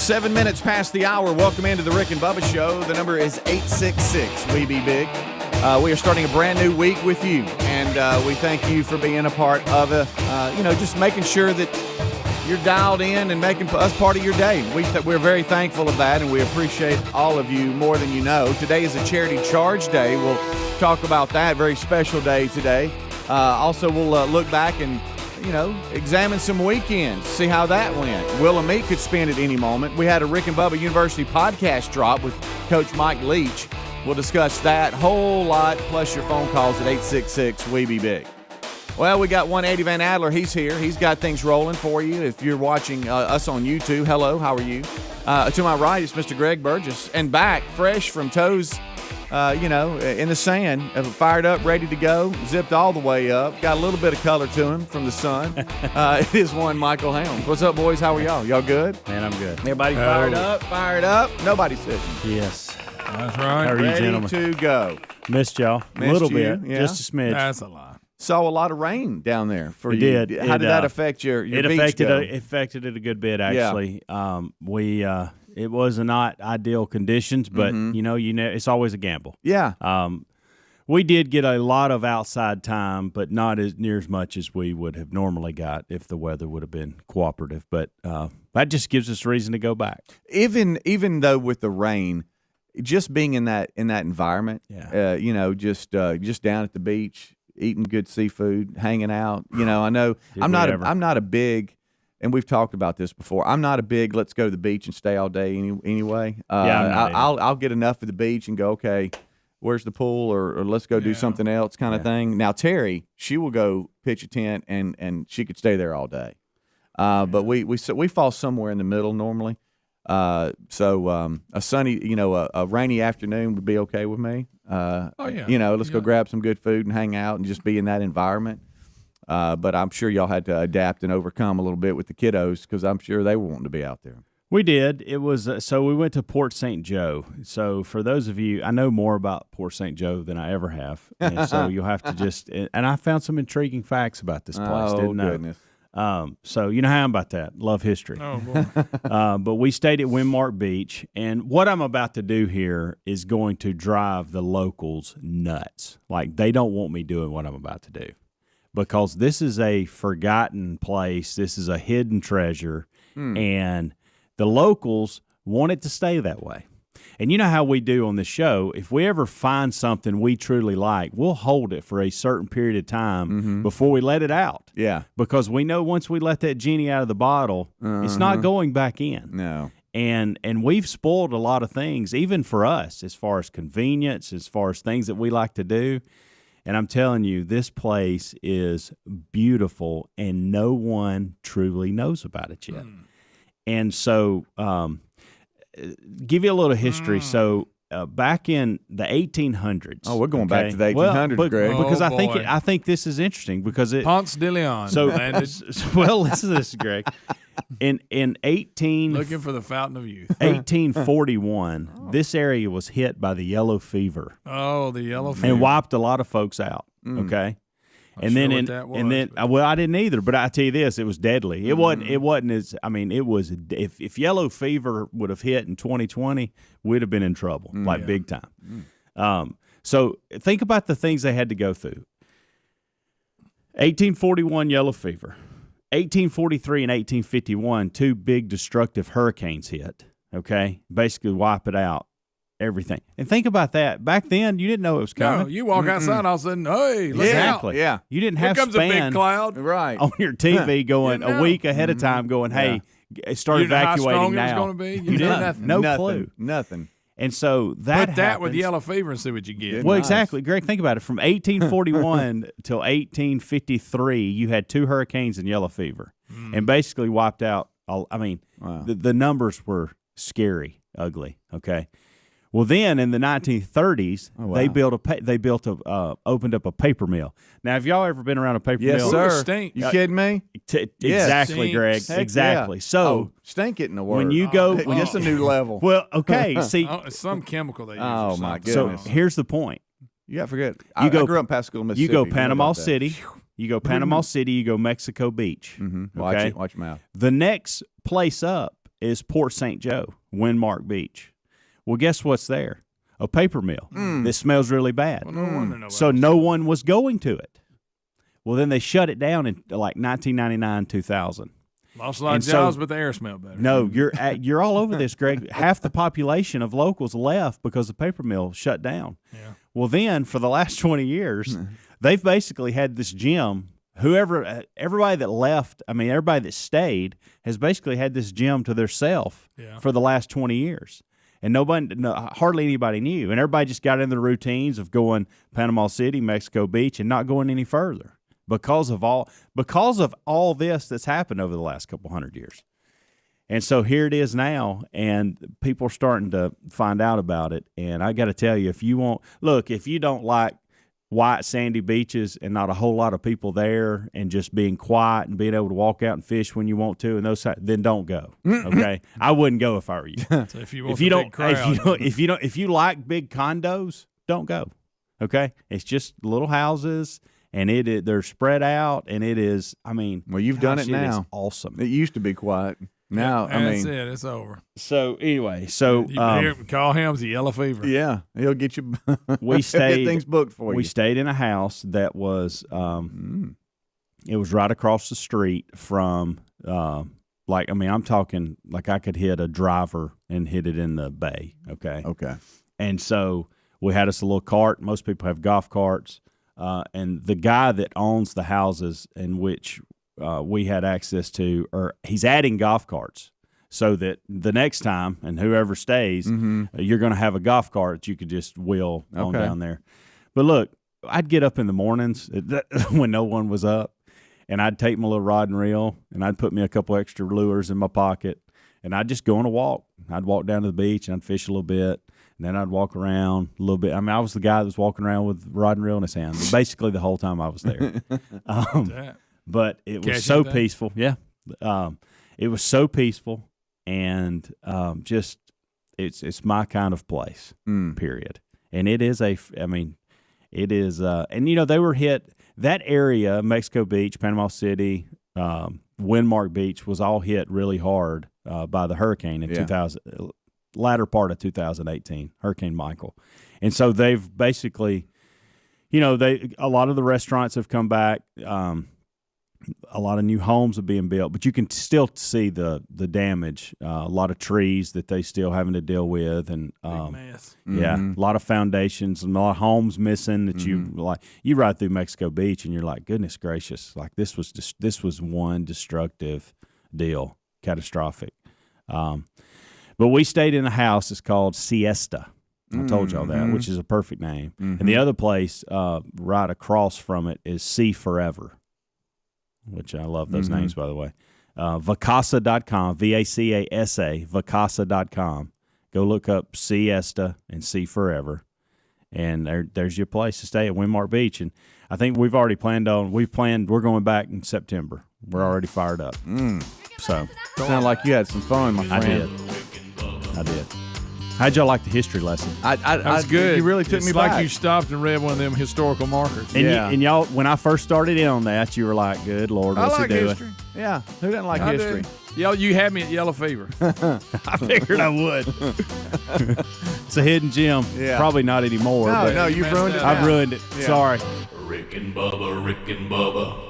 7 minutes past the hour. Welcome into the Rick and Bubba Show. The number is 866 We Be Big. We are starting a brand new week with you, and we thank you for being a part of it. Just making sure that you're dialed in and making us part of your day. We're very thankful of that, and we appreciate all of you more than you know. Today is a Charity Charge Day. We'll talk about that. Very special day today. Also, we'll look back and examine some weekends, see how that went. Will and me could spin at any moment. We had a Rick and Bubba University podcast drop with Coach Mike Leach. We'll discuss that whole lot, plus your phone calls at 866 We Be Big. Well, we got 180 Van Adler. He's here. He's got things rolling for you. If you're watching us on YouTube, hello, how are you? To my right is Mr. Greg Burgess, and back, fresh from toes, in the sand, fired up, ready to go, zipped all the way up, got a little bit of color to him from the sun. It is one Michael Helms. What's up, boys? How are y'all? Y'all good? Man, I'm good. Everybody fired up? Nobody's sitting. Yes. That's right. How are you, Ready gentlemen? to go. Missed y'all. A little bit. Yeah. Just a smidge. That's a lot. Saw a lot of rain down there for It you. did. How did that affect your it beach affected go? it affected it a good bit, actually. It was not ideal conditions, but it's always a gamble. Yeah. We did get a lot of outside time, but not as near as much as we would have normally got if the weather would have been cooperative. But that just gives us a reason to go back. Even though with the rain, just being in that environment, just down at the beach, eating good seafood, hanging out. I know I'm not a big, and we've talked about this before. I'm not a big let's go to the beach and stay all day anyway. I'll get enough of the beach and go, okay, where's the pool, or let's go do something else kind of thing. Now Terry, she will go pitch a tent and she could stay there all day. But we fall somewhere in the middle normally. So a sunny, a rainy afternoon would be okay with me. Let's go grab some good food and hang out and just be in that environment. But I'm sure y'all had to adapt and overcome a little bit with the kiddos because I'm sure they were wanting to be out there. We did. It was so we went to Port St. Joe. So for those of you, I know more about Port St. Joe than I ever have, and so you'll have to just. And I found some intriguing facts about this place. Didn't know. Goodness. So you know how I'm about that. Love history. Oh, boy. But we stayed at Windmark Beach, and what I'm about to do here is going to drive the locals nuts. Like, they don't want me doing what I'm about to do because this is a forgotten place. This is a hidden treasure, and the locals want it to stay that way. And you know how we do on this show, if we ever find something we truly like, we'll hold it for a certain period of time before we let it out. Yeah. Because we know once we let that genie out of the bottle, it's not going back in. No. And we've spoiled a lot of things, even for us, as far as convenience, as far as things that we like to do. And I'm telling you, this place is beautiful, and no one truly knows about it yet. And so give you a little history. So back in the 1800s. Oh, we're going back to the 1800s, Greg. Because I think this is interesting because it Ponce de Leon. So well, listen to this, Greg. In Looking for the fountain of youth. 1841, this area was hit by the yellow fever. Oh, the yellow fever. And wiped a lot of folks out. Okay. I didn't either, but I tell you this, it was deadly. It wasn't as, if yellow fever would have hit in 2020, we'd have been in trouble, big time. So think about the things they had to go through. 1841 yellow fever. 1843 and 1851, two big destructive hurricanes hit, okay? Basically wipe it out. Everything. And think about that. Back then, you didn't know it was coming. No, you walk outside and all of a sudden, hey, look exactly. out. Yeah. You didn't Here have comes span a big cloud. Right. on your TV going a week ahead of time going, hey, start You didn't know how evacuating strong now. it was going to be. You didn't. No clue. Nothing. And so that Put that with happens. yellow fever and see what you get. Well, Nice. exactly. Greg, think about it. From 1841 till 1853, you had two hurricanes and yellow fever and basically wiped out the numbers were scary, ugly, okay? Well, then in the 1930s, they opened up a paper mill. Now, have y'all ever been around a paper mill? Yes, sir. Stink. You kidding me? Exactly, Greg. Heck exactly. yeah. So stink it in the word. when you go, It's a new level. well, okay. See, It's some chemical they use. Oh, or my something. goodness. so here's the point. You got to forget. You I go- grew up in Pascagoula, Mississippi. You go know Panama about that. City. You go Panama City. You go Mexico Beach. Mhm. Okay? Watch your mouth. The next place up is Port St. Joe, Windmark Beach. Well, guess what's there? A paper mill that smells really bad. Well, no wonder nobody So was- no one was going to it. Well, then they shut it down in like 1999, 2000. Lost a lot and of jobs, so- but the air smelled better. No, you're all over this, Greg. Half the population of locals left because the paper mill shut down. Yeah. Well, then for the last 20 years, they've basically had this gym. Everybody that left, everybody that stayed has basically had this gym to themselves Yeah. for the last 20 years. And hardly anybody knew. And everybody just got into the routines of going Panama City, Mexico Beach, and not going any further because of all this that's happened over the last couple hundred years. And so here it is now, and people are starting to find out about it. And I got to tell you, if you don't like white sandy beaches and not a whole lot of people there and just being quiet and being able to walk out and fish when you want to, and then don't go. Okay, I wouldn't go if I were you. So if you want the big crowd, if you like big condos, don't go. Okay, it's just little houses, and they're spread out, and it is. Well, you've done it It is now. awesome. It used to be quiet. Now, that's it. It's over. So anyway, You call Helms the yellow fever. yeah, he'll get you. we stayed. Get things booked for you. We stayed in a house that was. It was right across the street from. I'm talking like I could hit a driver and hit it in the bay. Okay. Okay. And so we had us a little cart. Most people have golf carts. And the guy that owns the houses in which we had access to, or he's adding golf carts so that the next time, and whoever stays, you're going to have a golf cart that you could just wheel on down there. But look, I'd get up in the mornings when no one was up, and I'd take my little rod and reel, and I'd put me a couple extra lures in my pocket, and I'd just go on a walk. I'd walk down to the beach, and I'd fish a little bit. And then I'd walk around a little bit. I was the guy that was walking around with rod and reel in his hand, basically the whole time I was there. But it was so peaceful. Yeah. It was so peaceful, and just it's my kind of place, period. And it is and they were hit, that area, Mexico Beach, Panama City, Windmark Beach was all hit really hard by the hurricane in 2000. Latter part of 2018, Hurricane Michael. And so they've basically, a lot of the restaurants have come back. A lot of new homes are being built, but you can still see the damage. A lot of trees that they still having to deal with, and Big mess. Yeah, a lot of foundations and a lot of homes missing. That you ride through Mexico Beach and you're like, goodness gracious, like this was one destructive deal, catastrophic. But we stayed in a house. It's called Siesta. I told y'all that, which is a perfect name. And the other place right across from it is Sea Forever, which I love those names, by the way. Vacasa.com, Vacasa, Vacasa.com. Go look up Siesta and Sea Forever, and there's your place to stay at Windmark Beach. And I think we're going back in September. We're already fired up. So sound like you had some fun, my friend. I did. How'd y'all like the history lesson? That's good. You really took it's me like back. you stopped and read one of them historical markers. And y'all, when I first started in on that, you were like, "Good Lord, what's I like he doing?" history. Yeah, who doesn't like I history? do. You had me at yellow fever. I figured I would. It's a hidden gem. Yeah. Probably not anymore. No, but no, you've ruined it. I've now. ruined it. Yeah. Sorry. Rick and Bubba.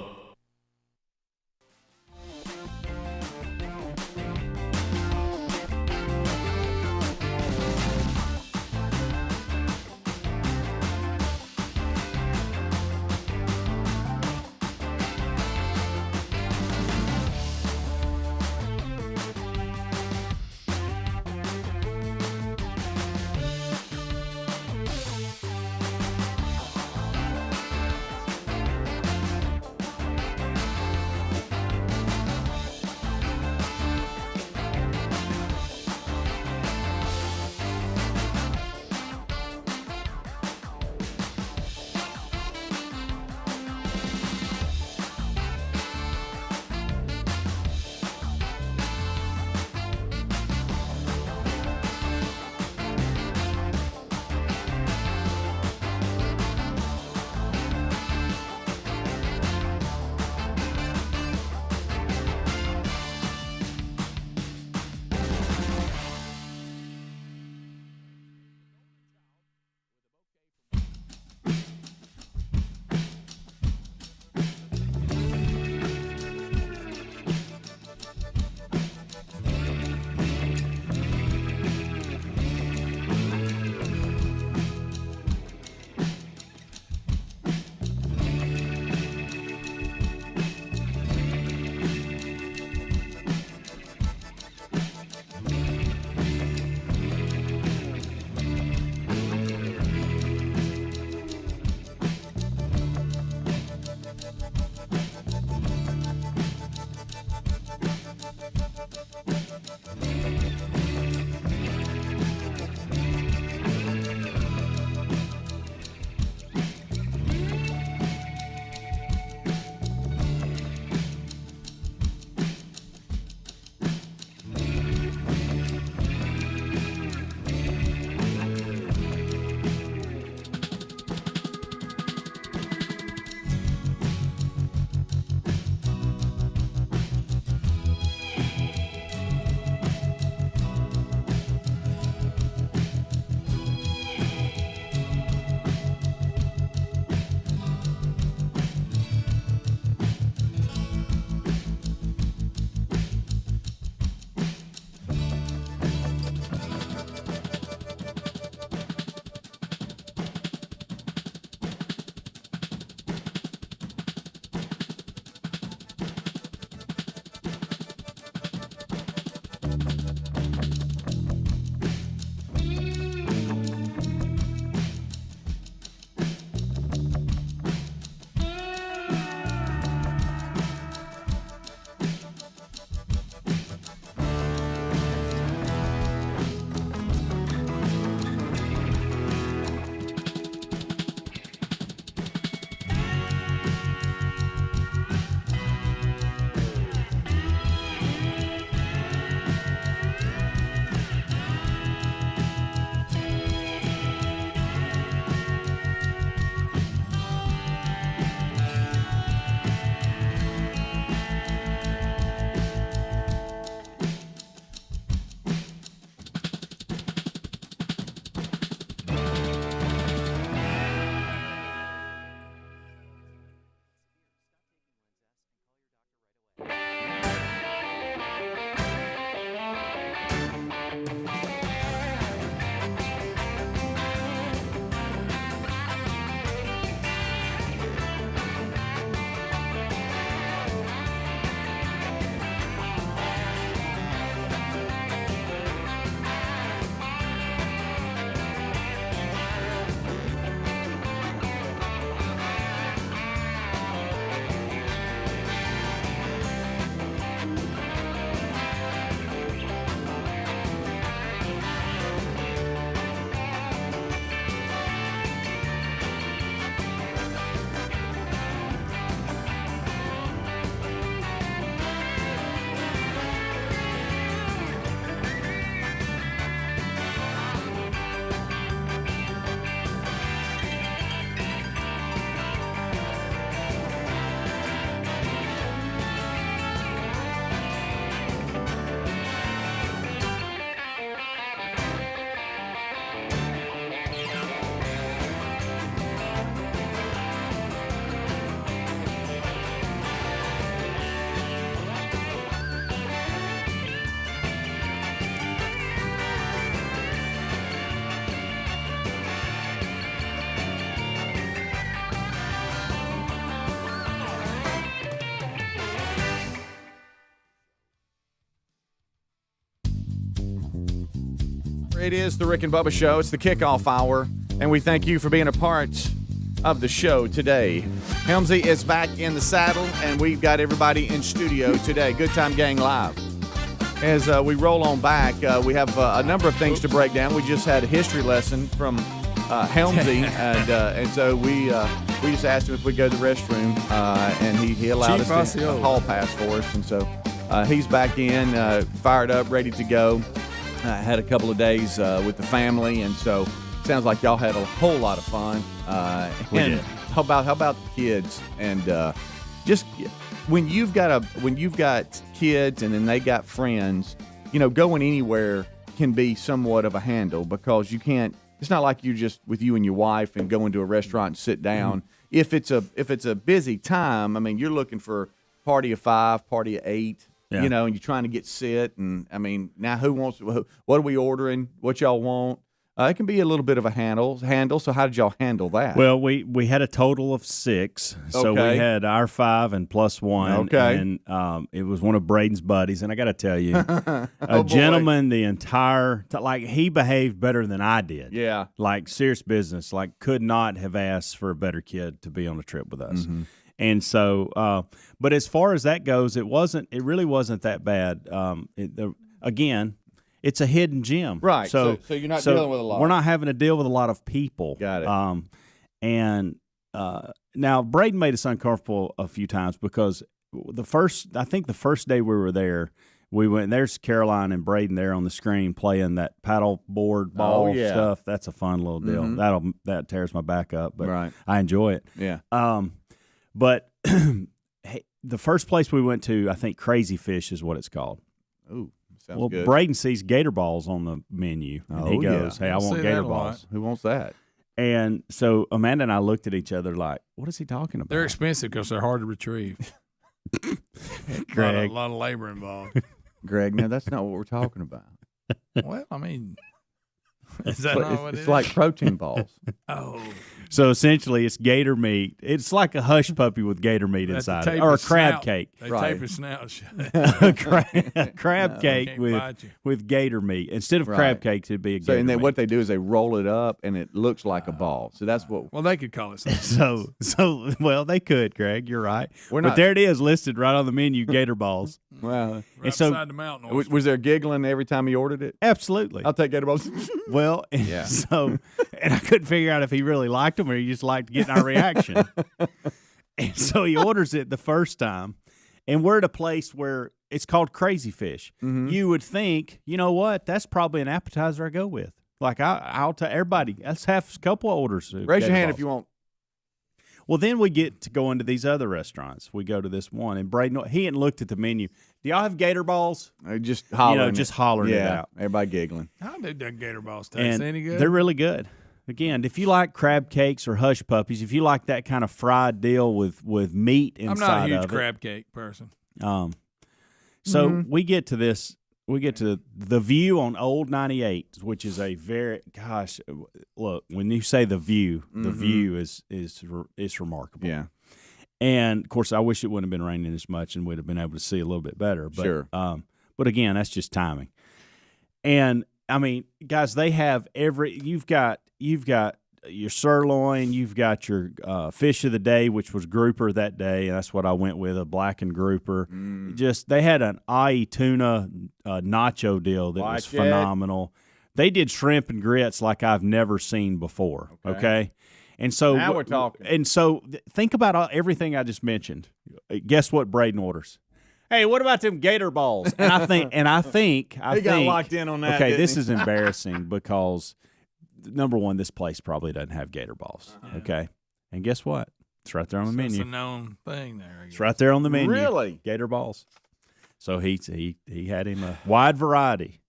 It is the Rick and Bubba Show. It's the kickoff hour, and we thank you for being a part of the show today. Helmsy is back in the saddle, and we've got everybody in studio today. Good Time Gang Live. As we roll on back, we have a number of things to break down. We just had a history lesson from Helmsy, and so we just asked him if we'd go to the restroom, and he allowed us to hall pass for us, and so he's back in, fired up, ready to go. Had a couple of days with the family, and so sounds like y'all had a whole lot of fun. We did. How about the kids? And just when you've got kids and then they got friends, going anywhere can be somewhat of a handle because you can't. It's not like you're just with you and your wife and going to a restaurant and sit down. Mm-hmm. If it's a busy time, I mean, you're looking for party of 5, party of 8. Yeah. And you're trying to get sit, and I mean, now what are we ordering? What y'all want? It can be a little bit of a handle. So how did y'all handle that? Well, we had a total of 6, so we had our 5 and plus 1. Okay, and it was one of Braden's buddies, and I got to tell you, Oh, gentleman, the entire he behaved better than I did. Yeah, like serious business. Like could not have asked for a better kid to be on a trip with us. Mm-hmm. And so, but as far as that goes, it really wasn't that bad. Again, it's a hidden gem. Right. So you're not dealing with a lot. We're not having to deal with a lot of people. Got it. And now Braden made us uncomfortable a few times because the first day we were there, we went, there's Caroline and Braden there on the screen playing that paddle board ball stuff. That's a fun little deal. Mm-hmm. That tears my back up, but right. I enjoy it. Yeah. But the first place we went to, I think Crazy Fish is what it's called. Ooh, sounds good. Braden sees gator balls on the menu, and he goes, "Hey, I want gator balls." Who wants that? And so Amanda and I looked at each other like, "What is he talking about?" They're expensive because they're hard to retrieve. Greg, a lot of labor involved. Greg, no, that's not what we're talking about. Well, I mean, is that not what it is? It's like protein balls. Oh. So essentially, it's gator meat. It's like a hush puppy with gator meat inside it, or a crab cake. They tape his snout shut. A crab cake with gator meat. Instead of crab cakes, it'd be a gator meat. What they do is they roll it up, and it looks like a ball. So that's what. Well, they could call it something. So they could, Greg. You're right. But there it is, listed right on the menu, gator balls. Well, right beside the mountain. Was there giggling every time he ordered it? Absolutely. I'll take gator balls. Well, yeah. So, and I couldn't figure out if he really liked them or he just liked getting our reaction. And so he orders it the first time, and we're at a place where it's called Crazy Fish. Mm-hmm. You would think, you know what? That's probably an appetizer I go with. Like I'll tell everybody, let's have a couple of orders. Raise your hand if you want. Well, then we get to go into these other restaurants. We go to this one, and Braden, he hadn't looked at the menu. Do y'all have gator balls? Just hollering. Just hollering it out. Everybody giggling. How do the gator balls taste? Any good? They're really good. Again, if you like crab cakes or hush puppies, if you like that kind of fried deal with meat inside of it. I'm not a huge crab cake person. So we get to this. We get to the view on Old 98, which is a very look. When you say the view is remarkable. Yeah. And of course, I wish it wouldn't have been raining as much, and we'd have been able to see a little bit better. But, sure. But again, that's just timing. And I mean, guys, they have you've got your sirloin, you've got your fish of the day, which was grouper that day, and that's what I went with, a blackened grouper. They had an ahi tuna nacho deal that was phenomenal. They did shrimp and grits like I've never seen before. Okay? And so now we're talking. And so think about everything I just mentioned. Guess what Braden orders? Hey, what about them gator balls? And I think he got locked in on that. Okay, this is embarrassing because number one, this place probably doesn't have gator balls. Yeah. Okay, and guess what? It's right there on the menu. It's a known thing there. It's right there on the menu. Really, gator balls. So he had him a wide variety.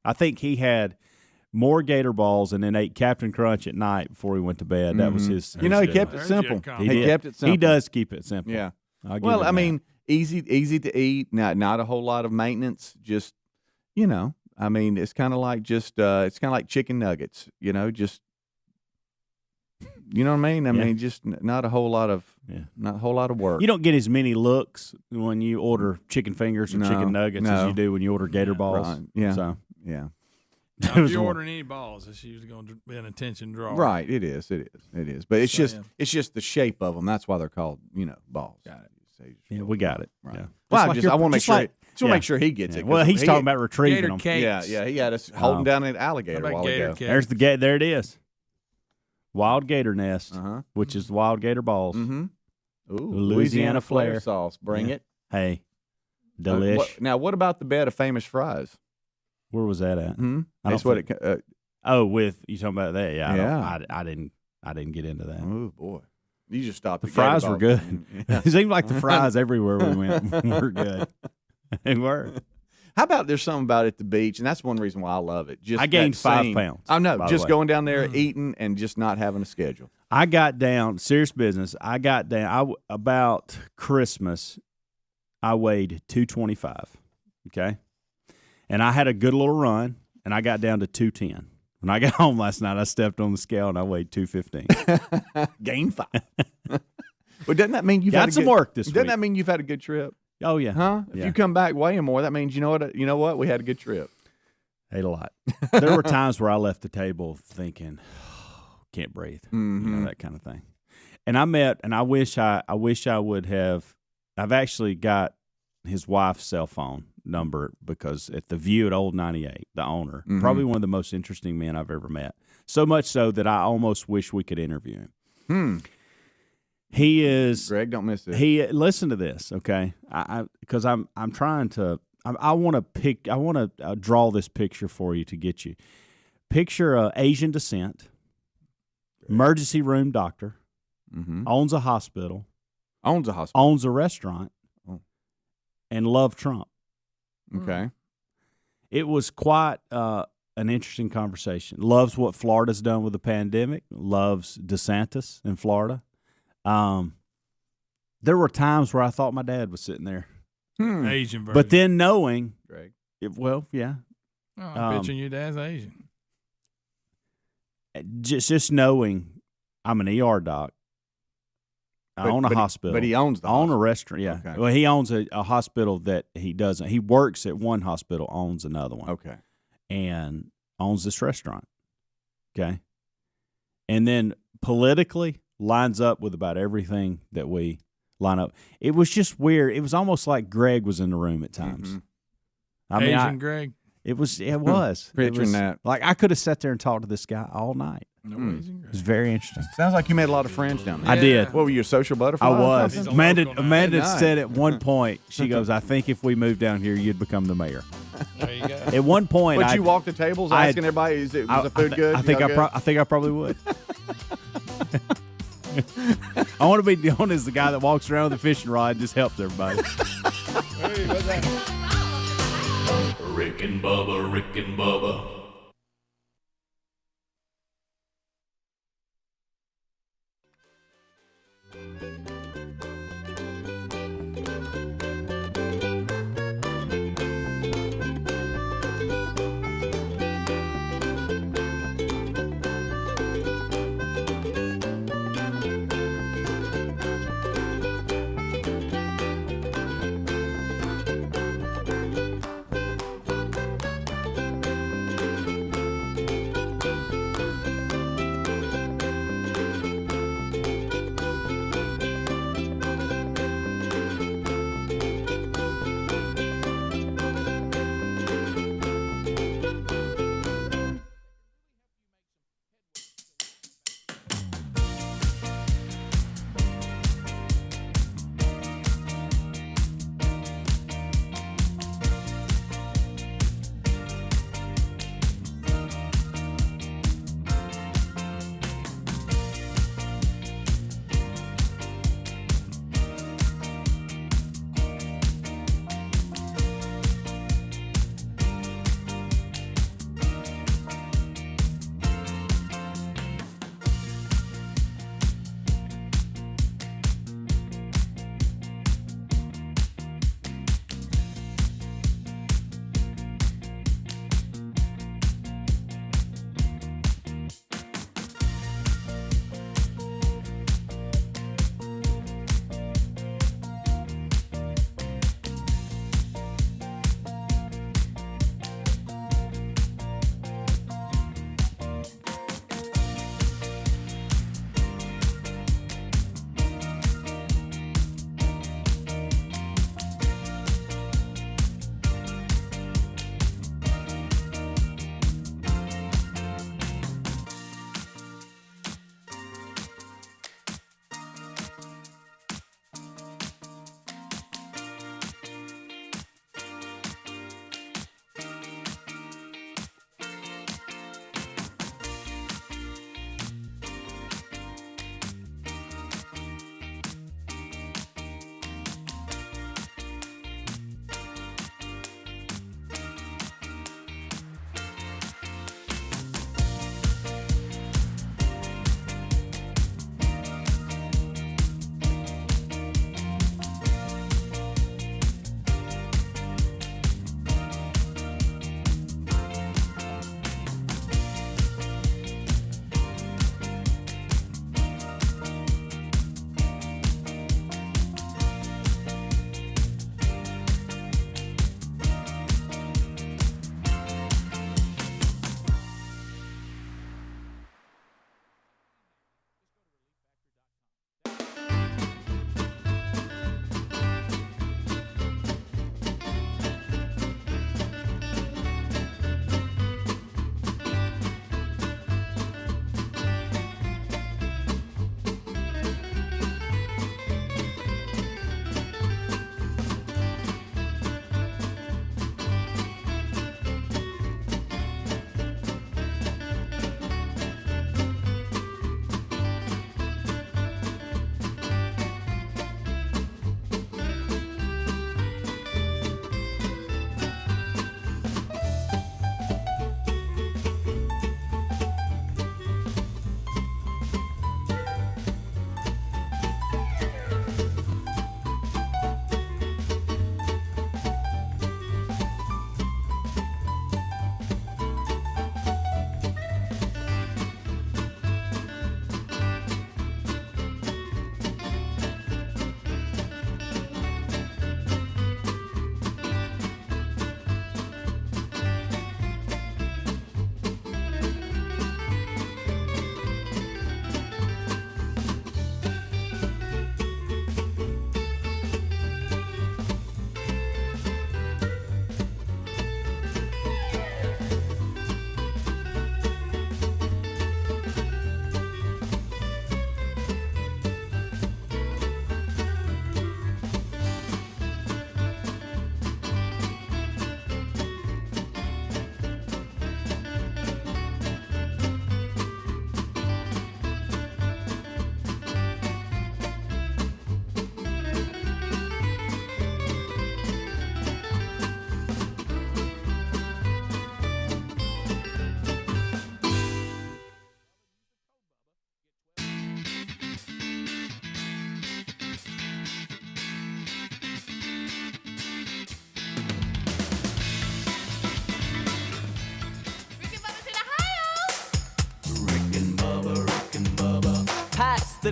I think he had more gator balls and then ate Captain Crunch at night before he went to bed. That was his. He kept it simple. He kept it simple. He does keep it simple. Yeah. Well, I mean, easy to eat. Not a whole lot of maintenance. Just I mean, it's kind of like it's kind of like chicken nuggets. Just you know what I mean. I mean, just not a whole lot of work. You don't get as many looks when you order chicken fingers or chicken nuggets as you do when you order gator balls. Right. Yeah. So yeah. Now, if you're ordering any balls, it's usually going to be an attention drawer. Right. It is. But it's just the shape of them. That's why they're called balls. Got it. Yeah, we got it. Right. Yeah. Well, I want to make sure he gets it. Well, he's talking about retrieving Gator them. cakes. Yeah. He had us holding down an alligator a while ago. There's there it is. Wild gator nest, which is the wild gator balls. Mm-hmm. Ooh, Louisiana flair sauce. Bring it. Hey, delish. Now, what about the bed of famous fries? Where was that at? Mm-hmm. That's what it. With you talking about that? Yeah. I didn't get into that. Oh boy, you just stopped. The fries were good. Yeah. It seemed like the fries everywhere we went were good. They were. How about there's something about it at the beach, and that's one reason why I love it. Just I gained 5 pounds. I know, just going down there eating and just not having a schedule. I got down, serious business. About Christmas, I weighed 225. Okay, and I had a good little run, and I got down to 210. When I got home last night, I stepped on the scale and I weighed 215. Gained 5. Well, doesn't that mean you've got had some work this week? Doesn't that mean you've had a good trip? Oh yeah, huh? If you come back weighing more, that means you know what? We had a good trip. Ate a lot. There were times where I left the table thinking, can't breathe, that kind of thing. And I wish I would have. I've actually got his wife's cell phone number because at the View at Old 98, the owner, probably one of the most interesting men I've ever met. So much so that I almost wish we could interview him. He is Greg. Don't miss it. Listen to this, okay? Because I'm trying to. I want to draw this picture for you to get you. Picture Asian descent, emergency room doctor, owns a hospital, owns a restaurant, and loved Trump. Okay. It was quite an interesting conversation. Loves what Florida's done with the pandemic. Loves DeSantis in Florida. There were times where I thought my dad was sitting there. Asian version. But then knowing, Greg. Yeah. Oh, I'm picturing your dad's Asian. Just knowing I'm an ER doc. I own a hospital. But he owns the I own a restaurant, yeah. Okay. Well, he owns a hospital that he doesn't. He works at one hospital, owns another one. Okay. And owns this restaurant. Okay. And then politically lines up with about everything that we line up. It was just weird. It was almost like Greg was in the room at times. I mean, Asian Greg. It was. Picturing that. Like I could have sat there and talked to this guy all night. No Asian It Greg. was very interesting. Sounds like you made a lot of friends down there. I did. What were you, a social butterfly? I was. He's a Amanda local now. Nice. said at one point, she goes, I think if we moved down here, you'd become the mayor. There you go. At one point, But you walked the tables asking everybody, was the food good? I think I probably would. I want to be known as the guy that walks around with a fishing rod and just helps everybody. Hey, what's that? Rick and Bubba, Rick and Bubba.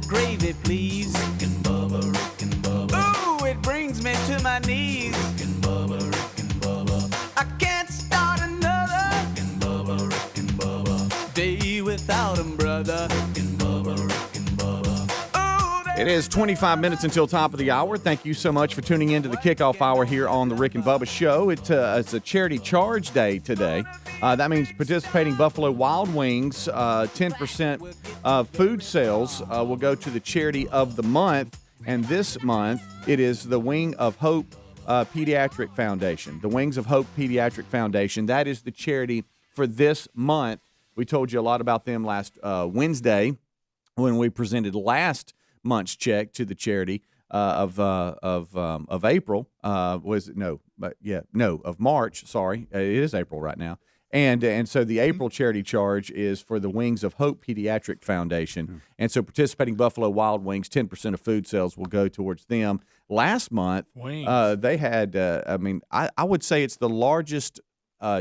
the gravy, please. Rick and Bubba. Ooh, it brings me to my knees. Rick and Bubba. I can't start another Rick and Bubba. day without 'em, brother. Rick and Bubba. Ooh, It is 25 minutes until top of the hour. Thank you so much for tuning in to the kickoff hour here on the Rick and Bubba Show. It's a charity charge day today. That means participating Buffalo Wild Wings, 10% of food sales will go to the charity of the month. And this month, it is the Wing of Hope Pediatric Foundation. The Wings of Hope Pediatric Foundation. That is the charity for this month. We told you a lot about them last Wednesday when we presented last month's check to the charity of April. Of March. Sorry, it is April right now. And so the April charity charge is for the Wings of Hope Pediatric Foundation. And so participating Buffalo Wild Wings, 10% of food sales will go towards them. Last month, they had, I would say it's the largest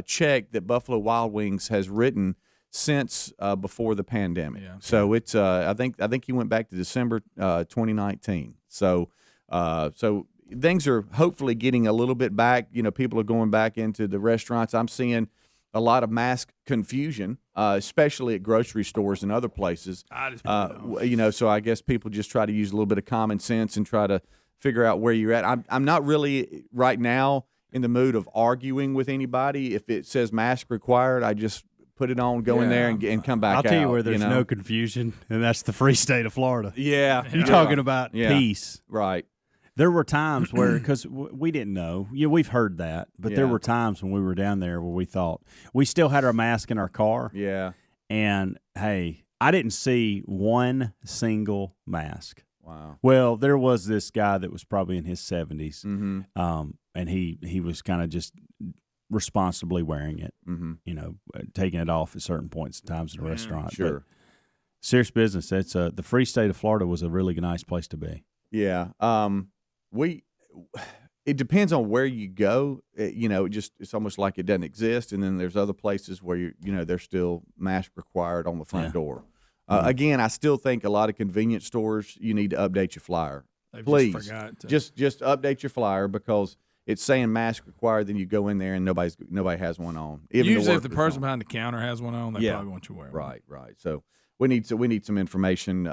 check that Buffalo Wild Wings has written since before the pandemic. Yeah. So it's, I think you went back to December 2019. So things are hopefully getting a little bit back. You know, people are going back into the restaurants. I'm seeing a lot of mask confusion, especially at grocery stores and other places. So I guess people just try to use a little bit of common sense and try to figure out where you're at. I'm not really right now in the mood of arguing with anybody. If it says mask required, I just put it on, go in there, and come back out. I'll tell you where there's no confusion, and that's the free state of Florida. Yeah. You're talking about peace. Right. There were times where, because we didn't know, we've heard that, but there were times when we were down there where we thought we still had our mask in our car. Yeah. And, hey, I didn't see one single mask. Wow. Well, there was this guy that was probably in his 70s, Mm-hmm. and he was kind of just responsibly wearing it, taking it off at certain points and times in a restaurant. Sure. But serious business. It's the free state of Florida was a really nice place to be. Yeah. It depends on where you go. It's almost like it doesn't exist. And then there's other places where there's still mask required on the front door. Again, I still think a lot of convenience stores, you need to update your flyer. Please, just update your flyer because it's saying mask required. Then you go in there and nobody has one on. Usually, if the person behind the counter has one on, they probably want you to wear one. Right. So we need some information.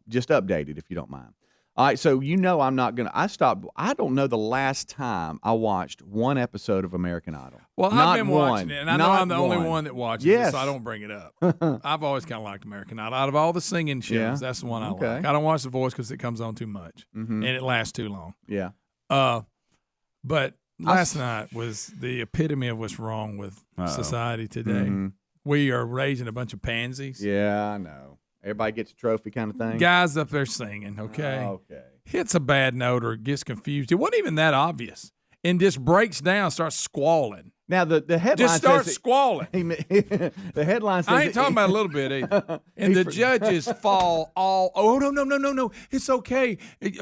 Just update it if you don't mind. All right, so I'm not going to – I don't know the last time I watched one episode of American Idol. Well, I've been watching it, and I know I'm the only one that watches it, so I don't bring it up. I've always kind of liked American Idol. Out of all the singing shows, that's the one I like. I don't watch The Voice because it comes on too much, and it lasts too long. Yeah. But last night was the epitome of what's wrong with society today. Mm-hmm. We are raising a bunch of pansies. Yeah, I know. Everybody gets a trophy kind of thing. Guys up there singing, okay? Okay. Hits a bad note or gets confused. It wasn't even that obvious. And just breaks down, starts squalling. Now, the headline just starts squalling. The headline says I ain't talking about a little bit either. And the judges fall all, no. It's okay.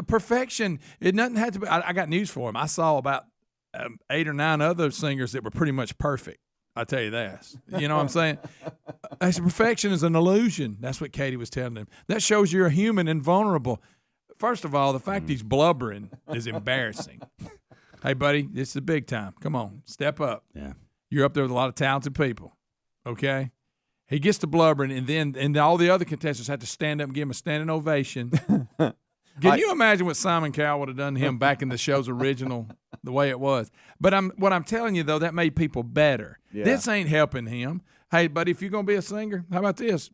Perfection. It doesn't have to be. I got news for him. I saw about 8 or 9 other singers that were pretty much perfect. I tell you that. You know what I'm saying? I said, perfection is an illusion. That's what Katie was telling him. That shows you're a human and vulnerable. First of all, the fact he's blubbering is embarrassing. Hey, buddy, this is the big time. Come on, step up. Yeah, you're up there with a lot of talented people. Okay, he gets to blubbering, and all the other contestants have to stand up and give him a standing ovation. Can you imagine what Simon Cowell would have done to him back in the show's original, the way it was? But what I'm telling you, though, that made people better. Yeah. This ain't helping him. Hey, buddy, if you're going to be a singer, how about this?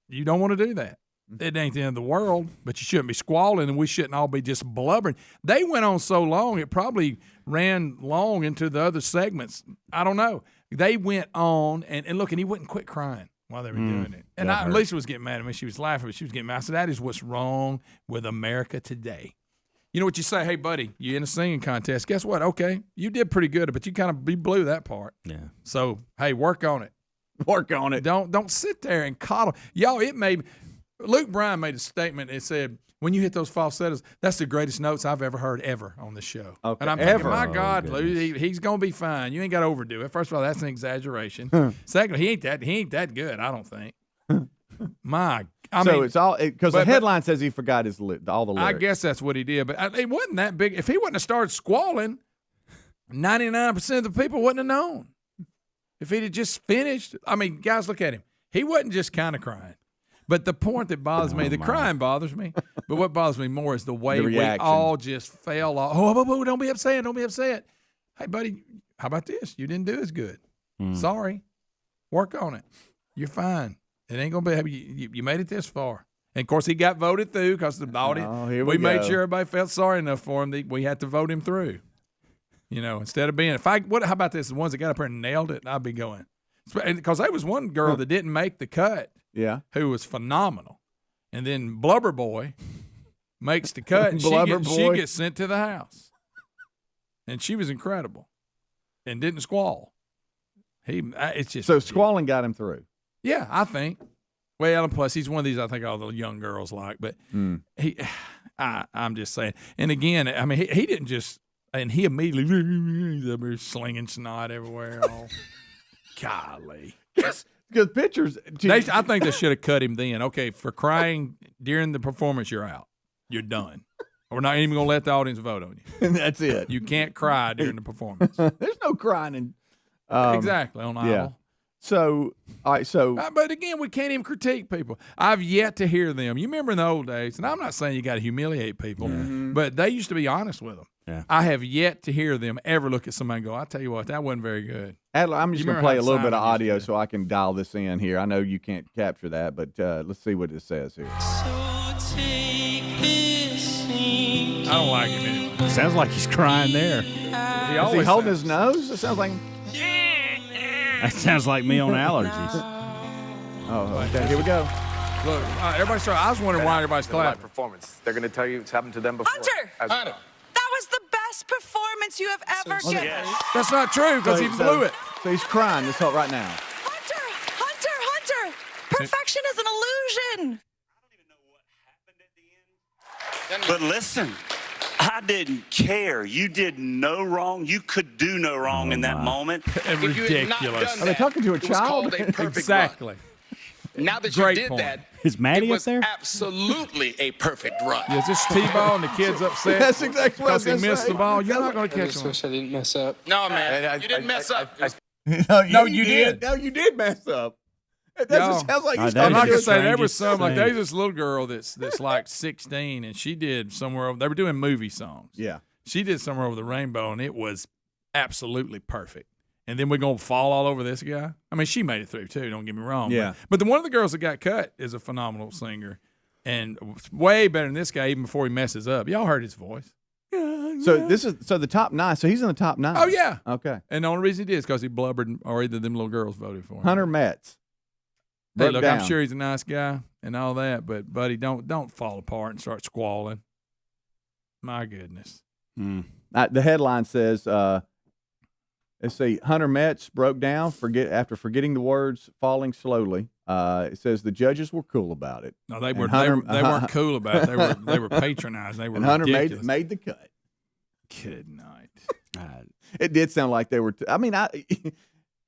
You don't want to do that. It ain't the end of the world, but you shouldn't be squalling, and we shouldn't all be just blubbering. They went on so long, it probably ran long into the other segments. I don't know. They went on, and look, and he wouldn't quit crying while they were doing it. And Lisa was getting mad at me. She was laughing, but she was getting mad. I said, that is what's wrong with America today. You know what you say? Hey, buddy, you're in a singing contest. Guess what? Okay, you did pretty good, but you blew that part. Yeah. So, hey, work on it. Work on it. Don't sit there and coddle. Y'all, Luke Bryan made a statement. It said, when you hit those falsettos, that's the greatest notes I've ever heard on the show. Okay. And I'm thinking, my God, Luke, he's going to be fine. You ain't got to overdo it. First of all, that's an exaggeration. Secondly, he ain't that good, I don't think. My It's all because the headline says he forgot his all the lyrics. I guess that's what he did, but it wasn't that big. If he wouldn't have started squalling, 99% of the people wouldn't have known. If he'd have just finished, I mean, guys, look at him. He wasn't just kind of crying. But the point that bothers me, the crying bothers me, but what bothers me more is the way we all just fell off. Oh, don't be upset. Don't be upset. Hey, buddy, how about this? You didn't do as good. Sorry. Work on it. You're fine. It ain't going to be, you made it this far. And, of course, he got voted through because the audience, we made sure everybody felt sorry enough for him that we had to vote him through. You know, instead of being, how about this? The ones that got up here and nailed it, I'd be going. Because there was one girl that didn't make the cut. Yeah. Who was phenomenal. And then Blubber Boy makes the cut, and she gets sent to the house. And she was incredible and didn't squall. It's just so squalling got him through. Yeah, I think. Well, and plus he's one of these I think all the young girls like. But I'm just saying. And again, I mean, he didn't just, and he immediately slinging snot everywhere. Golly. Because pictures. I think they should have cut him then. Okay, for crying during the performance, you're out. You're done. We're not even going to let the audience vote on you. And that's it. You can't cry during the performance. There's no crying in. Exactly, on Idol. Yeah. So, all right, but again, we can't even critique people. I've yet to hear them. You remember in the old days, and I'm not saying you got to humiliate people, but they used to be honest with them. Yeah. I have yet to hear them ever look at somebody and go, I'll tell you what, that wasn't very good. Adler, I'm just going to play a little bit of audio so I can dial this in here. I know you can't capture that, but let's see what it says here. I don't like him anyway. Sounds like he's crying there. Is he holding his nose? It sounds like. That sounds like me on allergies. Oh, okay. Here we go. Look, everybody's trying. I was wondering why everybody's clapping. Performance. They're going to tell you it's happened to them before. Hunter, that was the best performance you have ever given. That's not true because he blew it. So he's crying this whole right now. Hunter. Perfection is an illusion. But listen, I didn't care. You did no wrong. You could do no wrong in that moment. And ridiculous. Are they talking to a child? Exactly. Now that Great you did point. that, Is Maddie it up was there? absolutely a perfect run. Yeah, is this T-ball and the kid's upset? That's exactly what I was because he gonna missed say. the ball. You're not going to catch him. I didn't mess up. No, man, you didn't mess up. No, you did. No, you did mess up. That sounds like you're I'm not going gonna say there was some like there's this little girl that's like 16 and she did somewhere over. They were doing movie songs. Yeah, she did Somewhere Over the Rainbow and it was absolutely perfect. And then we're gonna fall all over this guy. I mean, she made it through too. Don't get me wrong. Yeah. But the one of the girls that got cut is a phenomenal singer, and way better than this guy even before he messes up. Y'all heard his voice. So the top 9. So he's in the top 9. Oh yeah. Okay. And the only reason he did is because he blubbered, or either them little girls voted for him. Hunter Metz. Hey, look, I'm sure he's a nice guy and all that, but buddy, don't fall apart and start squalling. My goodness. The headline says, let's see, Hunter Metz broke down after forgetting the words falling slowly. It says the judges were cool about it. No, they weren't cool about it. They were patronizing. They were and Hunter ridiculous. made the cut. Good night. It did sound like they were.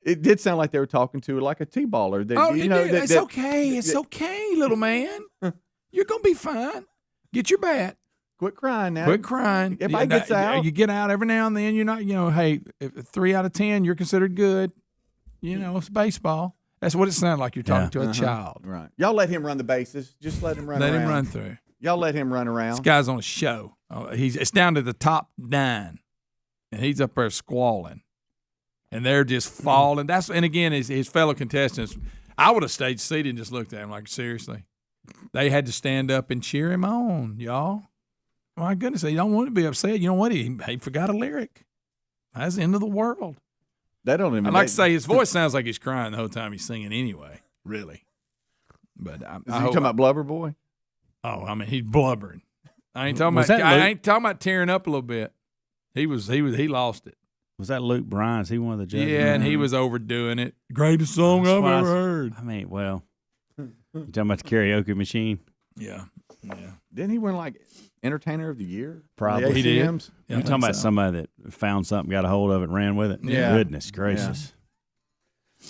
It did sound like they were talking to like a T-baller. It's okay. It's okay, little man. You're gonna be fine. Get your bat. Quit crying now. Quit crying. Everybody gets out. You get out every now and then. You're not, hey, if 3 out of 10, you're considered good. It's baseball. That's what it sounded like. You're talking to a child. Right. Y'all let him run the bases. Just let him run around. Let him run through. Y'all let him run around. This guy's on a show. It's down to the top 9, and he's up there squalling, and they're just falling. And again, his fellow contestants, I would have stayed seated and just looked at him like, seriously. They had to stand up and cheer him on, y'all. My goodness, he don't want to be upset. You know what? He forgot a lyric. That's the end of the world. They don't even. I'd like to say his voice sounds like he's crying the whole time he's singing anyway, really. But Is he talking about Blubber Boy? Oh, I mean, he's blubbering. I ain't talking about tearing up a little bit. He lost it. Was that Luke Bryan? Is he one of the judges? Yeah, and he was overdoing it. Greatest song I've ever heard. I mean, well, you talking about the karaoke machine? Yeah. Didn't he win like Entertainer of the Year? Probably. He did. Yeah, You're talking about somebody that found something, got a hold of it, and ran with it? Yeah. Goodness gracious.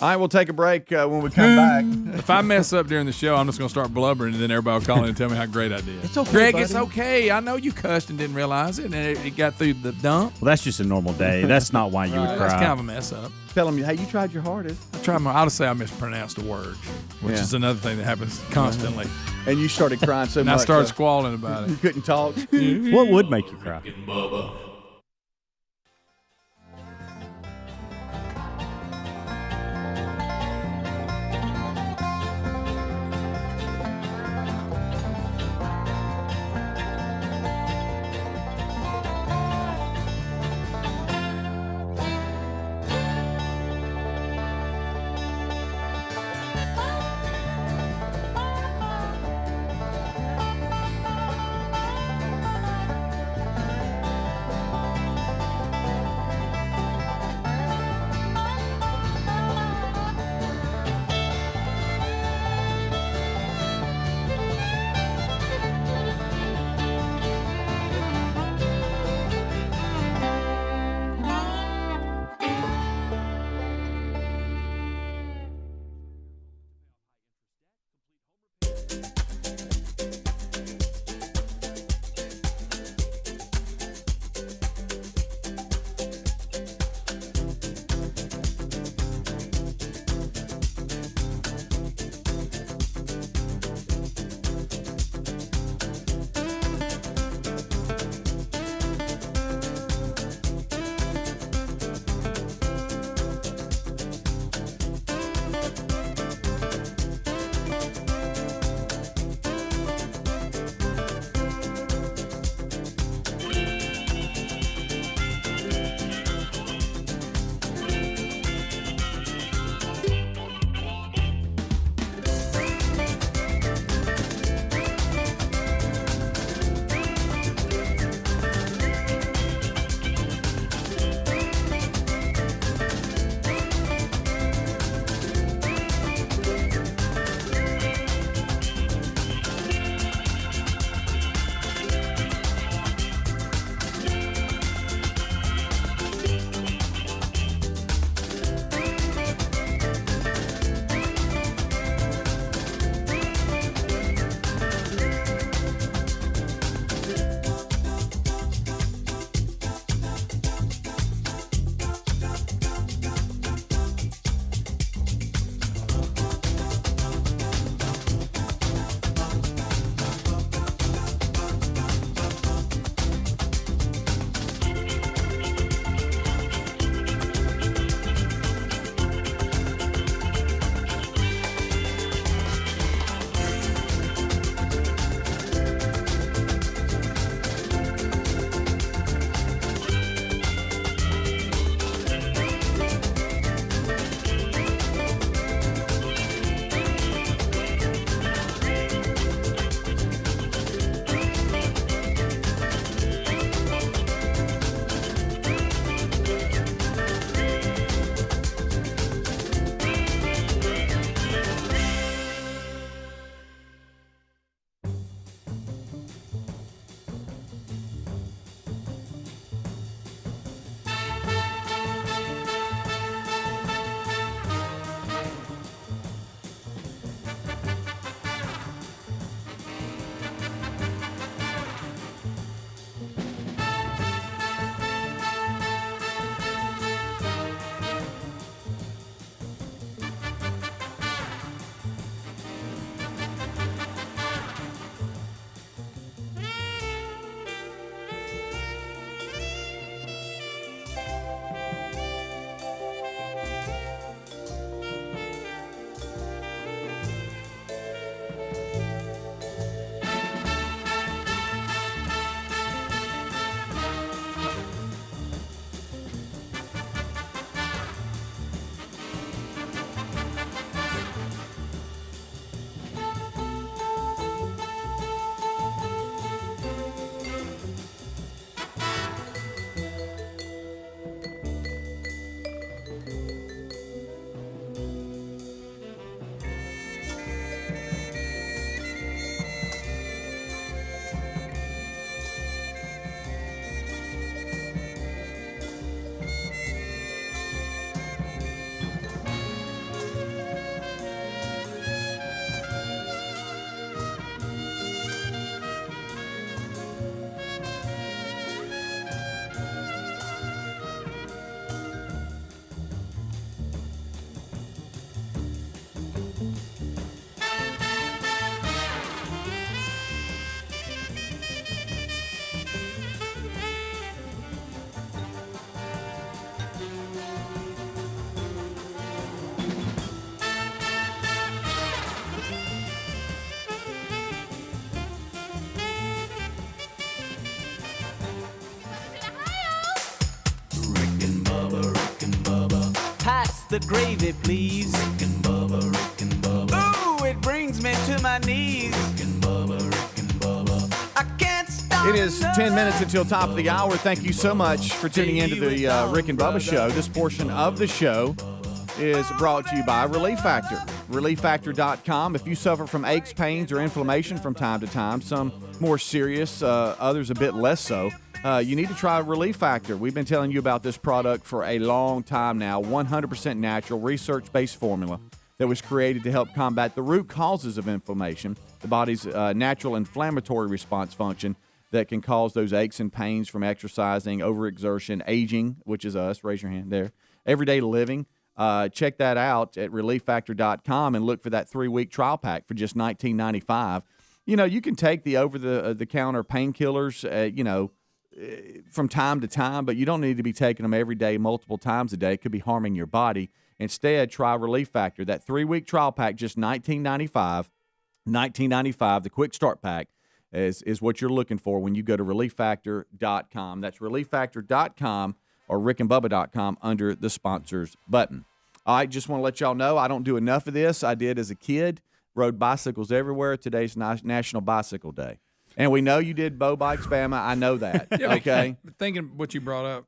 All right, we'll take a break when we come back. If I mess up during the show, I'm just going to start blubbering, and then everybody will call in and tell me how great I did. It's okay, Greg, buddy. it's okay. I know you cussed and didn't realize it, and it got through the dump. Well, that's just a normal day. That's not why you would That's cry. kind of a mess up. Tell them, hey, you tried your hardest. I'll say I mispronounced a word, which Yeah. is another thing that happens constantly. And you started crying so And much. I started squalling about You it. couldn't talk. What would make you cry? the gravy, please. Rick and Bubba, Rick and Bubba. Ooh, it brings me to my knees. Rick and Bubba, Rick and Bubba. I can't stop. It is 10 minutes until top of the hour. Thank you so much for tuning into the Rick and Bubba Show. This portion of the show is brought to you by Relief Factor. ReliefFactor.com. If you suffer from aches, pains, or inflammation from time to time, some more serious, others a bit less so, you need to try Relief Factor. We've been telling you about this product for a long time now. 100% natural, research-based formula that was created to help combat the root causes of inflammation, the body's natural inflammatory response function that can cause those aches and pains from exercising, overexertion, aging, which is us. Raise your hand there. Everyday living. Check that out at ReliefFactor.com and look for that 3-week trial pack for just $19.95. You know, you can take the over-the-counter painkillers, from time to time, but you don't need to be taking them every day, multiple times a day. It could be harming your body. Instead, try Relief Factor. That 3-week trial pack, just $19.95. $19.95, the quick start pack, is what you're looking for when you go to ReliefFactor.com. That's ReliefFactor.com or RickandBubba.com under the sponsors button. All right, just want to let y'all know I don't do enough of this. I did as a kid, rode bicycles everywhere. Today's National Bicycle Day. And we know you did Bo Bikes, Bama. I know that, okay? Thinking what you brought up,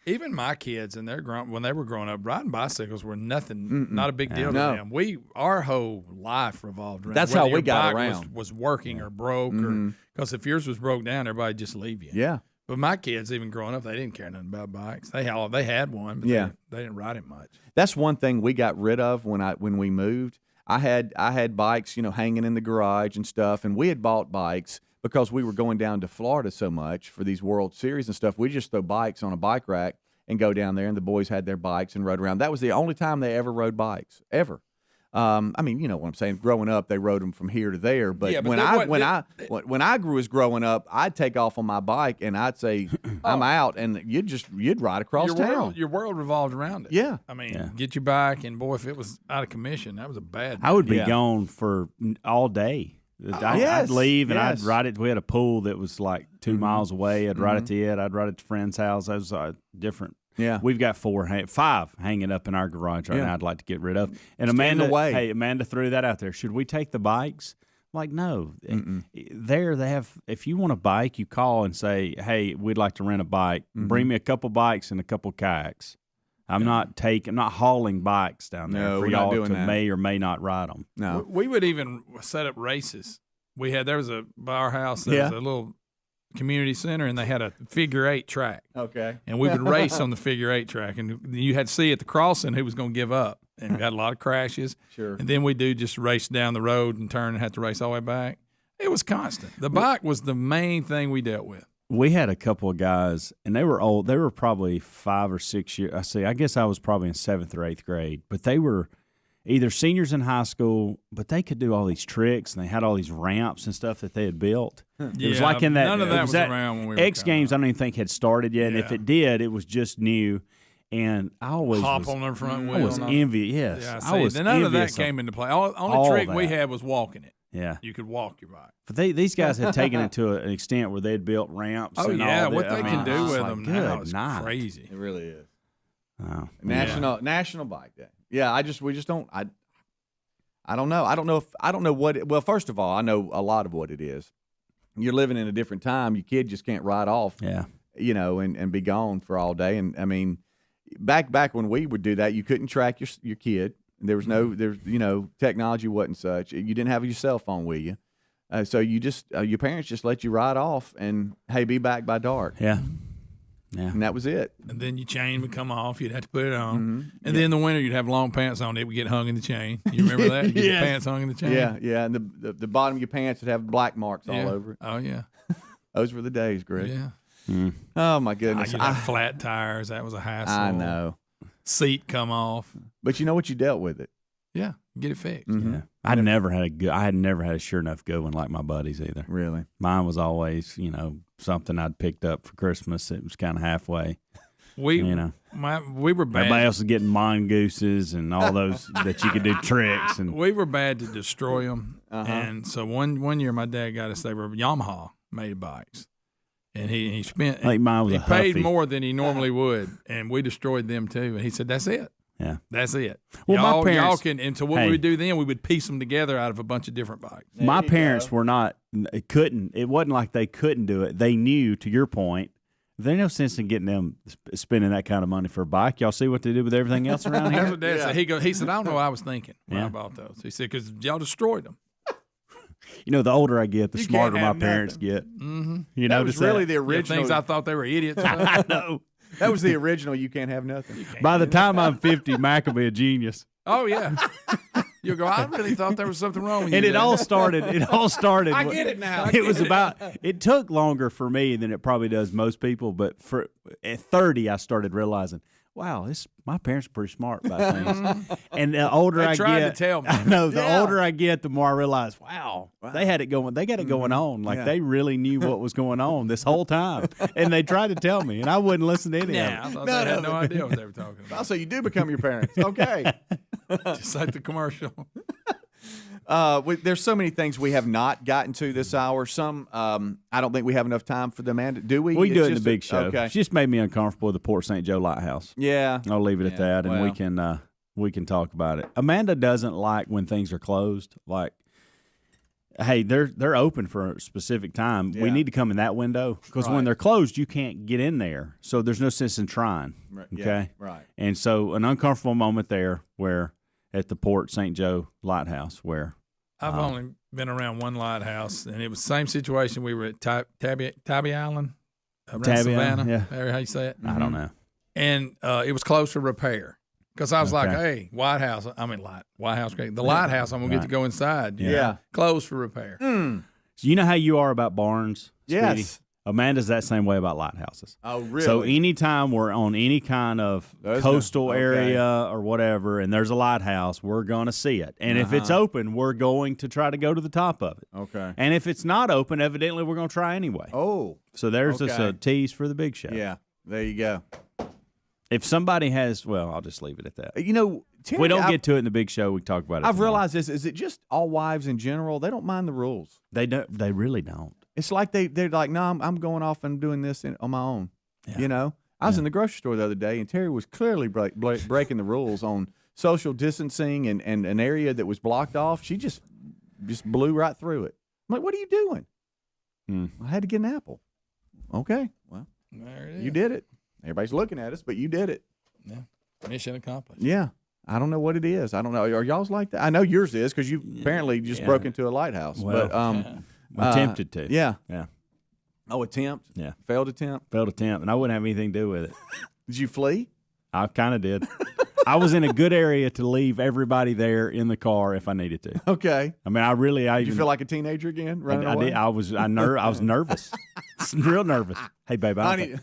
even my kids and when they were growing up, riding bicycles were nothing, not a big deal to them. Our whole life revolved around. That's whether how we your got bike around. Was working or broke, or because if yours was broke down, everybody just leave you. Yeah. But my kids, even growing up, they didn't care nothing about bikes. They had one, but they didn't ride it much. That's one thing we got rid of when we moved. I had bikes, hanging in the garage and stuff, and we had bought bikes because we were going down to Florida so much for these World Series and stuff. We just throw bikes on a bike rack and go down there, and the boys had their bikes and rode around. That was the only time they ever rode bikes, ever. I mean, you know what I'm saying. Growing up, they rode them from here to there. But, when I was growing up, I'd take off on my bike and I'd say, "I'm out," and you'd ride across town. Your world revolved around it. Yeah. I mean, get your bike, and boy, if it was out of commission, that was a bad. I would be gone for all day. I'd leave and I'd ride it. We had a pool that was like 2 miles away. I'd ride it to it. I'd ride it to a friend's house. That was different. Yeah, we've got 5 hanging up in our garage right now. I'd like to get rid of. And Amanda threw that out there. Should we take the bikes? I'm like, no. There they have. If you want a bike, you call and say, "Hey, we'd like to rent a bike. Bring me a couple bikes and a couple kayaks." I'm not hauling bikes down there for y'all to may or may not ride them. No, we would even set up races. By our house there was a little community center, and they had a figure 8 track. Okay, and we would race on the figure 8 track, and you had to see at the crossing who was going to give up, and we had a lot of crashes. Sure, and then we do just race down the road and turn and have to race all the way back. It was constant. The bike was the main thing we dealt with. We had a couple of guys, and they were old. They were probably 5 or 6 years. I guess I was probably in 7th or 8th grade. But they were either seniors in high school, but they could do all these tricks, and they had all these ramps and stuff that they had built. It was like in that. None of that was around when we were X Games. I don't even think had started yet. And if it did, it was just new. And I always hop on their front wheel. I was envious. Yes, yeah, I was none of that came into play. Only trick we had was walking it. Yeah, you could walk your bike. But these guys had taken it to an extent where they had built ramps. Oh and yeah, all what that. they can do with them now is night. crazy. It really is. Oh, National Bike Day. Yeah, we just don't. I don't know. I don't know what. Well, first of all, I know a lot of what it is. You're living in a different time. Your kid just can't ride off. Yeah. And be gone for all day. And I mean, back when we would do that, you couldn't track your kid. There was technology wasn't such. You didn't have your cell phone with you, so you just your parents just let you ride off and hey, be back by dark. Yeah, and that was it. And then your chain would come off. You'd have to put it on. And then in the winter, you'd have long pants on. It would get hung in the chain. You remember that? You get your pants hung in the chain. Yeah. And the bottom of your pants would have black marks all over it. Oh yeah, those were the days, Greg. Yeah. Oh my goodness. You'd have flat tires. That was a hassle. I know. Seat come off. But you know what? You dealt with it. Yeah, get it fixed. Yeah. I had never had a sure enough good one like my buddies either. Really? Mine was always, something I'd picked up for Christmas. It was kind of halfway. We were bad. Everybody else was getting mongooses and all those that you could do tricks. And we were bad to destroy them. And so one year my dad got us, they were Yamaha made bikes. And he spent, I think mine was he a paid Huffy. more than he normally would, and we destroyed them too. And he said, "That's it." Yeah. That's it. Well, my y'all parents- can, and so what Hey. we would do then, we would piece them together out of a bunch of different bikes. My parents were not, couldn't, it wasn't like they couldn't do it. They knew, to your point, there's no sense in getting them spending that kind of money for a bike. Y'all see what they do with everything else around That's here? what Dad said. He said, I don't know what I was thinking when I Yeah. bought those. He said, because y'all destroyed them. You know, the older I get, the You smarter can't my have parents nothing. get. Mm-hmm. You That notice was really the Yeah, original. things I thought they were idiots. I know. That was the original. You can't have nothing. By the time I'm 50, Mac will be a genius. Oh, yeah. You'll go, I really thought there was something wrong with you. And it there." all started. I get it now. It was about. It took longer for me than it probably does most people. But at 30, I started realizing, wow, my parents are pretty smart about things. And the older They I tried get, to tell me. I know. The Yeah. older I get, the more I realize, wow, they had it going. They got it going on. Like they really knew what was going on this whole time, and they tried to tell me, and I wouldn't listen to any Yeah, I of it. thought they had no idea what they were talking about. Also, you do become your parents. Okay. Just like the commercial. There's so many things we have not gotten to this hour. Some I don't think we have enough time for them. And do we? We It's do it in the just big show. Okay. She just made me uncomfortable with the Port St. Joe Lighthouse. Yeah. I'll leave it at that, and well. we can talk about it. Amanda doesn't like when things are closed. Like, hey, they're open for a specific time. We Yeah. need to come in that window because Right. when they're closed, you can't get in there. So there's no sense in trying. Right. Okay, Yeah. Right. And so an uncomfortable moment there, where at the Port St. Joe Lighthouse, where I've only been around one lighthouse, and it was the same situation. We were at Tabby Island, around Tabby Savannah. Island, yeah. How you say it? I don't know. And it was closed for repair. Because I was like, Okay. hey, White House, great. The lighthouse, I'm going to get to go inside. you know, Yeah. Closed for repair. So you know how you are about barns, Yes. Speedy? Amanda's that same way about lighthouses. Oh, really? So anytime we're on any kind of Those coastal okay. area or whatever, and there's a lighthouse, we're going to see it. And if it's open, we're going to try to go to the top of it. Okay. And if it's not open, evidently we're going to try anyway. Oh. So there's just okay. a tease for the big show. Yeah. There you go. If somebody has, well, I'll just leave it at that. You know, If Terry, we don't get to it in the big show, we can talk about it. I've tomorrow. realized this. Is it just all wives in general? They don't mind the rules. They don't. They really don't. It's like they're like, no, I'm going off and doing this on my own. Yeah. You know, I was in the grocery store the other day, and Terry was clearly breaking the rules on social distancing and an area that was blocked off. She just blew right through it. I'm like, what are you doing? I had to get an apple. Okay, well, There it is. you did it. Everybody's looking at us, but you did it. Yeah. Mission accomplished. Yeah. I don't know what it is. I don't know. Are y'all's like that? I know yours is because you apparently just broke into a lighthouse. Well, but attempted to. Yeah. Yeah. Oh, attempt. Yeah. Failed attempt. Failed attempt, and I wouldn't have anything to do with it. Did you flee? I kind of did. I was in a good area to leave everybody there in the car if I needed to. Okay. I mean, I Did you even feel like a teenager again? Running I away? did. I was nervous, real nervous. Hey, babe, Honey.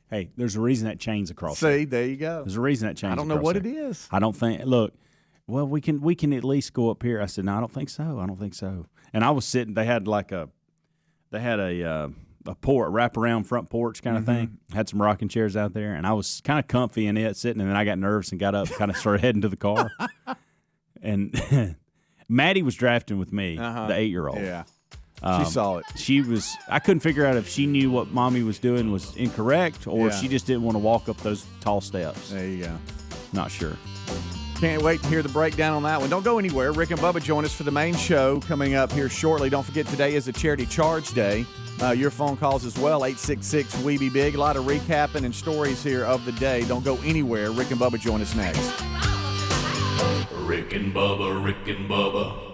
hey, there's a reason that chain's across. See, there you go. There's a reason that chain's. I don't know across what there. it is. I don't think. Look, well, we can at least go up here. I said, no, I don't think so. I don't think so. And I was sitting. They had a port wraparound front porch kind of thing. Had some rocking chairs out there, and I was kind of comfy in it sitting. And then I got nervous and got up, kind of started heading to the car. And Maddie was drafting with me, the 8-year-old. Yeah. She saw it. She was. I couldn't figure out if she knew what mommy was doing was incorrect, or if Yeah. she just didn't want to walk up those tall steps. There you go. Not sure. Can't wait to hear the breakdown on that one. Don't go anywhere. Rick and Bubba join us for the main show coming up here shortly. Don't forget, today is a Charity Charge Day. Your phone calls as well, 866-WE-BE-BIG. A lot of recapping and stories here of the day. Don't go anywhere. Rick and Bubba join us next. Rick and Bubba, Rick and Bubba.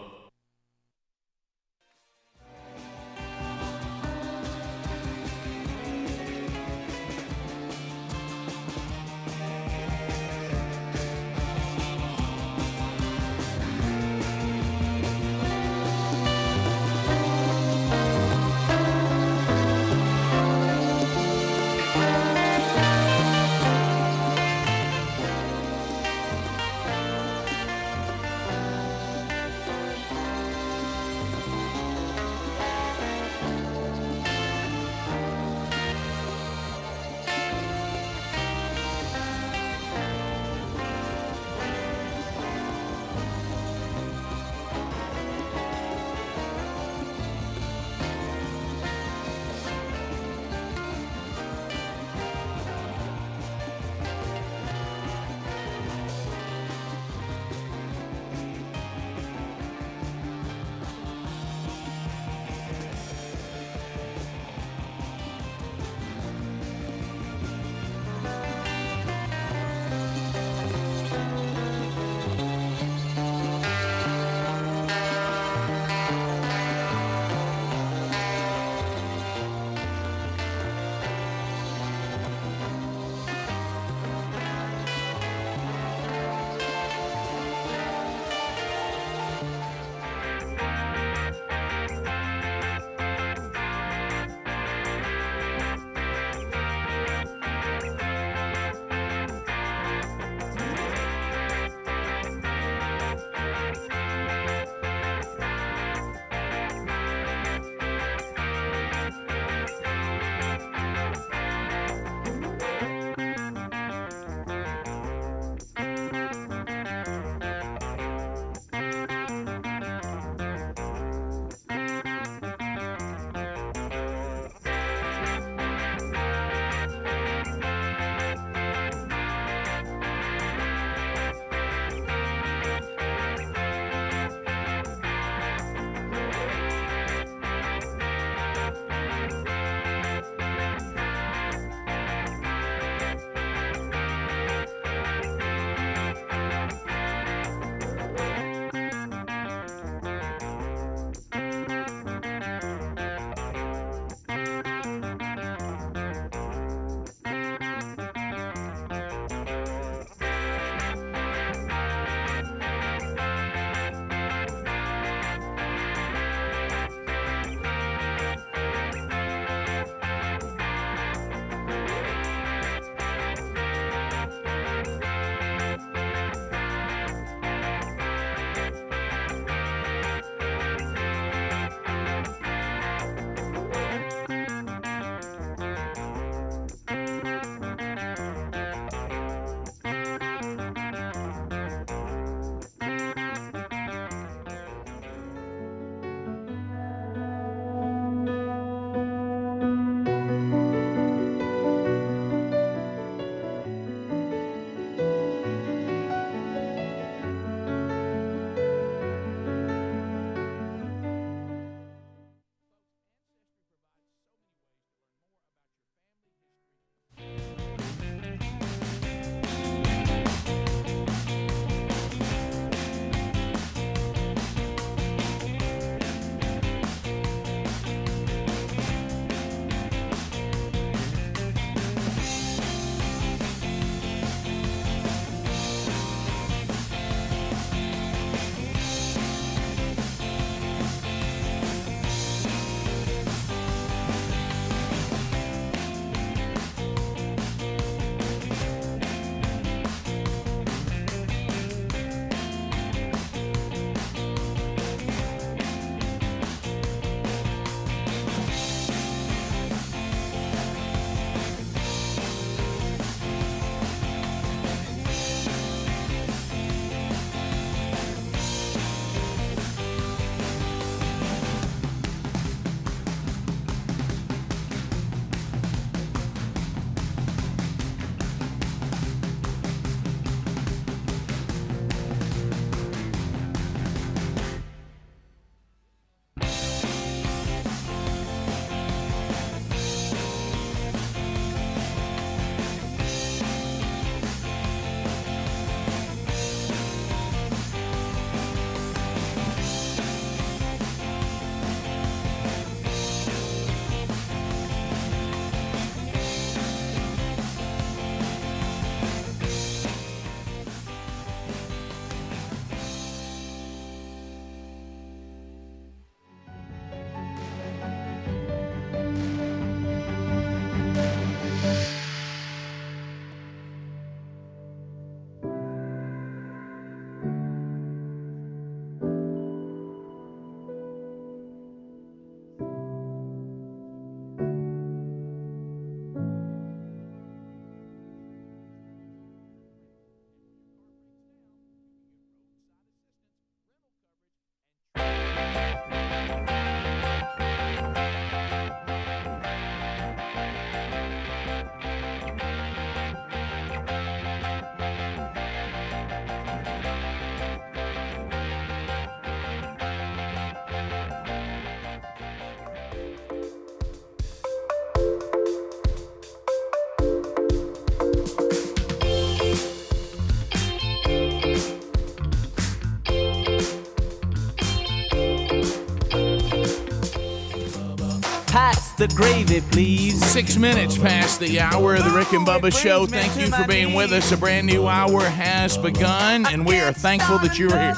the gravy, please. 6 minutes past the hour of the Rick and Bubba Show. Thank you for being with us. A brand new hour has begun, and we are thankful that you're here.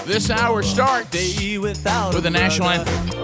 This hour starts with the national anthem.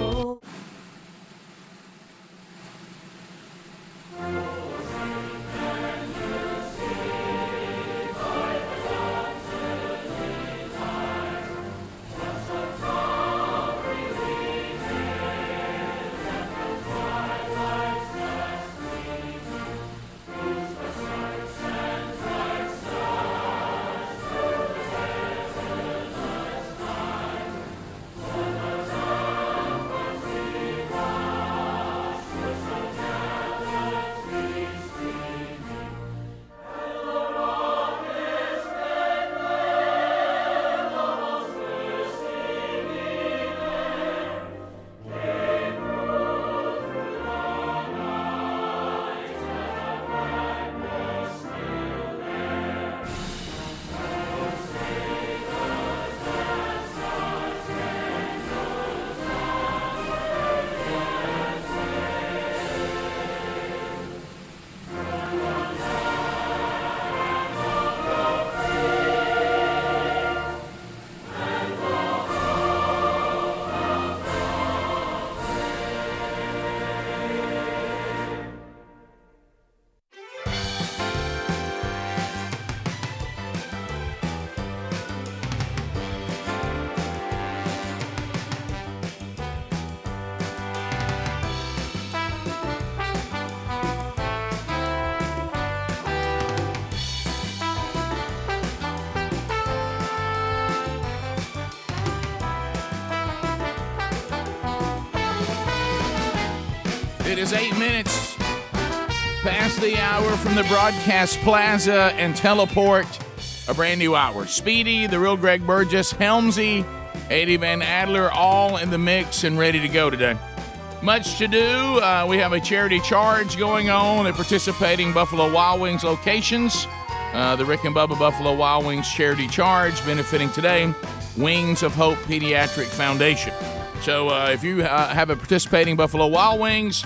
It is 8 minutes past the hour from the broadcast plaza and teleport. A brand new hour. Speedy, the real Greg Burgess, Helmsy, Eddie Van Adler, all in the mix and ready to go today. Much to do. We have a charity charge going on at participating Buffalo Wild Wings locations. The Rick and Bubba Buffalo Wild Wings charity charge benefiting today Wings of Hope Pediatric Foundation. So if you have a participating Buffalo Wild Wings,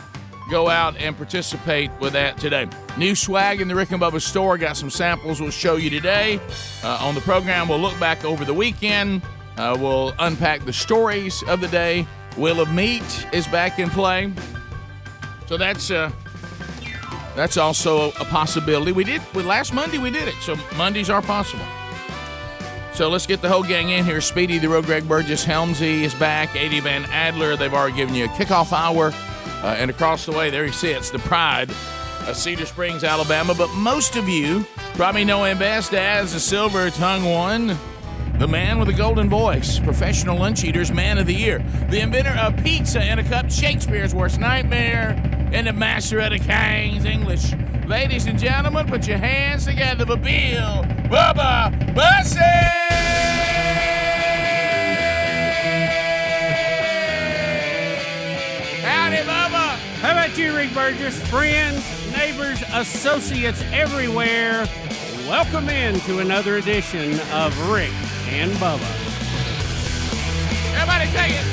go out and participate with that today. New swag in the Rick and Bubba store. Got some samples we'll show you today. On the program, we'll look back over the weekend. We'll unpack the stories of the day. Wheel of Meat is back in play. So that's also a possibility. Last Monday we did it, so Mondays are possible. So let's get the whole gang in here. Speedy, the real Greg Burgess, Helmsy is back. Eddie Van Adler, they've already given you a kickoff hour. And across the way, there he sits, the pride of Cedar Springs, Alabama. But most of you probably know him best as the silver-tongued one, the man with a golden voice, Professional Lunch Eaters Man of the Year, the inventor of pizza in a cup, Shakespeare's worst nightmare, and the master of the King's English. Ladies and gentlemen, put your hands together for Bill Bubba Bussey! Howdy, Bubba! How about you, Rick Burgess? Friends, neighbors, associates everywhere, welcome in to another edition of Rick and Bubba. Everybody take it!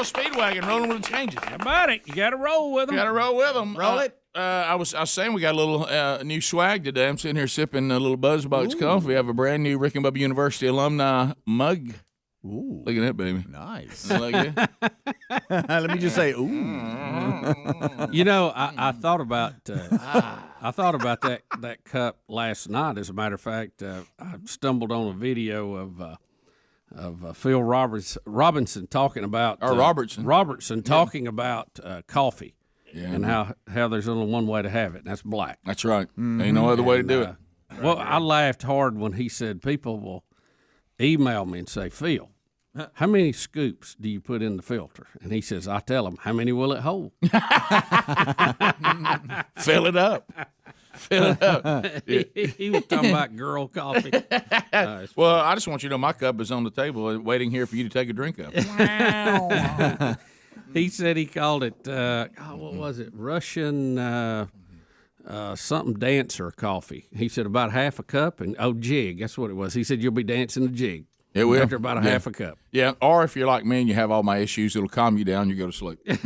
Speedwagon rolling with the changes. How about it? You got to roll with them. Got to roll with them. Roll it. I was saying we got a little new swag today. I'm sitting here sipping a little Buzzbox coffee. We have a brand new Rick and Bubba University alumni mug. Ooh. Look at that, baby. Nice. Like it? Let me just say, ooh. You know, I thought about that cup last night. As a matter of fact, I stumbled on a video of Phil Robinson talking about Robertson talking about coffee. and how there's only one way to have it, and that's black. That's right. Ain't no other way to do it. Well, I laughed hard when he said people will email me and say, Phil, how many scoops do you put in the filter? And he says, I tell him, how many will it hold? Fill it up. Fill it up. He was talking about girl coffee. Well, I just want you to know my cup is on the table waiting here for you to take a drink of. He said he called it, what was it, Russian something dancer coffee. He said about half a cup, and jig, that's what it was. He said you'll be dancing a jig. It will. After about a half a cup. Yeah, or if you're like me and you have all my issues, it'll calm you down. You go to sleep. It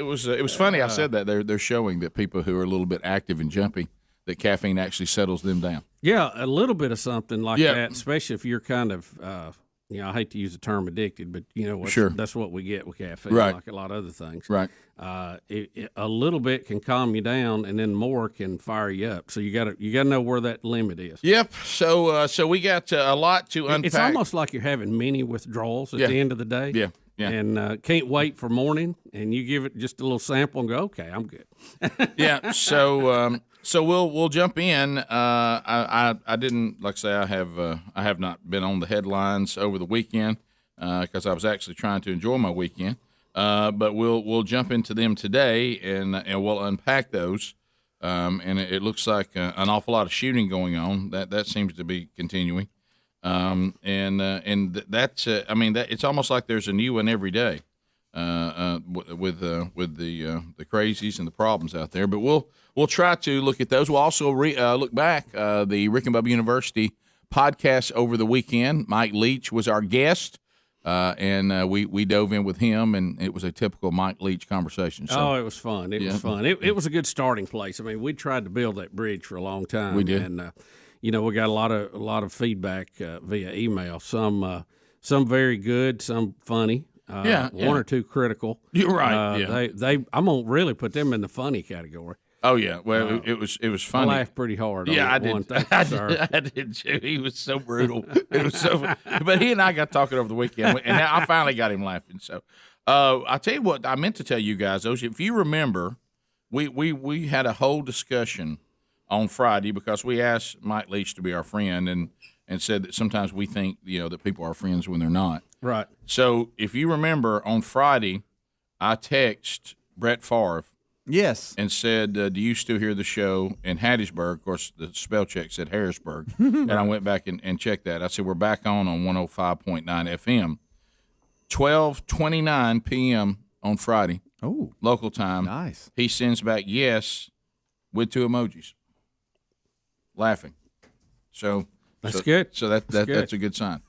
was funny. I said that they're showing that people who are a little bit active and jumpy, that caffeine actually settles them down. Yeah, a little bit of something like that, especially if you're kind of, I hate to use the term addicted, but that's what we get with caffeine, like a lot of other things. Right. A little bit can calm you down, and then more can fire you up. So you got to know where that limit is. Yep. So we got a lot to unpack. It's almost like you're having mini withdrawals at the end of the day. Yeah. Yeah. And can't wait for morning, and you give it just a little sample and go, okay, I'm good. Yeah. So we'll jump in. I didn't, like I say, I have not been on the headlines over the weekend because I was actually trying to enjoy my weekend. But we'll jump into them today, and we'll unpack those. And it looks like an awful lot of shooting going on. That seems to be continuing. And that's it's almost like there's a new one every day with the crazies and the problems out there. But we'll try to look at those. We'll also look back the Rick and Bubba University podcast over the weekend. Mike Leach was our guest. And we dove in with him, and it was a typical Mike Leach conversation. So, it was fun. It was fun. It was a good starting place. I mean, we tried to build that bridge for a long time. We did, and we got a lot of feedback via email. Some very good, some funny. One or two critical. You're right. I'm gonna really put them in the funny category. Oh yeah, well it was funny. I laughed pretty hard. Yeah, on I did. I did too. He was so brutal. It was so. But he and I got talking over the weekend, and I finally got him laughing. So, I tell you what, I meant to tell you guys, those. If you remember, we had a whole discussion on Friday because we asked Mike Leach to be our friend, and said that sometimes we think that people are friends when they're not. Right. So if you remember on Friday, I texted Brett Favre. Yes. And said, do you still hear the show in Hattiesburg? Of course, the spell check said Harrisburg. And I went back and checked that. I said, we're back on 105.9 FM. 12:29 p.m. on Friday. Oh. Local time. Nice. He sends back yes with 2 emojis. Laughing. So that's good. So that's a good sign.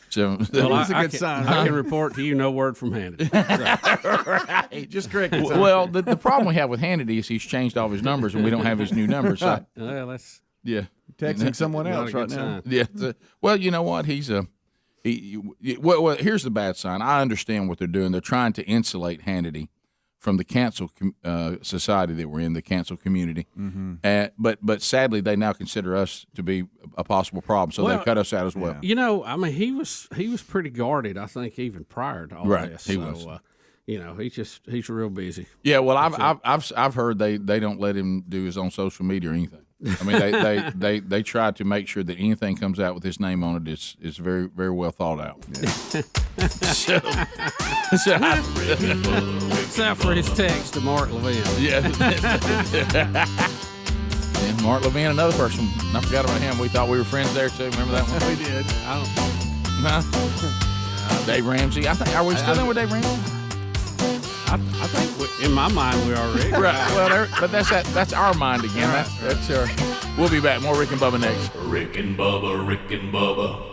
So that's a good sign. I can report to you no word from Hannity. Right. Just correct. Well, the problem we have with Hannity is he's changed all of his numbers, and we don't have his new numbers. So. Well, that's texting someone else right now. Yeah. Well, you know what? Well, here's the bad sign. I understand what they're doing. They're trying to insulate Hannity from the cancel society that we're in, the cancel community. Mm-hmm. But sadly, they now consider us to be a possible problem, so they cut us out as well. Yeah. He was pretty guarded, I think, even prior to all this. He was. He's real busy. Yeah. Well, I've heard they don't let him do his own social media or anything. I mean, they try to make sure that anything comes out with his name on it is very, very well thought out. Yeah. Except for his text to Mark Levin. Yeah. Mark Levin, another person. I forgot about him. We thought we were friends there too. Remember that one? We did. Dave Ramsey. Are we still in with Dave Ramsey? I think in my mind we are already. Right. Well, but that's our mind again. That's our. We'll be back. More Rick and Bubba next. Rick and Bubba, Rick and Bubba.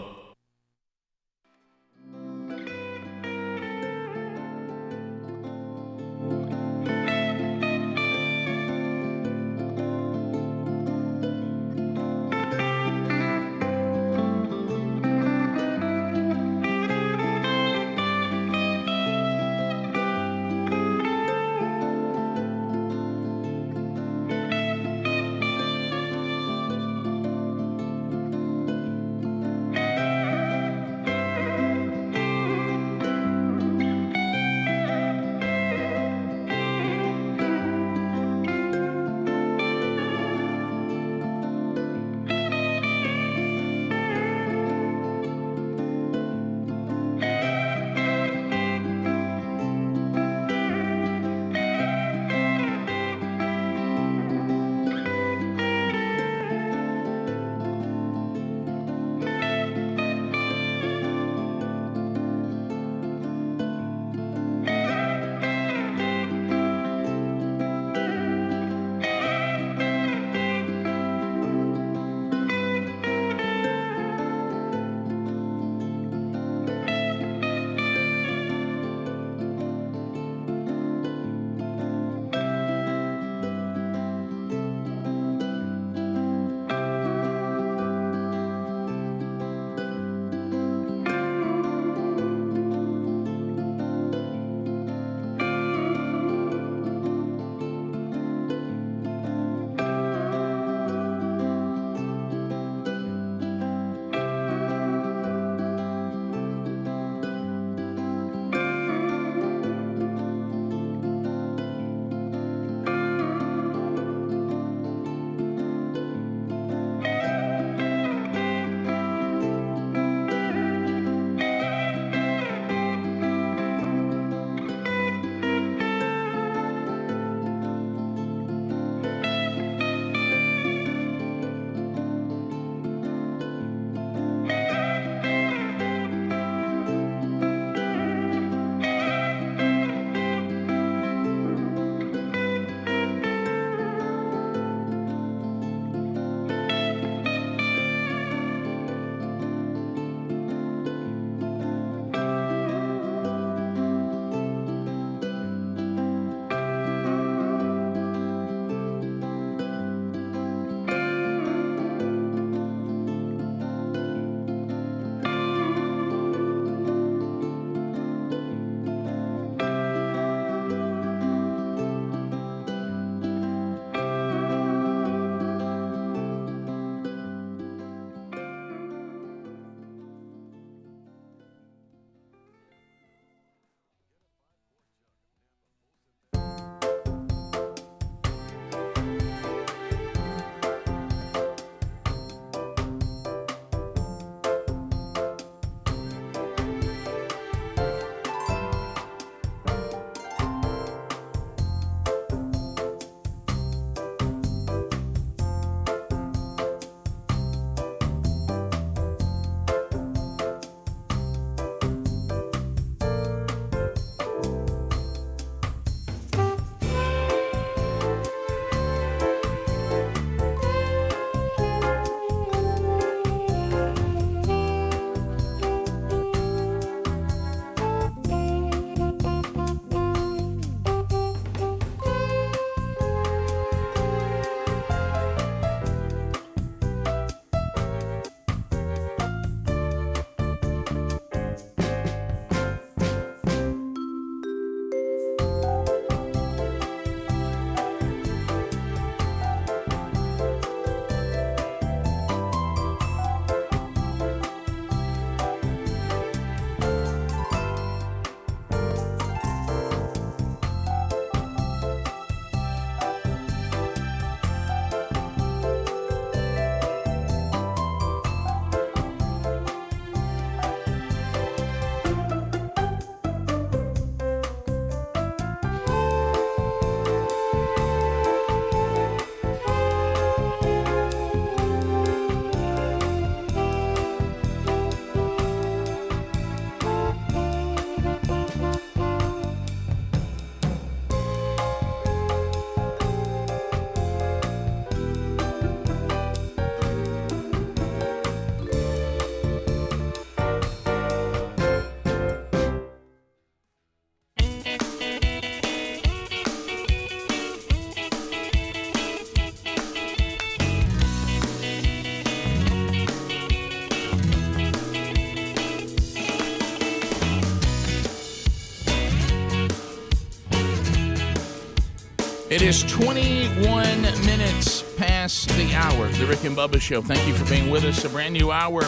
It is 21 minutes past the hour of the Rick and Bubba Show. Thank you for being with us. A brand new hour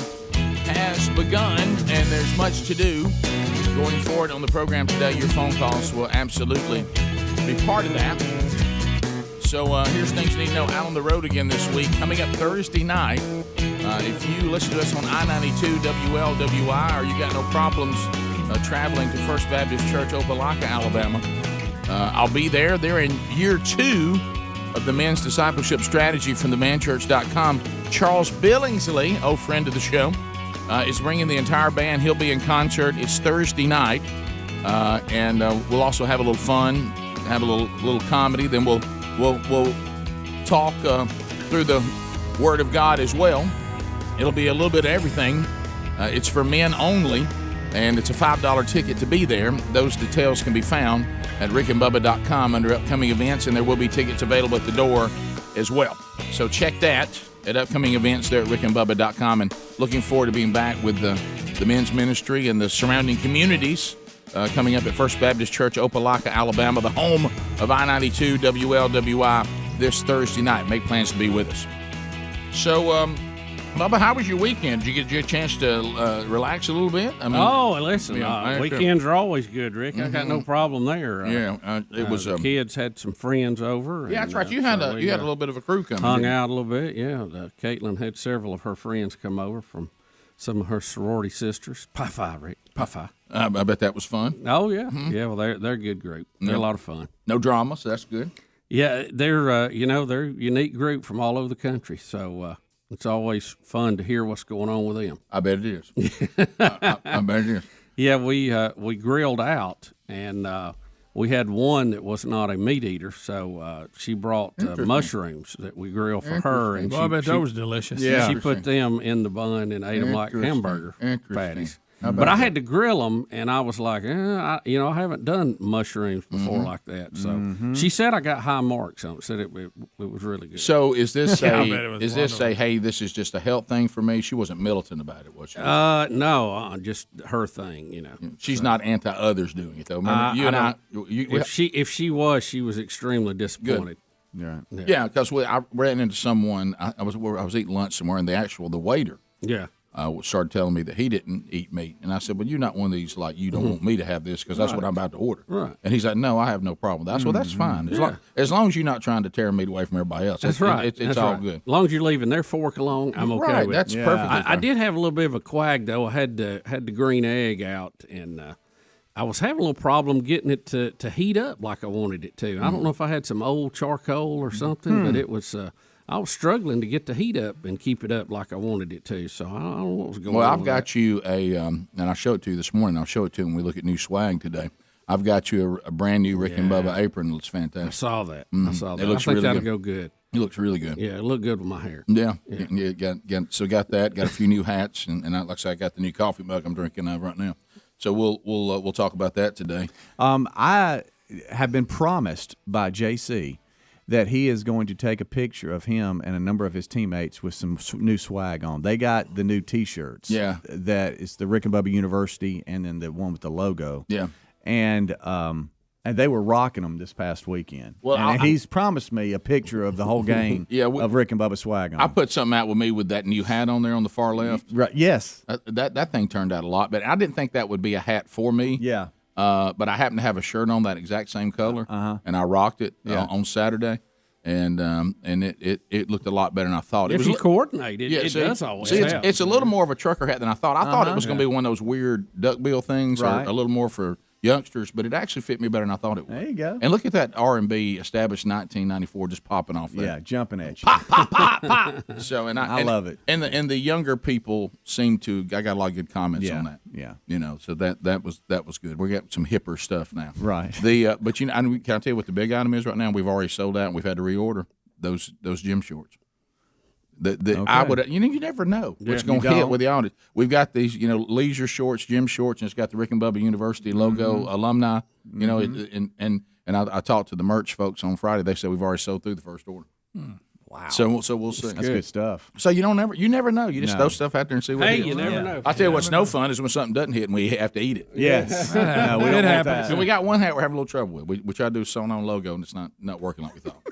has begun, and there's much to do going forward on the program today. Your phone calls will absolutely be part of that. So here's things you need to know. Out on the road again this week. Coming up Thursday night, if you listen to us on I-92 WLWI or you got no problems traveling to First Baptist Church, Opelika, Alabama, I'll be there. They're in year 2 of the men's discipleship strategy from themanchurch.com. Charles Billingsley, old friend of the show, is bringing the entire band. He'll be in concert. It's Thursday night, and we'll also have a little fun, have a little comedy. Then we'll talk through the Word of God as well. It'll be a little bit of everything. It's for men only, and it's a $5 ticket to be there. Those details can be found at rickandbubba.com under upcoming events, and there will be tickets available at the door as well. So check that at upcoming events there at rickandbubba.com, and looking forward to being back with the men's ministry and the surrounding communities coming up at First Baptist Church, Opelika, Alabama, the home of I-92 WLWI this Thursday night. Make plans to be with us. So, Bubba, how was your weekend? Did you get a chance to relax a little bit? I mean, listen, weekends are always good, Rick. I got no problem there. It was. The kids had some friends over. Yeah, that's right. You had a little bit of a crew coming. Hung out a little bit. Yeah, Caitlin had several of her friends come over from some of her sorority sisters. Pie, Rick. Pie. I bet that was fun. Oh yeah, yeah. Well, they're a good group. They're a lot of fun. No drama, so that's good. Yeah, they're they're a unique group from all over the country. So. It's always fun to hear what's going on with them. I bet it is. I bet it is. Yeah, we grilled out, and we had one that was not a meat eater, so she brought mushrooms that we grilled for her. And I bet that was delicious. Yeah, she put them in the bun and ate them like hamburger patties. But I had to grill them, and I was like, I haven't done mushrooms before like that. So she said I got high marks on it. Said it was really good. So is this hey, this is just a health thing for me? She wasn't militant about it, was she? No, just her thing, She's not anti-others doing it though. Remember, if she was extremely disappointed. Good. Yeah, because I ran into someone. I was eating lunch somewhere, and the waiter. Yeah. Started telling me that he didn't eat meat. And I said, well, you're not one of these, like, you don't want me to have this because that's what I'm about to order. Right. And he's like, no, I have no problem with that. Well, that's fine. As long as you're not trying to tear meat away from everybody else. That's right. It's all good. As long as you're leaving their fork alone, I'm okay with it. That's perfect. I did have a little bit of a quag, though. I had the green egg out, and I was having a little problem getting it to heat up like I wanted it to. I don't know if I had some old charcoal or something, but it was I was struggling to get the heat up and keep it up like I wanted it to. So I don't know what was going on. Well, I've got you and I'll show it to you this morning. I'll show it to you when we look at new swag today. I've got you a brand new Rick and Bubba apron. It looks fantastic. I saw that. I saw that. It looks I think really that'll good. go good. It looks really good. Yeah, it looked good with my hair. Yeah. Got that. Got a few new hats, and like I said, I got the new coffee mug I'm drinking out right now. So we'll talk about that today. I have been promised by JC that he is going to take a picture of him and a number of his teammates with some new swag on. They got the new T-shirts. Yeah. That is the Rick and Bubba University, and then the one with the logo. Yeah. And they were rocking them this past weekend. Well, and he's promised me a picture of the whole game of Rick and Bubba swag on. I put something out with me with that new hat on there on the far left. Right. Yes. That thing turned out a lot, but I didn't think that would be a hat for me. Yeah. But I happened to have a shirt on that exact same color, and I rocked it on Saturday, and it looked a lot better than I thought. If you coordinate it, it does always help. It's a little more of a trucker hat than I thought. I thought it was going to be one of those weird duckbill things, or a little more for youngsters, but it actually fit me better than I thought it would. There you go. And look at that R&B established 1994 just popping off there. Yeah, jumping at you. Pop, pop, pop, pop. So I love it. And the younger people seem to. I got a lot of good comments on that. Yeah. So that was good. We got some hipper stuff now. Right. But can I tell you what the big item is right now? We've already sold out, and we've had to reorder those gym shorts. I would, you never know what's going to hit with the audience. We've got these, leisure shorts, gym shorts, and it's got the Rick and Bubba University logo, alumni. And I talked to the merch folks on Friday. They said we've already sold through the first order. Wow. So we'll see. That's good stuff. So you never know. You just throw stuff out there and see what. Hey, it is. you never know. I tell you what's no fun is when something doesn't hit and we have to eat it. Yes. No, we don't want that. So we got one hat we're having a little trouble with. We tried to do a sewn on logo and it's not working like we thought.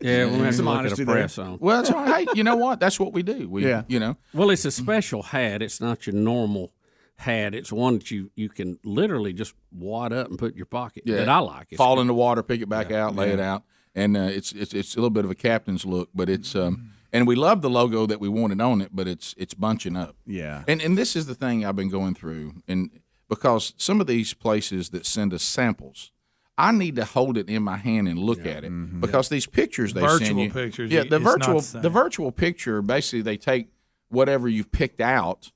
Yeah, we'll have to Some look at honesty a there. press on. Well, that's all right. Hey, you know what? That's what we do. You know. Well, it's a special hat. It's not your normal hat. It's one that you can literally just wad up and put in your pocket. Yeah. That I like. It's Fall good. in the water, pick it back out, lay it out, and it's a little bit of a captain's look, but it's and we love the logo that we wanted on it, but it's bunching up. Yeah. And this is the thing I've been going through, and because some of these places that send us samples, I need to hold it in my hand and look at it because these pictures they send you, pictures, yeah, it's not the virtual picture basically they take whatever you've picked out,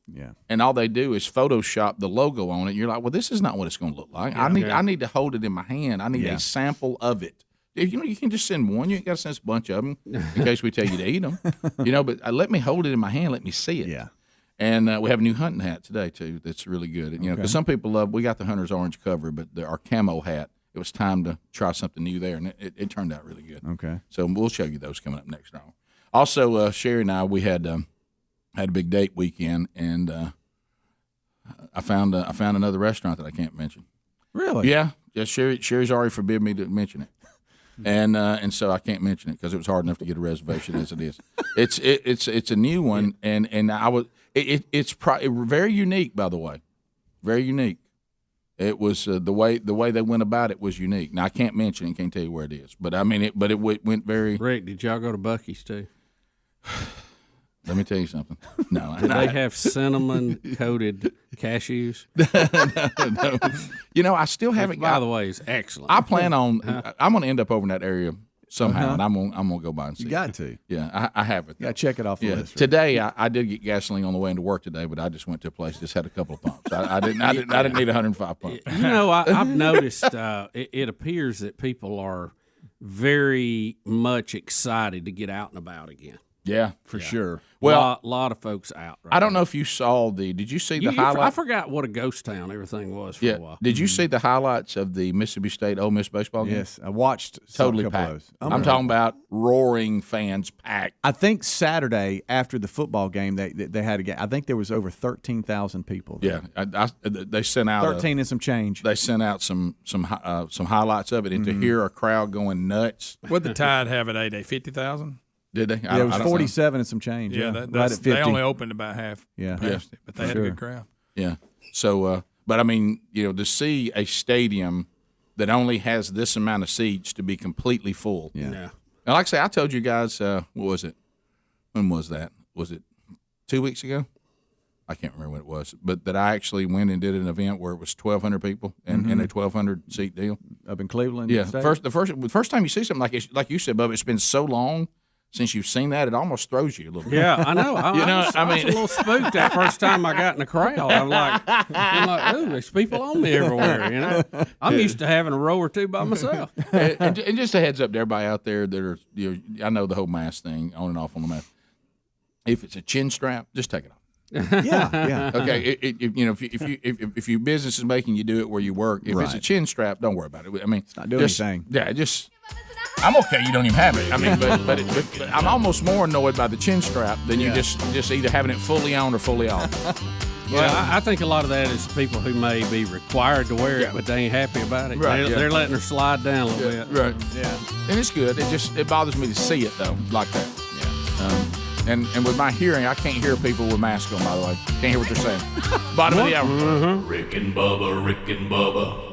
and all they do is Photoshop the logo on it. You're like, well, this is not what it's going to look like. I need to hold it in my hand. I need a sample of it. You can just send one. You ain't got to send a bunch of them in case we tell you to eat them. But let me hold it in my hand. Let me see it. Yeah. And we have a new hunting hat today too. That's really good. Because some people love. We got the hunter's orange cover, but our camo hat. It was time to try something new there, and it turned out really good. Okay. So we'll show you those coming up next hour. Also, Sherry and I, we had a big date weekend, and I found another restaurant that I can't mention. Really? Yeah. Sherry's already forbid me to mention it, and so I can't mention it because it was hard enough to get a reservation as it is. It's a new one, and it's very unique, by the way, very unique. It was the way they went about it was unique. Now I can't mention it, can't tell you where it is, but I mean it. But it went very. Rick, did y'all go to Buc-ee's too? Let me tell you something. No, Did they have cinnamon coated cashews? no. I still haven't. By the way, is excellent. I plan on. I'm going to end up over in that area somehow, and I'm gonna go by and see. You got to. Yeah, I have it. You got to check it off the list. Today I did get gasoline on the way into work today, but I just went to a place just had a couple of pumps. I didn't need 105 pumps. I've noticed it appears that people are very much excited to get out and about again. Yeah, for sure. Well, a lot of folks out. Right I don't now. know if you saw did you see the highlights? I forgot what a ghost town everything was for a while. Did you see the highlights of the Mississippi State Ole Miss baseball game? Yes, I watched Totally a couple of packed. those. I'm talking about roaring fans packed. I think Saturday after the football game, they had a game. I think there was over 13,000 people there. Yeah, they sent out 13 and some change. They sent out some highlights of it, and to hear a crowd going nuts. What'd the Tide have at 8? 50,000? Did they? Yeah, it was 47 and some change. Yeah, right at 50. They only opened about half. Yeah, capacity, but they had a good crowd. Yeah. So, but I mean, to see a stadium that only has this amount of seats to be completely full. Yeah. And like I say, I told you guys, what was it? When was that? Was it 2 weeks ago? I can't remember when it was, but that I actually went and did an event where it was 1,200 people in a 1,200 seat deal up in Cleveland. Yeah, the first time you see something like you said, Bubba, it's been so long since you've seen that, it almost throws you a little bit. Yeah, I know. I was a little spooked that first time I got in the crowd. I'm like, ooh, there's people on me everywhere. I'm used to having a row or two by myself. and just a heads up to everybody out there that are, I know the whole mask thing on and off on the mask. If it's a chin strap, just take it off. Yeah. Okay. If your business is making you do it where you work, if it's a chin strap, don't worry about it. I mean, it's not doing anything. Yeah, I'm okay. You don't even have it. I mean, but I'm almost more annoyed by the chin strap than you just either having it fully on or fully off. Well, I think a lot of that is people who may be required to wear it, but they ain't happy about it. Right, They're letting her slide down a little bit. Right. Yeah. And it's good. It bothers me to see it though, like that. Yeah. And with my hearing, I can't hear people with masks on. By the way, can't hear what they're saying. Bottom of the hour. Rick and Bubba, Rick and Bubba.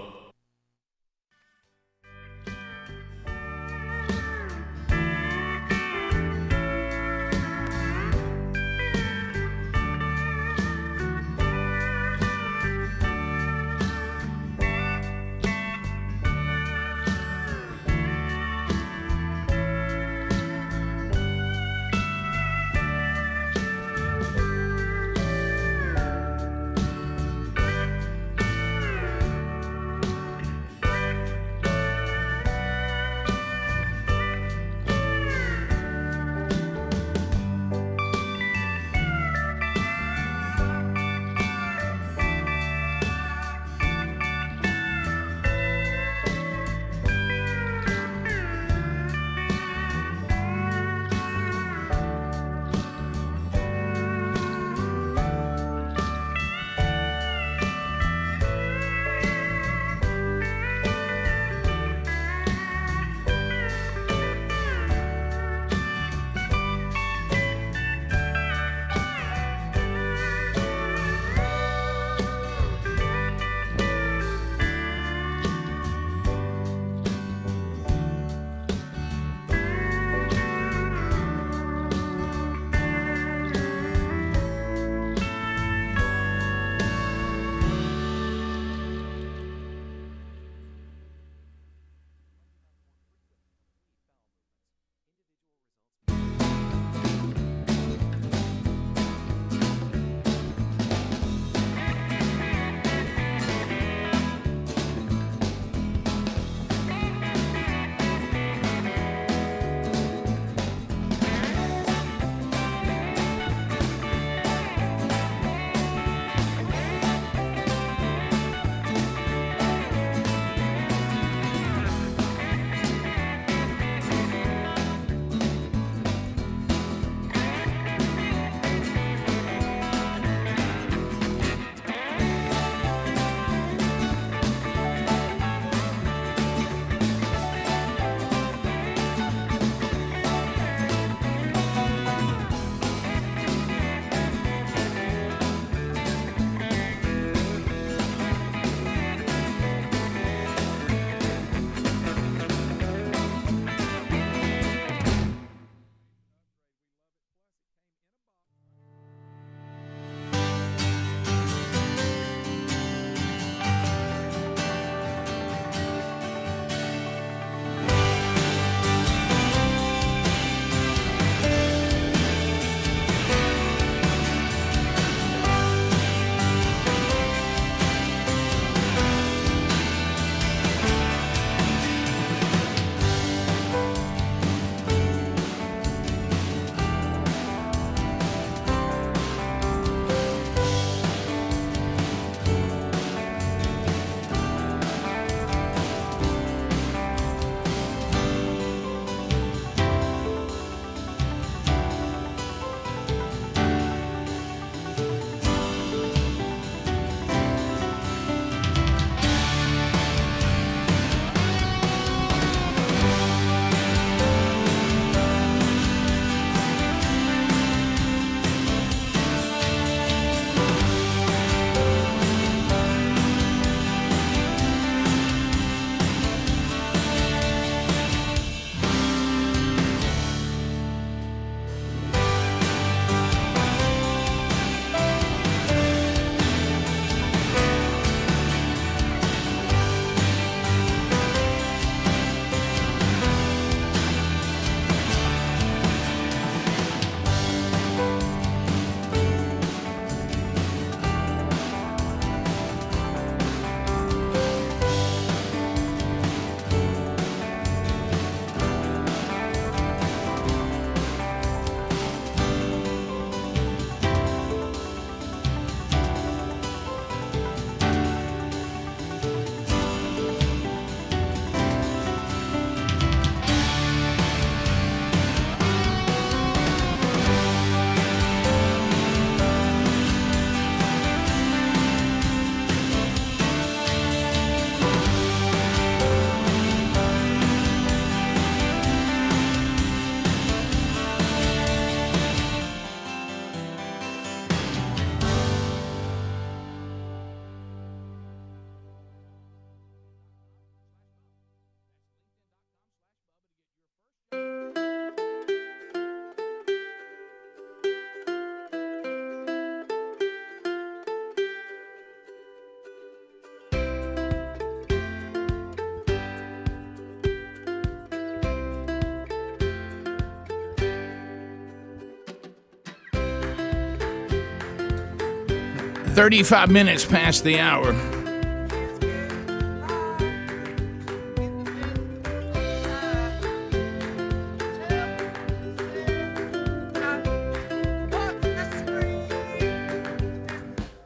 35 minutes past the hour.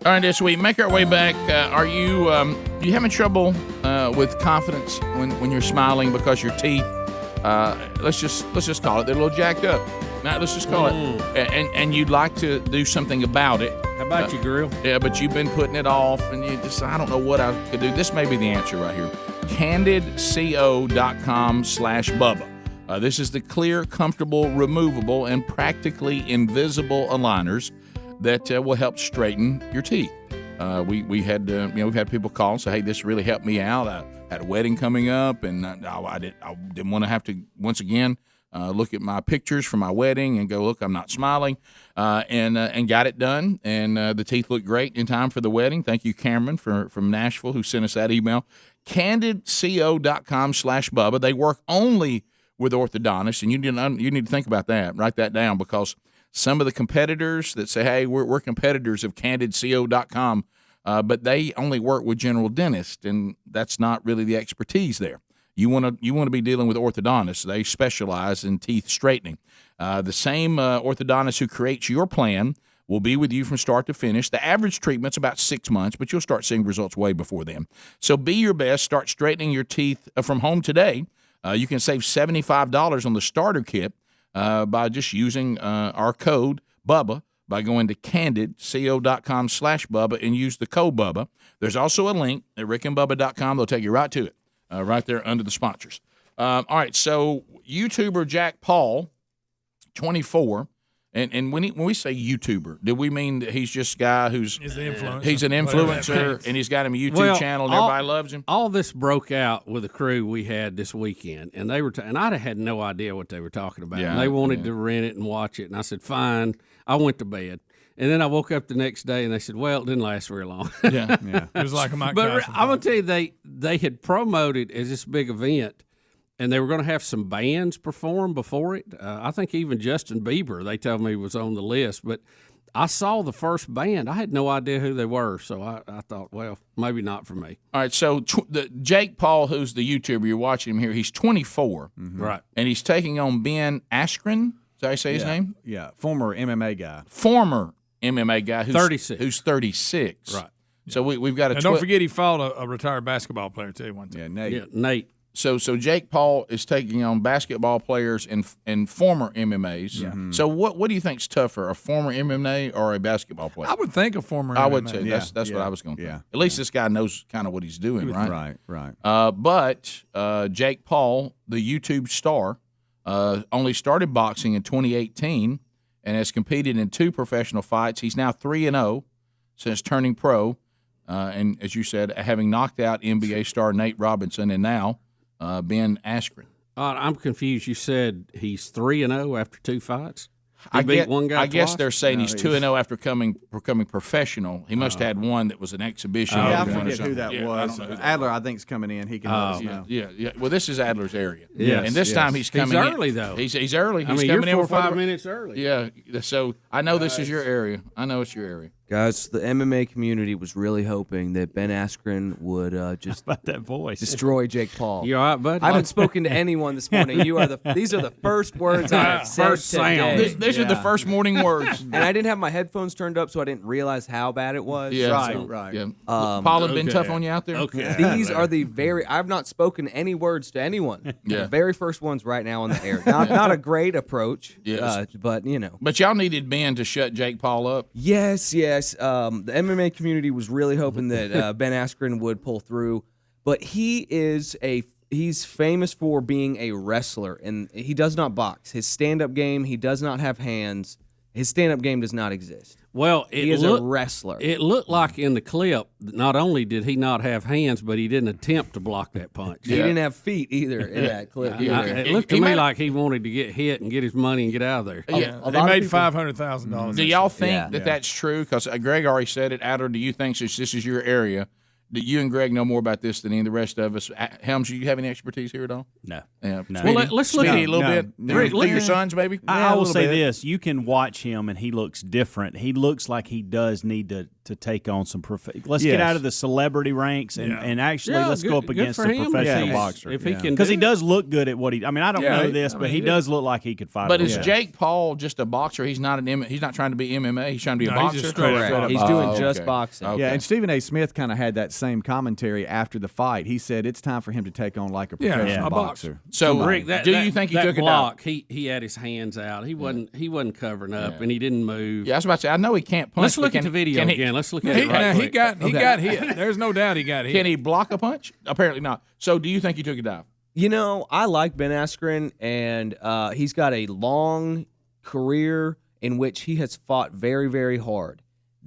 All right, this week, make our way back. Are you having trouble with confidence when you're smiling because your teeth? Let's just call it they're a little jacked up. Now, let's just call it, and you'd like to do something about it. How about you, Grill? Yeah, but you've been putting it off, and you just I don't know what I could do. This may be the answer right here. CandidCO.com/Bubba. This is the clear, comfortable, removable, and practically invisible aligners that will help straighten your teeth. We've had people call and say, "Hey, this really helped me out. I had a wedding coming up, and I didn't want to have to once again look at my pictures from my wedding and go, look, I'm not smiling, and got it done. And the teeth look great in time for the wedding. Thank you, Cameron from Nashville, who sent us that email. CandidCO.com/Bubba. They work only with orthodontists, and you need to think about that. Write that down, because some of the competitors that say, hey, we're competitors of CandidCO.com, but they only work with general dentists, and that's not really the expertise there. You want to be dealing with orthodontists. They specialize in teeth straightening. The same orthodontist who creates your plan will be with you from start to finish. The average treatment's about 6 months, but you'll start seeing results way before then. So be your best. Start straightening your teeth from home today. You can save $75 on the starter kit by just using our code BUBBA by going to CandidCO.com/Bubba and use the code BUBBA. There's also a link at rickandbubba.com. They'll take you right to it, right there under the sponsors. All right, so YouTuber Jack Paul, 24, and when we say YouTuber, do we mean that he's just a guy who's he's an influencer, and he's got him a YouTube channel and everybody loves him? All this broke out with a crew we had this weekend, and they were and I had no idea what they were talking about. And they wanted to rent it and watch it, and I said, fine. I went to bed. And then I woke up the next day, and they said, well, it didn't last very long. Yeah. It was like a Mike Tyson. But I'm going to tell you, they had promoted as this big event, and they were going to have some bands perform before it. I think even Justin Bieber, they told me, was on the list. But I saw the first band. I had no idea who they were, so I thought, well, maybe not for me. All right, so Jake Paul, who's the YouTuber, you're watching him here, he's 24. Mm-hmm. Right. And he's taking on Ben Askren. Is that how you say his name? Yeah, former MMA guy. Former MMA guy who's 36. Who's 36. Right. So we've got a. And don't forget, he fought a retired basketball player too one time. Yeah, Nate. Yeah, Nate. So Jake Paul is taking on basketball players and former MMAs. Yeah. So what do you think's tougher, a former MMA or a basketball player? I would think a former. I would MMA. too. That's what I was going to. Yeah. At least this guy knows kind of what he's doing, right? Right. But Jake Paul, the YouTube star, only started boxing in 2018 and has competed in 2 professional fights. He's now 3-0 since turning pro, and as you said, having knocked out NBA star Nate Robinson and now Ben Askren. I'm confused. You said he's 3-0 after 2 fights? He I beat one guy I guess twice? they're saying he's 2-0 after becoming professional. He must have had one that was an exhibition. Yeah, I or forget who that was. Adler, I think, is coming in. He can let us know. Yeah. Well, this is Adler's area. Yes, and this time he's coming in. He's early, though. He's early. He's you're coming in 4 or before 5 minutes early. Yeah. So I know this is your area. I know it's your area. Guys, the MMA community was really hoping that Ben Askren would just About that voice. destroy Jake Paul. You all right, bud? I haven't spoken to anyone this morning. These are the first words I've said First sound. today. These are the first morning words. And I didn't have my headphones turned up, so I didn't realize how bad it was. Yeah. Right. Yeah. Paul had been tough on you out there. Okay. These are the I've not spoken any words to anyone. Yeah. The very first ones right now on the air. Not a great approach, Yes. but you know. But y'all needed Ben to shut Jake Paul up. Yes. The MMA community was really hoping that Ben Askren would pull through, but he's famous for being a wrestler, and he does not box. His stand-up game, he does not have hands. His stand-up game does not exist. Well, he is a wrestler. It looked like in the clip, not only did he not have hands, but he didn't attempt to block that punch. He didn't have feet either in that clip. It looked to me like he wanted to get hit and get his money and get out of there. Yeah, they made $500,000. Do y'all think that's true? Because Greg already said it. Adler, do you think since this is your area, that you and Greg know more about this than any of the rest of us? Helms, do you have any expertise here at all? No. Yeah. No. Well, let's look at Speedy a little bit. no. Do your sons, maybe. I a will little say bit. this: you can watch him, and he looks different. He looks like he does need to take on some. Let's get Yes. out of the celebrity ranks and actually Yeah, let's go up good against for a him. professional Yeah. boxer. If he can, because he do does look good at what he. I mean, I don't Yeah, know this, I but mean, he does look like he could fight. But a is guy. Jake Paul just a boxer? He's not he's not trying to be MMA. He's trying to be a No, he's boxer. just straight up boxer. He's doing just boxing. Okay. Yeah, and Stephen A. Smith kind of had that same commentary after the fight. He said it's time for him to take on like a professional a boxer. So, Rick, do you think he took block? it down? He had his hands out. He wasn't covering up, and he didn't move. Yeah, I was about to say. I know he can't punch. Let's but look at can- the video can he- again. Let's look at it He right quick. got hit. There's no doubt he got hit. Can he block a punch? Apparently not. So, do you think he took a dive? You know, I like Ben Askren, and he's got a long career in which he has fought very, very hard.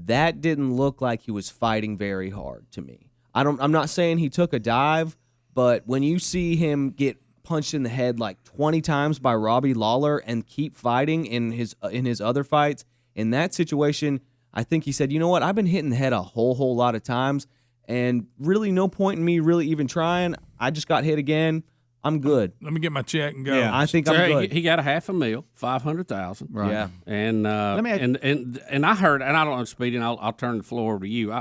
That didn't look like he was fighting very hard to me. I'm not saying he took a dive, but when you see him get punched in the head like 20 times by Robbie Lawler and keep fighting in his other fights, in that situation, I think he said, you know what, I've been hitting the head a whole lot of times, and really no point in me really even trying. I just got hit again. I'm good. Let me get my check and go. Yeah. I think So I'm good. he got a $500,000, $500,000. Right. Yeah. And Let me ask- and I heard, and I don't know, Speedy, and I'll turn the floor over to you.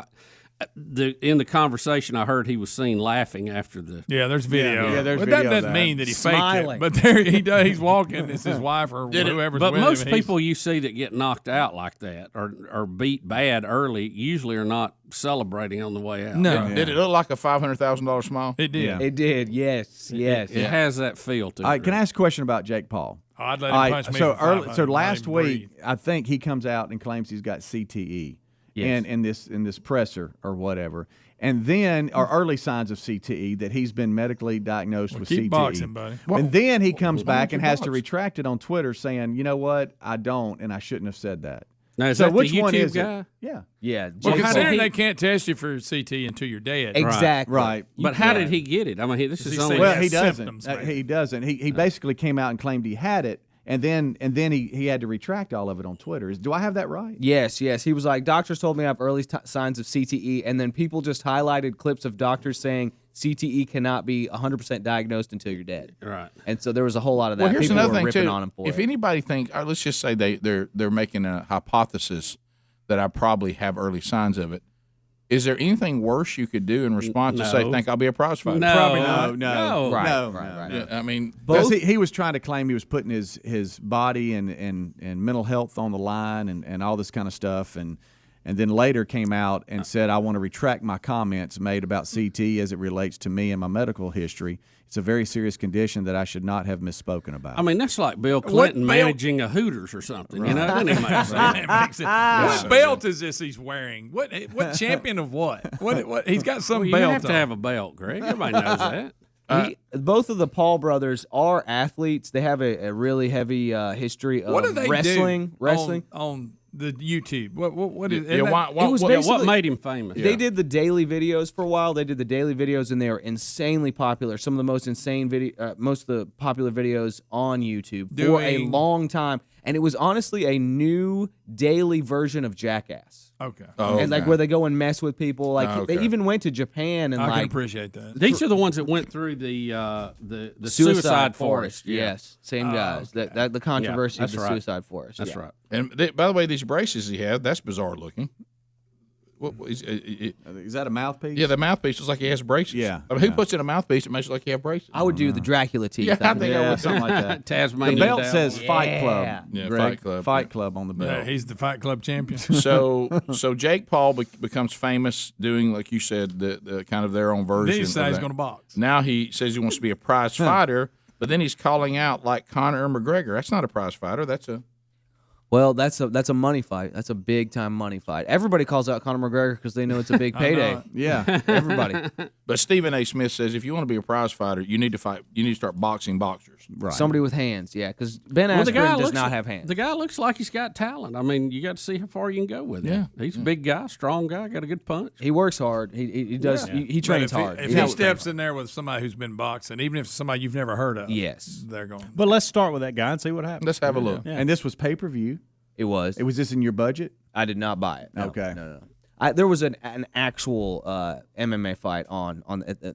In the conversation, I heard he was seen laughing after the. Yeah, there's video. Yeah, there's but video that of doesn't that. mean that he Smiling. faked it. But there he does. He's walking. It's his wife or whoever's But with most him. and he's- people you see that get knocked out like that or beat bad early usually are not celebrating on the way out. No. Did it look like a $500,000 smile? It did. Yeah. It did, yes. It has that feel to it. All right, can I ask a question about Jake Paul? Oh, I'd let him All right, punch me so for 500, so not last even week, breathe. I think he comes out and claims he's got CTE, Yes. and in this presser or whatever, and then are early signs of CTE that he's been medically diagnosed with keep CTE. boxing, buddy. And then he comes why back don't and you has to box? retract it on Twitter, saying, "You know what? I don't, and I shouldn't have said that." Now, is so that which the one YouTube is guy? it? Yeah, Yeah. Well, Jake considering Paul. they can't test you for CT until you're dead. Exactly. right. But how did he get it? I mean, this He is said only. he Well, has he doesn't. symptoms, maybe. He doesn't. He basically came out and claimed he had it, and then he had to retract all of it on Twitter. Do I have that right? Yes. He was like, doctors told me I have early signs of CTE, and then people just highlighted clips of doctors saying CTE cannot be 100% diagnosed until you're dead. Right. And so there was a whole lot of that. Well, here's people another were thing ripping too. on him for If it. anybody think, let's just say they're making a hypothesis that I probably have early signs of it. Is there anything worse you could do in response to say, No. "Think I'll be a prize fighter"? No. Probably No. no. Right, No. right. Yeah, I mean, Because he was trying to claim he was putting his body and mental health on the line and all this kind of stuff, and then later came out and said, I want to retract my comments made about CT as it relates to me and my medical history. It's a very serious condition that I should not have misspoken about. I mean, that's like Bill Clinton managing a Hooters or something. You know, it doesn't even make sense. It makes it- what belt is this he's wearing? What champion of what? What he's got some Well, you belt have to on. have a belt, Greg. Everybody knows that. Both of the Paul brothers are athletes. They have a really heavy history of What do they wrestling. do Wrestling. on the YouTube? What is yeah, isn't that- why, It was What basically- made him famous? They did the daily videos for a while. They did the daily videos, and they were insanely popular. Some of the most insane most of the popular videos on YouTube for a Doing- long time. And it was honestly a new daily version of Jackass. Okay. Oh, And like okay. where they go and mess with people. Like Okay. they even went to Japan and I can like appreciate that. These are the ones that went through the suicide forest. Yeah. Yes, same guys. okay. That the controversy of that's the right. suicide forest. That's yeah. right. And by the way, these braces he had, that's bizarre looking. What is is that a mouthpiece? yeah, the mouthpiece looks like he has braces. Yeah, I mean, who puts in a mouthpiece that makes it like he has braces? I would do the Dracula teeth. Yeah, I think think I would. something like that. Tasmanian The belt devil. says Fight Club. Yeah, Greg. Fight Club. Fight Club on the belt. Yeah, he's the Fight Club champion. So Jake Paul becomes famous doing, like you said, the kind of their own version. Then he of decides he's that. going to box. Now he says he wants to be a prize fighter, but then he's calling out like Conor McGregor. That's not a prize fighter. That's a Well, that's a money fight. That's a big time money fight. Everybody calls out Conor McGregor because they know it's a big payday. Yeah. Everybody. But Stephen A. Smith says if you want to be a prize fighter, you need to fight. You need to start boxing boxers. Right. Somebody with hands, yeah, because Ben Well, the guy Askren does looks- not have hands. The guy looks like he's got talent. I mean, you got to see how far you can go with him. He's a big guy, strong guy, got a good punch. He works hard. He does. Yeah. He trains But hard. If Yeah. he steps in there with somebody who's been boxing, even if it's somebody you've never heard of, Yes. they're going. But let's start with that guy and see what happens. Let's have a look. And this was pay-per-view. It was. Was this in your budget? I did not buy it. No, Okay. No. There was an actual MMA fight on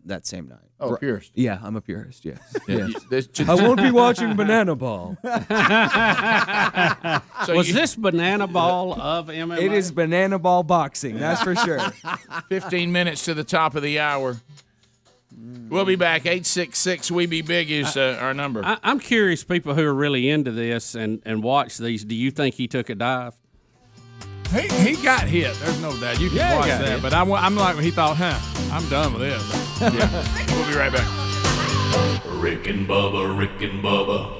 that same night. Oh, purist. Yeah, I'm a purist. Yes. Yeah, Yes. I won't be watching Banana Ball. So was this Banana Ball of MMA? It is Banana Ball boxing. That's for sure. 15 minutes to the top of the hour. We'll be back. 866 We Be Big is our number. I'm curious, people who are really into this and watch these, do you think he took a dive? He got hit. There's no doubt. You can watch that. hit. But I'm like, he thought, I'm done with this. Yeah. We'll be right back. Rick and Bubba, Rick and Bubba.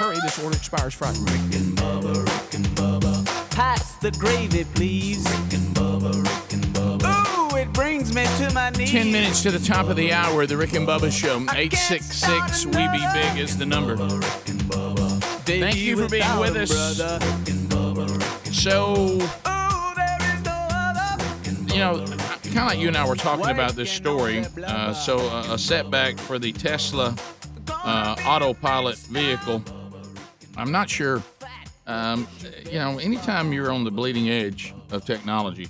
hurry. This order expires Friday. Rick and Bubba. Pass the gravy, please. Rick and Bubba. Ooh, it brings me to my knees. 10 minutes to the top of the hour. The Rick and Bubba Show. 866 We Be Big is the number. Thank you for being with us. So, you know, kind of like you and I were talking about this story. A setback for the Tesla autopilot vehicle. I'm not sure. You know, anytime you're on the bleeding edge of technology,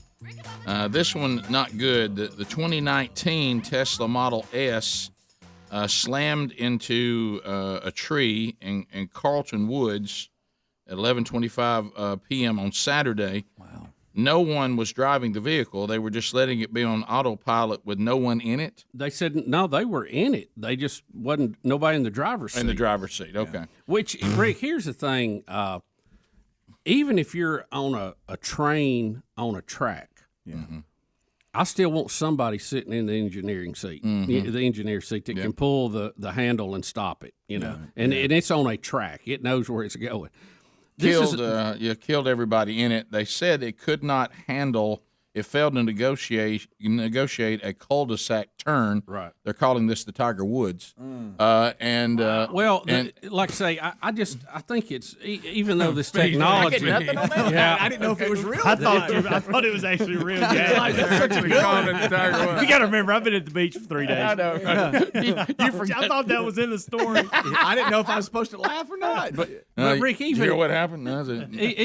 this one not good. The 2019 Tesla Model S slammed into a tree in Carlton Woods at 11:25 p.m. on Saturday. Wow. No one was driving the vehicle. They were just letting it be on autopilot with no one in it. They said, no, they were in it. They just wasn't nobody in the driver's seat. In the driver's seat, okay. Yeah. Which, Rick, here's the thing. Even if you're on a train on a track, I still want somebody sitting in the engineering seat, the engineer seat that can pull the handle and stop it, you know. And it's on a track. It knows where it's going. Killed everybody in it. They said it could not handle. It failed to negotiate a cul-de-sac turn. Right. They're calling this the Tiger Woods. Like I say, I think it's even though this technology. I didn't know if it was real. I thought it was actually real. That's such a good one. You got to remember, I've been at the beach for 3 days. I know. I thought that was in the story. I didn't know if I was supposed to laugh or not. But Rick, did you hear what happened?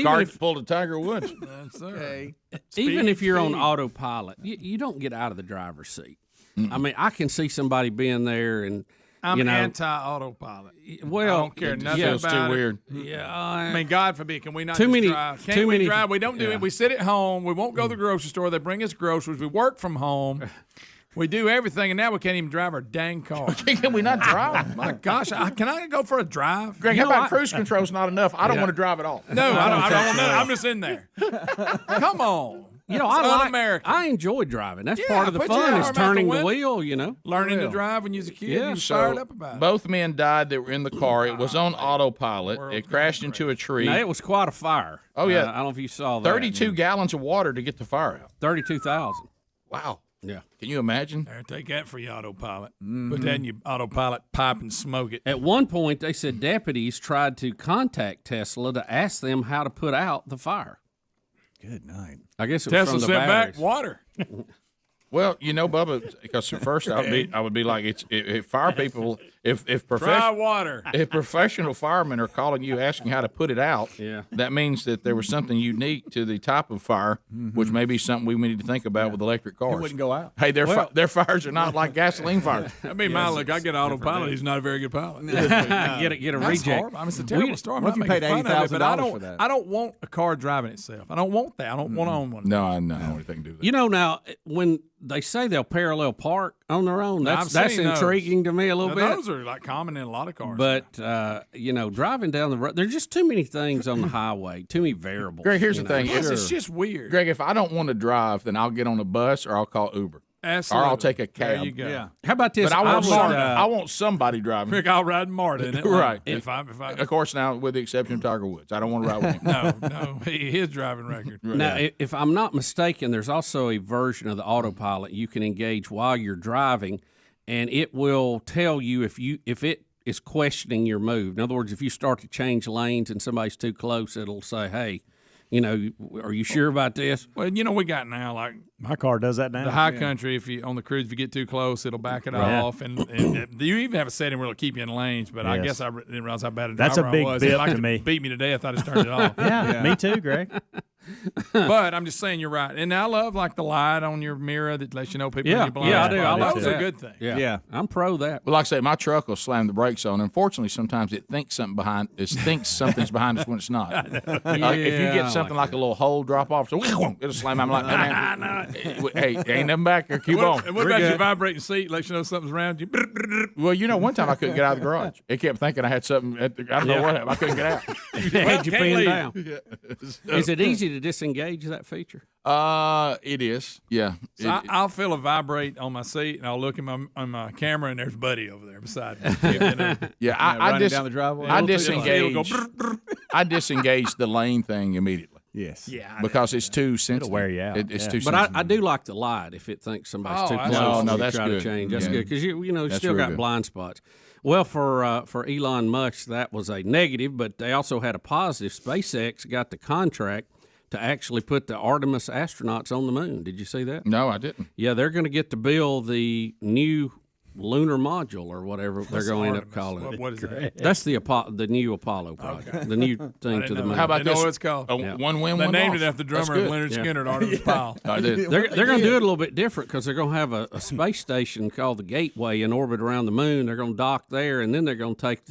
Cart pulled a Tiger Woods. That's okay. Even if you're on autopilot, you don't get out of the driver's seat. I mean, I can see somebody being there, and I'm you know, anti-autopilot. Well, I don't care nothing feels about too it. weird. Yeah, I mean, God forbid, can we not too just many, drive? too Can't we many, drive? We don't do it. We sit at home. We won't go to the grocery store. They bring us groceries. We work from home. We do everything, and now we can't even drive our dang car. Can we not drive? My gosh, can I go for a drive? Greg, how about cruise control's not enough? I don't want to drive at all. No, I don't know. I'm just in there. Come on. You know, I enjoy driving. That's part of the fun is turning the wheel, you know. Learning to drive when you was a kid. You was fired up about it. Both men died that were in the car. It was on autopilot. It crashed into a tree. Now, it was quite a fire. Oh, yeah. I don't know if you saw that. 32 gallons of water to get the fire out. 32,000. Wow. Yeah. Can you imagine? There, take that for your autopilot. Put that in your autopilot pipe and smoke it. At one point, they said deputies tried to contact Tesla to ask them how to put out the fire. Good night. I guess it was Tesla from the sent batteries. back water. Well, you know, Bubba, because at first I would be like, if fire people, if Dry water. if professional firemen are calling you asking how to put it out, Yeah. that means that there was something unique to the type of fire, which may be something we need to think about with electric cars. It wouldn't go out. Hey, their fires are not like gasoline fires. I mean, my look, I get autopilot. He's not a very good pilot. Get a That's reject. horrible. I mean, it's a terrible story. I'm what if not you paid making fun of it, but $80,000 for that? I don't want a car driving itself. I don't want that. I don't want to own one. No, I don't want anything to do with that. You know, now, when they say they'll parallel park on their own, that's I've seen intriguing to me a little bit. Those are like common in a lot of cars. But, you know, driving down the road, there's just too many things on the highway, too many variables. Greg, here's the thing. It's just weird. Greg, if I don't want to drive, then I'll get on a bus or I'll call Uber. Absolutely. Or I'll take a cab. There you go. Yeah. How about this? But I would, want somebody driving. Rick, I'll ride Marta in it. Right. If I Of course, now with the exception of Tiger Woods, I don't want to ride with him. no, his driving record. Now, if I'm not mistaken, there's also a version of the autopilot you can engage while you're driving, and it will tell you if it is questioning your move. In other words, if you start to change lanes and somebody's too close, it'll say, "Hey, you know, are you sure about this?" Well, you know, we got now like My car does that now. the high country. If you on the cruise, if you get too close, it'll back it off, and you even have a setting where it'll keep you in lanes. But I guess I didn't realize how bad a driver That's a big I was. bip If I to could me. beat me to death, I just turned it off. Yeah, me too, Greg. But I'm just saying you're right, and I love like the light on your mirror that lets you know people in your blind. Yeah, I do. I like Those that. are a good thing. Yeah, I'm pro that. Well, like I say, my truck will slam the brakes on. Unfortunately, sometimes it thinks something's behind us when it's not. If you get something like a little hole drop off, so it'll slam. I'm like, man, hey, ain't nothing back there. Keep on. And what about your vibrating seat? Lets you know something's around you. Well, you know, one time I couldn't get out of the garage. It kept thinking I had something. I don't know what happened. I couldn't get out. Had you pinned down. Is it easy to disengage that feature? It is. Yeah. So I'll feel a vibrate on my seat, and I'll look at my camera, and there's Buddy over there beside me. Yeah, I down the driveway. I disengage. I disengage the lane thing immediately. Yes. Yeah. Because it's too sensitive. It'll wear you out. It's too But sensitive. I do like the light if it thinks somebody's too close. No, to that's try good. to change. That's good because you That's still real got good. blind spots. Well, for Elon Musk, that was a negative, but they also had a positive. SpaceX got the contract to actually put the Artemis astronauts on the moon. Did you see that? No, I didn't. Yeah, they're going to get to build the new lunar module or whatever they're going to end up calling it. What is that? That's the new Apollo project, the new thing to the moon. How about I know this? what it's called. One win, They one named loss. it after the That's drummer of good. Leonard Skinner at Artemis Pile. I did. They're going to do it a little bit different because they're going to have a space station called the Gateway in orbit around the moon. They're going to dock there, and then they're going to take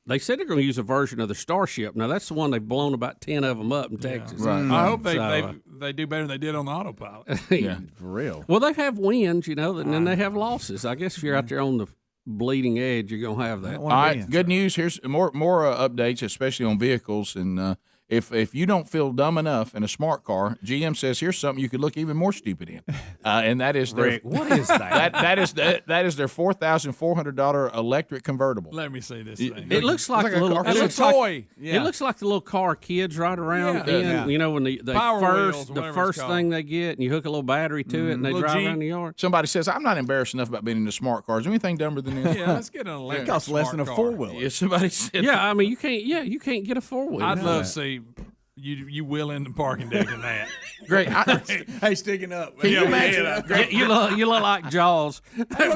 they said they're going to use a version of the Starship. Now that's the one they've blown about 10 of them up in Texas. Right. I hope they do better than they did on the autopilot. Yeah. For real. Well, they have wins, and then they have losses. I guess if you're out there on the bleeding edge, you're going to have that. All right, good news. Here's more updates, especially on vehicles. And if you don't feel dumb enough in a smart car, GM says here's something you could look even more stupid in, and that is their Rick, what is that? that is their $4,400 electric convertible. Let me see this thing. It looks like a little. It's a toy. It looks like the little car kids ride around in. Yeah. You know, when the Power wheels, first whatever it's called. thing they get, and you hook a little battery to it, and they Little drive Jeep. around the yard. Somebody says I'm not embarrassed enough about being in the smart cars. Anything dumber than this? Yeah, let's get an electric. It costs less than a smart car. four-wheeler. Yeah, somebody said. Yeah, I mean, you can't get a four-wheeler. I'd love to see you will in the parking deck in that. Great. Hey, sticking up. Can you imagine? You look like Jaws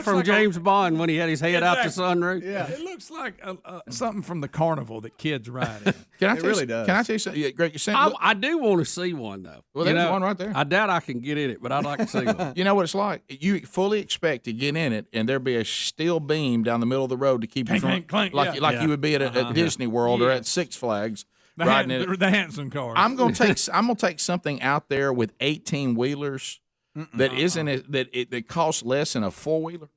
from like James Bond when he had his head out the sunroof. Yeah. It looks like something from the carnival that kids ride in. Can I It tell you, really does. Can I tell you something? Yeah, Greg, you sent. I do want to see one though. Well, You there's know, one right there. I doubt I can get in it, but I'd like to see one. You know what it's like? You fully expect to get in it, and there be a steel beam down the middle of the road to keep you Clank, from, clank, clank, like yeah. you would be at Disney World or at Six Flags. Riding it. The Hanson cars. I'm gonna take something out there with 18 wheelers that isn't that costs less than a 4-wheeler.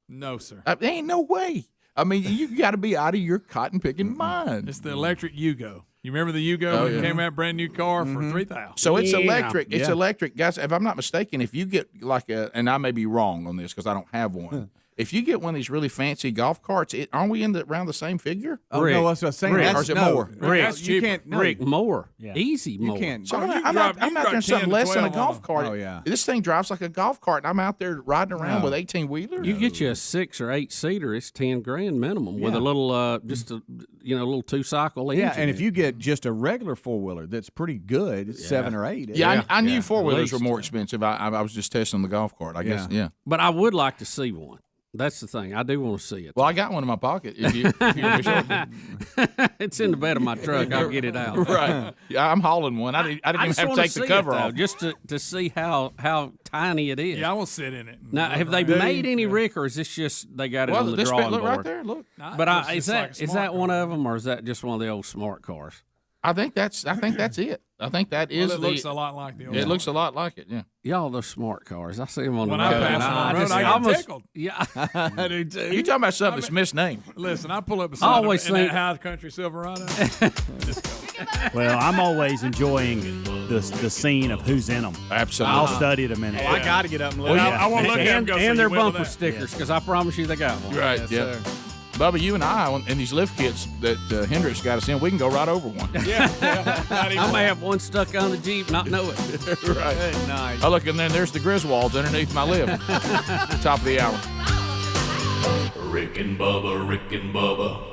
No, sir. There ain't no way. I mean, you got to be out of your cotton picking mind. It's the electric Yugo. You remember the Yugo Oh, when yeah. it came out, brand new car for $3,000? So it's Yeah. electric. It's Yeah. electric, guys. If I'm not mistaken, if you get like and I may be wrong on this because I don't have one. If you get one of these really fancy golf carts, aren't we around the same figure? Oh, Rick, no, that's what I'm saying. Rick, That's, or is it no, more? Rick, That's you cheaper. can't. No, Rick, more. Yeah. Easy you more. can't. So Oh, I'm you out drive there in 10 something to less than a 12 golf on cart. Oh, yeah. This thing drives like a golf cart, and I'm out there riding around with 18 wheelers. You get you a 6 or 8 seater, it's $10,000 minimum with a little just a little 2-cycle engine. Yeah, and if you get just a regular 4-wheeler that's pretty good, it's 7 or 8. Yeah, I knew 4-wheelers were least. more expensive. I was just testing the golf cart. I guess. Yeah. But I would like to see one. That's the thing. I do want to see it. Well, I got one in my pocket. If you want me to show it. It's in the bed of my truck. I'll get it out. Right. Yeah, I'm hauling one. I didn't even just have to wanna take the see cover it, though, off. just to see how tiny it is. Yeah, I will sit in it. Now, have they made any, Rick, or is this just they got it on the this drawing look board? right there. Look. But It's is like a that smart one car. of them, or is that just one of the old smart cars? I think that's it. I think that is Well, it looks a lot like the old It one. looks a lot like it. Yeah. Y'all, those smart cars. I see them on When the I road. pass them on the road, just I get almost- tickled. Yeah, I do too. You talking about something that's misnamed? Listen, I pull up beside always him in think- that high country Silverado. Well, I'm always enjoying the scene of who's in them. Absolutely. I'll study it a minute. I got to get up and look. I won't look at him and, go, so and you their will bumper that. stickers, because I promise you they got one. Right. Yes, yeah. sir. Bubba, you and I, in these lift kits that Hendrix got us in, we can go right over one. Yeah, not even I may have one stuck on the Jeep, not know it. Right. Good night. Oh, look, and then there's the Griswolds underneath my lift. Top of the hour. Rick and Bubba, Rick and Bubba.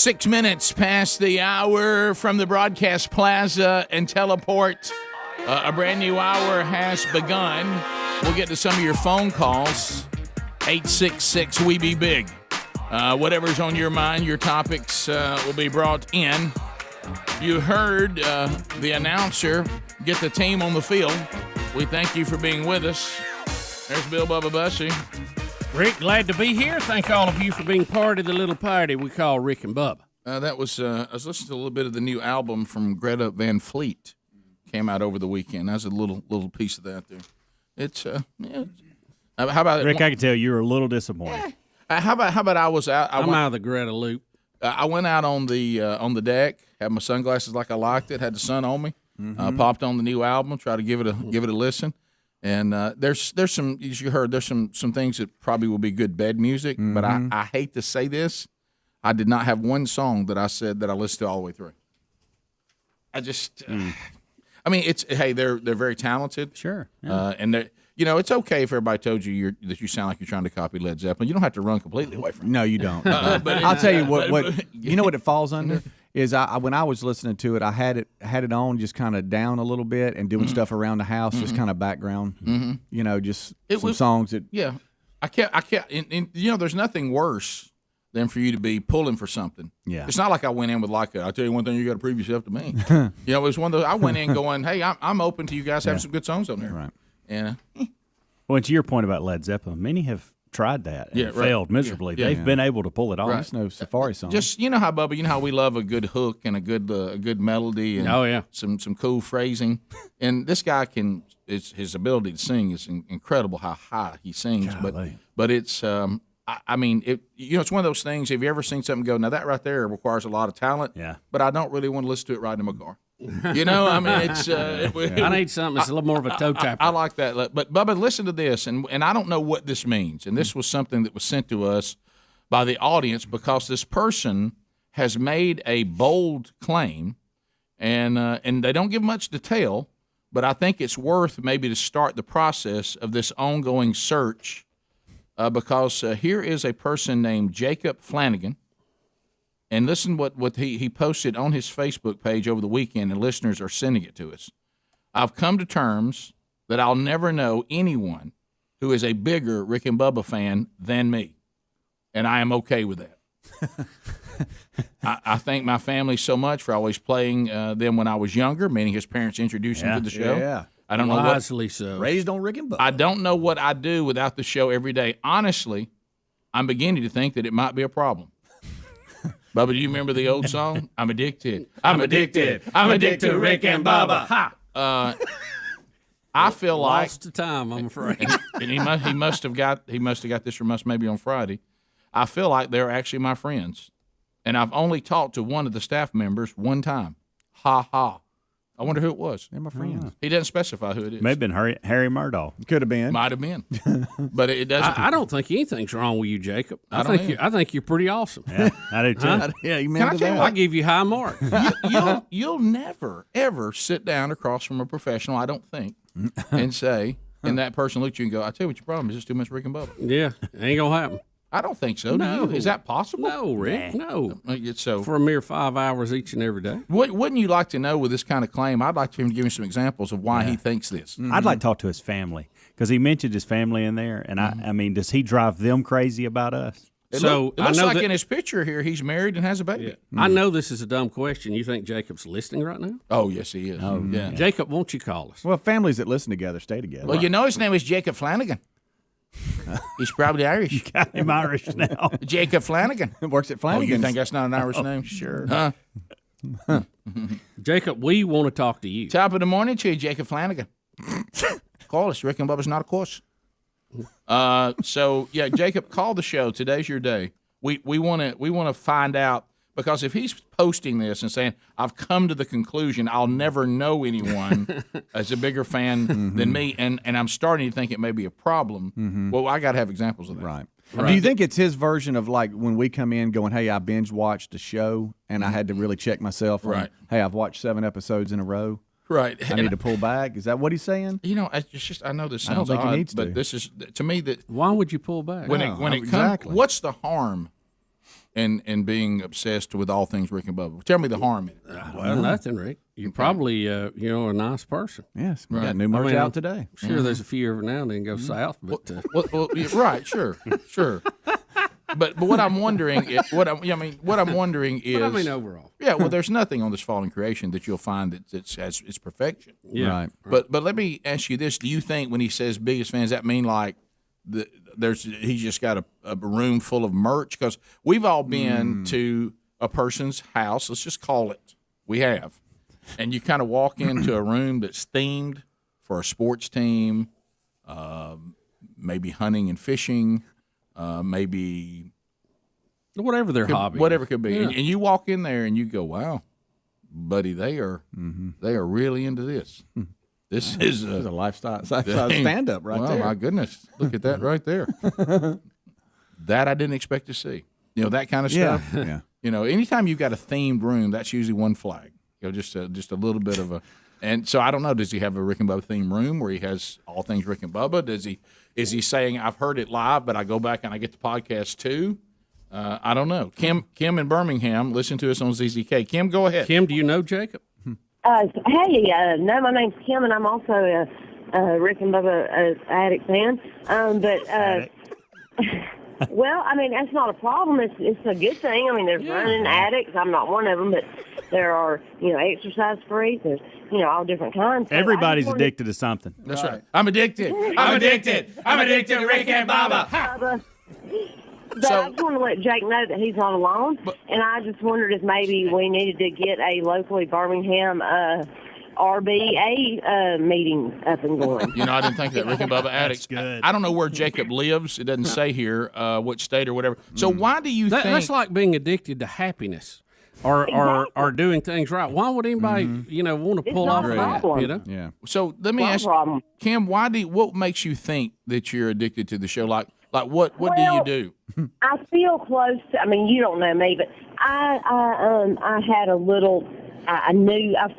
6 minutes past the hour from the broadcast plaza and teleport. A brand new hour has begun. We'll get to some of your phone calls. 866 We Be Big. Whatever's on your mind, your topics will be brought in. You heard the announcer get the team on the field. We thank you for being with us. There's Bill Bubba Bussy. Rick, glad to be here. Thank all of you for being part of the little party we call Rick and Bubba. That was I was listening to a little bit of the new album from Greta Van Fleet. Came out over the weekend. That's a little piece of that there. It's yeah. How about Rick? I can tell you were a little disappointed. How about I was out? I'm out of the Greta loop. I went out on the deck, had my sunglasses like I liked it, had the sun on me. Popped on the new album, try to give it a listen. And there's some, as you heard, there's some things that probably will be good bed music. But I hate to say this, I did not have one song that I said that I listened to all the way through. I just, I mean, they're very talented. Sure. Yeah. And they're. You know, it's okay if everybody told you that you sound like you're trying to copy Led Zeppelin. You don't have to run completely away from it. No, you don't. But I'll tell you what you know what it falls under is when I was listening to it, I had it on just kind of down a little bit and doing stuff around the house, just kind of background. You know, just some songs that. Yeah, I can't. And, you know, there's nothing worse than for you to be pulling for something. Yeah, it's not like I went in with I'll tell you one thing, you got to prove yourself to me. You know, it was one of those. I went in going, hey, I'm open to you guys having some good songs on there. Right. And well, to your point about Led Zeppelin, many have tried that and failed miserably. Yeah. They've been able to pull it off. Right. There's no Safari song. Just you know how Bubba, you know how we love a good hook and a good melody and some cool phrasing. And this guy his ability to sing is incredible. How high he sings, but it's I mean it's one of those things. Have you ever seen something go? Now that right there requires a lot of talent. Yeah. But I don't really want to listen to it riding in my car. You know, I mean, it's. I need something that's a little more of a toe tapper. I like that. But, Bubba, listen to this, and I don't know what this means. And this was something that was sent to us by the audience because this person has made a bold claim, and they don't give much detail, but I think it's worth maybe to start the process of this ongoing search because here is a person named Jacob Flanagan. And listen what he posted on his Facebook page over the weekend, and listeners are sending it to us. I've come to terms that I'll never know anyone who is a bigger Rick and Bubba fan than me, and I am okay with that. I thank my family so much for always playing them when I was younger, meaning his parents introduced him to the show. Yeah. I don't know Wisely so. Raised on Rick and Bubba. I don't know what I do without the show every day. Honestly, I'm beginning to think that it might be a problem. Bubba, do you remember the old song? I'm addicted. I'm addicted. I'm addicted to Rick and Bubba. Ha! I feel like lost to time, I'm afraid. And he must have got this from us maybe on Friday. I feel like they're actually my friends, and I've only talked to one of the staff members one time. Ha ha! I wonder who it was. They're my friends. He doesn't specify who it is. May have been Harry Murdoch. Could have been. Might have been. But it doesn't. I don't think anything's wrong with you, Jacob. I think you're pretty awesome. Yeah, I do too. Huh? Yeah, you Can I tell you what? I give you high marks. You'll never ever sit down across from a professional, I don't think, and say, and that person look at you and go, "I tell you what your problem is, just too much Rick and Bubba." Yeah, ain't gonna happen. I don't think so. No. Do you? Is that possible? No, Rick. No. So for a mere 5 hours each and every day. Wouldn't you like to know with this kind of claim? I'd like for him to give me some examples of why he thinks this. I'd like to talk to his family because he mentioned his family in there, and I mean, does he drive them crazy about us? It looks like in his picture here, he's married and has a baby. Yeah. I know this is a dumb question. You think Jacob's listening right now? Oh, yes, he is. Oh, yeah. Jacob, won't you call us? Well, families that listen together stay together. Well, you know his name is Jacob Flanagan. He's probably Irish. You got him Irish now. Jacob Flanagan. Works at Flanagan's. Oh, you think that's not an Irish name? Sure. Huh? Jacob, we want to talk to you. Top of the morning to you, Jacob Flanagan. Call us. Rick and Bubba's not a course. So yeah, Jacob, call the show. Today's your day. We want to find out, because if he's posting this and saying, "I've come to the conclusion I'll never know anyone as a bigger fan than me," and I'm starting to think it may be a problem. Well, I got to have examples of that. Right. Do you think it's his version of like when we come in going, "Hey, I binge watched a show and I had to really check myself." On, Right. Hey, I've watched 7 episodes in a row. Right. I need to pull back. Is that what he's saying? You know, it's just I know this I don't sounds think he odd, needs to. but this is to me that Why would you pull back? when it exactly. comes, what's the harm and being obsessed with all things Rick and Bubba? Tell me the harm in it. Well, nothing, Rick. You're probably a nice person. Yes, we got new merch out today. I'm sure there's a few every now and then go south, but Right, sure. But what I'm wondering is overall. Yeah, well, there's nothing on this fallen creation that you'll find that it's perfection. Yeah. Right. But let me ask you this: do you think when he says biggest fans, that mean like he's just got a room full of merch? Because we've all been to a person's house. Let's just call it. We have, and you kind of walk into a room that's themed for a sports team, maybe hunting and fishing. Maybe whatever their hobby, whatever it could be, and you walk in there and you go, "Wow, buddy, they are really into this. This is a lifestyle stand up right there." My goodness, look at that right there. That I didn't expect to see. That kind of stuff. Yeah. Anytime you've got a themed room, that's usually one flag. Just a little bit of a. And so I don't know. Does he have a Rick and Bubba themed room where he has all things Rick and Bubba? Is he saying I've heard it live, but I go back and I get the podcast too? I don't know. Kim in Birmingham, listen to us on ZZK. Kim, go ahead. Kim, do you know Jacob? Hey, no, my name's Kim, and I'm also a Rick and Bubba addict fan. Well, I mean, that's not a problem. It's a good thing. I mean, there's running addicts. I'm not one of them, but there are, exercise freaks. There's, all different kinds. So everybody's addicted to something. That's right. I'm addicted. I'm addicted to Rick and Bubba. But I just want to let Jake know that he's not alone. And I just wondered if maybe we needed to get a locally Birmingham RBA meeting up and going. I didn't think that Rick and Bubba addicts. Good. I don't know where Jacob lives. It doesn't say here which state or whatever. So why do you think that's like being addicted to happiness? Or doing things right. Why would anybody, want to pull off that? Yeah. So let me ask you, Kim, what makes you think that you're addicted to the show? Like what do you do? I feel close to. I mean, you don't know me, but I had a little. I've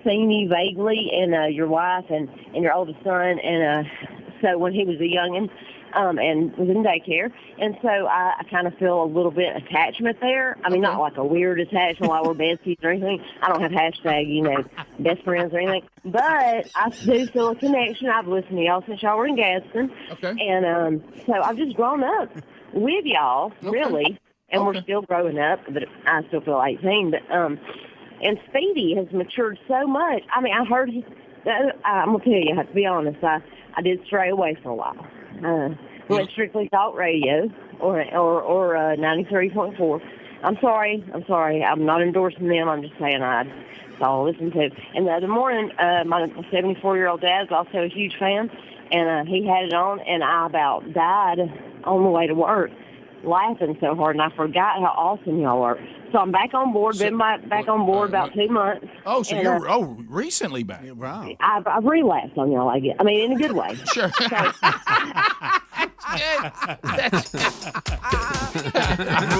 seen you vaguely, and your wife and your oldest son, and so when he was a youngin'. And was in daycare, and so I kind of feel a little bit attachment there. I mean, not like a weird attachment while we're besties or anything. I don't have hashtag, best friends or anything, but I do feel a connection. I've listened to y'all since y'all were in Gadsden, and so I've just grown up with y'all, really, and we're still growing up, but I still feel 18. But and Speedy has matured so much. I mean, I heard I'm gonna tell you, I have to be honest. I did stray away for a while. Went strictly talk radio or 93.4. I'm sorry. I'm not endorsing them. I'm just saying that's all I listen to. And the other morning, my 74-year-old dad's also a huge fan, and he had it on, and I about died on the way to work laughing so hard, and I forgot how awesome y'all are. So I'm back on board. Been back on board about 2 months. Oh, so you're recently back. Wow. I've relapsed on y'all, I guess. I mean, in a good way. Sure. I've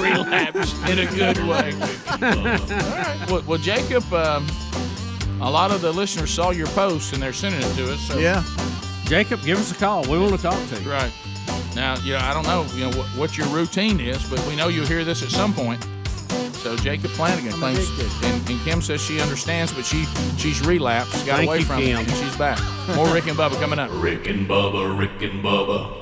relapsed in a good way. All right. Well, Jacob, a lot of the listeners saw your post and they're sending it to us. So. Yeah. Jacob, give us a call. We want to talk to you. Right. Now, I don't know, what your routine is, but we know you'll hear this at some point. So Jacob Flanagan claims, and Kim says she understands, but she's relapsed, got away from it, and she's back. More Rick and Bubba coming up. Rick and Bubba, Rick and Bubba.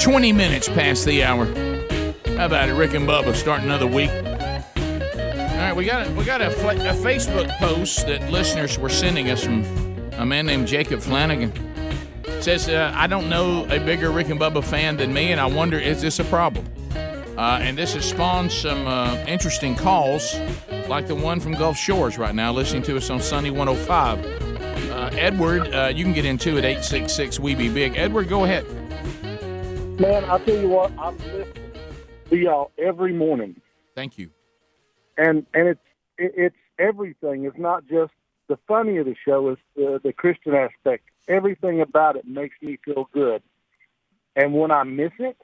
20 minutes past the hour. How about it, Rick and Bubba, starting another week? All right, we got a Facebook post that listeners were sending us from a man named Jacob Flanagan. It says, I don't know a bigger Rick and Bubba fan than me, and I wonder, is this a problem? And this has spawned some interesting calls, like the one from Gulf Shores right now, listening to us on Sunny 105. Edward, you can get into it, 866-WE-BE-BIG. Edward, go ahead. Man, I'll tell you what, I'm listening to y'all every morning. Thank you. And it's everything. It's not just the funny of the show, it's the Christian aspect. Everything about it makes me feel good. And when I miss it,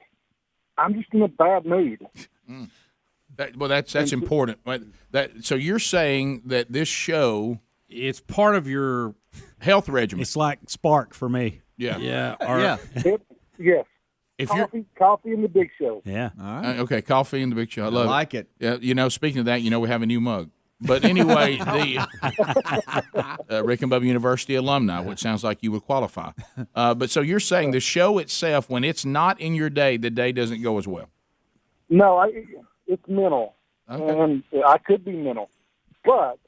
I'm just in a bad mood. That's important. So you're saying that this show, it's part of your health regimen. It's like Spark for me. Yeah. Yeah. Yes. If coffee in the Big Show. Yeah. All right. Okay, coffee in the Big Show. I love like it. Yeah. Speaking of that, we have a new mug. But anyway, the Rick and Bubba University alumni, which sounds like you would qualify. But so you're saying the show itself, when it's not in your day, the day doesn't go as well. No, it's mental. Okay. And I could be mental. But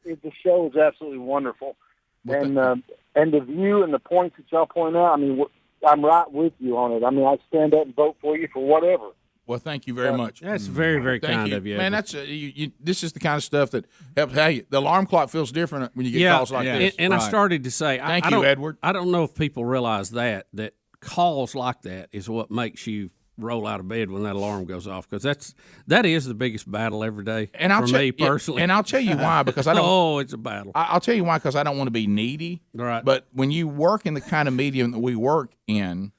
the show is absolutely wonderful. And the view and the points that y'all point out, I mean, I'm right with you on it. I mean, I stand up and vote for you for whatever. Well, thank you very much. That's very, very Thank kind you. of you. Man, that's this is the kind of stuff that helps. Hey, the alarm clock feels different when you get calls like this. And I started to say, Thank you, Edward. I don't know if people realize that calls like that is what makes you roll out of bed when that alarm goes off, because that is the biggest battle every day for me personally. And I'll tell you why, because I don't. Oh, it's a battle. I'll tell you why, because I don't want to be needy. Right. But when you work in the kind of medium that we work in,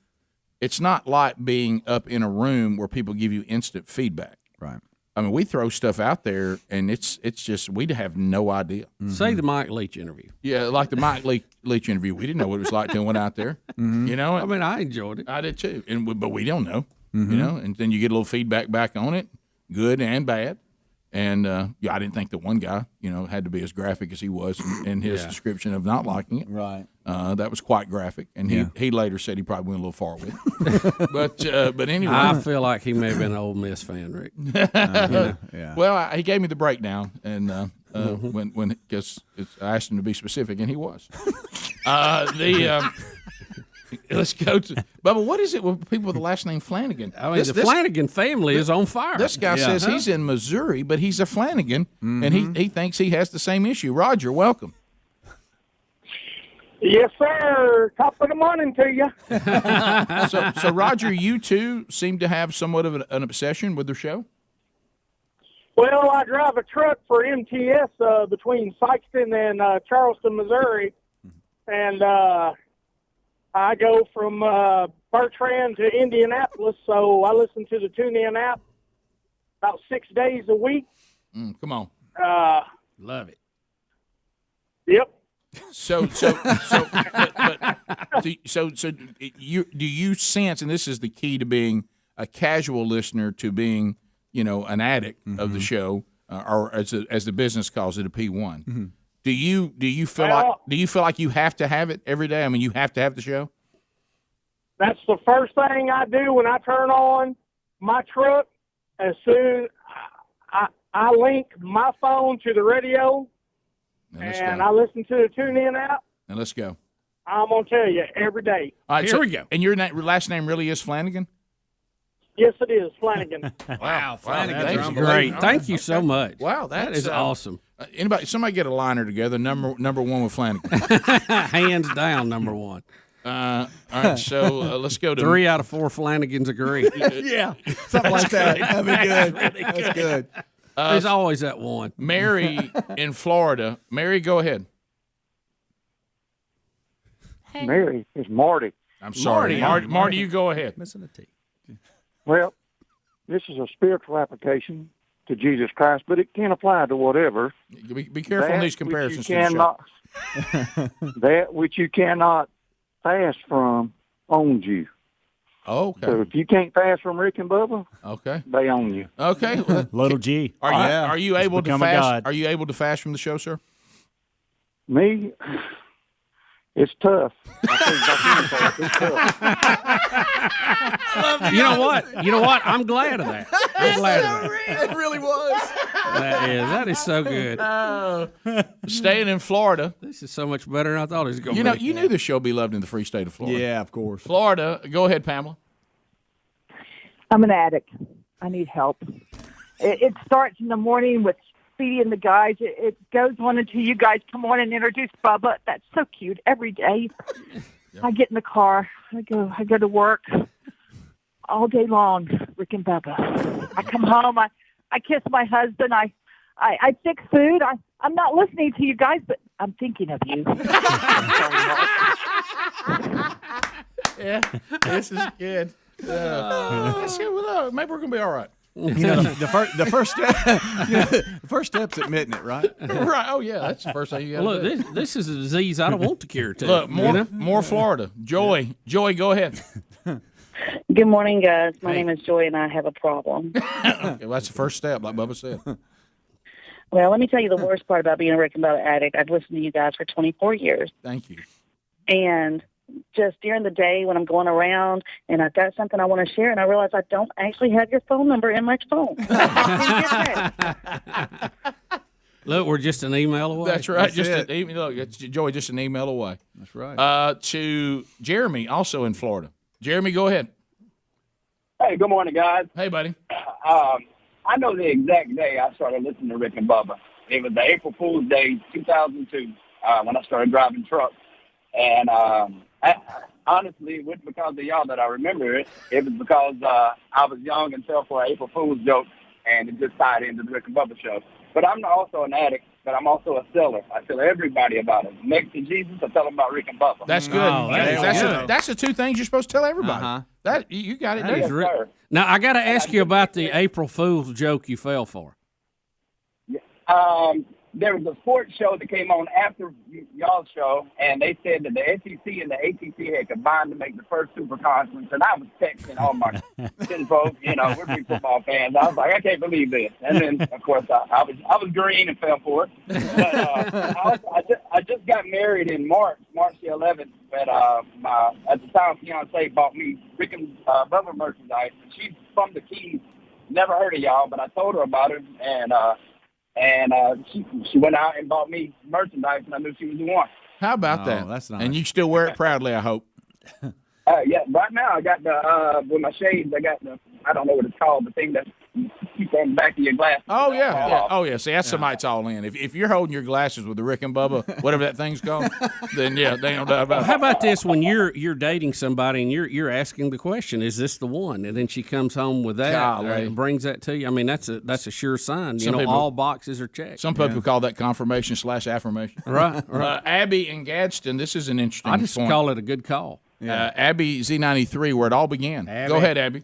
it's not like being up in a room where people give you instant feedback. Right. I mean, we throw stuff out there, and it's just we have no idea. Say the Mike Leach interview. Yeah, like the Mike Leach interview. We didn't know what it was like till we went out there. I mean, I enjoyed it. I did too, but we don't know. And then you get a little feedback back on it, good and bad. And I didn't think the one guy, had to be as graphic as he was in his description of not liking it. Right. That was quite graphic, and he later said he probably went a little far with it. But anyway, I feel like he may have been an Ole Miss fan, Rick. Yeah. Well, he gave me the breakdown, and when because I asked him to be specific, and he was. Let's go to Bubba. What is it with people with the last name Flanagan? I mean, the Flanagan family is on fire. This guy says he's in Missouri, but he's a Flanagan, and he thinks he has the same issue. Roger, welcome. Yes, sir. Top of the morning to you. So Roger, you too seem to have somewhat of an obsession with the show. Well, I drive a truck for MTS between Sikeston and Charleston, Missouri, and I go from Bertrand to Indianapolis, so I listen to the TuneIn app about 6 days a week. Come on. Love it. Yep. So do you sense, and this is the key to being a casual listener to being, an addict of the show, or as the business calls it, a P1. Do you feel like you have to have it every day? I mean, you have to have the show. That's the first thing I do when I turn on my truck. As soon I link my phone to the radio, and I listen to the TuneIn app. And let's go. I'm gonna tell you every day. All right, Here we go. And your last name really is Flanagan? Yes, it is Flanagan. Wow, Flanagan. That's great. Thank you so much. Wow, that is awesome. Somebody get a liner together. Number one with Flanagan. Hands down, number one. All right, so let's go to 3 out of 4 Flanagans agree. Yeah, something like that. That'd be good. That's good. There's always that one. Mary in Florida. Mary, go ahead. Hey. Mary, it's Marty. I'm sorry. Marty, you go ahead. Missing a T. Well, this is a spiritual application to Jesus Christ, but it can apply to whatever. Be careful on these comparisons. That which you cannot fast from owns you. Okay. So if you can't fast from Rick and Bubba, they own you. Okay. Little G. Are you able to become a fast? god. Are you able to fast from the show, sir? Me, It's tough. You know what? You know what? I'm glad of that. I'm glad of that. It really was. That is so good. Staying in Florida. This is so much better than I thought it was going to You be. know, you knew this show would be loved in the free state of Florida. Yeah, of course. Florida. Go ahead, Pamela. I'm an addict. I need help. It starts in the morning with Speedy and the guys. It goes on until you guys come on and introduce Bubba. That's so cute. Every day, I get in the car. I go to work all day long. Rick and Bubba. I come home. I kiss my husband. I fix food. I'm not listening to you guys, but I'm thinking of you. Yeah, this is good. Let's see, maybe we're gonna be all right. You know, the first step, the first step's admitting it, right? Right. Oh yeah, that's the first thing you got to Look, do. this is a disease I don't want to cure. To Look, more Florida. Joy, go ahead. Good morning, guys. My name is Joy, and I have a problem. Okay, well, that's the first step, like Bubba said. Well, let me tell you the worst part about being a Rick and Bubba addict. I've listened to you guys for 24 years. Thank you. And just during the day when I'm going around and I've got something I want to share and I realize I don't actually have your phone number in my phone. Look, we're just an email away. That's right. Look, it's Joey, just an email away. That's right. To Jeremy, also in Florida. Jeremy, go ahead. Hey, good morning, guys. Hey, buddy. I know the exact day I started listening to Rick and Bubba. It was the April Fool's Day, 2002, when I started driving trucks. And honestly, it wasn't because of y'all that I remember it. It was because I was young and fell for an April Fool's joke, and it just tied into the Rick and Bubba show. But I'm also an addict, but I'm also a seller. I tell everybody about it. Next to Jesus, I tell them about Rick and Bubba. That's good. That's the two things you're supposed to tell everybody. That you got it. That is now, I got to ask you about the April Fool's joke you fell for. There was a sports show that came on after y'all's show, and they said that the SEC and the ACC had combined to make the first super conference, and I was texting all my kinfolk, we're big football fans. I was like, I can't believe this. And then, of course, I was green and fell for it. But I just got married in March the 11th, but my, at the time, fiance bought me Rick and Bubba merchandise, and she's from the Keys, never heard of y'all, but I told her about it, and she went out and bought me merchandise, and I knew she was the one. How about that? That's nice. And you still wear it proudly, I hope. Yeah, right now I got the with my shades. I got the I don't know what it's called, the thing that keeps on the back of your glasses. Oh yeah. Oh yeah. See, that's somebody's all in. If you're holding your glasses with the Rick and Bubba, whatever that thing's called, then yeah, they don't know about it. How about this? When you're dating somebody and you're asking the question, "Is this the one?" and then she comes home with that, and brings that to you. I mean, that's a sure sign. Some people, all boxes are checked. Some people call that confirmation/affirmation. Right. Abby in Gadsden. This is an interesting. I just point. call it a good call. Abby Z93, where it all began. Abby. Go ahead, Abby.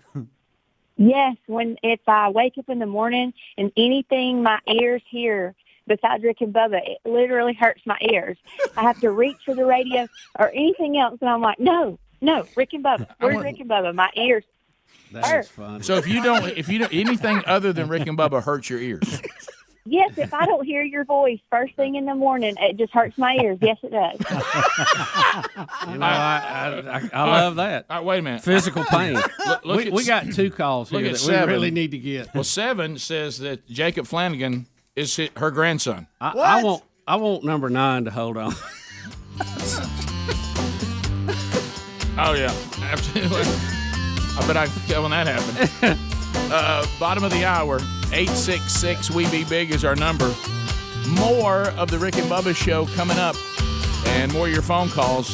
Yes, if I wake up in the morning and anything my ears hear besides Rick and Bubba, it literally hurts my ears. I have to reach for the radio or anything else, and I'm like, no, Rick and Bubba. Where's Rick and Bubba? My ears hurt. Fun. So if you don't anything other than Rick and Bubba hurts your ears. Yes, if I don't hear your voice first thing in the morning, it just hurts my ears. Yes, it does. I love that. All right, wait a minute. Physical pain. We got two calls here that we really need to get. Well, 7 says that Jacob Flanagan is her grandson. I want number 9 to hold on. Oh yeah, absolutely. I bet I can tell when that happened. Bottom of the hour, 866-WE-BE-BIG is our number. More of the Rick and Bubba show coming up, and more of your phone calls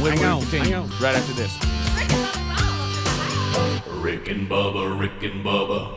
when we continue right after this. Rick and Bubba, Rick and Bubba.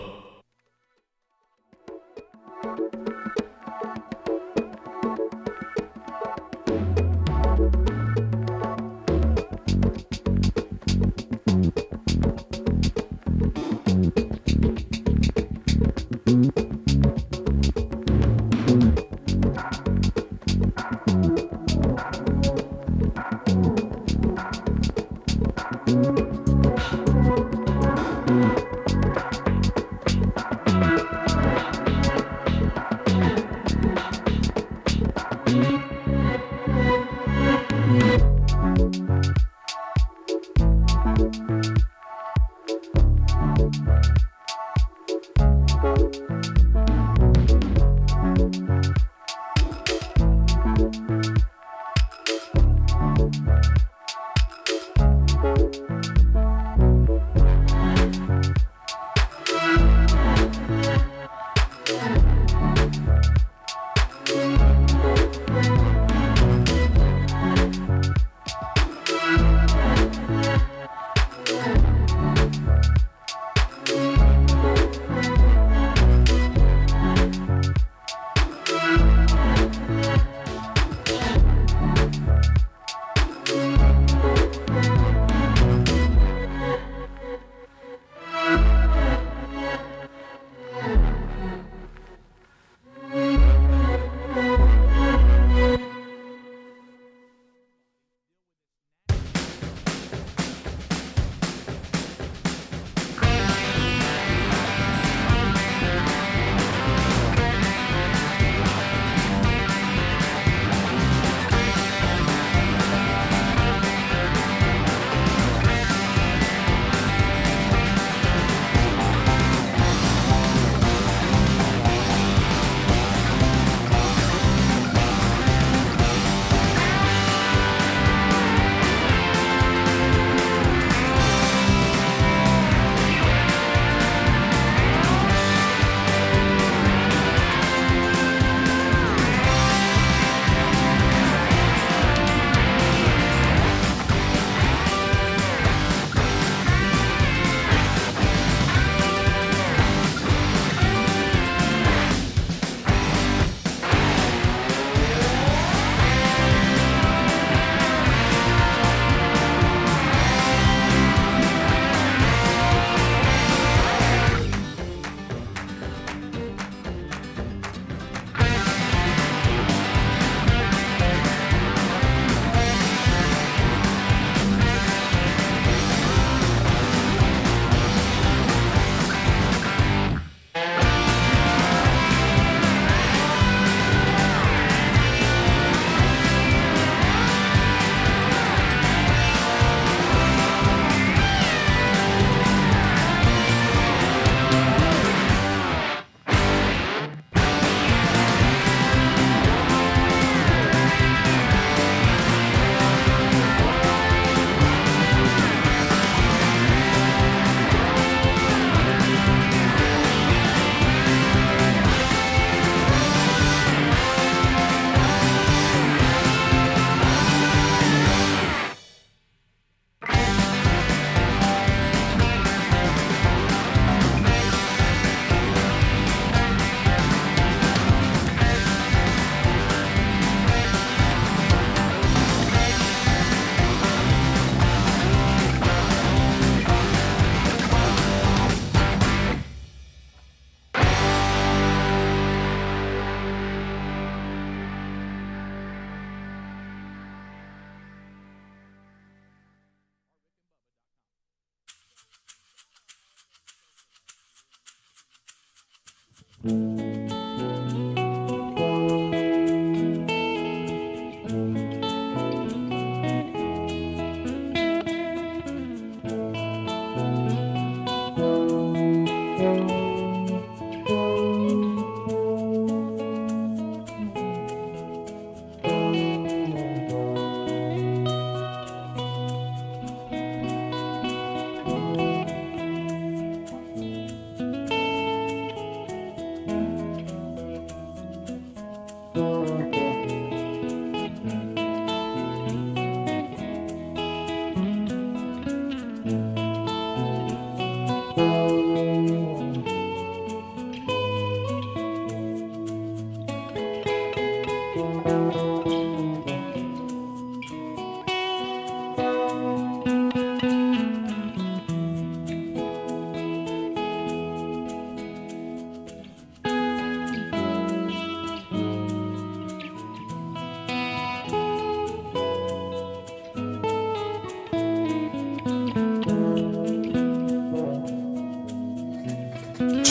To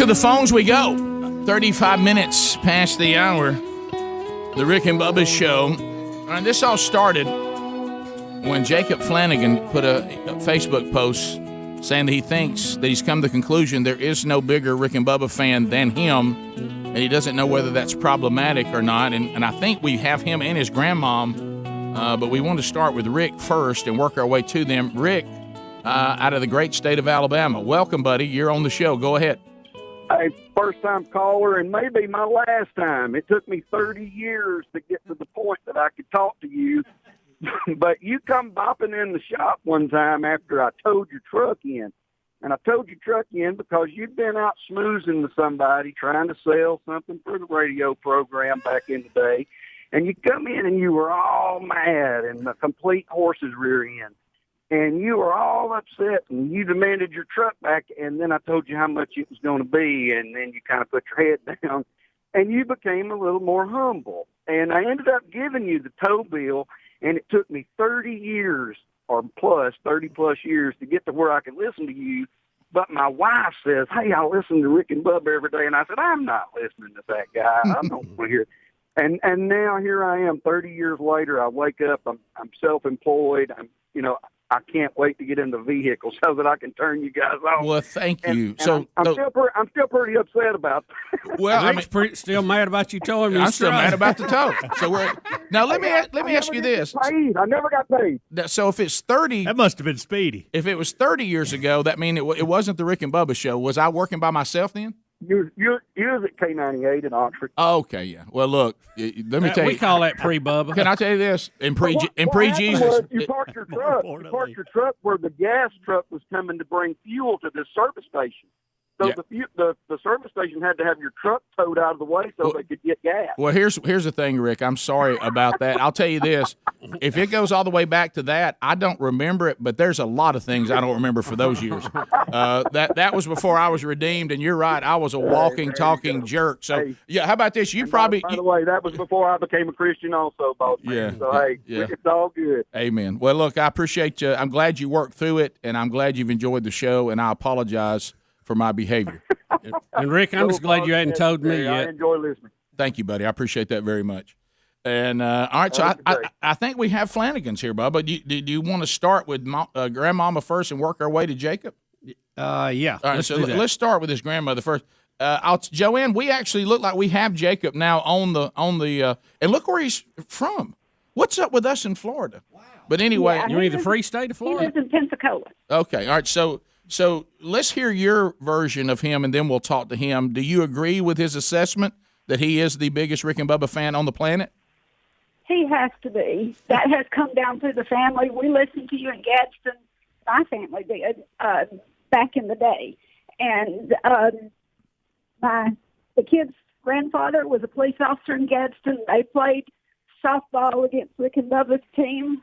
the phones we go. 35 minutes past the hour. The Rick and Bubba Show. And this all started when Jacob Flanagan put a Facebook post saying that he thinks that he's come to the conclusion there is no bigger Rick and Bubba fan than him, and he doesn't know whether that's problematic or not. And I think we have him and his grandmom, but we want to start with Rick first and work our way to them. Rick, out of the great state of Alabama. Welcome, buddy. You're on the show. Go ahead. Hey, first-time caller, and maybe my last time. It took me 30 years to get to the point that I could talk to you. But you come bopping in the shop one time after I towed your truck in. And I towed your truck in because you'd been out smoozing with somebody trying to sell something for the radio program back in the day. And you come in and you were all mad and a complete horse's rear end. And you were all upset, and you demanded your truck back, and then I told you how much it was going to be, and then you kind of put your head down, and you became a little more humble. And I ended up giving you the tow bill, and it took me 30 years or plus, 30-plus years to get to where I could listen to you. But my wife says, hey, I listen to Rick and Bubba every day. And I said, I'm not listening to that guy. I don't want to hear it. And now here I am 30 years later. I wake up. I'm self-employed. I can't wait to get in the vehicle so that I can turn you guys off. Well, thank you. And I'm still pretty upset about that. Well, Rick's still mad about you towing me. I'm still mad about the tow. So now let me ask you this. Paid. I never got paid. So if it's 30, that must have been speedy. If it was 30 years ago, that means it wasn't the Rick and Bubba Show. Was I working by myself then? You was at K98 in Oxford. Okay, yeah. Well, look, let me tell you. We call that pre-Bubba. Can I tell you this? In pre-Jesus. You parked your truck. You parked your truck where the gas truck was coming to bring fuel to this service station. So the service station had to have your truck towed out of the way so they could get gas. Well, here's the thing, Rick. I'm sorry about that. I'll tell you this. If it goes all the way back to that, I don't remember it, but there's a lot of things I don't remember for those years. That was before I was redeemed, and you're right. I was a walking, talking jerk. So, how about this? By the way, that was before I became a Christian also, both. Yeah. So, it's all good. Amen. Well, look, I appreciate you. I'm glad you worked through it, and I'm glad you've enjoyed the show, and I apologize for my behavior. And Rick, I'm just glad you hadn't told me yet. I enjoy listening. Thank you, buddy. I appreciate that very much. And all right, so I think we have Flanagan's here, Bubba. Do you want to start with Grandmama first and work our way to Jacob? Yeah. All right, let's start with his grandmother first. Joanne, we actually look like we have Jacob now on the and look where he's from. What's up with us in Florida? Wow. But anyway, you mean the free state of Florida? He lives in Pensacola. Okay, all right. So let's hear your version of him, and then we'll talk to him. Do you agree with his assessment that he is the biggest Rick and Bubba fan on the planet? He has to be. That has come down through the family. We listened to you in Gadsden. My family did back in the day. And the kid's grandfather was a police officer in Gadsden. They played softball against Rick and Bubba's team.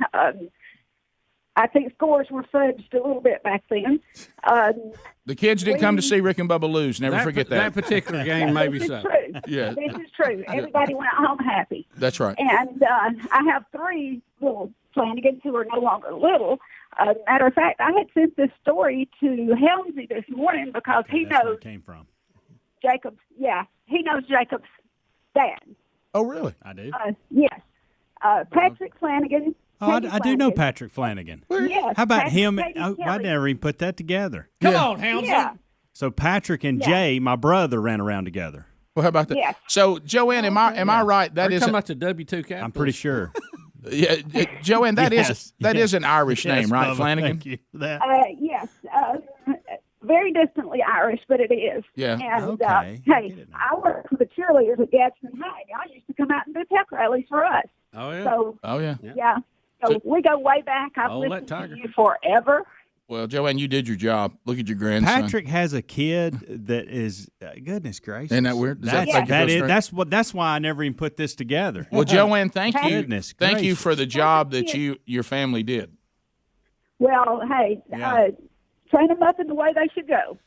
I think scores were fudged a little bit back then. The kids didn't come to see Rick and Bubba lose. Never forget that. That particular game, maybe so. True. Yeah. This is true. Everybody went home happy. That's right. And I have 3 little Flanagans who are no longer little. Matter of fact, I had sent this story to Helmsy this morning because he knows where it came from. Jacob's. Yeah, he knows Jacob's dad. Oh, really? I do. Yes, Patrick Flanagan. Oh, I do know Patrick Flanagan. Yes, How about Patrick him? Katie I Kelly. never even put that together. Come on, Helms. Yeah. So Patrick and Yeah. Jay, my brother, ran around together. Well, how about that? Yes. So, Joanne, am I right? That Are you is talking about the W-2 capitals? I'm pretty sure. yeah, Joanne. That is Yes, an Irish yes, name, right, Bubba, Flanagan? Thank you for that. Yes, very distantly Irish, but it is. Yeah. And Okay. hey, I worked for the cheerleaders at Gadsden High. I used to come out and do pep rallies for us. Oh, yeah. So Oh, yeah. yeah, so we go way back. I've Oh, that listened tiger. to you forever. Well, Joanne, you did your job. Look at your grandson. Patrick has a kid that is goodness gracious. Isn't that weird? Does That's, that make you that feel is, strange? that's why I never even put this together. Well, Joanne, thank you. Goodness Thank you gracious. for the job that your family did. Well, hey, train them up in the way they should go.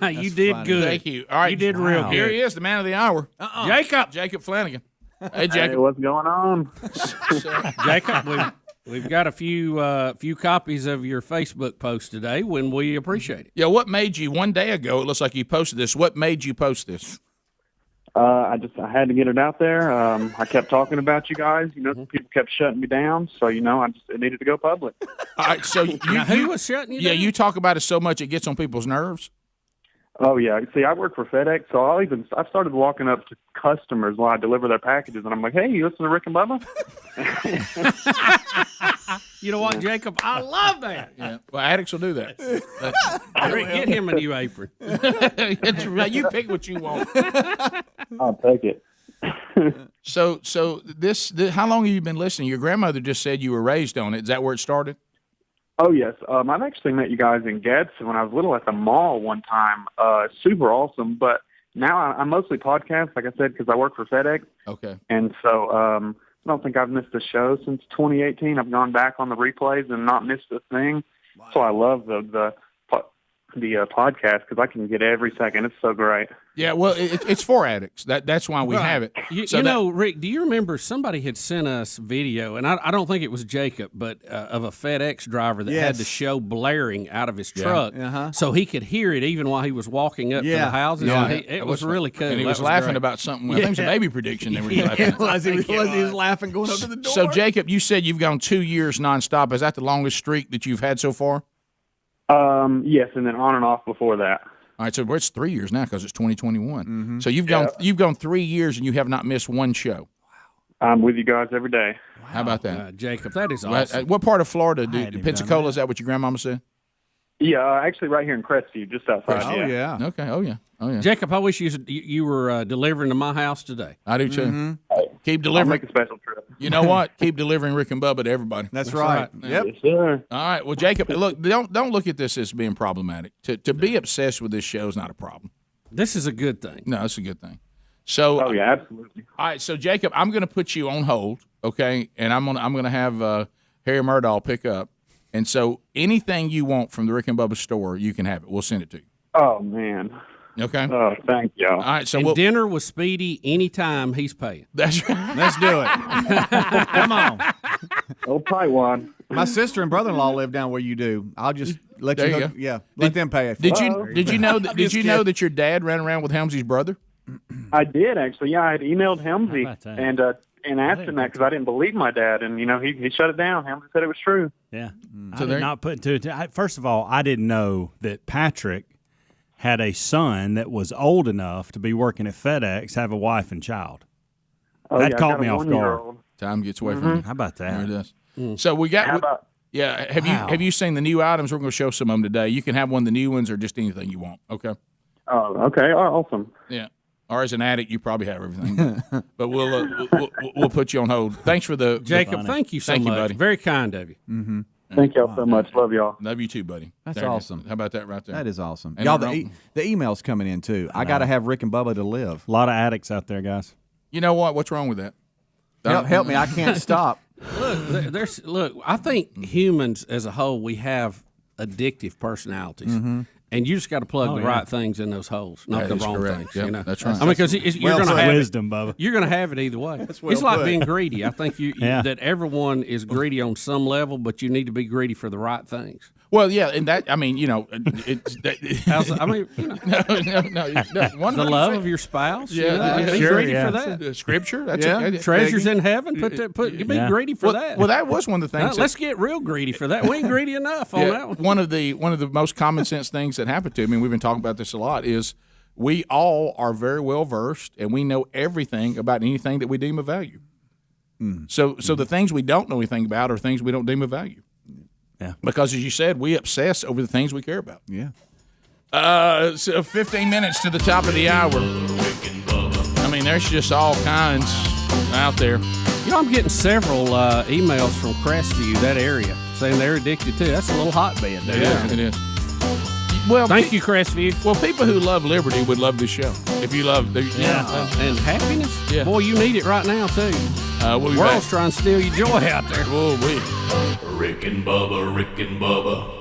You did funny. good. Thank you. All right. You did real good. Here he is, the man of the hour. Jacob Flanagan. Hey, Jacob. Hey, what's going on? Jacob, we've got a few copies of your Facebook post today when we appreciate it. Yeah, what made you, one day ago, it looks like you posted this. What made you post this? I had to get it out there. I kept talking about you guys. People kept shutting me down, so it needed to go public. All right, so who was shutting you down? Yeah, you talk about it so much it gets on people's nerves. Oh yeah, see, I work for FedEx, so I started walking up to customers while I deliver their packages, and I'm like, "Hey, you listen to Rick and Bubba?" You know what, Jacob? I love that. Yeah, well, addicts will do that. Rick, get him a new apron. You pick what you want. I'll take it. So this, how long have you been listening? Your grandmother just said you were raised on it. Is that where it started? Oh yes, I've actually met you guys in Gadsden when I was little at the mall one time. Super awesome, but now I mostly podcast, like I said, because I work for FedEx. Okay. And so I don't think I've missed a show since 2018. I've gone back on the replays and not missed a thing. Wow. So I love the podcast because I can get every second. It's so great. Yeah, well, it's for addicts. That's why we have it. Rick, do you remember somebody had sent us video, and I don't think it was Jacob, but of a FedEx driver that had the show blaring out of his truck so he could hear it even while he was walking up to the houses. Yeah. It was really cool. And he was laughing about something. I think it was a baby prediction they were laughing at. He was laughing going up to the door. So, Jacob, you said you've gone 2 years nonstop. Is that the longest streak that you've had so far? Yes, and then on and off before that. All right, so it's 3 years now because it's 2021. Mm-hmm. So you've gone 3 years and you have not missed one show. I'm with you guys every day. Wow. How about that, Jacob? That is awesome. What part of Florida Pensacola? Is that what your grandmama said? Yeah, actually, right here in Crestview, just outside. Oh yeah. Okay. Oh yeah. Jacob, I wish you were delivering to my house today. I do too. Mm-hmm. Keep delivering. I'll make a special trip. You know what? Keep delivering Rick and Bubba to everybody. That's right. Yep. Yes, sir. All right. Well, Jacob, look, don't look at this as being problematic. To be obsessed with this show is not a problem. This is a good thing. No, it's a good thing. So. Oh yeah, absolutely. All right. So Jacob, I'm going to put you on hold, okay? And I'm gonna have Harry Murdahl pick up. And so anything you want from the Rick and Bubba store, you can have it. We'll send it to you. Oh man. Okay. Oh, thank y'all. All right. So and dinner with Speedy anytime he's paying. That's right. Let's do it. Come on. Old Taiwan. My sister and brother-in-law live down where you do. I'll just let There you you know. go. Yeah. Let them pay it. Did you know that your dad ran around with Helmsy's brother? I did actually. Yeah, I had emailed Helmsy and asked him that because I didn't believe my dad, and he shut it down. Helmsy said it was true. Yeah. So I did not put two. First of all, I didn't know that Patrick had a son that was old enough to be working at FedEx, have a wife and child. Oh, that yeah, caught me off guard. Time gets away from you. How about that? There it is. So we got. Have you seen the new items? We're going to show some of them today. You can have one of the new ones or just anything you want. Okay. Oh, okay. Oh, awesome. Yeah. Or as an addict, you probably have everything. But we'll put you on hold. Thanks for the Jacob. Thank you so much. buddy. Very kind of you. Mm-hmm. Thank y'all so much. Love y'all. Love you too, buddy. That's awesome. How about that right there? That is awesome. And Y'all, the email's coming in too. I got to have Rick and Bubba to live. A lot of addicts out there, guys. You know what? What's wrong with that? Help me. I can't stop. Look, I think humans as a whole, we have addictive personalities. Mm-hmm. And you just got to plug the right things in those holes, not the wrong things. Yep, you know? That's right. I mean, because you're going to have wisdom, Bubba. You're going to have it either way. It's like being greedy. I think that everyone is greedy on some level, but you need to be greedy for the right things. Well, yeah, and that I mean, it's. I mean, No. The love of your spouse. Yeah, be greedy for that. Scripture. That's Treasures in heaven. Be greedy for that. Well, that was one of the things. Let's get real greedy for that. We ain't greedy enough on that one. One of the most common sense things that happened to me, and we've been talking about this a lot, is we all are very well versed and we know everything about anything that we deem of value. So the things we don't know anything about are things we don't deem of value. Yeah. Because as you said, we obsess over the things we care about. Yeah. So 15 minutes to the top of the hour. I mean, there's just all kinds out there. I'm getting several emails from Crestview, that area, saying they're addicted too. That's a little hotbed there. Yeah, it is. Well, thank you, Crestview. Well, people who love liberty would love this show. If you love the and happiness, yeah. Boy, you need it right now too. We'll the world's trying to steal your joy out there. Whoa, Rick and Bubba, Rick and Bubba.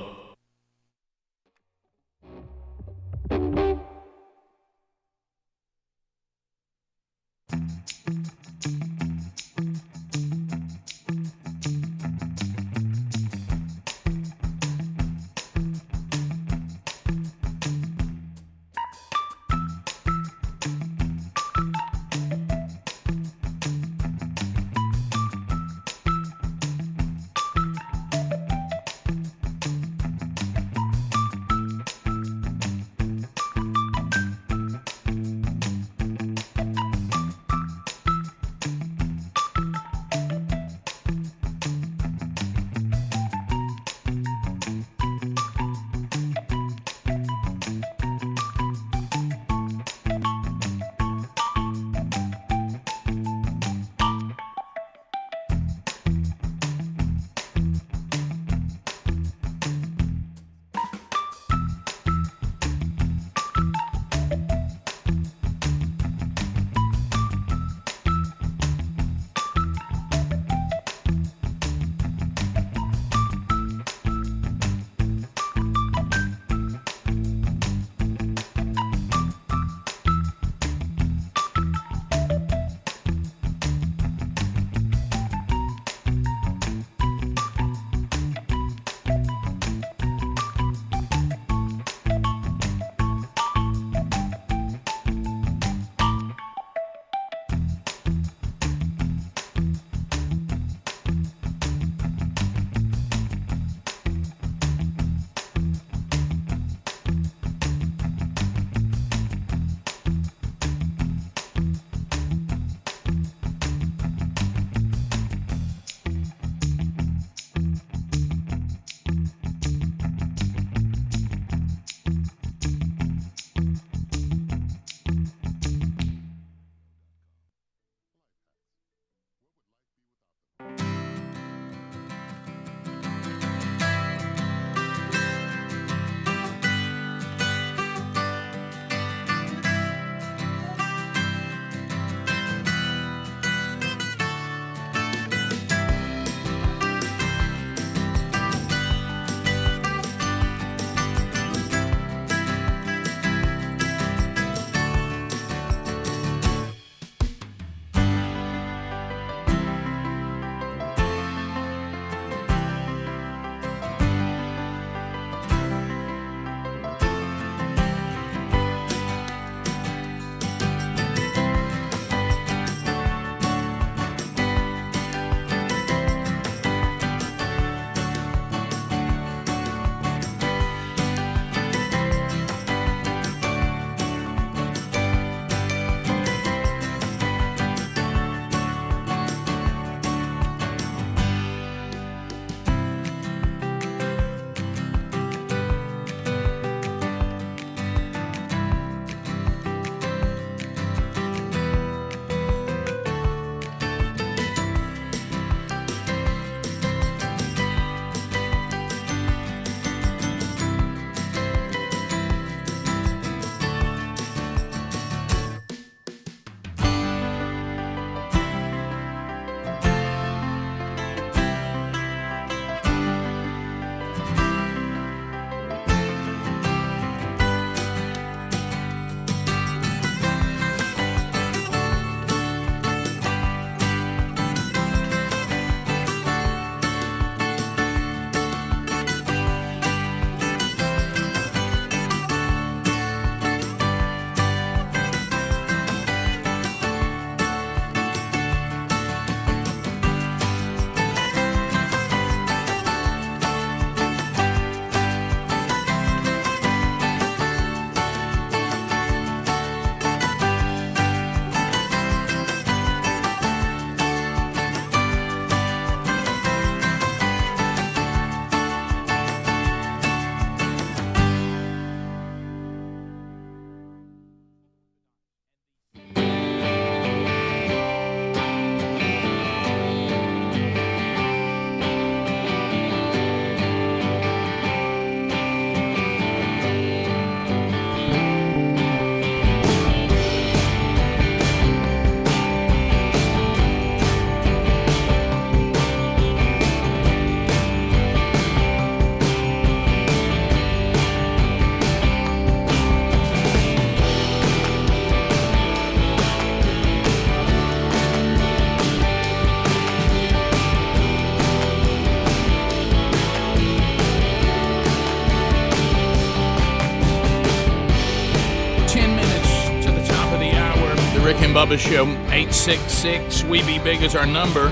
Bubba Show. 866 We Be Big is our number.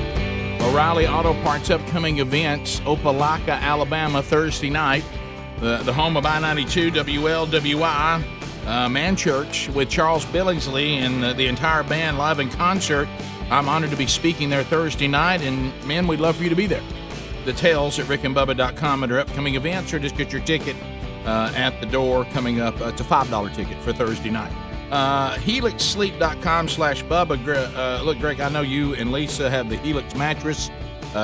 O'Reilly Auto Parts upcoming events. Opelika, Alabama, Thursday night. The home of I-92, WLWI. Man Church with Charles Billingsley and the entire band live in concert. I'm honored to be speaking there Thursday night, and man, we'd love for you to be there. Details at rickandbubba.com under upcoming events, or just get your ticket at the door coming up. It's a $5 ticket for Thursday night. HelixSleep.com/Bubba. Look, Greg, I know you and Lisa have the Helix mattress.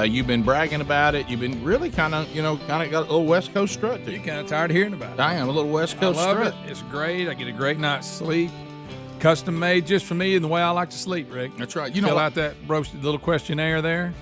You've been bragging about it. You've been really kind of got a little West Coast strut to you. You're kind of tired of hearing about it. I am, a little West Coast I love strut. it. It's great. I get a great night's sleep. Custom made just for me and the way I like to sleep, Rick. That's right. Fill out that roasted little questionnaire there,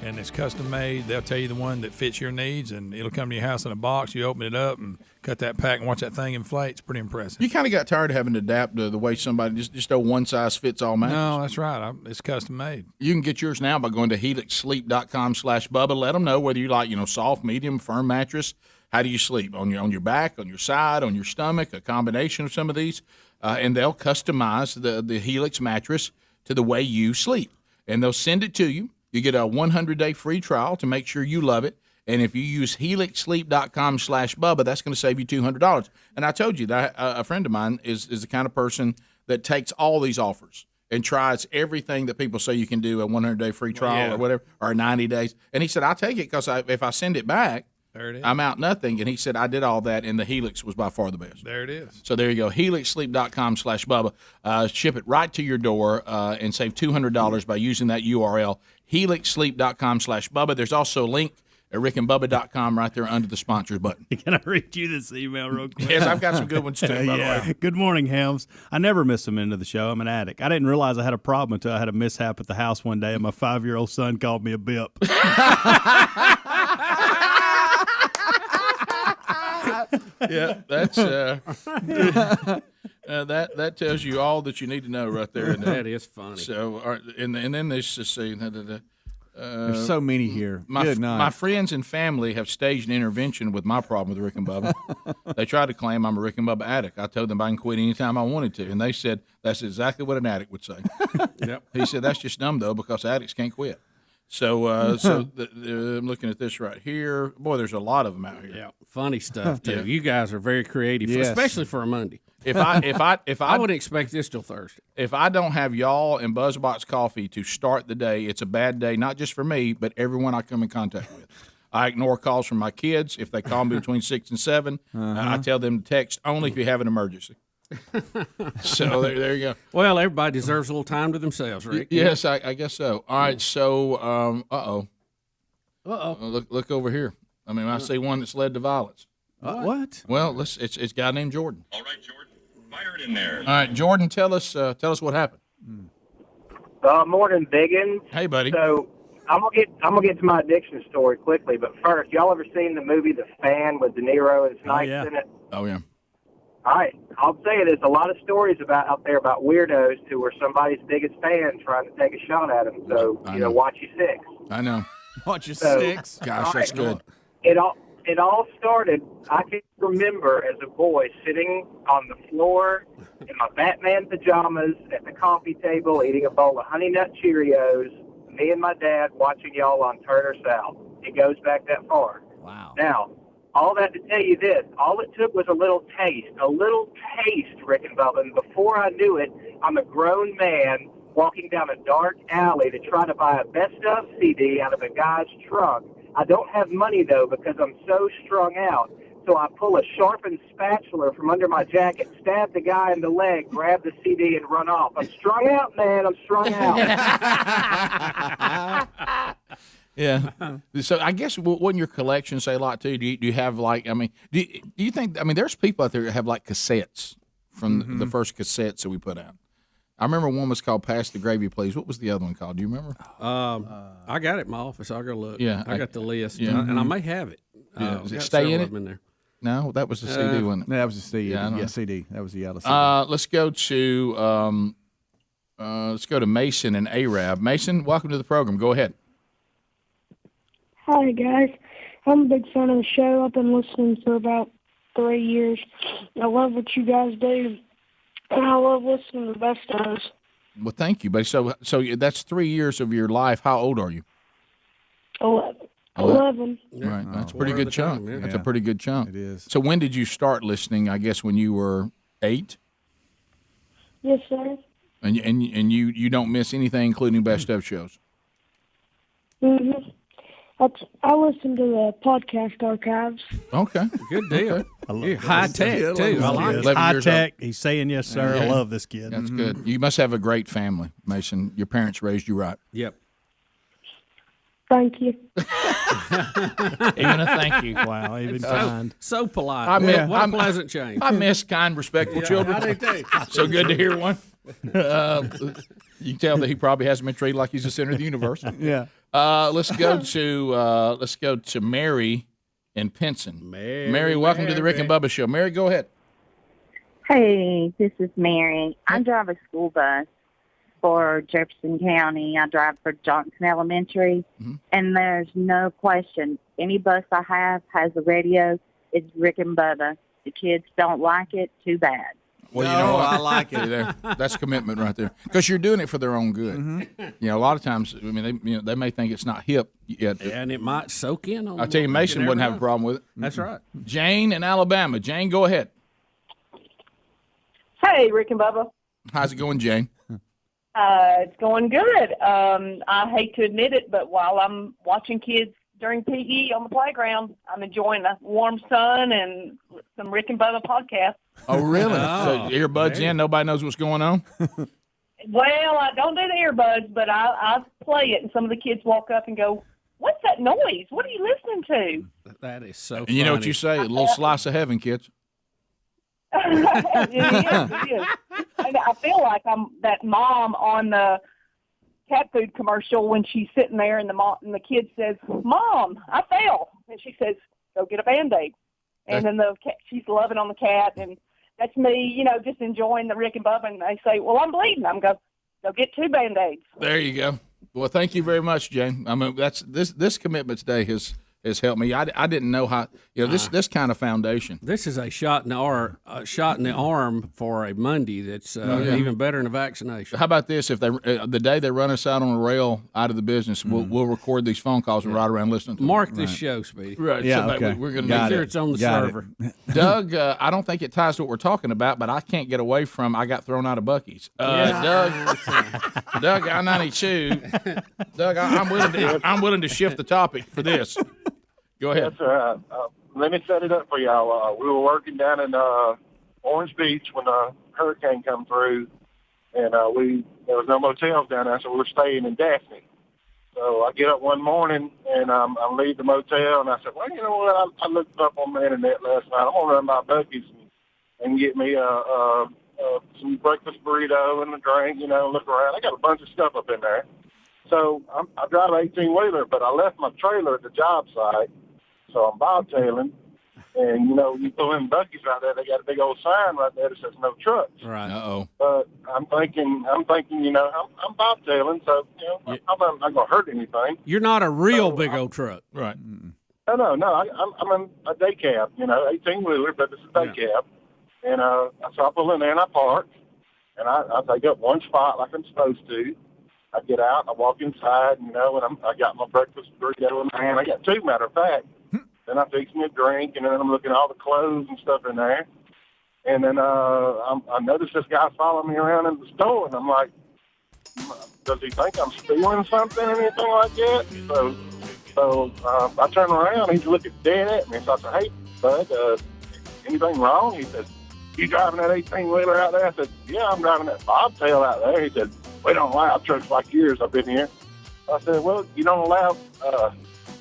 and it's custom made. They'll tell you the one that fits your needs, and it'll come to your house in a box. You open it up and cut that pack and watch that thing inflate. It's pretty impressive. You kind of got tired of having to adapt to the way somebody just a one-size-fits-all mattress. No, that's right. It's custom made. You can get yours now by going to HelixSleep.com/Bubba. Let them know whether you like, soft, medium, firm mattress. How do you sleep? On your back, on your side, on your stomach, a combination of some of these. And they'll customize the Helix mattress to the way you sleep. And they'll send it to you. You get a 100-day free trial to make sure you love it. And if you use HelixSleep.com/Bubba, that's going to save you $200. And I told you that a friend of mine is the kind of person that takes all these offers and tries everything that people say you can do, a 100-day free trial or whatever, or 90 days. And he said, I'll take it because if I send it back, there it is. I'm out nothing. And he said, I did all that, and the Helix was by far the best. There it is. So there you go, HelixSleep.com/Bubba. Ship it right to your door and save $200 by using that URL, HelixSleep.com/Bubba. There's also a link at rickandbubba.com right there under the sponsors button. Can I read you this email real quick? Yes, I've got some good ones too, by the way. Good morning, Helms. I never miss them into the show. I'm an addict. I didn't realize I had a problem until I had a mishap at the house one day, and my 5-year-old son called me a bip. Yeah, that's that tells you all that you need to know right there. That is funny. So, and then there's just see. There's so many here. Good night. My friends and family have staged an intervention with my problem with Rick and Bubba. They tried to claim I'm a Rick and Bubba addict. I told them I can quit anytime I wanted to, and they said that's exactly what an addict would say. Yep. He said that's just dumb though because addicts can't quit. So, I'm looking at this right here. Boy, there's a lot of them out here. Yeah, funny stuff too. Yeah. You guys are very creative, Yes. especially for a Monday. If I wouldn't expect this till Thursday. If I don't have y'all and BuzzBox Coffee to start the day, it's a bad day, not just for me, but everyone I come in contact with. I ignore calls from my kids. If they call me between 6 and 7, I tell them to text only if you have an emergency. So there you go. Well, everybody deserves a little time to themselves, Rick. Yes, I guess so. All right, so look over here. I mean, I see one that's led to violence. What? Well, it's a guy named Jordan. All right, Jordan, fire it in there. All right, Jordan, tell us what happened. Morning, Biggins. Hey, buddy. So I'm gonna get to my addiction story quickly, but first, y'all ever seen the movie The Fan with De Niro and Snipes in it? Oh yeah. All right, I'll say there's a lot of stories out there about weirdos who were somebody's biggest fan trying to take a shot at them. So watch your six. I know. Watch your So, six. Gosh, that's good. It all started. I can remember as a boy sitting on the floor in my Batman pajamas at the coffee table, eating a bowl of Honey Nut Cheerios. Me and my dad watching y'all on Turner South. It goes back that far. Wow. Now, all that to tell you this, all it took was a little taste, Rick and Bubba, and before I knew it, I'm a grown man walking down a dark alley to try to buy a best of CD out of a guy's trunk. I don't have money, though, because I'm so strung out. So I pull a sharpened spatula from under my jacket, stab the guy in the leg, grab the CD, and run off. I'm strung out, man. I'm strung out. Yeah. So I guess wouldn't your collection say a lot too? Do you have like? I mean, do you think? I mean, there's people out there that have like cassettes from the first cassettes that we put out. I remember one was called "Pass the Gravy, Please." What was the other one called? Do you remember? I got it in my office. I'll go look. Yeah, I got the list, yeah. and I may have it. Yeah. Does it got stay in several it? of them in there. No, that was the CD, wasn't it? That was the CD. Yeah, I don't know. CD. That was the yellow CD. Let's go to Mason and Arab. Mason, welcome to the program. Go ahead. Hi, guys. I'm a big fan of the show. I've been listening for about 3 years. I love what you guys do, and I love listening to the best of us. Well, thank you, buddy. So that's 3 years of your life. How old are you? 11. Right, that's a pretty good chunk. That's a Yeah. pretty good chunk. It is. So when did you start listening? I guess when you were 8, Yes, sir. and you don't miss anything, including best of shows. Mm-hmm. I listen to the podcast archives. Okay, good deal. love High tech too. I like it. 11 High years tech. He's saying yes, sir. I Yeah. love this kid. That's good. You must have a great family, Mason. Your parents raised you right. Yep. Thank you. Even a thank you. Wow, even kind. So polite. What a pleasant change. I miss kind, respectful children. I do too. So good to hear one. You can tell that he probably hasn't been treated like he's the center of the universe. Yeah. Let's go to Mary in Pinson. Mary, welcome to the Rick and Bubba Show. Mary, go ahead. Hey, this is Mary. I drive a school bus for Jefferson County. I drive for Johnson Elementary, and there's no question. Any bus I have has a radio. It's Rick and Bubba. The kids don't like it. Too bad. Well, you know what? I like it. That's commitment right there, because you're doing it for their own good. You know, a lot of times, I mean, they may think it's not hip yet, and it might soak in on. I'll tell you, Mason wouldn't have a problem with it. That's right. Jane in Alabama. Jane, go ahead. Hey, Rick and Bubba. How's it going, Jane? It's going good. I hate to admit it, but while I'm watching kids during PE on the playground, I'm enjoying the warm sun and some Rick and Bubba podcasts. Oh, really? So earbuds in, nobody knows what's going on? Well, I don't do the earbuds, but I play it, and some of the kids walk up and go, "What's that noise? What are you listening to?" That is so And you know what you say? A little slice of heaven, kids. It is. And I feel like I'm that mom on the cat food commercial when she's sitting there and the kid says, "Mom, I fell," and she says, "Go get a Band-Aid." And then she's loving on the cat, and that's me, just enjoying the Rick and Bubba. And they say, "Well, I'm bleeding." I'm go get 2 Band-Aids. There you go. Well, thank you very much, Jane. I mean, that's this commitment today has helped me. I didn't know how this kind of foundation. This is a shot in the arm for a Monday. That's even better than a vaccination. How about this? If they the day they run us out on a rail out of the business, we'll record these phone calls and ride around listening to them. Mark this show, Speedy. Right. Yeah. So Okay. we're going to Make make sure it's on the server. Doug, I don't think it ties to what we're talking about, but I can't get away from I got thrown out of Buc-ee's. Doug, I-92. Doug, I'm willing to shift the topic for this. Go ahead. Yes, sir. Let me set it up for y'all. We were working down in Orange Beach when a hurricane come through, and there was no motels down there, so we were staying in Daphne. So I get up one morning, and I leave the motel, and I said, well, you know what? I looked up on the internet last night. I'm going to run by Buc-ee's and get me some breakfast burrito and a drink, look around. I got a bunch of stuff up in there. So I drive an 18-wheeler, but I left my trailer at the job site. So I'm bobtailing, and you pull in Buc-ee's right there. They got a big old sign right there that says no trucks. Right. Uh-oh. But I'm thinking, I'm bobtailing, so I'm not gonna hurt anything. You're not a real big old truck, right? No. I'm in a day cab, 18-wheeler, but it's a day cab, and so I pull in there and I park, and I take up one spot like I'm supposed to. I get out, I walk inside, and I got my breakfast burrito in my hand. I got 2, matter of fact. Then I fix me a drink, and then I'm looking at all the clothes and stuff in there. And then I noticed this guy following me around in the store, and I'm like, does he think I'm stealing something or anything like that? So I turn around, he's looking dead at me. So I said, hey, bud, anything wrong? He said, you driving that 18-wheeler out there? I said, yeah, I'm driving that bobtail out there. He said, we don't allow trucks like yours up in here. I said, well, you don't allow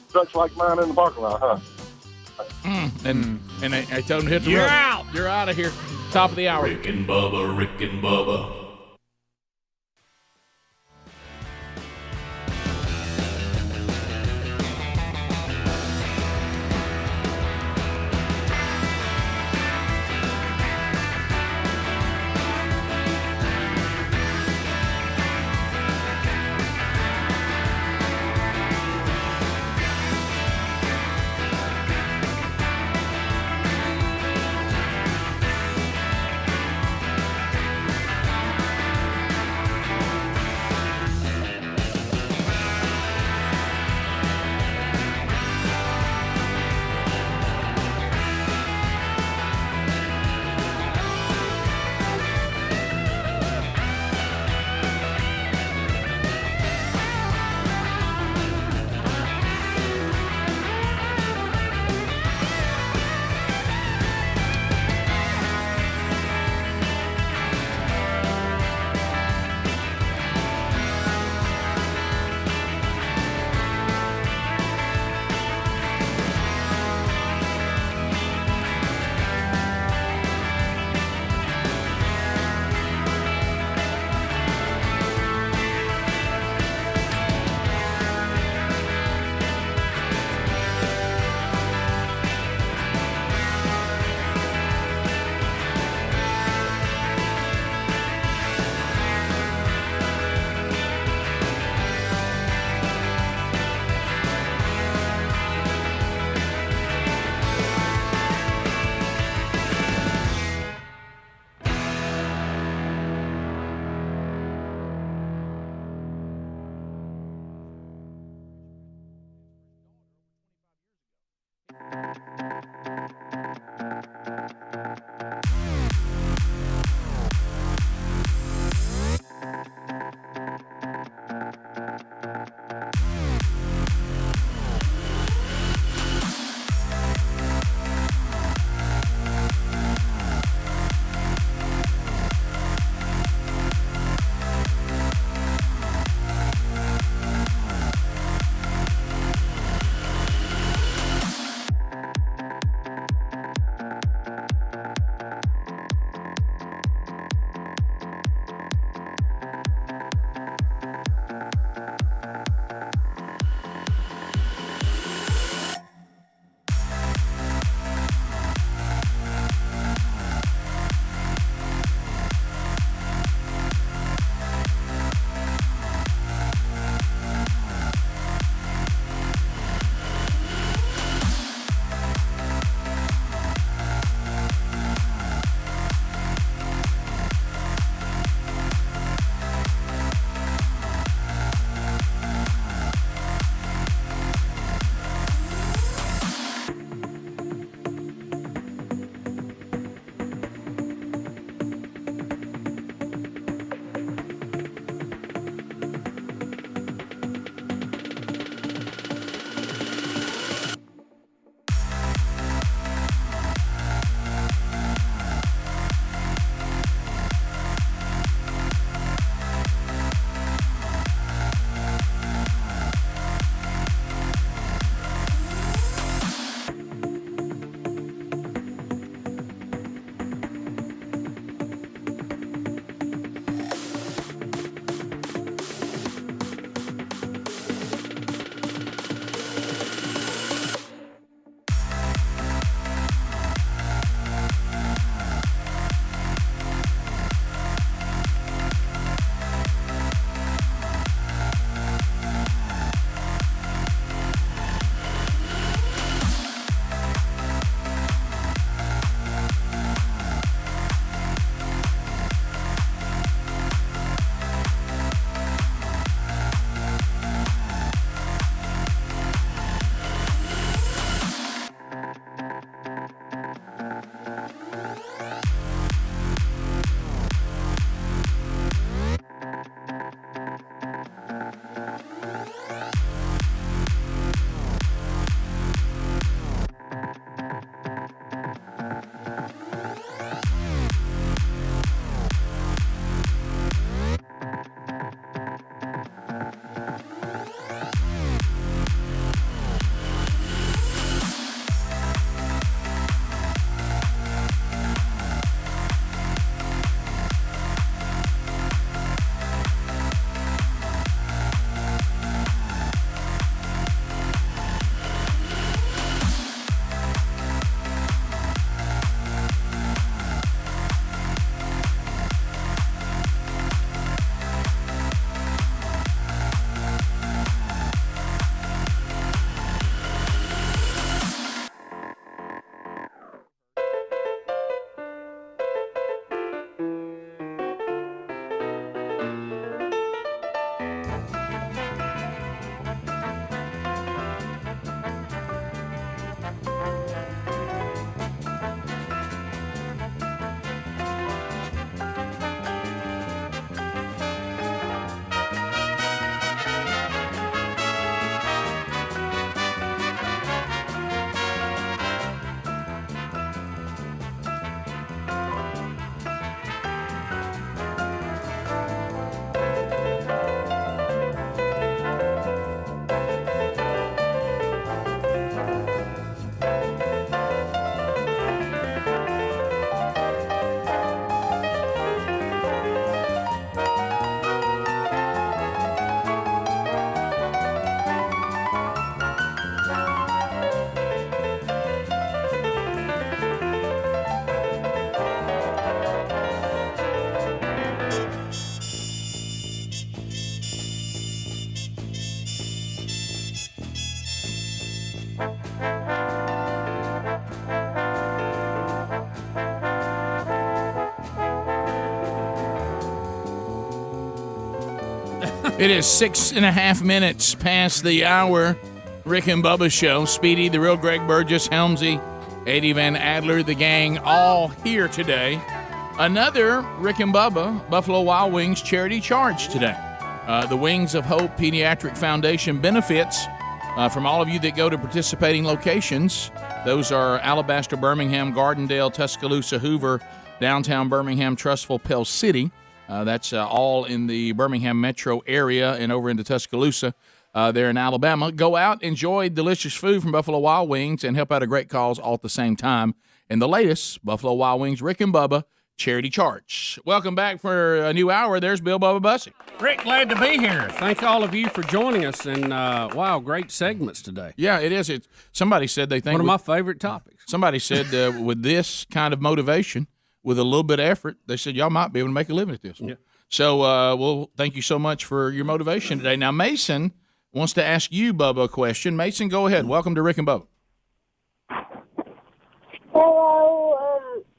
trucks like mine in the parking lot, huh? And I told him to hit the road. You're out. You're out of here. Top of the hour. Rick and Bubba, Rick and Bubba. It is 6.5 minutes past the hour Rick and Bubba Show. Speedy, the real Greg Burgess, Helmsy, Eddie Van Adler, the gang, all here today. Another Rick and Bubba Buffalo Wild Wings charity charge today. The Wings of Hope Pediatric Foundation benefits from all of you that go to participating locations. Those are Alabaster, Birmingham, Gardendale, Tuscaloosa, Hoover, downtown Birmingham, Trussville, Pell City. That's all in the Birmingham metro area and over into Tuscaloosa. There in Alabama. Go out, enjoy delicious food from Buffalo Wild Wings, and help out a great cause all at the same time. And the latest Buffalo Wild Wings Rick and Bubba charity charge. Welcome back for a new hour. There's Bill Bubba Bussey. Rick, glad to be here. Thank all of you for joining us. And wow, great segments today. Yeah, it is. Somebody said they think one of my favorite topics. Somebody said with this kind of motivation, with a little bit of effort, they said y'all might be able to make a living at this. Yeah. So, well, thank you so much for your motivation today. Now, Mason wants to ask you, Bubba, a question. Mason, go ahead. Welcome to Rick and Bubba.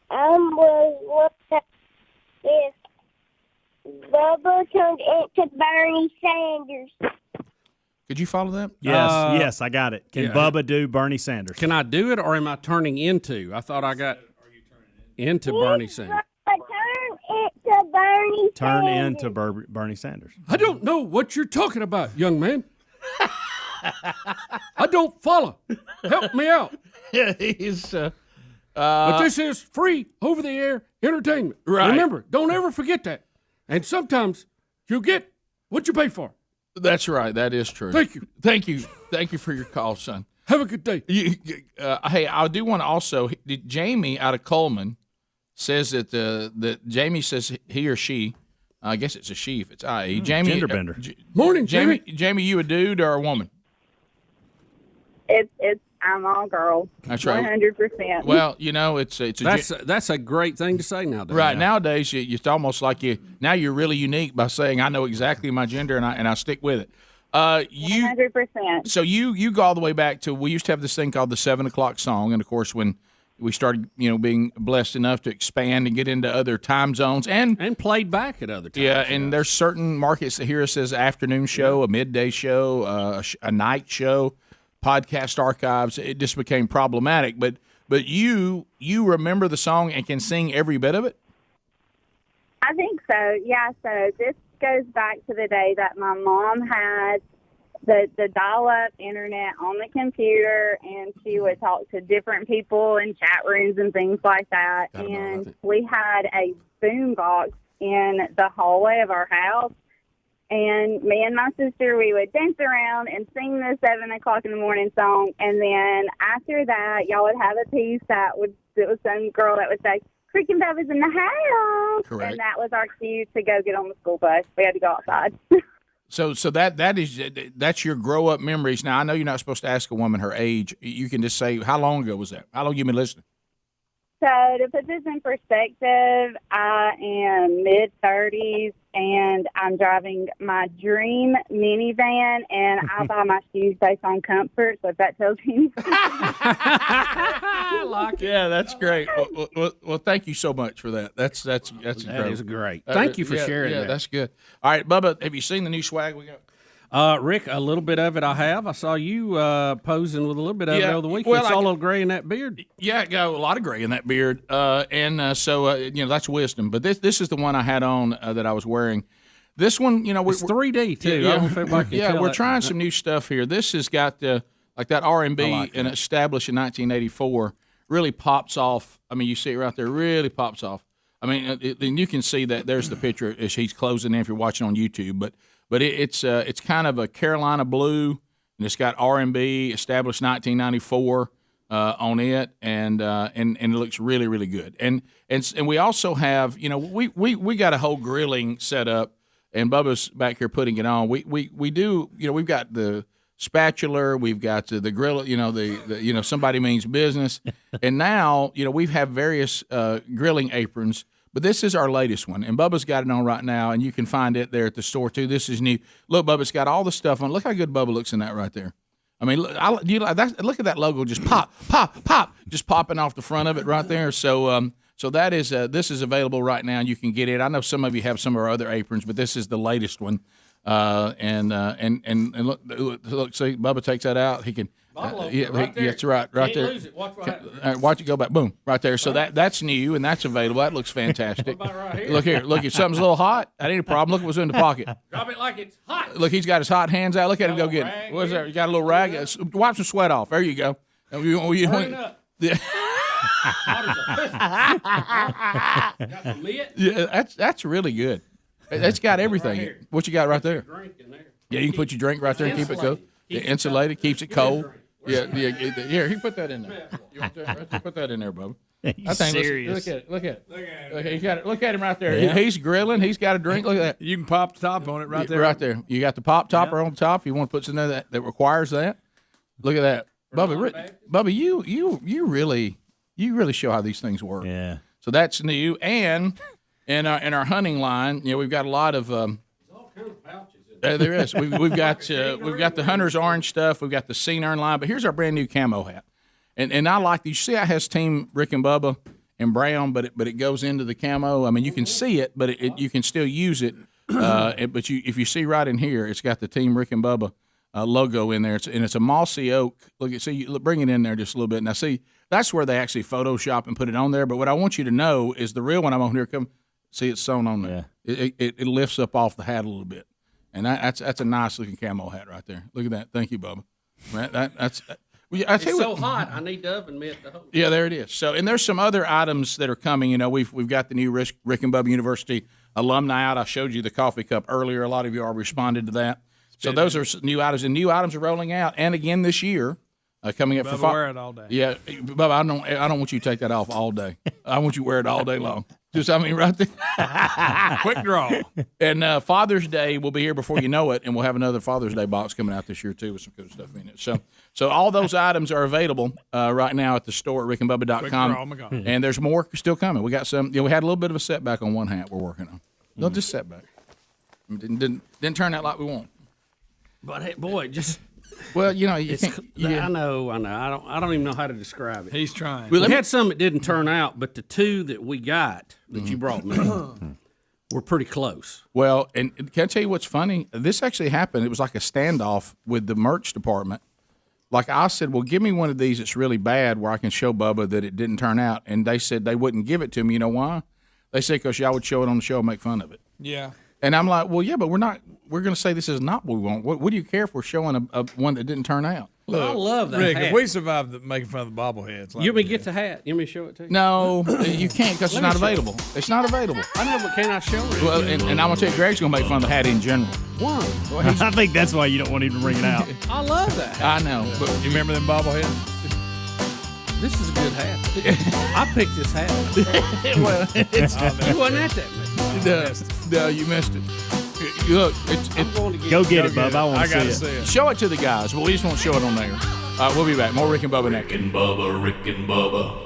Hello, was if Bubba turned into Bernie Sanders. Could you follow that? Yes, I got it. Can Bubba do Bernie Sanders? Can I do it, or am I turning into? I thought I got into Bernie Sanders. Turn into Bernie Sanders. I don't know what you're talking about, young man. I don't follow. Help me out. Yeah, he's. But this is free, over-the-air entertainment. Right. Remember, don't ever forget that. And sometimes you'll get what you pay for. That's right. That is true. Thank you. Thank you. Thank you for your call, son. Have a good day. Hey, I do want to also. Jamie out of Coleman says that Jamie says he or she. I guess it's a she if it's I. Jamie. Gender bender. Morning, Jamie. Jamie, you a dude or a woman? I'm all girl. That's right. 100%. Well, you know, it's that's a great thing to say nowadays. Right. Nowadays, it's almost like you're really unique by saying I know exactly my gender and I stick with it. 100%. So you go all the way back to, we used to have this thing called the 7 o'clock song, and of course when we started, being blessed enough to expand and get into other time zones and played back at other times. Yeah, and there's certain markets that hear us as afternoon show, a midday show, a night show, podcast archives. It just became problematic. But you remember the song and can sing every bit of it? I think so, yeah. So this goes back to the day that my mom had the dial-up internet on the computer, and she would talk to different people in chat rooms and things like that. And we had a boom box in the hallway of our house, and me and my sister, we would dance around and sing the 7 o'clock in the morning song. And then after that, y'all would have a piece it was some girl that would say, Rick and Bubba's in the house. Correct. And that was our cue to go get on the school bus. We had to go outside. So that's your grow up memories. Now I know you're not supposed to ask a woman her age. You can just say, how long ago was that? How long you been listening? So to put this in perspective, I am mid-30s, and I'm driving my dream minivan, and I buy my shoes based on comfort, so if that tells you anything. Yeah, that's great. Well, thank you so much for that. That's incredible. That is great. Thank you for sharing that. Yeah, that's good. All right, Bubba, have you seen the new swag we got? Rick, a little bit of it I have. I saw you posing with a little bit of it over the weekend. Well, it's all a little gray in that beard. Yeah, got a lot of gray in that beard. So that's wisdom. But this is the one I had on that I was wearing. This one, it's 3D too. Yeah, I don't know if everybody can tell we're that. trying some new stuff here. This has got like that R&B and established in 1984 really pops off. I mean, you see it right there, really pops off. I mean, and you can see that there's the picture as he's closing in if you're watching on YouTube. But it's kind of a Carolina blue, and it's got R&B established 1994 on it, and it looks really, really good. And we also have, we got a whole grilling set up, and Bubba's back here putting it on. We do, we've got the spatula, we've got the grill, the somebody means business, and now we have various grilling aprons. But this is our latest one, and Bubba's got it on right now, and you can find it there at the store too. This is new. Look, Bubba's got all the stuff on. Look how good Bubba looks in that right there. I mean, look at that logo just pop, just popping off the front of it right there. So that is this is available right now, and you can get it. I know some of you have some of our other aprons, but this is the latest one. And look, see, Bubba takes that out. He can. That's right Can't there. lose it. Watch what happens. All right, watch it go back. Boom, right there. So that's new and that's available. That looks fantastic. What about right here? Look here. Look, if something's a little hot, that ain't a problem. Look what's in the pocket. Drop it like it's hot. Look, he's got his hot hands out. Look at him go get it. What's there? You got a little rag? Wipe some sweat off. There you go. Burn up. Yeah. Got the mitt. Yeah, that's really good. That's got everything. Right what you got right there? Drink in there. Yeah, you can put your drink right there and keep it cold. Insulated, keeps it cold. Yeah. Here, he put that in there. You want that? Right there? Put that in there, Bubba. He's serious. Look at it. He's got it. Look at him right there. Yeah. He's grilling. He's got a drink. Look at that. You can pop the top on it right there. Right there. You got the pop topper on the top. You want to put something there that requires that. Look at that, Bubba. You really show how these things work. Yeah. So that's new. And in our hunting line, we've got a lot of. There is. We've got the Hunter's Orange stuff. We've got the Sea Urn line. But here's our brand new camo hat, and I like these. You see, how it has Team Rick and Bubba in brown, but it goes into the camo. I mean, you can see it, but you can still use it. But if you see right in here, it's got the Team Rick and Bubba logo in there. It's a mossy oak. Bring it in there just a little bit. Now, see, that's where they actually Photoshop and put it on there. But what I want you to know is the real one I'm on here. See, it's sewn on there. Yeah. It lifts up off the hat a little bit. And that's a nice looking camo hat right there. Look at that. Thank you, Bubba. It's so hot. I need the oven mitt to hold. Yeah, there it is. So, and there's some other items that are coming. We've got the new Rick and Bubba University alumni out. I showed you the coffee cup earlier. A lot of you already responded to that. So those are new items, and new items are rolling out. And again this year, coming up Bubba, for wear it all day. Yeah, Bubba, I don't want you to take that off all day. I want you to wear it all day long. Right there. Quick draw. And Father's Day will be here before you know it, and we'll have another Father's Day box coming out this year too with some good stuff in it. So all those items are available right now at the store at rickandbubba.com. Oh my God. And there's more still coming. We got some. We had a little bit of a setback on one hat we're working on. No, just setback. Didn't turn out like we want. But hey, boy, just. Well, you can't. I know. I don't even know how to describe it. He's trying. We had some that didn't turn out, but the two that we got that you brought me were pretty close. Well, and can I tell you what's funny? This actually happened. It was like a standoff with the merch department. Like I said, well, give me one of these that's really bad where I can show Bubba that it didn't turn out. And they said they wouldn't give it to me. You know why? They said because y'all would show it on the show and make fun of it. Yeah. And I'm like, well, yeah, but we're not. We're going to say this is not what we want. What do you care if we're showing a one that didn't turn out? Look, I love that Rick, hat. if we survived making fun of the bobbleheads. You want me to get the hat? You want me to show it to you? No, you can't because it's not available. It's not available. I know, but can I show it? Well, and I'm going to tell you, Greg's going to make fun of the hat in general. Why? Well, I think that's why you don't want him to bring it out. I love that. I know. But you remember them bobbleheads? This is a good hat. I picked this hat. Well, you wasn't at that. No, you missed it. Look, Go get it, Bubba. I want to see it. Show it to the guys. Well, we just won't show it on there. We'll be back. More Rick and Bubba next. Rick and Bubba.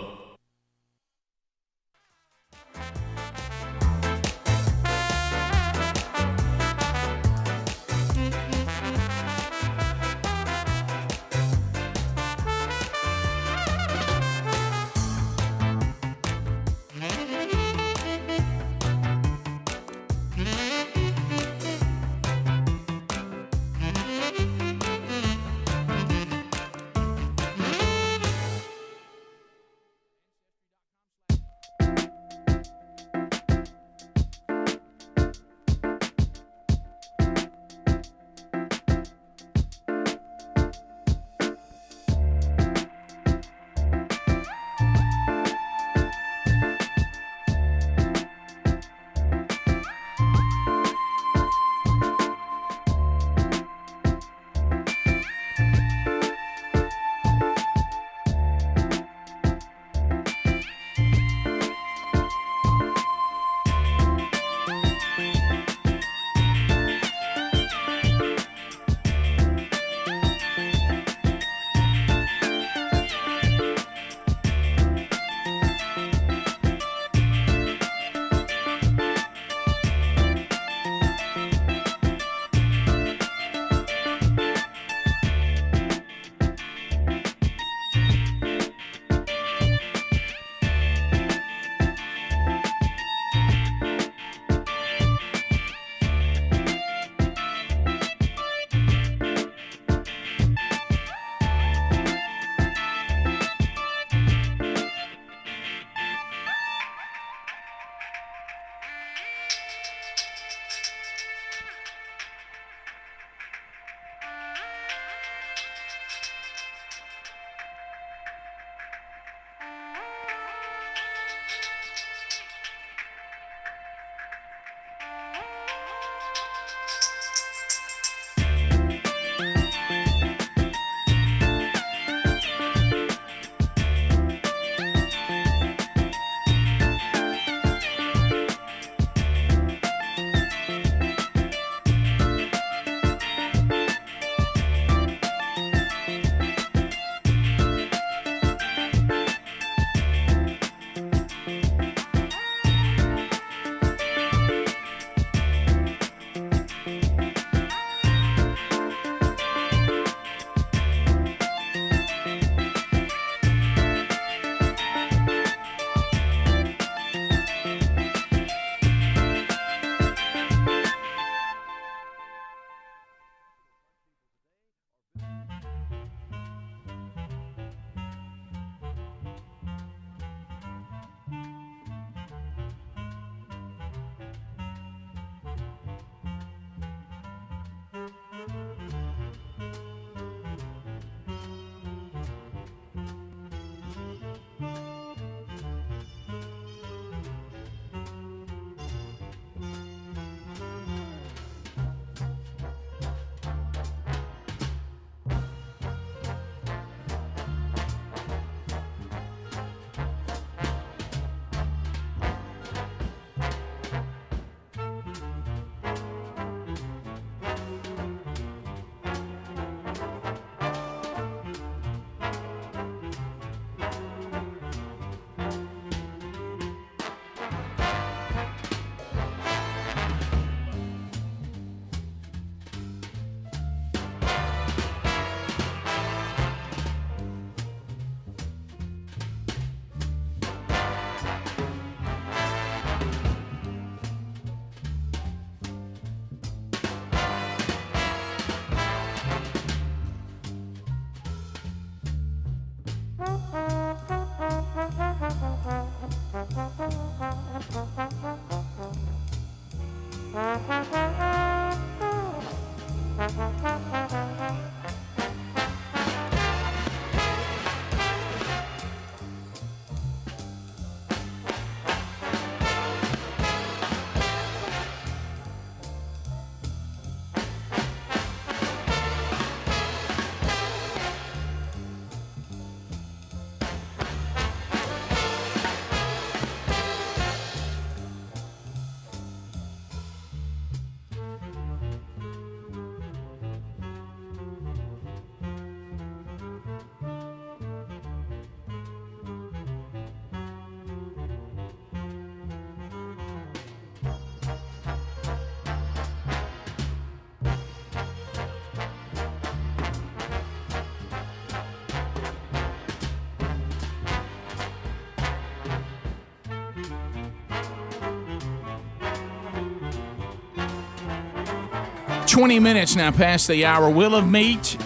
20 minutes now past the hour. Will of Meat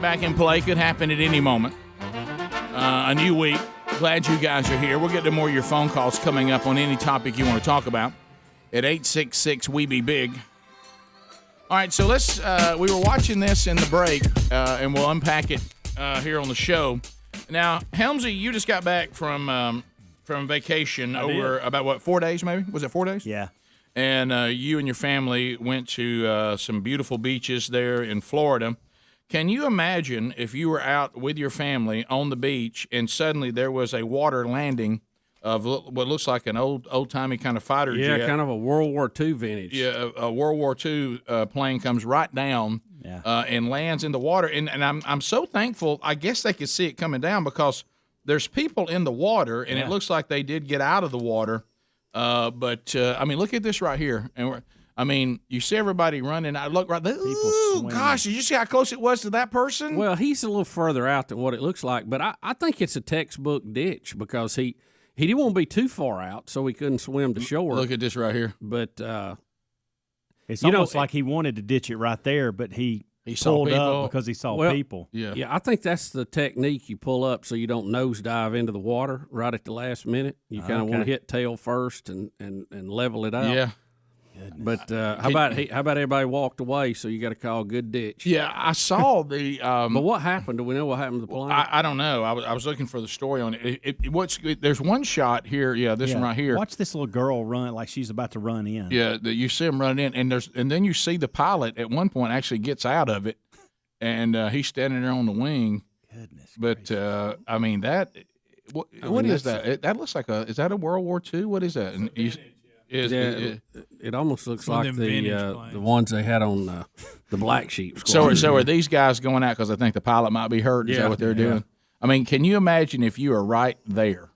back in play. Could happen at any moment. A new week. Glad you guys are here. We'll get to more of your phone calls coming up on any topic you want to talk about at 866-WE-BE-BIG. All right, so let's. We were watching this in the break, and we'll unpack it here on the show. Now, Helmsy, you just got back from vacation over about 4 days, maybe? Was it 4 days? Yeah. And you and your family went to some beautiful beaches there in Florida. Can you imagine if you were out with your family on the beach and suddenly there was a water landing of what looks like an old-timey kind of fighter jet? Yeah, kind of a World War II vintage. Yeah, a World War II plane comes right down and lands in the water. And I'm so thankful. I guess they could see it coming down because there's people in the water, and it looks like they did get out of the water. But I mean, look at this right here. And you see everybody running. I look right there. Ooh, gosh, did you see how close it was to that person? Well, he's a little further out than what it looks like, but I think it's a textbook ditch because he didn't want to be too far out, so he couldn't swim to shore. Look at this right here. But it's almost like he wanted to ditch it right there, but he pulled up because he saw people. Yeah, I think that's the technique. You pull up so you don't nosedive into the water right at the last minute. You kind of want to hit tail first and level it out. Yeah. But how about everybody walked away? So you got to call a good ditch. Yeah, I saw the. But what happened? Do we know what happened to the plane? I don't know. I was looking for the story on it. There's one shot here. Yeah, this one right here. Watch this little girl run like she's about to run in. Yeah, you see him run in, and then you see the pilot at one point actually gets out of it, and he's standing there on the wing. Goodness. But I mean that. What is that? That looks like is that a World War II? What is that? And it almost looks like the ones they had on the Black Sheep Squad. So are these guys going out because I think the pilot might be hurt? Is that what they're doing? I mean, can you imagine if you are right there?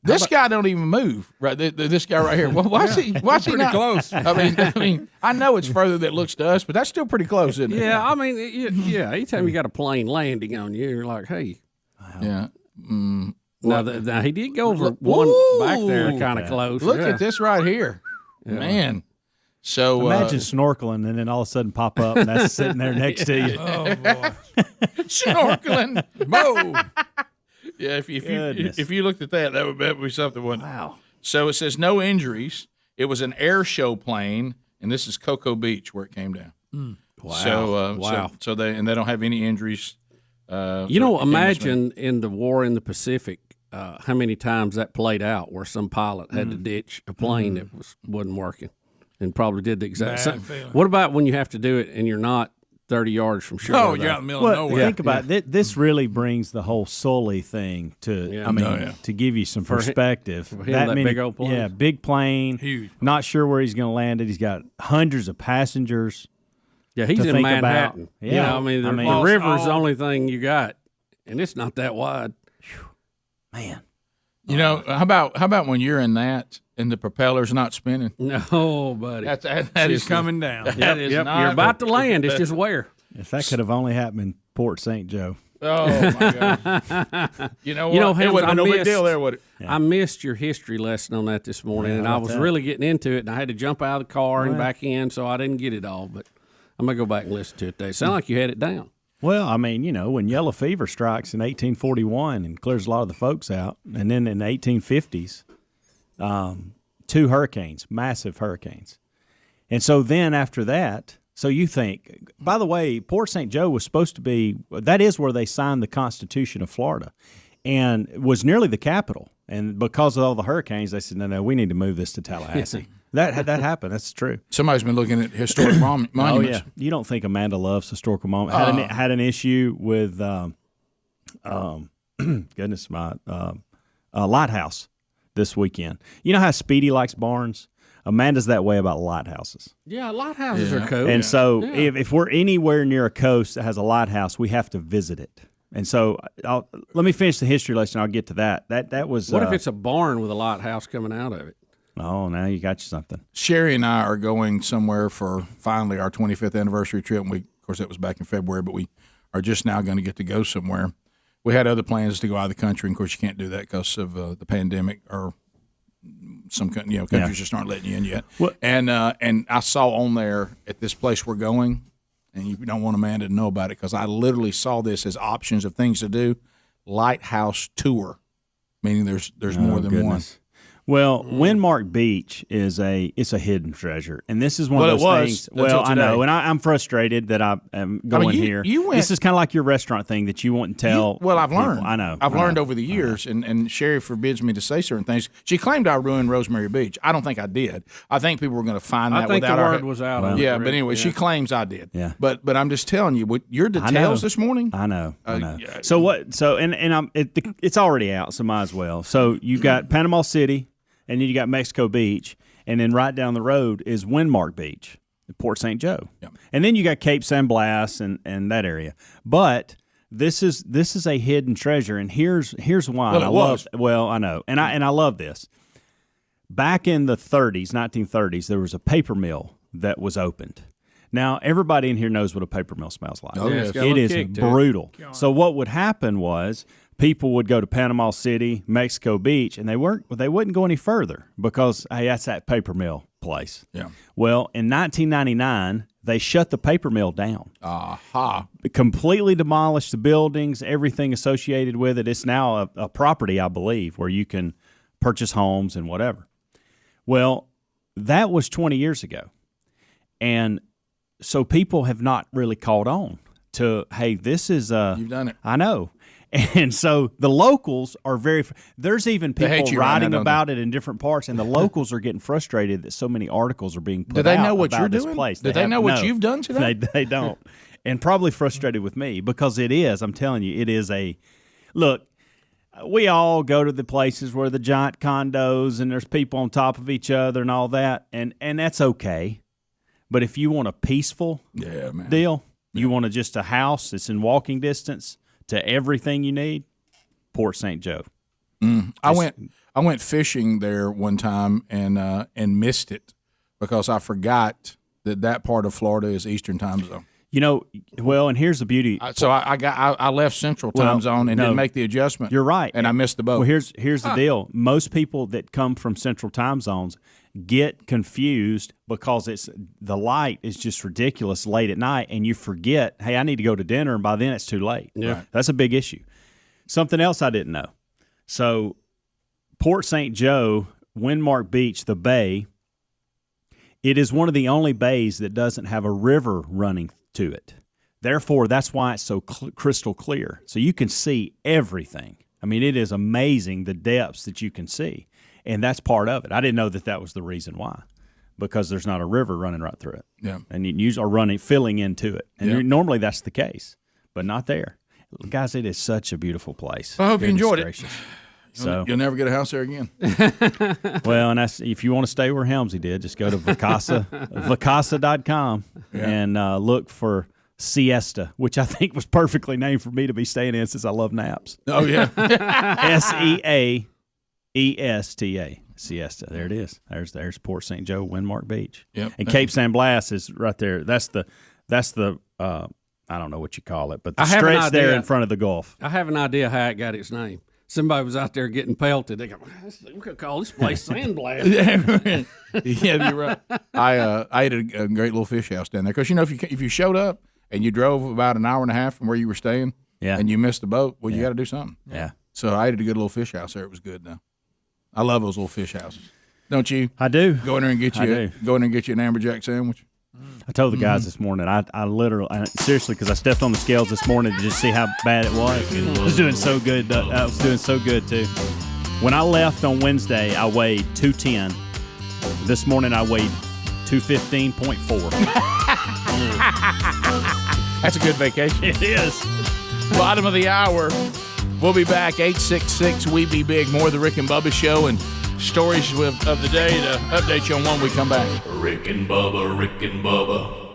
This guy don't even move. Right, this guy right here. Well, why's he not close? I mean, I know it's further than it looks to us, but that's still pretty close, isn't it? Yeah, I mean, anytime you got a plane landing on you, you're like, hey. Yeah. Now he did go over one back there kind of close. Look at this right here. Man. So imagine snorkeling and then all of a sudden pop up and that's sitting there next to you. Oh, boy. Snorkeling. Whoa. Yeah, if you looked at that would be something. Wow. So it says no injuries. It was an air show plane, and this is Cocoa Beach where it came down. Wow. So So they don't have any injuries. Imagine in the war in the Pacific, how many times that played out where some pilot had to ditch a plane that wasn't working and probably did the exact same. What about when you have to do it and you're not 30 yards from shore? Oh, you're out in the middle of nowhere. Think about it. This really brings the whole Sully thing to, to give you some perspective. That big old plane. Yeah, big plane. Huge. Not sure where he's going to land it. He's got hundreds of passengers. Yeah, he's in Manhattan. Yeah, the river's the only thing you got, and it's not that wide. Man. How about when you're in that and the propeller's not spinning? No, buddy. That is coming down. That is not. You're about to land. It's just where. If that could have only happened in Port St. Joe. Oh, my God. You know what? It wasn't no big deal there, would it? Yeah. I missed your history lesson on that this morning, and I was really getting into it, and I had to jump out of the car and back in, so I didn't get it all. But I'm going to go back and listen to it today. Sound like you had it down. Well, I mean, when yellow fever strikes in 1841 and clears a lot of the folks out, and then in the 1850s, 2 hurricanes, massive hurricanes. And so then after that, so you think, by the way, Port St. Joe was supposed to be, that is where they signed the Constitution of Florida, and it was nearly the capital. And because of all the hurricanes, they said, no, we need to move this to Tallahassee. That happened. That's true. Somebody's been looking at historic monuments. Oh, yeah. You don't think Amanda loves historical monuments. Had an issue with, Lighthouse this weekend. You know how Speedy likes barns? Amanda's that way about lighthouses. Yeah, lighthouses are cool. And so if we're anywhere near a coast that has a lighthouse, we have to visit it. And so let me finish the history lesson. I'll get to that. That was. What if it's a barn with a lighthouse coming out of it? Oh, now you got you something. Sherry and I are going somewhere for finally our 25th anniversary trip. Of course, that was back in February, but we are just now going to get to go somewhere. We had other plans to go out of the country, and of course, you can't do that because of the pandemic or countries just aren't letting you in yet. And I saw on there at this place we're going, and you don't want Amanda to know about it because I literally saw this as options of things to do. Lighthouse tour, meaning there's more than one. Well, Windmark Beach it's a hidden treasure, and this is one of those things. Well, I know, and I'm frustrated that I am going here. This is kind of like your restaurant thing that you wouldn't tell. I've people. learned. I know. I've learned over the years, and Sherry forbids me to say certain things. She claimed I ruined Rosemary Beach. I don't think I did. I think people were going to find that. I think without the our word was out. on Yeah, it, but anyway, yeah. she claims I did. Yeah. But I'm just telling you, with your details this morning. I know. So what? So and it's already out, so might as well. So you got Panama City. And then you got Mexico Beach, and then right down the road is Windmark Beach, Port St. Joe. Yep. And then you got Cape San Blas and that area. But this is a hidden treasure, and here's why. I know, and I love this. Back in the 1930s, there was a paper mill that was opened. Now, everybody in here knows what a paper mill smells like. Oh, yes. It is brutal. So what would happen was people would go to Panama City, Mexico Beach, and they wouldn't go any further because, hey, that's that paper mill place. Yeah. Well, in 1999, they shut the paper mill down. Aha. Completely demolished the buildings, everything associated with it. It's now a property, I believe, where you can purchase homes and whatever. Well, that was 20 years ago. And so people have not really caught on to, hey, this is You've done it. I know. And so the locals are there's even people writing about it in different parts, and the locals are getting frustrated that so many articles are being put out. Do they know what about you're this doing? place. Do they know what you've done today? They don't. And probably frustrated with me because I'm telling you, it is look, we all go to the places where the giant condos and there's people on top of each other and all that, and that's okay. But if you want a peaceful deal, you want just a house that's in walking distance to everything you need, Port St. Joe. I went fishing there one time and missed it because I forgot that part of Florida is Eastern time zone. You know, well, and here's the beauty. So I left Central time zone and didn't make the adjustment. You're right, and I missed the boat. Well, here's the deal. Most people that come from Central time zones get confused because the light is just ridiculous late at night, and you forget, hey, I need to go to dinner, and by then it's too late. Yeah. Right. That's a big issue. Something else I didn't know. So Port St. Joe, Windmark Beach, the bay, it is one of the only bays that doesn't have a river running to it. Therefore, that's why it's so crystal clear. So you can see everything. I mean, it is amazing the depths that you can see. And that's part of it. I didn't know that was the reason why, because there's not a river running right through it. Yeah. And you are filling into it. And normally that's the case, but not there. Guys, it is such a beautiful place. I hope you enjoyed gracious. it. So you'll never get a house there again. Well, and if you want to stay where Helmsy did, just go to Vacasa.com and look for Siesta, which I think was perfectly named for me to be staying in since I love naps. Oh, yeah. SEAESTA. Siesta. There it is. There's Port St. Joe, Windmark Beach. Yep. And Cape San Blas is right there. That's the I don't know what you call it, but the stretch there in front of the Gulf. I have an idea how it got its name. Somebody was out there getting pelted. They go, we could call this place Sandblast. Yeah, you're right. I ate a great little fish house down there because if you showed up and you drove about an hour and a half from where you were staying, and you missed the boat, well, you got to do something. Yeah. So I ate at a good little fish house there. It was good though. I love those little fish houses. Don't you? I do. Go in there and get you an amberjack sandwich. I told the guys this morning, I literally, seriously, because I stepped on the scales this morning to just see how bad it was. I was doing so good. I was doing so good, too. When I left on Wednesday, I weighed 210. This morning, I weighed 215.4. That's a good vacation. It is. Bottom of the hour. We'll be back, 866 We Be Big. More of the Rick and Bubba Show and stories of the day to update you on when we come back. Rick and Bubba, Rick and Bubba.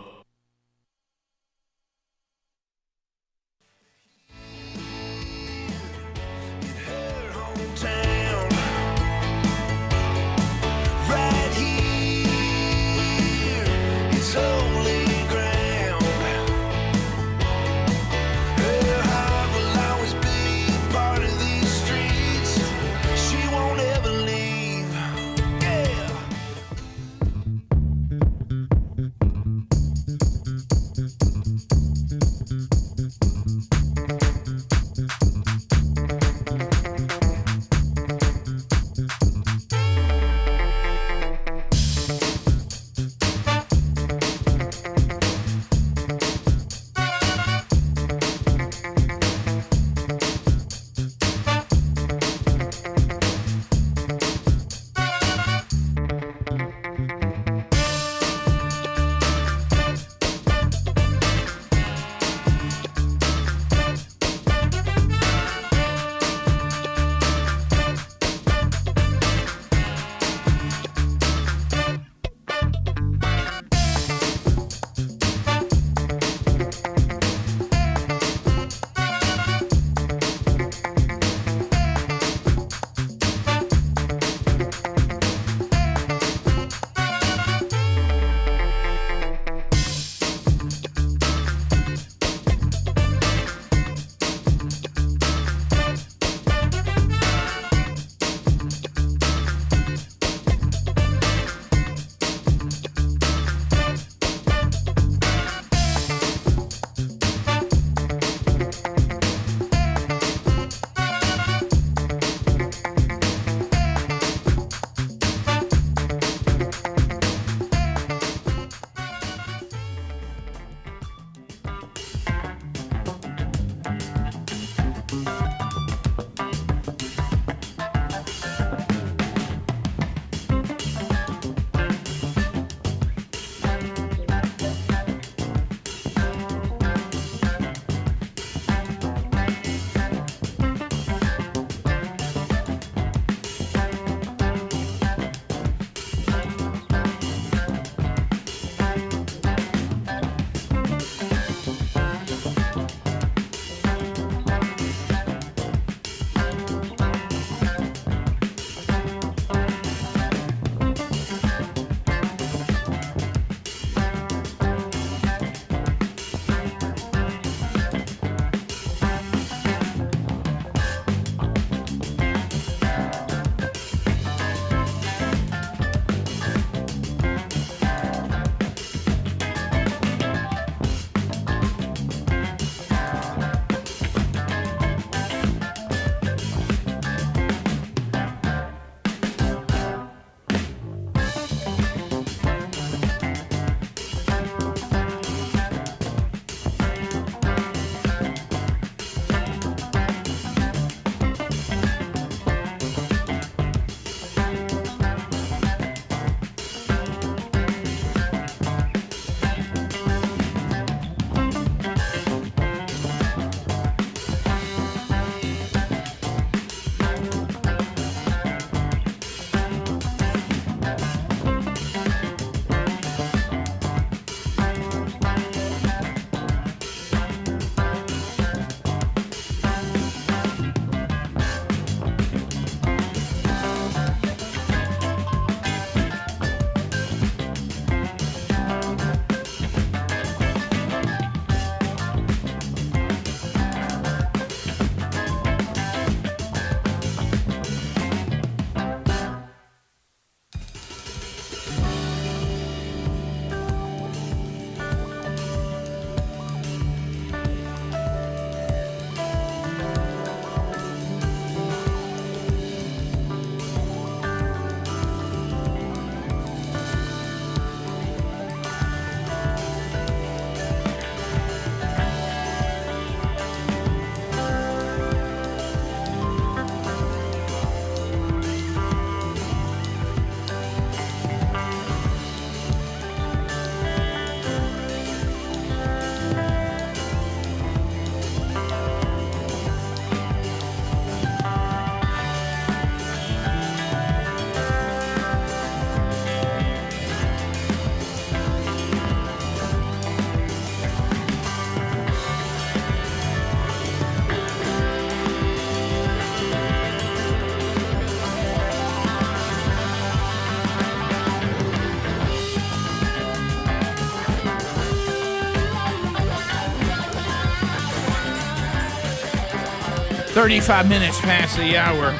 35 minutes past the hour.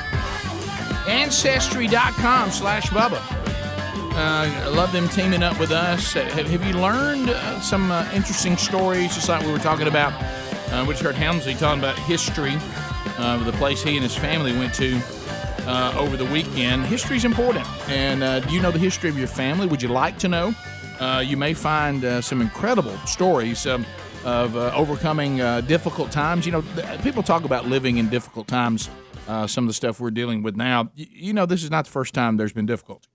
Ancestry.com/Bubba. I love them teaming up with us. Have you learned some interesting stories, just like we were talking about? We just heard Helms talking about history of the place he and his family went to over the weekend. History's important. And do you know the history of your family? Would you like to know? You may find some incredible stories of overcoming difficult times. You know, people talk about living in difficult times, some of the stuff we're dealing with now. You know, this is not the first time there's been difficulty.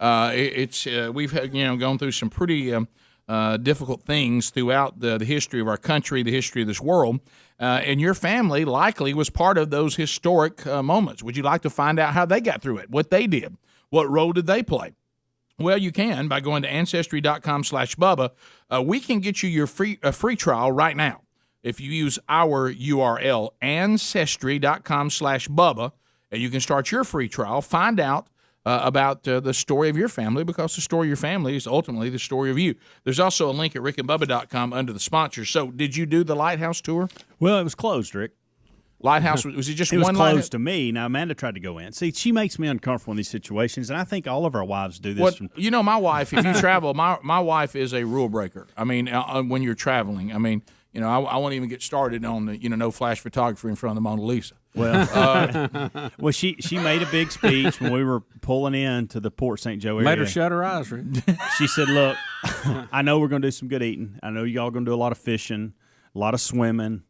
We've had, gone through some pretty difficult things throughout the history of our country, the history of this world, and your family likely was part of those historic moments. Would you like to find out how they got through it, what they did, what role did they play? Well, you can by going to Ancestry.com/Bubba. We can get you your free trial right now if you use our URL, Ancestry.com/Bubba, and you can start your free trial. Find out about the story of your family, because the story of your family is ultimately the story of you. There's also a link at rickandbubba.com under the sponsors. So did you do the lighthouse tour? Well, it was closed, Rick. Lighthouse, was it just it one was lighthouse? closed to me. Now, Amanda tried to go in. See, she makes me uncomfortable in these situations, and I think all of our wives do this. You know, my wife, if you travel, my wife is a rule breaker. I mean, when you're traveling, I mean, I won't even get started on the, no flash photography in front of the Mona Lisa. Well, well, she made a big speech when we were pulling in to the Port St. Joe area. Made her shut her eyes, Rick. She said, look, I know we're going to do some good eating. I know y'all going to do a lot of fishing, a lot of swimming,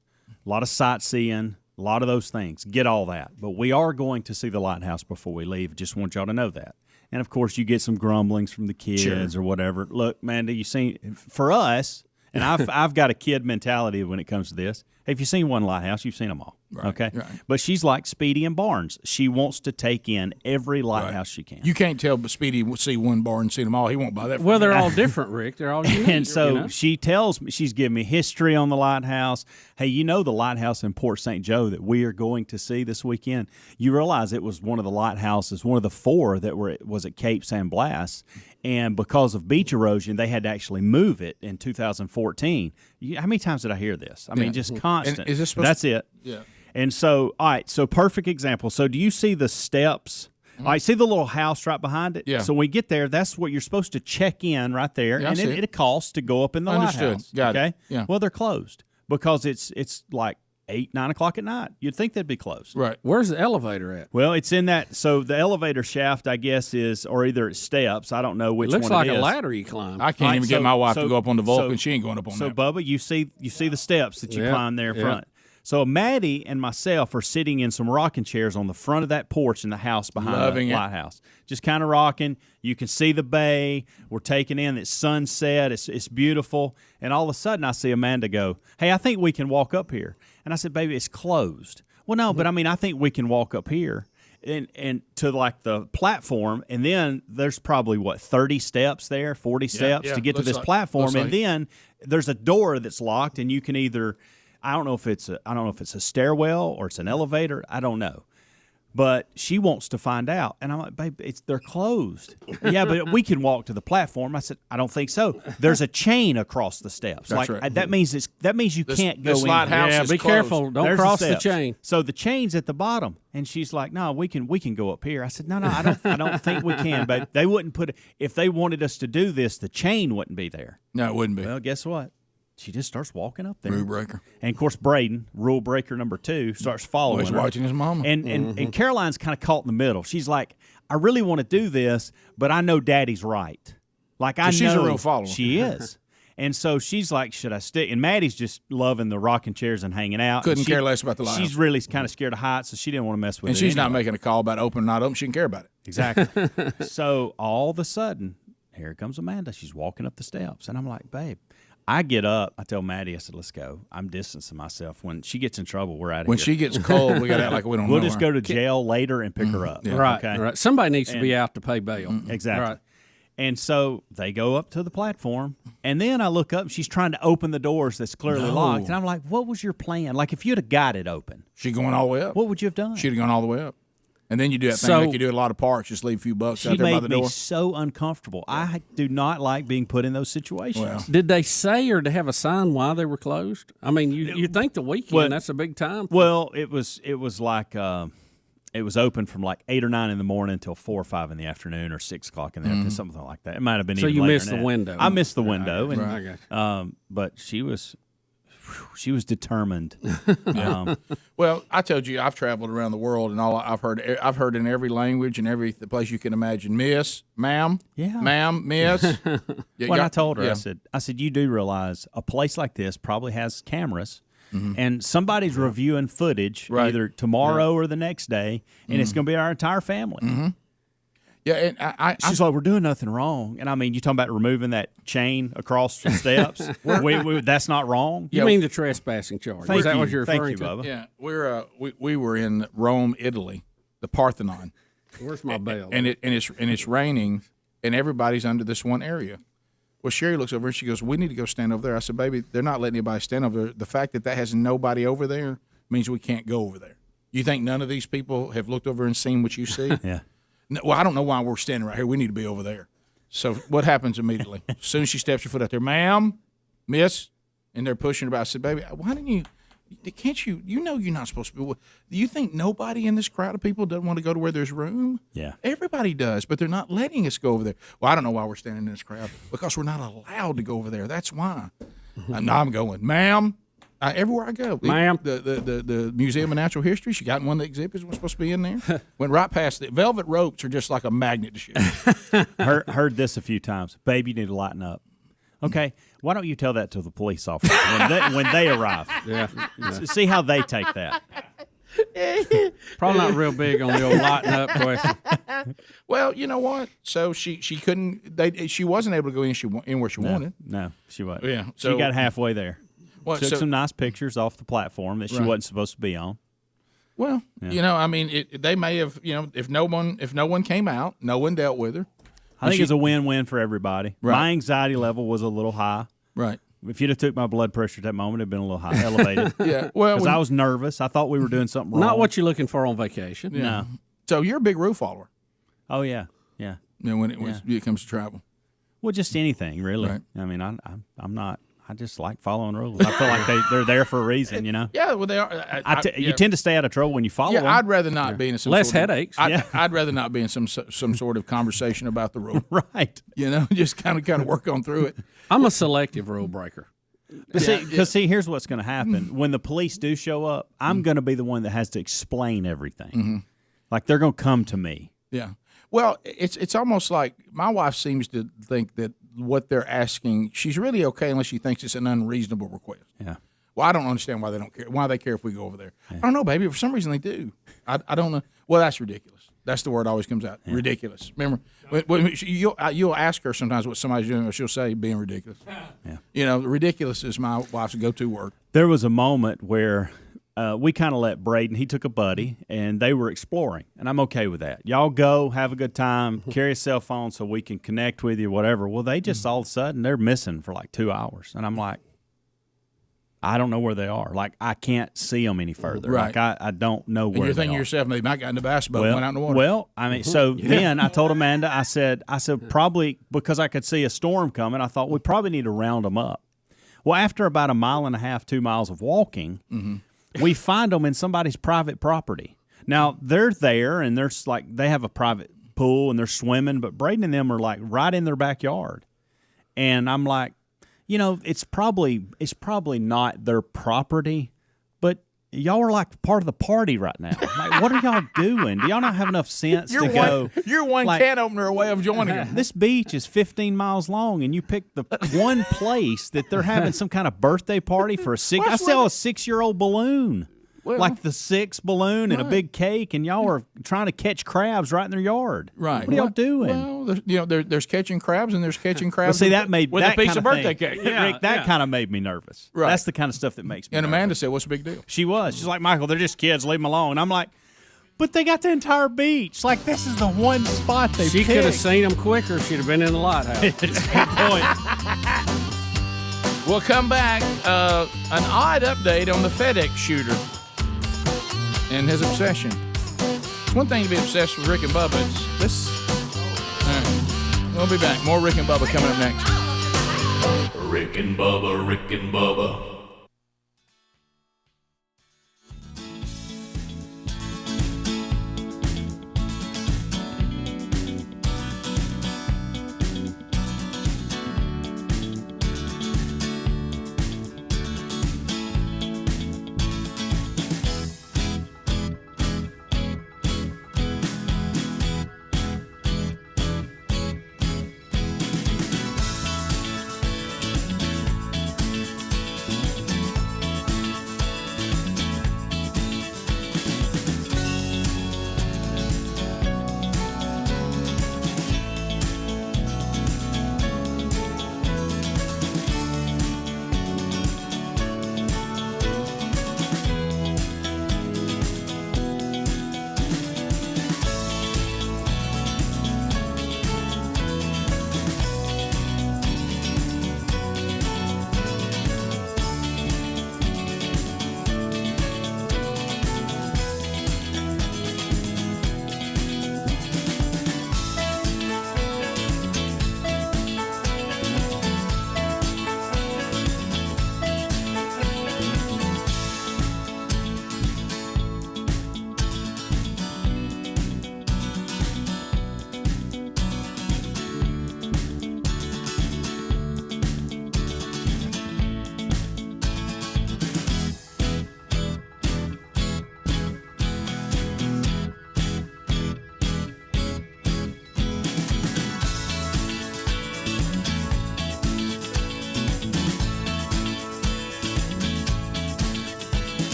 a lot of sightseeing, a lot of those things. Get all that. But we are going to see the lighthouse before we leave. Just want y'all to know that. And, of course, you get some grumblings from the kids or whatever. Look, Amanda, you seen for us, and I've got a kid mentality when it comes to this. If you've seen one lighthouse, you've seen them all. Right, okay? right. But she's like Speedy and Barnes. She wants to take in every lighthouse she can. You can't tell Speedy will see one bar and see them all. He won't buy that. Well, they're all different, Rick. They're all unique. And so she tells me, she's giving me history on the lighthouse. Hey, the lighthouse in Port St. Joe that we are going to see this weekend? You realize it was one of the lighthouses, one of the 4 that was at Cape San Blas. And because of beach erosion, they had to actually move it in 2014. How many times did I hear this? I mean, just constant. And is this That's it. Yeah. And so, all right, so perfect example. So do you see the steps? All right, see the little house right behind it? Yeah. So when we get there, that's what you're supposed to check in right there. Yeah, I and see it. it costs to go up in the Understood. lighthouse. Got it. Okay? Yeah. Well, they're closed because it's like 8, 9 o'clock at night. You'd think they'd be closed. Right. Where's the elevator at? Well, it's in that. So the elevator shaft, I guess, is, or either it's steps. I don't know which It looks one like it a is. ladder you climb. I can't even get my wife to go up on the Vulcan. She ain't going up on so that. Bubba, you see the steps that you Yeah, climb there in yeah. front. So Maddie and myself are sitting in some rocking chairs on the front of that porch in the house behind Loving the it. lighthouse. Just kind of rocking. You can see the bay. We're taking in it's sunset. It's beautiful. And all of a sudden I see Amanda go, hey, I think we can walk up here. And I said, baby, it's closed. Well, no, but I mean, I think we can walk up here and to like the platform. And then there's probably 30 steps there, 40 steps to get to this platform. And then there's a door that's locked, and you can either, I don't know if it's a stairwell or it's an elevator. I don't know. But she wants to find out. And I'm like, babe, they're closed. Yeah, but we can walk to the platform. I said, I don't think so. There's a chain across the steps. That's like right. that means you can't go this in. lighthouse Yeah, is be closed. careful. Don't There's cross the steps. chain. So the chain's at the bottom. And she's like, no, we can go up here. I said, no, I don't think we can. But they wouldn't put it, if they wanted us to do this, the chain wouldn't be there. No, it wouldn't be. Well, guess what? She just starts walking up there. Rule breaker. And, of course, Braden, rule breaker number 2, starts following Always her. watching his mama. And Caroline's kind of caught in the middle. She's like, I really want to do this, but I know Daddy's right. Like, I know. she's a real follower. She is. And so she's like, should I stick? And Maddie's just loving the rocking chairs and hanging out. Couldn't And care less about the lighthouse. She's really kind of scared of heights, so she didn't want to mess with And it. she's not anyway. making a call about open or not open. She didn't care about it. Exactly. So all of a sudden, here comes Amanda. She's walking up the steps. And I'm like, babe. I get up. I tell Maddie, I said, let's go. I'm distancing myself. When she gets in trouble, we're out of here. When she gets cold, we got to act like we don't know We'll just her. go to jail later and pick her up. Yeah. Right, Okay? right. Somebody needs to be out to pay bail. Exactly. Right. And so they go up to the platform, and then I look up. She's trying to open the doors that's clearly locked, and I'm like, "What was your plan? Like, if you'd have got it open, she going all the way up. What would you have done?" She'd have gone all the way up. And then you do that thing So- like you do at a lot of parks, just leave a few bucks She out there by made the me door. so uncomfortable. I do not like being put in those situations. Did they say or to have a sign why they were closed? I mean, you think the weekend, Well- that's a big time. Well, it was like it was open from like 8 or 9 in the morning until 4 or 5 in the afternoon or 6 o'clock in the afternoon, something like that. It might have been. So even you later missed than the that. window. I missed the window, Right, and I got but she was determined. Well, I told you I've traveled around the world, and I've heard in every language and every place you can imagine. Miss, ma'am, Yeah. ma'am, miss. Yeah, When yeah, I told her, yeah. I said, you do realize a place like this probably has cameras, Mhm. and somebody's reviewing footage Right. either tomorrow or the next day, and it's going to be our entire family. Yeah, and I She's like, we're doing nothing wrong. And I mean, you talking about removing that chain across the steps? That's not wrong. You mean the trespassing charge? Thank Is that you. what you're Thank referring you, to? Bubba. Yeah, we were in Rome, Italy, the Parthenon. Where's my bell? And it's raining, and everybody's under this one area. Well, Sherry looks over and she goes, "We need to go stand over there." I said, "Baby, they're not letting anybody stand over there. The fact that has nobody over there means we can't go over there. You think none of these people have looked over and seen what you see?" Yeah. No, well, I don't know why we're standing right here. We need to be over there. So what happens immediately? As soon as she steps her foot out there, "Ma'am, miss," and they're pushing her about. I said, "Baby, why didn't you? Can't you? You know you're not supposed to be. Do you think nobody in this crowd of people doesn't want to go to where there's room? Yeah. Everybody does, but they're not letting us go over there. Well, I don't know why we're standing in this crowd because we're not allowed to go over there. That's why. Now I'm going, ma'am. Everywhere I go, Ma'am. The Museum of Natural History. She got in one of the exhibits. Was supposed to be in there. Went right past it. Velvet ropes are just like a magnet to shit. Heard this a few times. Babe, you need to lighten up. Okay, why don't you tell that to the police officers when they arrive? Yeah. See how they take that. Probably not real big on the old lighten up question. Well, you know what? So she couldn't. She wasn't able to go in where she wanted. No, she wasn't. Yeah, she so- got halfway there. Well, Took so- some nice pictures off the platform that she Right. wasn't supposed to be on. Well, Yeah. I mean, they may have, if no one came out, no one dealt with her. I think it's a win-win for everybody. Right. My anxiety level was a little high. Right. If you'd have took my blood pressure at that moment, it'd been a little high, elevated. Yeah, well, because when- I was nervous. I thought we were doing something wrong. Not what you're looking for on vacation. No. So you're a big rule follower. Oh yeah, yeah. When it comes to travel. Well, just anything really. Right. I mean, I'm not. I just like following rules. I feel like they're there for a reason, you know. Yeah, well, they are. You tend to stay out of trouble when you follow them. I'd rather not be in some Less sort of- headaches. I'd rather not be in some sort of conversation about the rule. Right. Just kind of work on through it. I'm a selective rule breaker. Because here's what's going to happen when the police do show up. I'm going to be the one that has to explain everything. Like they're going to come to me. Yeah. Well, it's almost like my wife seems to think that what they're asking, she's really okay unless she thinks it's an unreasonable request. Yeah. Well, I don't understand why they don't care. Why they care if we go over there? I don't know, baby. For some reason they do. I don't know. Well, that's ridiculous. That's the word always comes out. Yeah. Ridiculous. Remember, you'll ask her sometimes what somebody's doing, or she'll say being ridiculous. Yeah. Ridiculous is my wife's go-to word. There was a moment where we kind of let Braden, he took a buddy, and they were exploring, and I'm okay with that. Y'all go, have a good time, carry a cell phone so we can connect with you, whatever. Well, they just all of a sudden, they're missing for like 2 hours, and I'm like, I don't know where they are. Like, I can't see them any further. Right. Like, I don't know And where you're they thinking are. to yourself, they might got in the bass boat and went out in the water. Well, I mean, so then I told Amanda, I said probably because I could see a storm coming, I thought we probably need to round them up. Well, after about 1.5 miles, 2 miles of walking, we find them in somebody's private property. Now, they're there, and there's like they have a private pool, and they're swimming, but Braden and them are like right in their backyard. And I'm like, it's probably not their property, but y'all are like part of the party right now. Like, what are y'all doing? Do y'all not have enough sense to go? You're one like, can opener away of joining them. This beach is 15 miles long, and you pick the one place that they're having some kind of birthday party for a 6-year-old balloon. Well, like the 6 balloon and a big cake, and y'all are trying to catch crabs right in their yard. Right. What are y'all doing? Well, there's catching crabs and there's catching crabs. Well, see, that made with that a piece kind of birthday thing. cake. Rick, that kind of made me nervous. Right. That's the kind of stuff that makes me And nervous. Amanda said, "What's the big deal?" She was. She's like, Michael, they're just kids. Leave them alone. I'm like, but they got the entire beach. Like, this is the one spot they She picked. could have seen them quicker. She'd have been in the lighthouse. That's a good point. We'll come back. An odd update on the FedEx shooter and his obsession. one thing to be obsessed with Rick and Bubba. It's this. All right. We'll be back. More Rick and Bubba coming up next. Rick and Bubba, Rick and Bubba.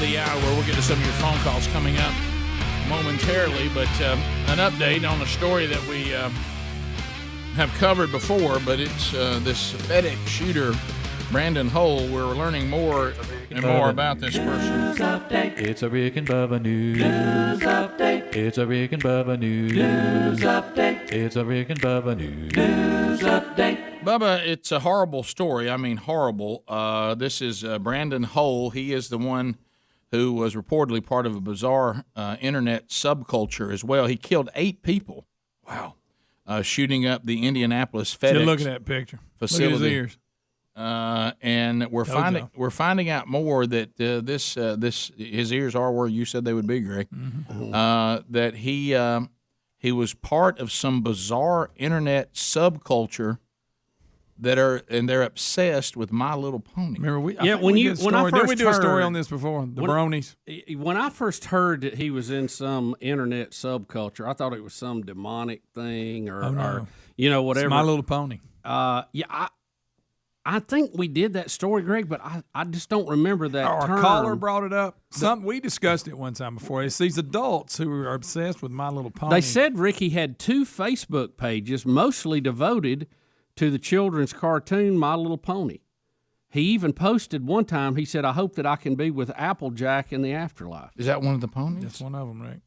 the hour. We'll get to some of your phone calls coming up momentarily, but an update on a story that we have covered before, but it's this FedEx shooter, Brandon Hull. We're learning more and more about this person. It's a Rick and Bubba news update. It's a Rick and Bubba news update. It's a Rick and Bubba news update. Bubba, it's a horrible story. I mean, horrible. This is Brandon Hull. He is the one who was reportedly part of a bizarre internet subculture as well. He killed 8 people. Wow. Shooting up the Indianapolis FedEx Look at that picture. Facility. Look at his ears. And we're finding out more that this his ears are where you said they would be, Greg. Mm-hmm. That he was part of some bizarre internet subculture they're obsessed with My Little Pony. Remember we when I first did we do a story heard- on this before? The bronies. When I first heard that he was in some internet subculture, I thought it was some demonic thing or whatever. It's My Little Pony. I think we did that story, Greg, but I just don't remember that Our term. caller brought it up. We discussed it one time before. It's these adults who are obsessed with My Little Pony. They said Ricky had 2 Facebook pages, mostly devoted to the children's cartoon My Little Pony. He even posted one time, he said, I hope that I can be with Applejack in the afterlife. Is that one of the ponies? That's one of them, Rick.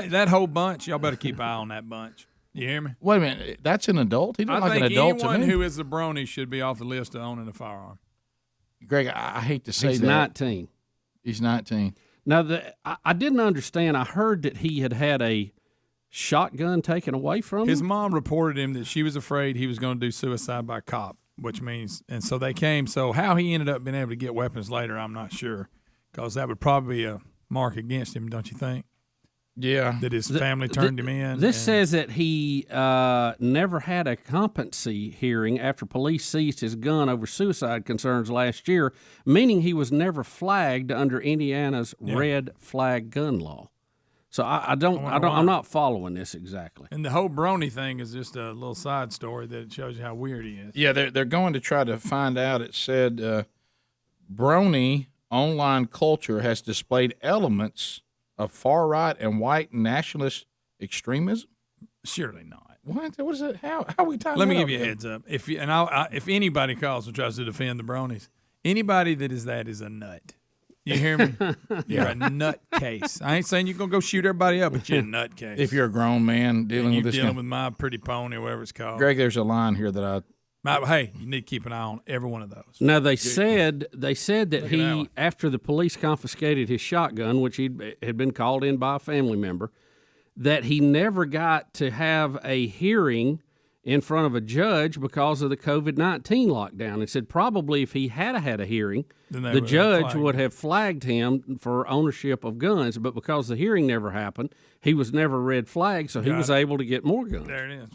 That whole bunch, y'all better keep an eye on that bunch. You hear me? Wait a minute. That's an adult? He looked like an think adult to anyone me. who is a brony should be off the list of owning a firearm. Greg, I hate to say He's that. 19. He's 19. Now, I didn't understand. I heard that he had a shotgun taken away from him. His mom reported him that she was afraid he was going to do suicide by cop, which means, and so they came. So how he ended up being able to get weapons later, I'm not sure, because that would probably be a mark against him, don't you think? Yeah. That his family turned him in. This says that he never had a competency hearing after police seized his gun over suicide concerns last year, meaning he was never flagged under Indiana's red flag gun law. So I'm not following this exactly. And the whole brony thing is just a little side story that shows you how weird he is. Yeah, they're going to try to find out. It said brony online culture has displayed elements of far-right and white nationalist extremism? Surely not. What is it? How are we talking? Let me give you a heads up. If anybody calls and tries to defend the bronies, anybody that is a nut. You hear me? You're a nut case. I ain't saying you're going to go shoot everybody up, but you're a nut case. If you're a grown man dealing with this, dealing with My Pretty Pony or whatever it's called. Greg, there's a line here that hey, you need to keep an eye on every one of those. Now they said that he, after the police confiscated his shotgun, which he had been called in by a family member, that he never got to have a hearing in front of a judge because of the COVID-19 lockdown. And said probably if he had a hearing, the judge would have flagged him for ownership of guns. But because the hearing never happened, he was never red flagged, so he was able to get more guns. There it is.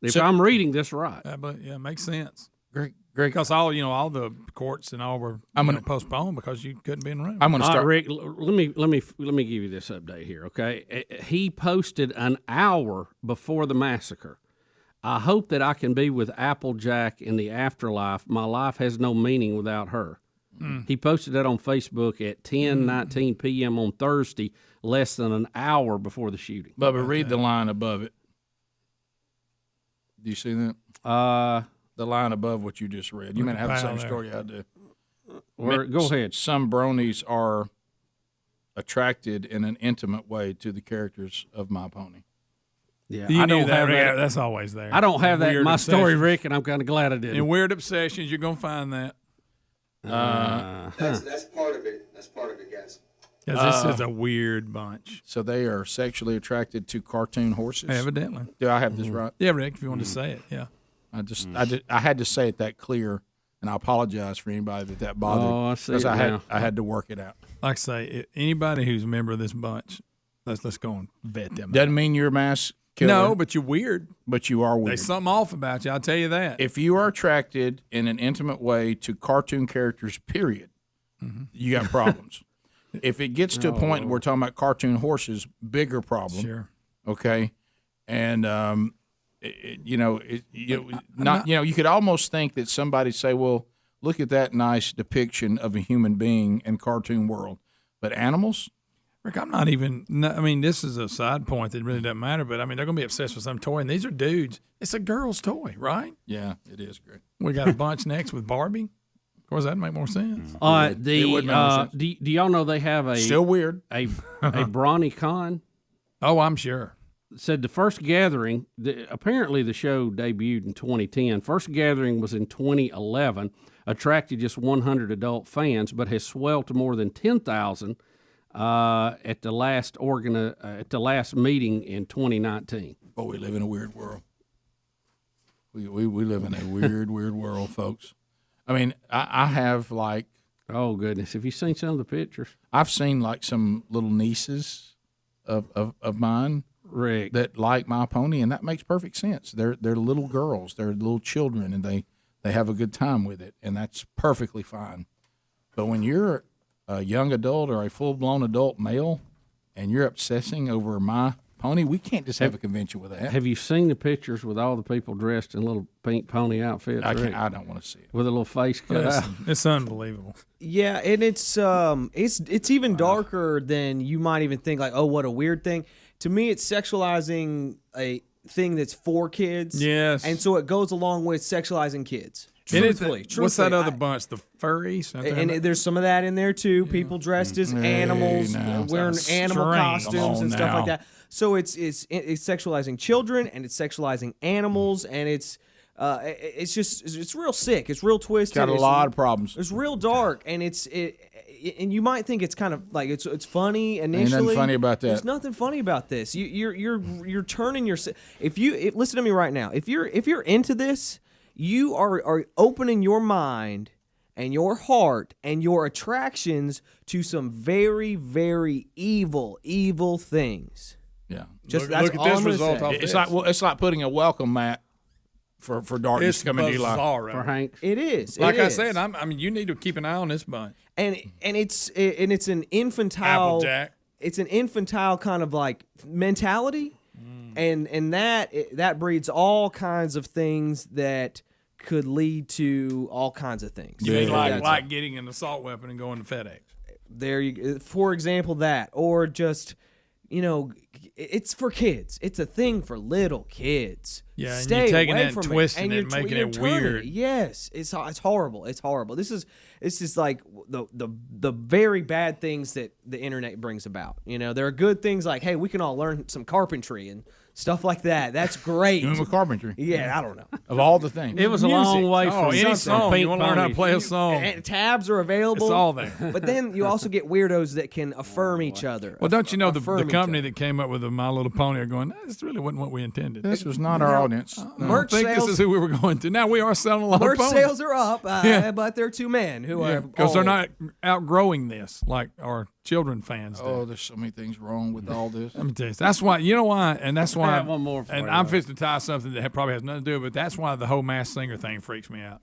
If I'm reading this right. Yeah, it makes sense. Great. Because all the courts and all were postponed because you couldn't be in the room. I'm going to start. Rick, let me give you this update here, okay? He posted an hour before the massacre. I hope that I can be with Applejack in the afterlife. My life has no meaning without her. He posted that on Facebook at 10:19 p.m. on Thursday, less than an hour before the shooting. Bubba, read the line above it. Do you see that? The line above what you just read. You may not have the same story I do. Go ahead. Some bronies are attracted in an intimate way to the characters of My Pony. Yeah, I don't don't have that. That's always there. I don't have that in Weird my story, obsessions. Rick, and I'm kind of glad I didn't. In weird obsessions, you're gonna find that. That's part of it. That's part of it, guys. Because this is a weird bunch. So they are sexually attracted to cartoon horses? Evidently. Do I have this right? Yeah, Rick, if you want to say it, yeah. I had to say it that clear, and I apologize for anybody that bothered. Oh, I see. Because I had to work it out. Like I say, anybody who's a member of this bunch, let's go and vet them. Doesn't mean you're a mass killer. No, but you're weird. But you are weird. There's something off about you, I'll tell you that. If you are attracted in an intimate way to cartoon characters, period, you got problems. If it gets to a point where we're talking about cartoon horses, bigger problem. Sure. Okay. And, you could almost think that somebody say, well, look at that nice depiction of a human being in cartoon world. But animals, Rick, I'm not even. I mean, this is a side point that really doesn't matter. But I mean, they're going to be obsessed with some toy, and these are dudes. It's a girl's toy, right? Yeah, it is great. We got a bunch next with Barbie. Of course, that'd make more sense. Do y'all know they have a still weird a Brawny Con? Oh, I'm sure. Said the first gathering. Apparently, the show debuted in 2010. First gathering was in 2011. Attracted just 100 adult fans, but has swelled to more than 10,000 at the last meeting in 2019. Boy, we live in a weird world. We live in a weird world, folks. I mean, I have like, oh goodness, have you seen some of the pictures? I've seen like some little nieces of mine, Rick, that like my pony, and that makes perfect sense. They're little girls, they're little children, and they have a good time with it, and that's perfectly fine. But when you're a young adult or a full-blown adult male, and you're obsessing over my pony, we can't just have a convention with that. Have you seen the pictures with all the people dressed in little pink pony outfits? I Rick? don't want to see it. With a little face cut out. It's unbelievable. Yeah, and it's even darker than you might even think. Like, oh, what a weird thing. To me, it's sexualizing a thing that's for kids. Yes. And so it goes along with sexualizing kids. Truthfully. What's that other bunch? The furries? And there's some of that in there, too. People dressed as animals, wearing animal costumes and stuff like that. So it's sexualizing children, and it's sexualizing animals, and it's real sick. It's real twisted. Got a lot of problems. It's real dark, and and you might think it's kind of like it's funny initially. Ain't nothing funny about that. There's nothing funny about this. You're turning your listen to me right now. If you're into this, you are opening your mind and your heart and your attractions to some very, very evil things. Yeah. Just look at this result. It's like putting a welcome mat for darkness coming to your life. For Hank. It is. Like I said, I mean, you need to keep an eye on this bunch. And it's an infantile Applejack. It's an infantile kind of like mentality, and that breeds all kinds of things that could lead to all kinds of things. You mean like getting an assault weapon and going to FedEx? There you, for example, that, or just, it's for kids. It's a thing for little kids. Yeah, and Stay you're taking away that and from twisting it, it, making you're it turning weird. Yes, it's horrible. It's horrible. This is like the very bad things that the internet brings about. There are good things like, hey, we can all learn some carpentry and stuff like that. That's great. Doing with carpentry. Yeah, I don't know. Of all the things. It was a long way from any song. You want to learn how to play a song. And tabs are available. It's all there. But then you also get weirdos that can affirm each other. Well, don't you know the affirm each company other. that came up with the My Little Pony are going, this really wasn't what we intended. This was not our audience. Merch I think sales, this is who we were going to. Now we are selling a lot merch of ponies. sales are up, but they're two men who are Because they're old. not outgrowing this like our children fans do. Oh, there's so many things wrong with all this. Let me tell you, that's why. You know why, and that's why. I have one more for and you, I'm though. fixing to tie something that probably has nothing to do with it. But that's why the whole Masked Singer thing freaks me out.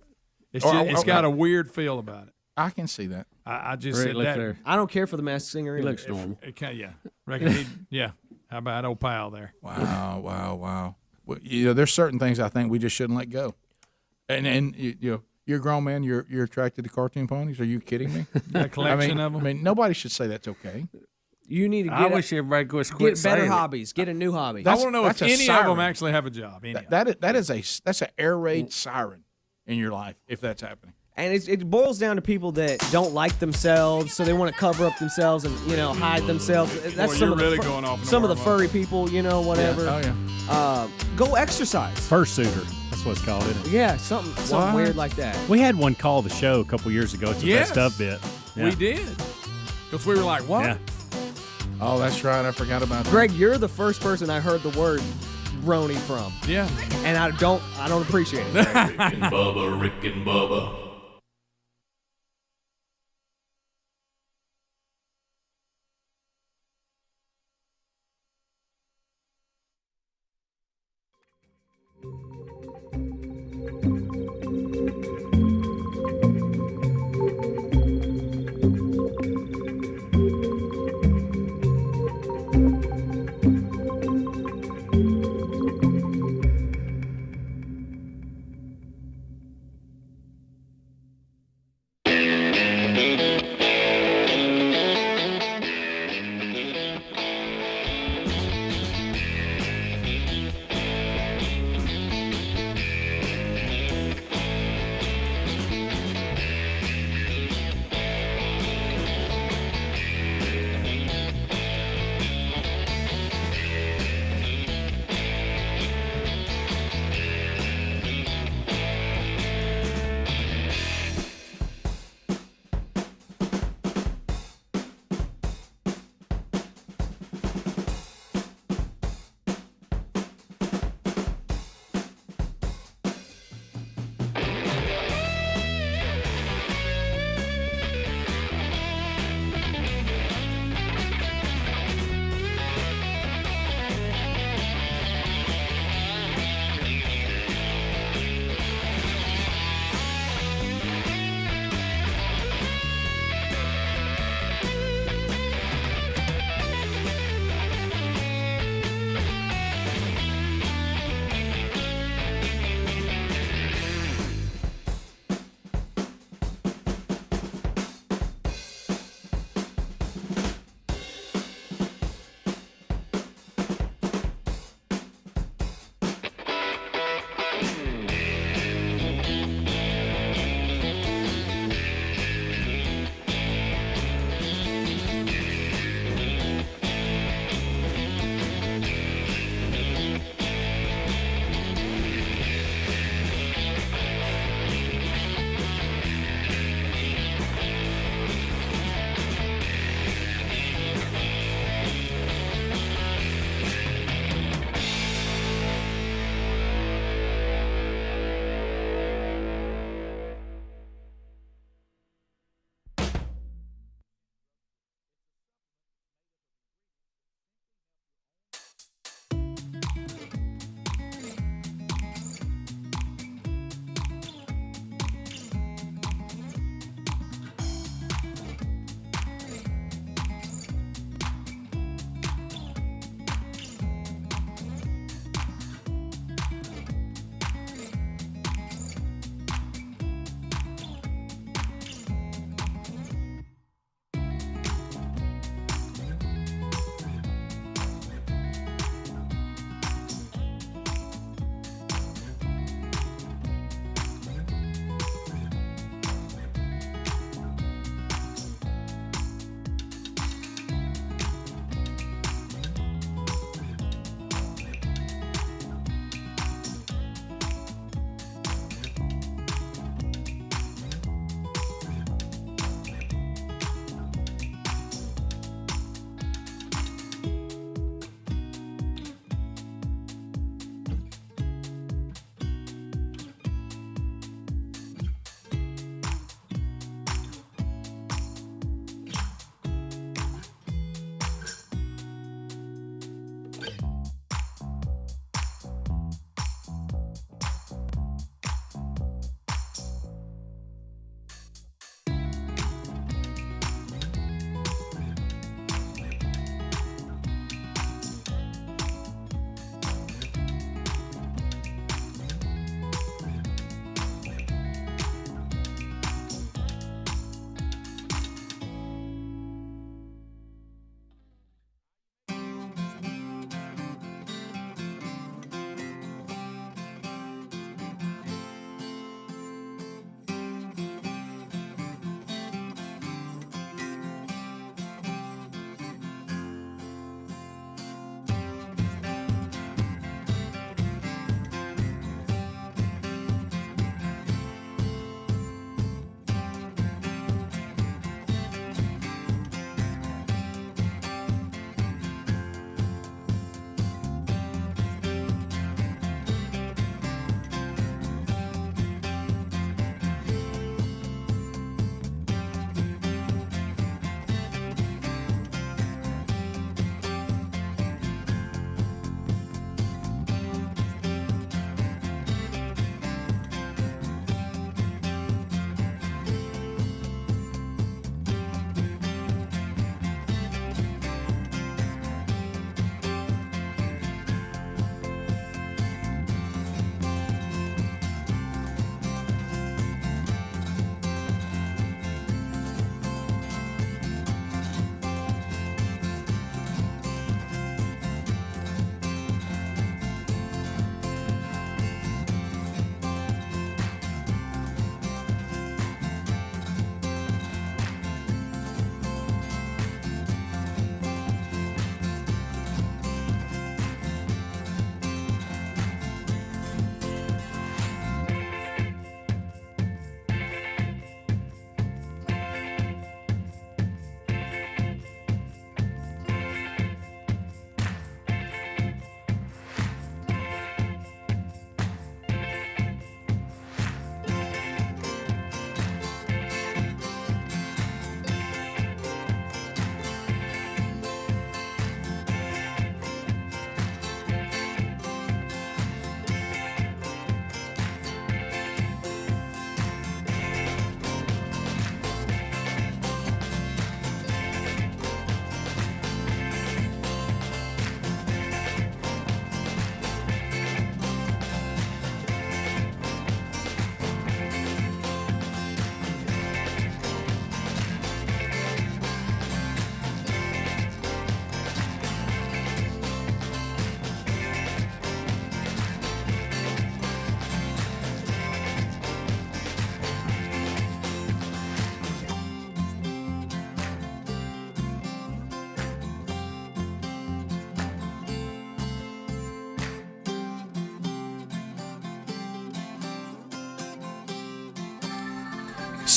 It's got a weird feel about it. I can see that. I just Rick, said look that. there. I don't care for the Masked Singer. He either. looks normal. Yeah, reckon yeah. How about old pal there? Wow. Well, there's certain things I think we just shouldn't let go. And you're a grown man. You're attracted to cartoon ponies. Are you kidding me? A collection of them. I mean, nobody should say that's okay. You need to I wish everybody would quit get better saying it. hobbies. Get a new hobby. I want to know if that's a any of siren. them actually have a job. Any of them. That's an air raid siren in your life if that's happening. And it boils down to people that don't like themselves, so they want to cover up themselves and hide themselves. That's Boy, some you're of the really going off in the some of the worm, furry people, whatever. Yeah. Oh yeah. Go exercise. Fursuiter. That's what it's called, isn't it? Yeah, something weird like that. We had one call the show a couple years ago. It's the Yes. best of bit. Yeah. We did. Because we were like, what? Yeah. Oh, that's right. I forgot about that. Greg, you're the first person I heard the word brony from, Yeah. and I don't appreciate it. Rick and Bubba, Rick and Bubba.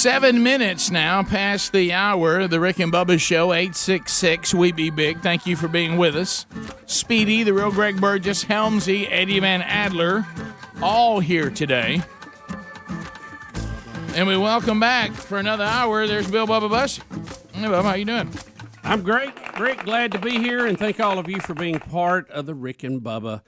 7 minutes now past the hour. The Rick and Bubba Show, 866 We Be Big. Thank you for being with us. Speedy, the real Greg Burgess, Helmsy, Eddie Van Adler, all here today. And we welcome back for another hour. There's Bill Bubba Bussy. Hey, Bubba, how you doing? I'm great. Rick, glad to be here, and thank all of you for being part of the Rick and Bubba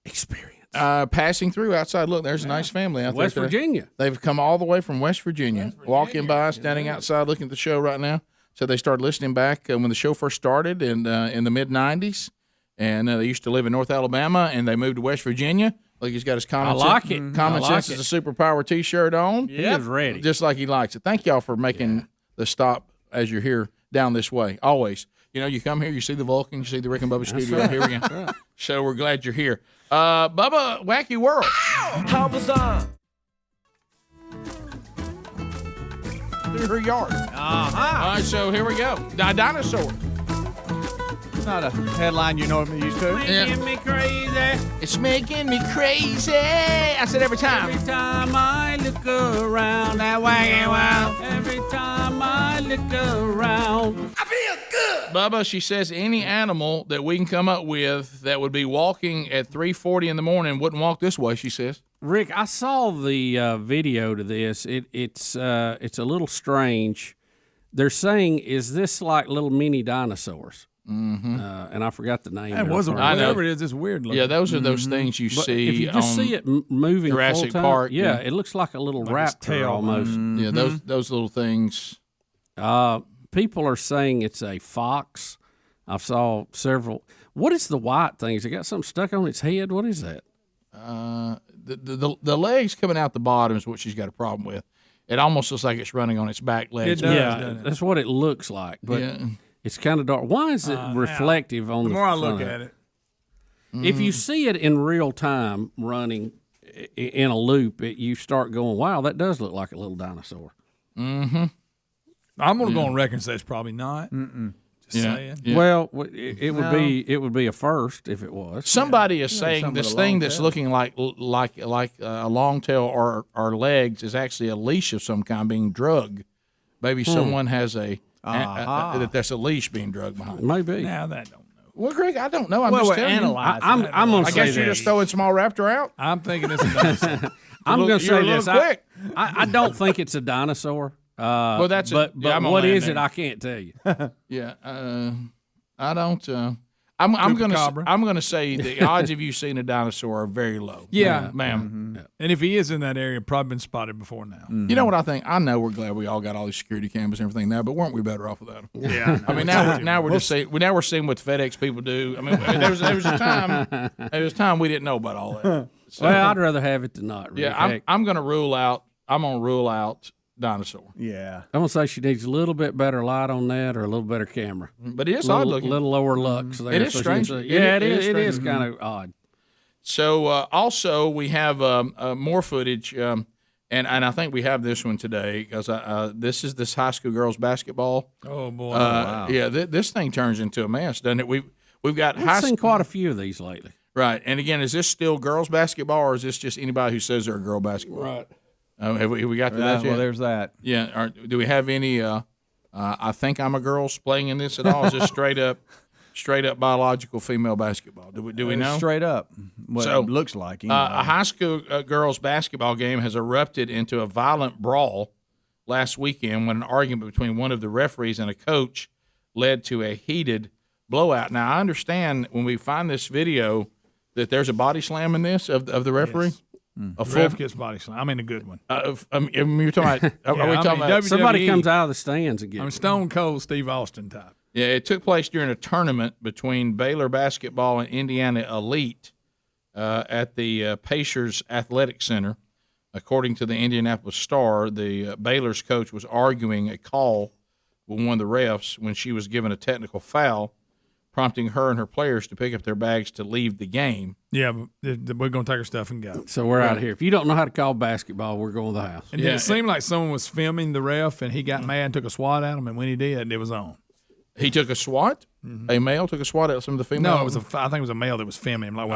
experience. Passing through outside, look, there's a nice family out there. West Virginia. They've come all the way from West Virginia. Walking by, standing outside, looking at the show right now. So they started listening back when the show first started in the mid-'90s. And they used to live in North Alabama, and they moved to West Virginia. Look, he's got his Common Sense is a Superpower T-shirt on. He is ready. Just like he likes it. Thank y'all for making the stop as you're here down this way. Always. You know, you come here, you see the Vulcan, you see the Rick and Bubba studio. right. Here we go. Right. So we're glad you're here. Bubba, Wacky World. How was on? Through her yard. All right, so here we go. A dinosaur. It's not a headline you normally used to. Making me crazy. It's making me crazy. I said every time. Every time I look around, that wacky wow. Every time I look around. I feel good. Bubba, she says any animal that we can come up with that would be walking at 3:40 in the morning wouldn't walk this way, she says. Rick, I saw the video to this. It's a little strange. They're saying, is this like little mini dinosaurs? Mm-hmm. And I forgot the name. That wasn't whatever it is. It's weird looking. Yeah, those are those things you see. If you just see it moving Jurassic full-time, Park, yeah, it looks like a little raptor tail. almost. Mm-hmm. Yeah, those little things. People are saying it's a fox. I saw several. What is the white thing? Has it got something stuck on its head? What is that? The legs coming out the bottom is what she's got a problem with. It almost looks like it's running on its back legs. It does, yeah, doesn't it? that's what it looks like. But Yeah. it's kind of dark. Why is it reflective on the The more I front look of at it, If you see it in real time running in a loop, you start going, wow, that does look like a little dinosaur. Mm-hmm. I'm gonna go on record and say it's probably not. Just saying. Yeah. Well, it would be a first if it was. Somebody is saying this thing that's looking like a long tail or legs is actually a leash of some kind being drugged. Maybe someone has that's a leash being drugged behind. Maybe. Now that don't know. Well, Greg, I don't know. I'm Well, just we're telling analyzing I'm that. gonna I say guess you're this. just throwing small raptor out. I'm thinking it's a dinosaur. I'm going to You're a say little this. quick. I don't think it's a dinosaur. Well, that's but I'm on what land is there. it? I can't tell you. Yeah, I don't. I'm gonna say the odds of you seeing a dinosaur are very low. Yeah. ma'am. And if he is in that area, probably been spotted before now. You know what I think? I know we're glad we all got all these security cameras and everything now, but weren't we better off without them? Yeah. I mean, now we're just seeing. Now we're seeing what FedEx people do. I mean, there was a time we didn't know about all that. So, Well, I'd rather have it than not. Rick. yeah, Heck, I'm gonna rule out dinosaur. Yeah. I'm gonna say she needs a little bit better light on that, or a little better camera. But it is little, odd looking. little lower lux. There, It is so she strange. can see- It Yeah, is it is strange. kind of odd. So also we have more footage, and I think we have this one today because this is this high school girls basketball. Oh boy! Wow. Yeah, this thing turns into a mess, doesn't it? We've got I've seen quite a few of these lately. right. And again, is this still girls basketball or is this just anybody who says they're a girl basketball? Right. Have we got to that yet? Well, there's that. Yeah. Do we have any? I think I'm a girls playing in this at all? Is this straight up biological female basketball? Do we know? Straight up. What So, it looks like. A Anyway. high school girls basketball game has erupted into a violent brawl last weekend when an argument between one of the referees and a coach led to a heated blowout. Now, I understand when we find this video that there's a body slam in this of the referee. Yes. A The ref gets body slam. I mean, a good one. You're talking about, are we talking about Somebody WWE. comes out of the stands and gets. I'm Stone Cold Steve Austin type. Yeah, it took place during a tournament between Baylor basketball and Indiana Elite at the Pacers Athletic Center. According to the Indianapolis Star, the Baylor's coach was arguing a call with one of the refs when she was given a technical foul, prompting her and her players to pick up their bags to leave the game. Yeah, but we're going to take our stuff and go. So we're out of here. If you don't know how to call basketball, we're going to the house. And then it seemed like someone was filming the ref, and he got mad and took a swat at him, and when he did, it was on. He took a swat? Mm-hmm. A male took a swat at some of the female? No, I think it was a male that was filming him. Like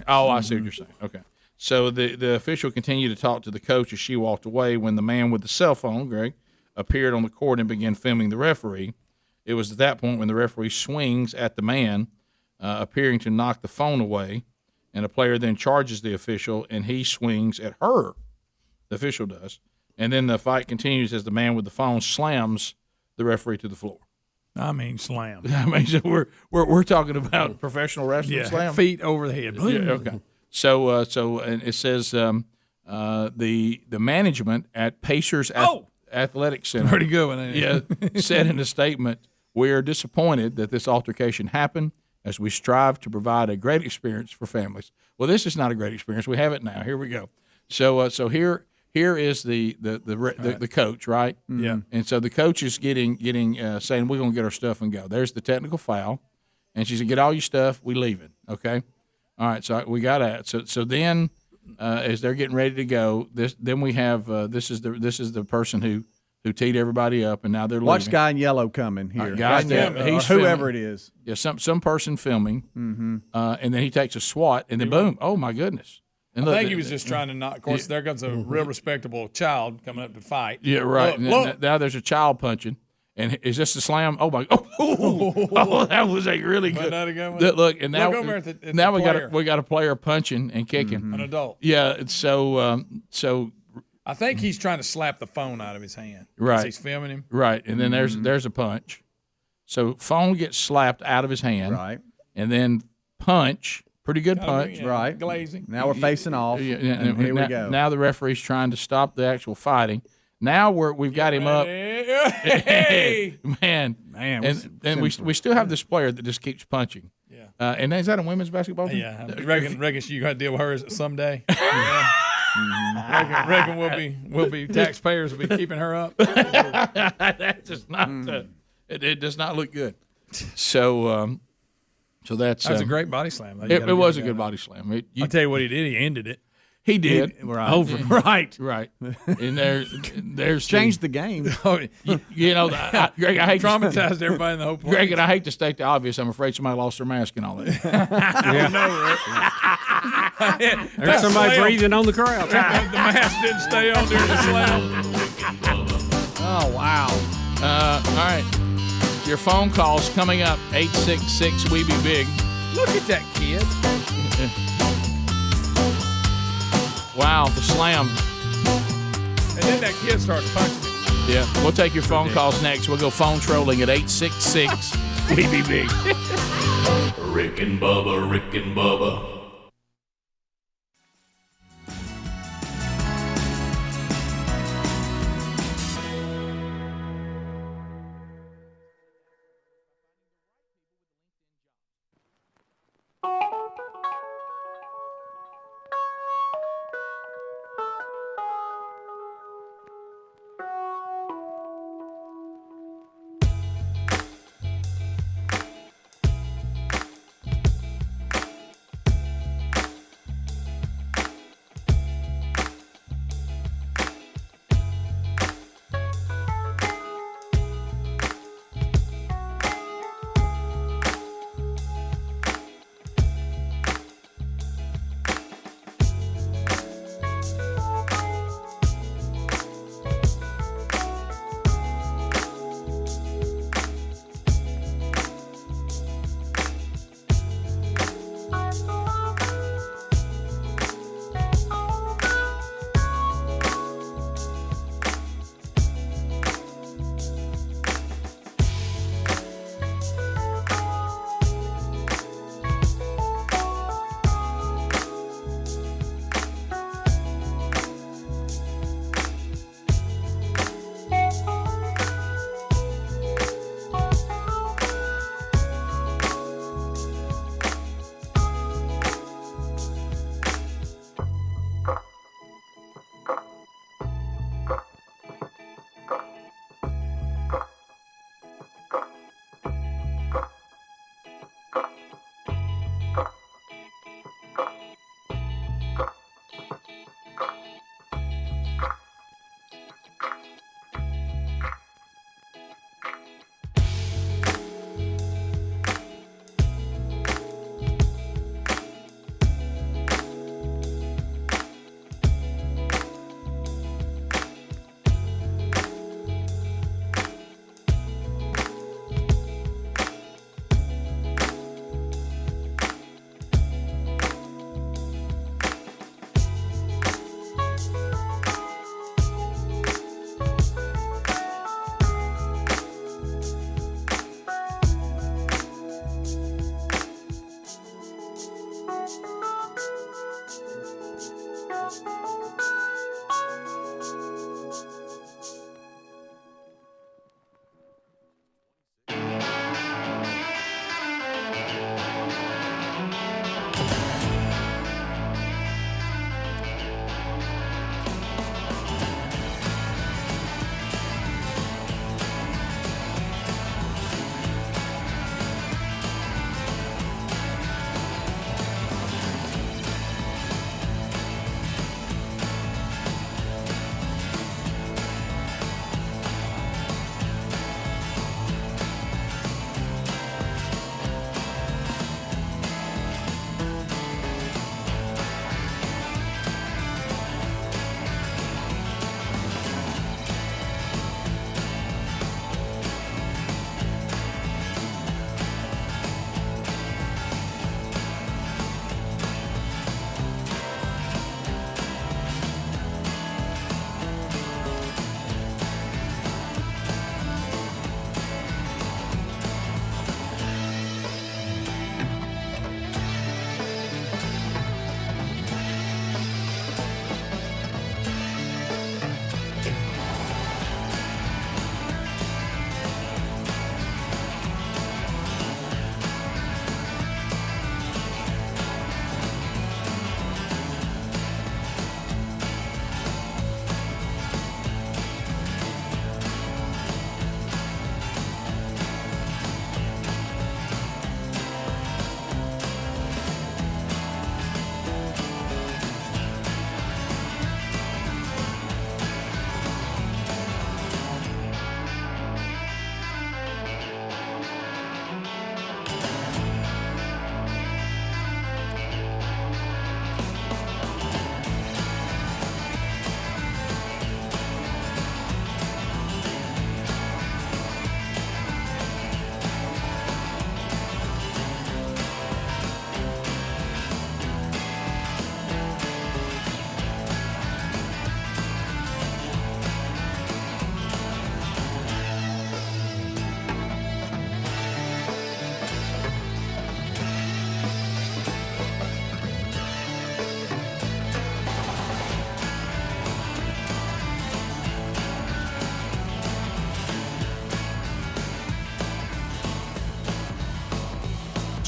I see what you're saying. Okay. So the official continued to talk to the coach as she walked away when the man with the cell phone, Greg, appeared on the court and began filming the referee. It was at that point when the referee swings at the man, appearing to knock the phone away, and a player then charges the official, and he swings at her. The official does. And then the fight continues as the man with the phone slams the referee to the floor. I mean, slam. I mean, so we're talking about professional wrestling slam? Feet over the head. Yeah, okay. So and it says the management at Pacers Athletic Center. Pretty good one, ain't it? Yeah, said in a statement, "We are disappointed that this altercation happened as we strive to provide a great experience for families." Well, this is not a great experience. We have it now. Here we go. So here is the coach, right? Yeah. And so the coach is getting saying, "We're gonna get our stuff and go." There's the technical foul, and she said, "Get all your stuff. We leaving." Okay. All right. So we got that. So then, as they're getting ready to go, then we have this is the person who teed everybody up, and now they're Watch leaving. guy in yellow coming here. Guy in yellow. He's whoever filming. it is. Yeah, some person filming, and then he takes a swat, and then boom! Oh my goodness! And I think he was just trying to knock. Of course, there comes a real respectable child coming up to fight. Yeah, right. Look. Now there's a child punching, and is this a slam? Oh my! Oh, that was a really good. Look, and now Look over at the now player. we got a player punching and kicking. An adult. Yeah. So I think he's trying to slap the phone out of his hand. Right. He's filming him. Right, and then there's a punch. So phone gets slapped out of his hand. Right. And then punch. Pretty good punch. Right. Glazing. Now we're facing off. Yeah, and here we go. Now the referee's trying to stop the actual fighting. Now we've got him up. Hey, man, and we still have this player that just keeps punching. Yeah. And is that a women's basketball team? Yeah. Reckon you got to deal with her someday. Reckon we'll be taxpayers will be keeping her up. That does not. It does not look good. So that's a great body slam. It was a good body slam. I'll tell you what he did. He ended it. He did. Right. Over. Right. Right. And there's changed the game. Greg, I hate traumatized everybody in the whole place. Greg, and I hate to state the obvious. I'm afraid somebody lost their mask and all that. There's somebody breathing on the crowd. The mask didn't stay on during the slam. Oh wow. All right. Your phone calls coming up. 866-WE-BE-BIG. Look at that kid. Wow, the slam. And then that kid starts punching him. Yeah, we'll take your phone calls next. We'll go phone trolling at 866-WE-BE-BIG. Rick and Bubba, Rick and Bubba.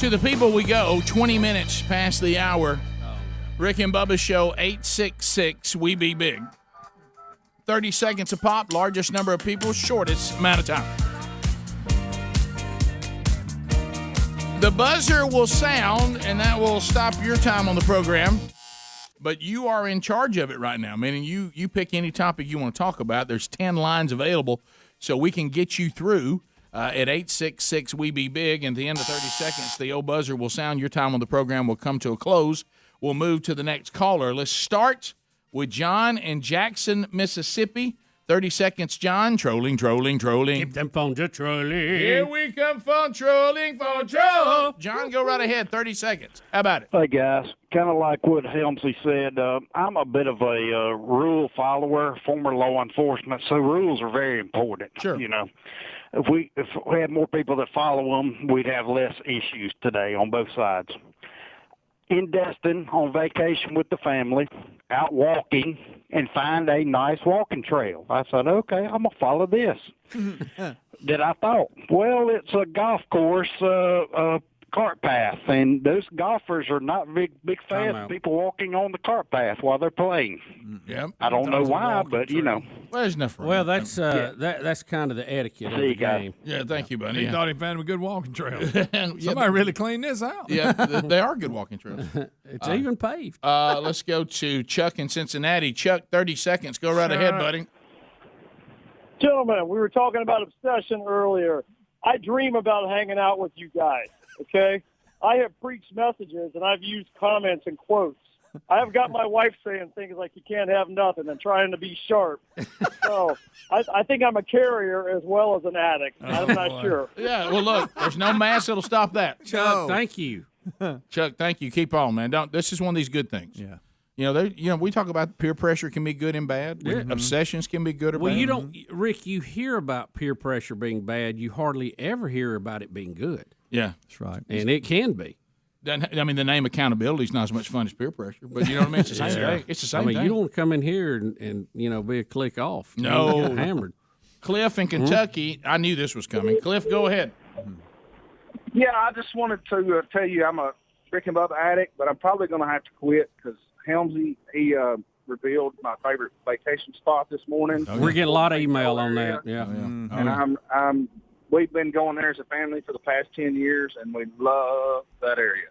To the people we go, 20 minutes past the hour. Rick and Bubba Show, 866 We Be Big. 30 seconds a pop, largest number of people, shortest amount of time. The buzzer will sound, and that will stop your time on the program. But you are in charge of it right now, meaning you pick any topic you want to talk about. There's 10 lines available, so we can get you through at 866 We Be Big. And at the end of 30 seconds, the old buzzer will sound. Your time on the program will come to a close. We'll move to the next caller. Let's start with John in Jackson, Mississippi. 30 seconds, John. Trolling. Keep them phones a trolling. Here we come, phone trolling, phone troll. John, go right ahead. 30 seconds. How about it? Hey, guys. Kind of like what Helmsley said, I'm a bit of a rule follower, former law enforcement, so rules are very important. Sure. You know, if we had more people that follow them, we'd have less issues today on both sides. In Destin, on vacation with the family, out walking, and find a nice walking trail. I said, okay, I'm going to follow this. That I thought, well, it's a golf course cart path, and those golfers are not big fans of people walking on the cart path while they're playing. Yep. I don't know why, but, you know. Well, there's enough room. Well, that's kind of the etiquette of the game. Yeah, thank you, buddy. He thought he found a good walking trail. Somebody really cleaned this out. Yeah, they are good walking trails. It's even paved. Let's go to Chuck in Cincinnati. Chuck, 30 seconds. Go right ahead, buddy. Gentlemen, we were talking about obsession earlier. I dream about hanging out with you guys, okay? I have preached messages, and I've used comments and quotes. I have got my wife saying things like you can't have nothing and trying to be sharp. So I think I'm a carrier as well as an addict. I'm not sure. Yeah, well, look, there's no mask that'll stop that. Chuck, thank you. Chuck, thank you. Keep on, man. This is one of these good things. Yeah. We talk about peer pressure can be good and bad. Yeah. Obsessions can be good or Well, bad. you don't, Rick, you hear about peer pressure being bad. You hardly ever hear about it being good. Yeah. That's right. And it can be. I mean, the name accountability is not as much fun as peer pressure, but you know what I mean? It's the same thing. It's the same thing. You don't want to come in here and be a click off. No. You get hammered. Cliff in Kentucky, I knew this was coming. Cliff, go ahead. Yeah, I just wanted to tell you I'm a Rick and Bubba addict, but I'm probably going to have to quit because Helmsy, he revealed my favorite vacation spot this morning. We're getting a lot of email on that. Yeah. And we've been going there as a family for the past 10 years, and we love that area.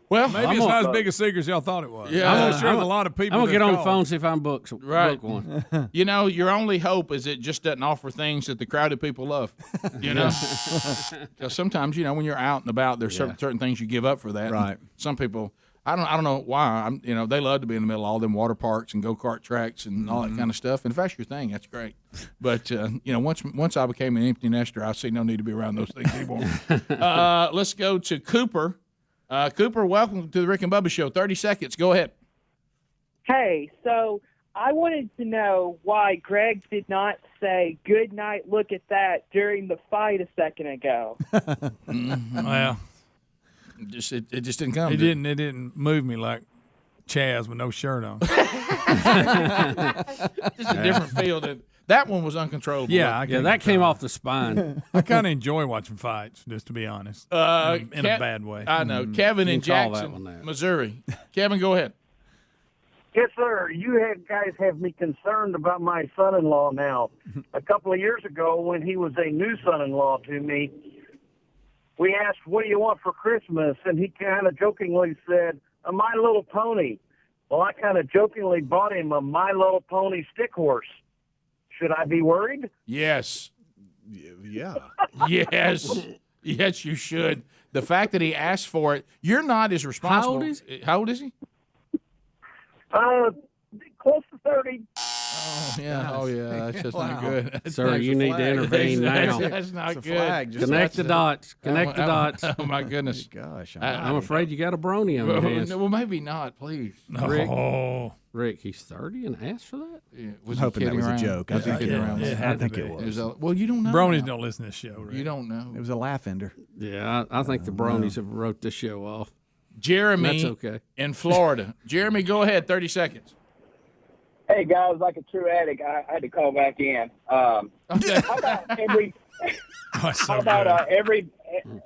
Well, maybe it's not as big a secret as y'all thought it was. Yeah. I'm sure a lot of people. I'm going to get on the called. phone, see if I can book one. Your only hope is it just doesn't offer things that the crowded people love. Because sometimes, when you're out and about, there's certain things you give up for that. Right. And some people, I don't know why. They love to be in the middle of all them water parks and go-kart tracks and all that kind of stuff. And if that's your thing, that's great. But once I became an empty nester, I see no need to be around those things anymore. Let's go to Cooper. Cooper, welcome to the Rick and Bubba Show. 30 seconds. Go ahead. Hey, so I wanted to know why Greg did not say "good night, look at that" during the fight a second ago. Well, it just didn't come. It didn't move me like Chaz with no shirt on. Just a different feel. That one was uncontrollable. Yeah, that came off the spine. I kind of enjoy watching fights, just to be honest. In a bad way. I know. Kevin in Jackson, Missouri. Kevin, go ahead. Yes, sir. You guys have me concerned about my son-in-law now. A couple of years ago, when he was a new son-in-law to me, we asked, "What do you want for Christmas?" And he kind of jokingly said, "A My Little Pony." Well, I kind of jokingly bought him a My Little Pony stick horse. Should I be worried? Yes. Yeah. Yes. Yes, you should. The fact that he asked for it, you're not as responsible. How old is he? Close to 30. Oh, yeah. Oh, yeah. That's just not good. That's Sir, you need to intervene now. That's not good. Flag. Just Connect the dots. Connect the dots. Oh, my goodness. Gosh. I'm afraid you got a brony on your hands. Well, maybe not, please. Rick, he's 30 and asked for that? Yeah, was he hoping that was a joke. I think it was. Well, you don't know. Bronies don't listen to this show, right? You don't know. It was a laugh ender. Yeah, I think the bronies have wrote this show off. Jeremy That's okay. in Florida. Jeremy, go ahead. 30 seconds. Hey, guys, like a true addict, I had to call back in. How about every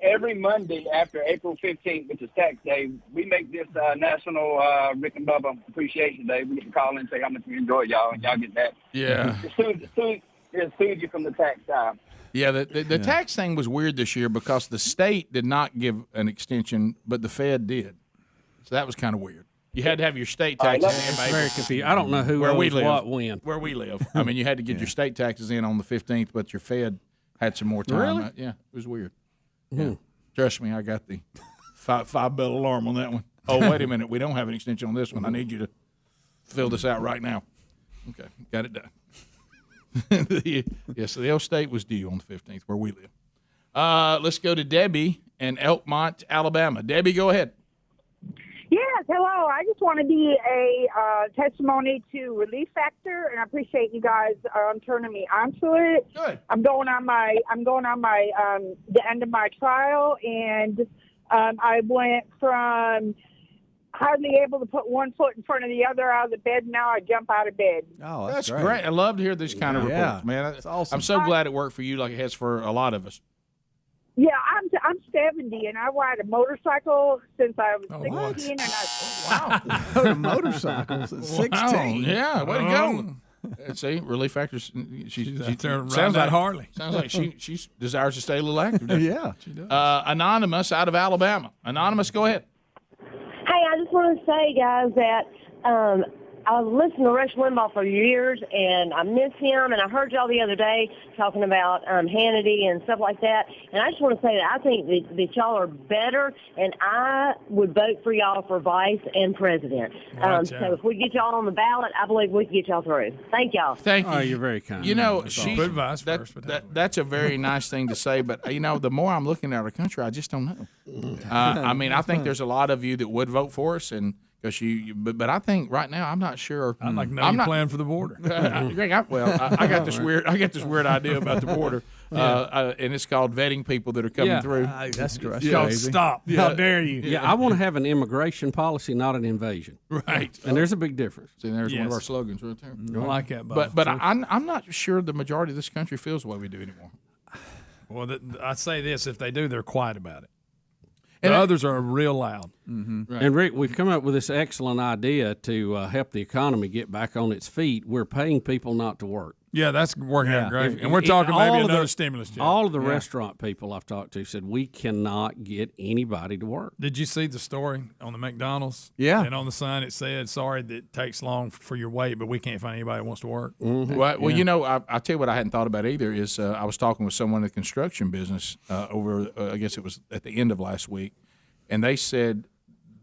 every Monday after April 15th, which is tax day, we make this National Rick and Bubba Appreciation Day. We get to call in and say how much we enjoy y'all, and y'all get that. Yeah. It soothes you from the tax time. Yeah, the tax thing was weird this year because the state did not give an extension, but the Fed did. So that was kind of weird. You had to have your state taxes in. It's very confusing. I don't know who where we owes live. what when. Where we live. I mean, you had to get your state taxes in on the 15th, but your Fed had some more time. Really? Yeah, it was weird. Yeah. Trust me, I got the five bell alarm on that one. Oh, wait a minute. We don't have an extension on this one. I need you to fill this out right now. Okay, got it done. So the old state was due on the 15th where we live. Let's go to Debbie in Elkmont, Alabama. Debbie, go ahead. Yes, hello. I just want to be a testimony to Relief Factor, and I appreciate you guys turning me onto it. Good. I'm going on my the end of my trial, and I went from hardly able to put one foot in front of the other out of the bed, and now I jump out of bed. Oh, that's great. I love to hear these kind of reports, man. That's awesome. I'm so glad it worked for you like it has for a lot of us. Yeah, I'm 70, and I ride a motorcycle since I was 16, and motorcycles at 16. Yeah, way to go. See, Relief Factors. She sounds like Harley. Sounds like she desires to stay a little active. doesn't she? Yeah. She does. Anonymous out of Alabama. Anonymous, go ahead. Hey, I just want to say, guys, that I've listened to Rush Limbaugh for years, and I miss him. And I heard y'all the other day talking about Hannity and stuff like that. And I just want to say that I think that y'all are better, and I would vote for y'all for vice and president. So if we get y'all on the ballot, I believe we can get y'all through. Thank y'all. Thank you. Oh, you're very kind. You know, Put vice first, that's a very nice thing to say. But, you know, the more I'm looking at our country, I just don't know. I mean, I think there's a lot of you that would vote for us, and but I think right now I'm not sure. I'm like, no, you plan for the border. I got this weird idea about the border, and it's called vetting people that are coming through. That's correct. It's called stop. How dare you? Yeah, I want to have an immigration policy, not an invasion. Right. And there's a big difference. See, there's one of our slogans right there. I like that. But I'm not sure the majority of this country feels the way we do anymore. Well, I say this: if they do, they're quiet about it. The others are real loud. Mm-hmm. Right. And Rick, we've come up with this excellent idea to help the economy get back on its feet. We're paying people not to work. Yeah, that's working out great. And we're talking maybe another stimulus check. All of the restaurant people I've talked to said we cannot get anybody to work. Did you see the story on the McDonald's? Yeah. And on the sign it said, sorry that it takes long for your wait, but we can't find anybody that wants to work. Mm-hmm. Well, you know, I'll tell you what I hadn't thought about either is I was talking with someone in the construction business over, I guess it was at the end of last week, and they said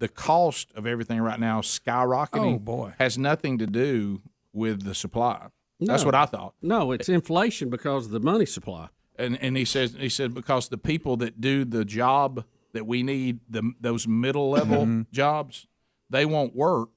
the cost of everything right now skyrocketing. Oh, boy. Has nothing to do with the supply. That's No. what I thought. No, it's inflation because of the money supply. And he said because the people that do the job that we need, those middle level jobs, they won't work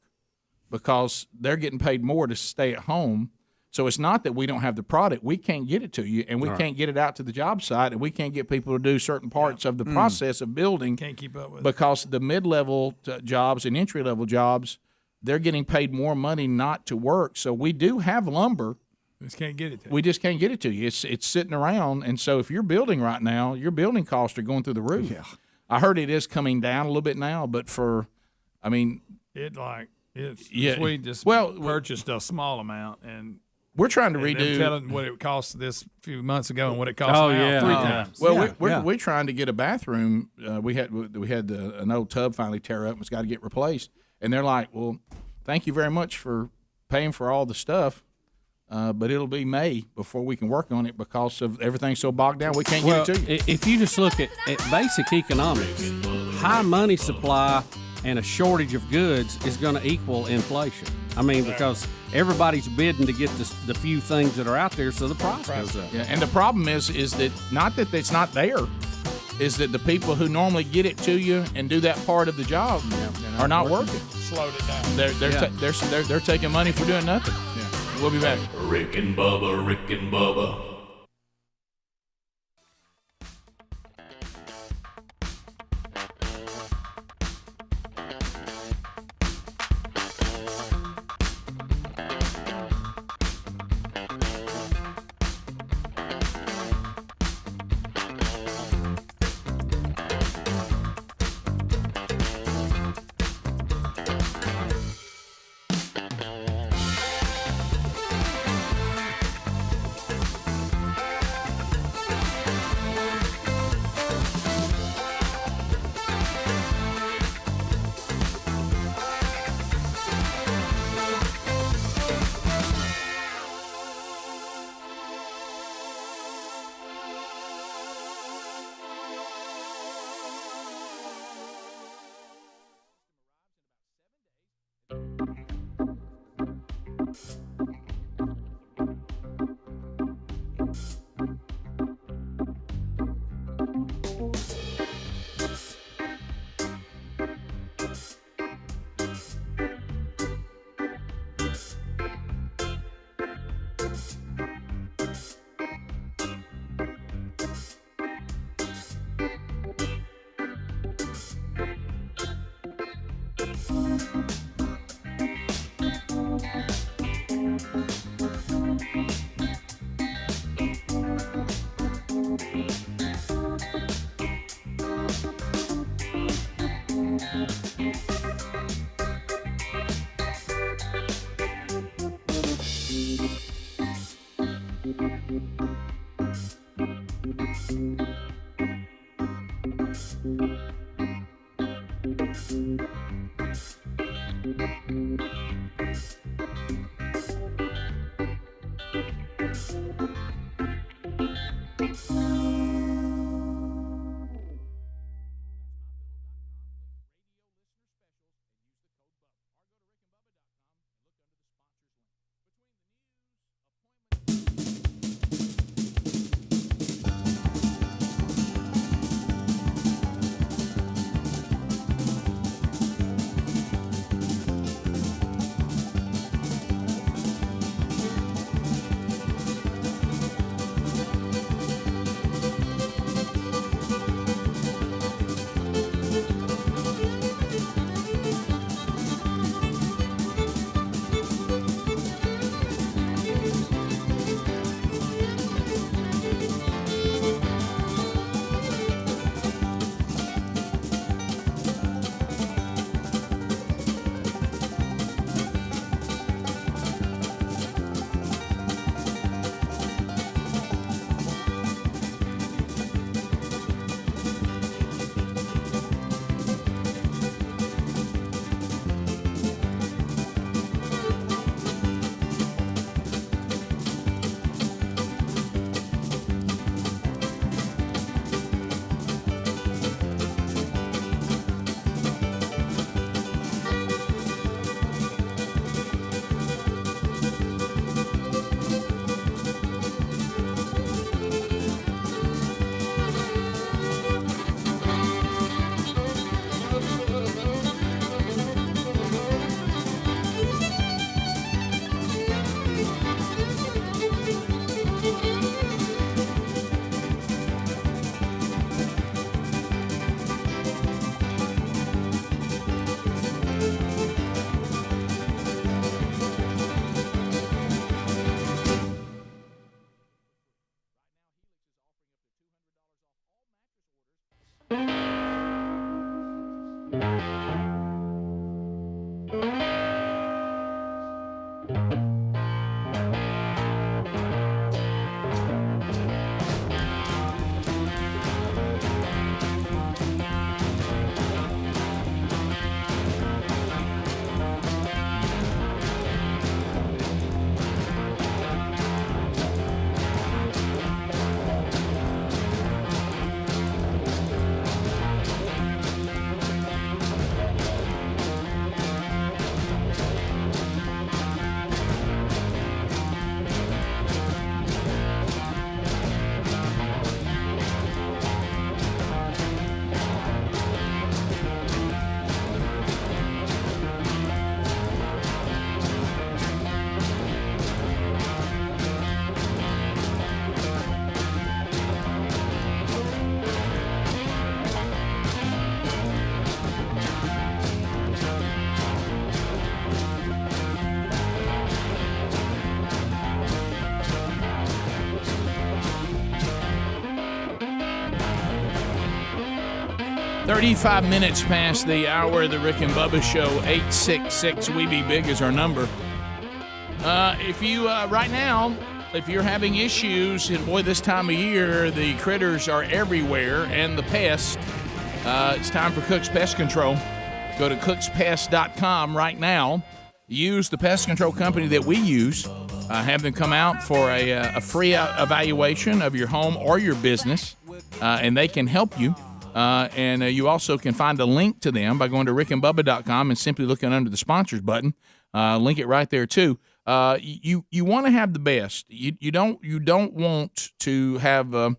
because they're getting paid more to stay at home. So it's not that we don't have the product. We can't get it to you, and we can't get it out to the job site, and we can't get people to do certain parts of the process of building. Can't keep up with it. Because the mid-level jobs and entry-level jobs, they're getting paid more money not to work. So we do have lumber. We just can't get it to you. We just can't get it to you. It's sitting around, and so if you're building right now, your building costs are going through the roof. Yeah. I heard it is coming down a little bit now, but we just purchased a small amount, and we're trying to redo. Telling what it cost this few months ago and what it costs now 3 times. Well, we're trying to get a bathroom. We had an old tub finally tear up and it's got to get replaced, and they're like, "Well, thank you very much for paying for all the stuff, but it'll be May before we can work on it because of everything's so bogged down. We can't get it to you." If you just look at basic economics, high money supply and a shortage of goods is going to equal inflation. I mean, because everybody's bidding to get the few things that are out there, so the price goes up. Yeah, and the problem is that not that it's not there, is that the people who normally get it to you and do that part of the job are not working. Slowed it down. They're taking money for doing nothing. Yeah. We'll be back. Rick and Bubba, Rick and Bubba. 35 minutes past the hour of the Rick and Bubba Show. 866-WE-BE-BIG is our number. If you, right now, if you're having issues, and boy, this time of year, the critters are everywhere, and the pests, it's time for Cook's Pest Control. Go to cookspest.com right now. Use the pest control company that we use. Have them come out for a free evaluation of your home or your business, and they can help you. And you also can find a link to them by going to rickandbubba.com and simply looking under the sponsors button. Link it right there too. You want to have the best. You don't want to have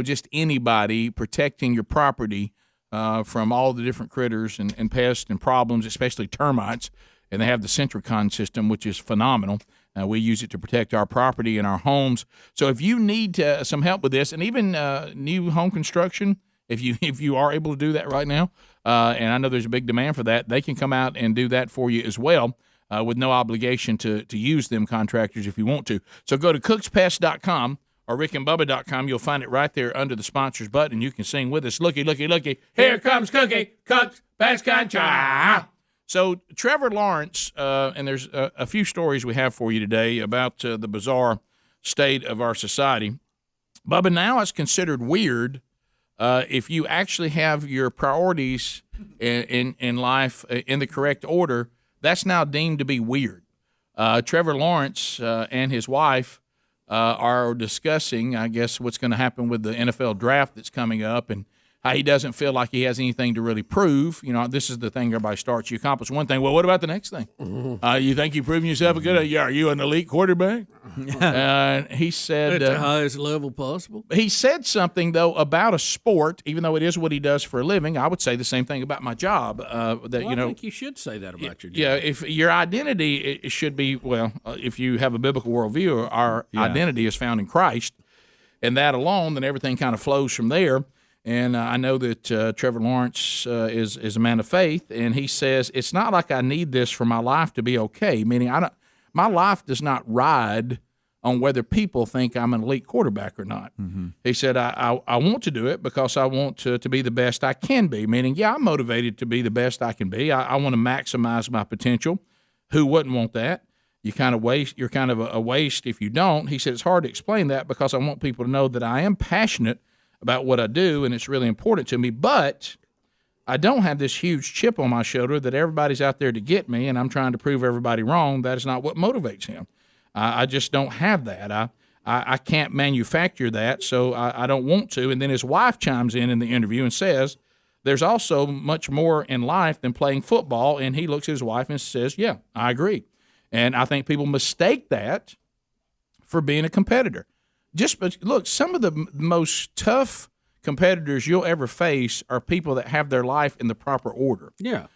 just anybody protecting your property from all the different critters and pests and problems, especially termites. And they have the Centricon system, which is phenomenal. We use it to protect our property and our homes. So if you need some help with this, and even new home construction, if you are able to do that right now, and I know there's a big demand for that, they can come out and do that for you as well, with no obligation to use them contractors if you want to. So go to cookspest.com or rickandbubba.com. You'll find it right there under the sponsors button. You can sing with us. Looky, looky, looky. Here comes Cookie, Cook's Pest Control. So Trevor Lawrence, and there's a few stories we have for you today about the bizarre state of our society. Bubba, now it's considered weird if you actually have your priorities in life in the correct order. That's now deemed to be weird. Trevor Lawrence and his wife are discussing, I guess, what's going to happen with the NFL draft that's coming up, and how he doesn't feel like he has anything to really prove. You know, this is the thing everybody starts. You accomplish one thing. Well, what about the next thing? You think you've proven yourself a good? Are you an elite quarterback? He said at the highest level possible. He said something though about a sport, even though it is what he does for a living. I would say the same thing about my job. I think you should say that about your job. Yeah, if your identity it should be if you have a biblical worldview, our identity is found in Christ, and that alone, then everything kind of flows from there. And I know that Trevor Lawrence is a man of faith, and he says it's not like I need this for my life to be okay. Meaning, my life does not ride on whether people think I'm an elite quarterback or not. Mm-hmm. He said I want to do it because I want to be the best I can be. Meaning, I'm motivated to be the best I can be. I want to maximize my potential. Who wouldn't want that? You're kind of a waste if you don't. He said it's hard to explain that because I want people to know that I am passionate about what I do, and it's really important to me, but I don't have this huge chip on my shoulder that everybody's out there to get me, and I'm trying to prove everybody wrong. That is not what motivates him. I just don't have that. I can't manufacture that, so I don't want to. And then his wife chimes in the interview and says, there's also much more in life than playing football, and he looks at his wife and says, yeah, I agree. And I think people mistake that for being a competitor. Look, some of the most tough competitors you'll ever face are people that have their life in the proper order. Yeah.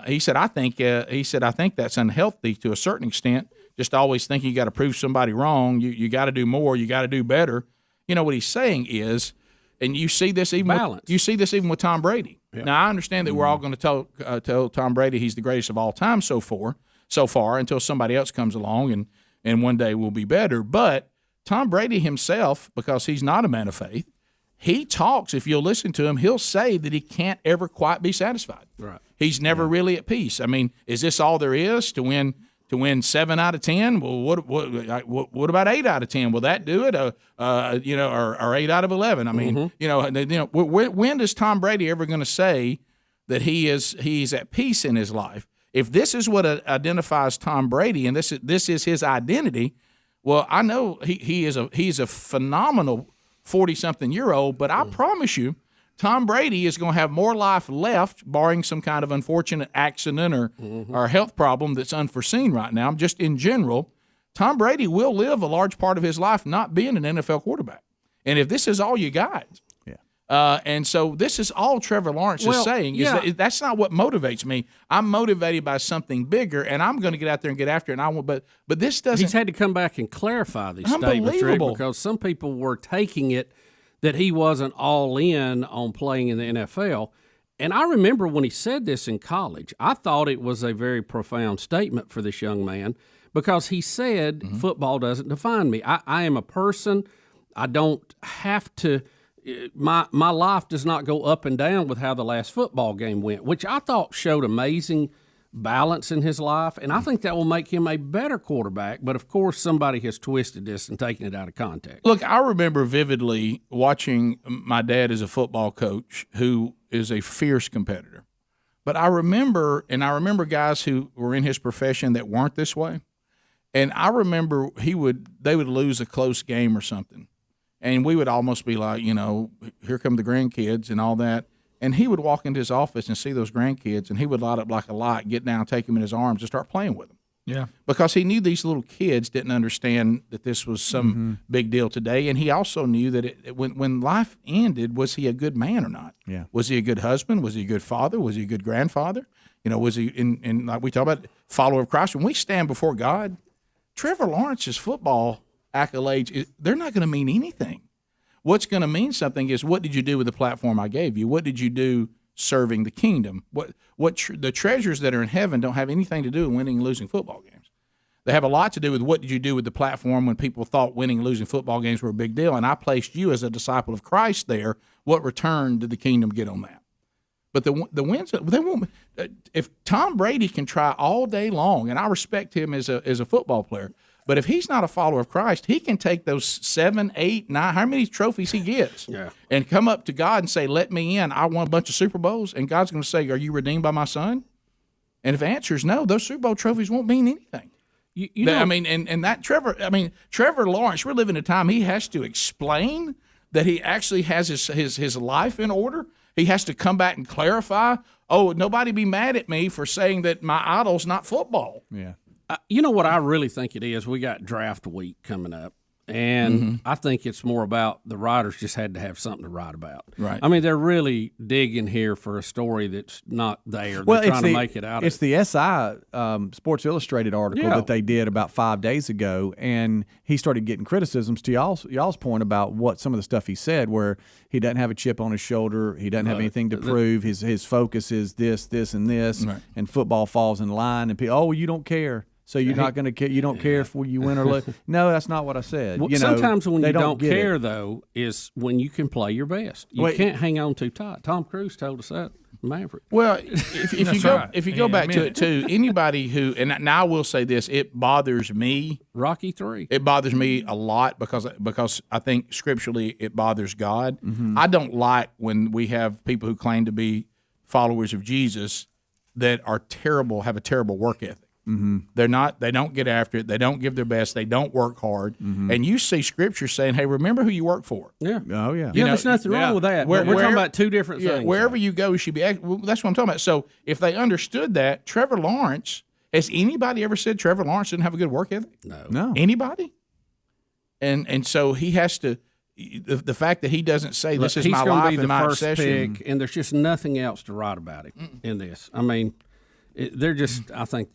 He said, I think that's unhealthy to a certain extent. Just always thinking you got to prove somebody wrong. You got to do more. You got to do better. You know what he's saying is, and you see this even with Tom Brady. Yeah. Now I understand that we're all going to tell Tom Brady he's the greatest of all time so far until somebody else comes along and one day will be better, but Tom Brady himself, because he's not a man of faith, he talks, if you'll listen to him, he'll say that he can't ever quite be satisfied. Right. He's never really at peace. I mean, is this all there is to win 7 out of 10? Well, what about 8 out of 10? Will that do it? Or 8 out of 11? I mean, when is Tom Brady ever going to say that he's at peace in his life? If this is what identifies Tom Brady and this is his identity, well, I know he's a phenomenal 40-something-year-old, but I promise you, Tom Brady is going to have more life left, barring some kind of unfortunate accident or health problem that's unforeseen right now. Just in general, Tom Brady will live a large part of his life not being an NFL quarterback. And if this is all you got, and so this is all Trevor Lawrence is saying, is that's not what motivates me. I'm motivated by something bigger, and I'm going to get out there and get after it. And but this doesn't. He's had to come back and clarify these statements, Rick, because some people were taking it that he wasn't all in on playing in the NFL. And I remember when he said this in college, I thought it was a very profound statement for this young man because he said, football doesn't define me. I am a person. I don't have to my life does not go up and down with how the last football game went, which I thought showed amazing balance in his life, and I think that will make him a better quarterback. But of course, somebody has twisted this and taken it out of context. Look, I remember vividly watching my dad as a football coach, who is a fierce competitor. But I remember guys who were in his profession that weren't this way. And I remember they would lose a close game or something, and we would almost be like, here come the grandkids and all that. And he would walk into his office and see those grandkids, and he would light up like a light, get down, take them in his arms, and start playing with them. Yeah. Because he knew these little kids didn't understand that this was some big deal today, and he also knew that when life ended, was he a good man or not? Yeah. Was he a good husband? Was he a good father? Was he a good grandfather? Was he in like we talk about, follower of Christ? When we stand before God, Trevor Lawrence's football accolades, they're not going to mean anything. What's going to mean something is, what did you do with the platform I gave you? What did you do serving the kingdom? The treasures that are in heaven don't have anything to do with winning and losing football games. They have a lot to do with what did you do with the platform when people thought winning and losing football games were a big deal, and I placed you as a disciple of Christ there. What return did the kingdom get on that? But the wins, they won't. If Tom Brady can try all day long, and I respect him as a football player, but if he's not a follower of Christ, he can take those 7, 8, 9, how many trophies he gets, and come up to God and say, "Let me in. I won a bunch of Super Bowls," and God's going to say, "Are you redeemed by my son?" And if the answer is no, those Super Bowl trophies won't mean anything. Trevor Lawrence, we're living in a time he has to explain that he actually has his life in order. He has to come back and clarify. Oh, nobody be mad at me for saying that my idol's not football. Yeah. You know what I really think it is? We got draft week coming up, and I think it's more about the writers just had to have something to write about. Right. I mean, they're really digging here for a story that's not there. They're trying to make it out of it. It's the SI Sports Illustrated article that they did about 5 days ago, and he started getting criticisms to y'all's point about what some of the stuff he said, where he doesn't have a chip on his shoulder, he doesn't have anything to prove, his focus is this, and this, and football falls in line, and people, you don't care. So you're not going to care. You don't care if you win or lose. No, that's not what I said. Well, sometimes when you don't care, though, is when you can play your best. You can't hang on too tight. Tom Cruise told us that. Maverick. Well, if you go back to it too, anybody who, and now I will say this, it bothers me. Rocky III. It bothers me a lot because I think scripturally it bothers God. I don't like when we have people who claim to be followers of Jesus that are terrible, have a terrible work ethic. They're not. They don't get after it. They don't give their best. They don't work hard. And you see Scripture saying, "Hey, remember who you work for." Yeah. Oh yeah. There's nothing wrong with that. We're talking about two different things. Wherever you go, you should be. Well, that's what I'm talking about. So if they understood that, Trevor Lawrence, has anybody ever said Trevor Lawrence didn't have a good work ethic? No. Anybody? And so he has to. The fact that he doesn't say this is my life and my obsession, pick, and there's just nothing else to write about him in this. I mean. They're just, I think,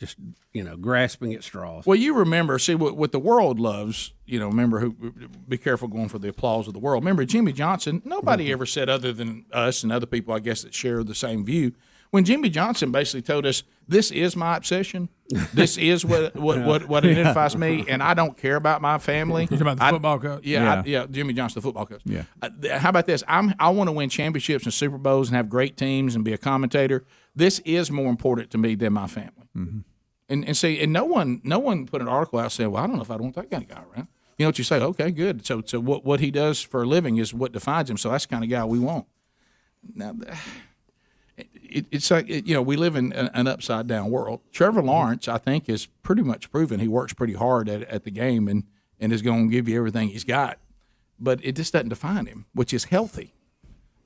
grasping at straws. Well, you remember, see, what the world loves, remember, be careful going for the applause of the world. Remember, Jimmy Johnson, nobody ever said, other than us and other people, I guess, that share the same view, when Jimmy Johnson basically told us, this is my obsession, this is what identifies me, and I don't care about my family. You're talking about the football coach? Yeah, Jimmy Johnson, the football coach. Yeah. How about this? I want to win championships and Super Bowls and have great teams and be a commentator. This is more important to me than my family. And no one put an article out saying, well, I don't know if I want that kind of guy around. You know what you say? Okay, good. So what he does for a living is what defines him. So that's the kind of guy we want. Now, it's like, we live in an upside down world. Trevor Lawrence, I think, is pretty much proven he works pretty hard at the game and is going to give you everything he's got. But it just doesn't define him, which is healthy.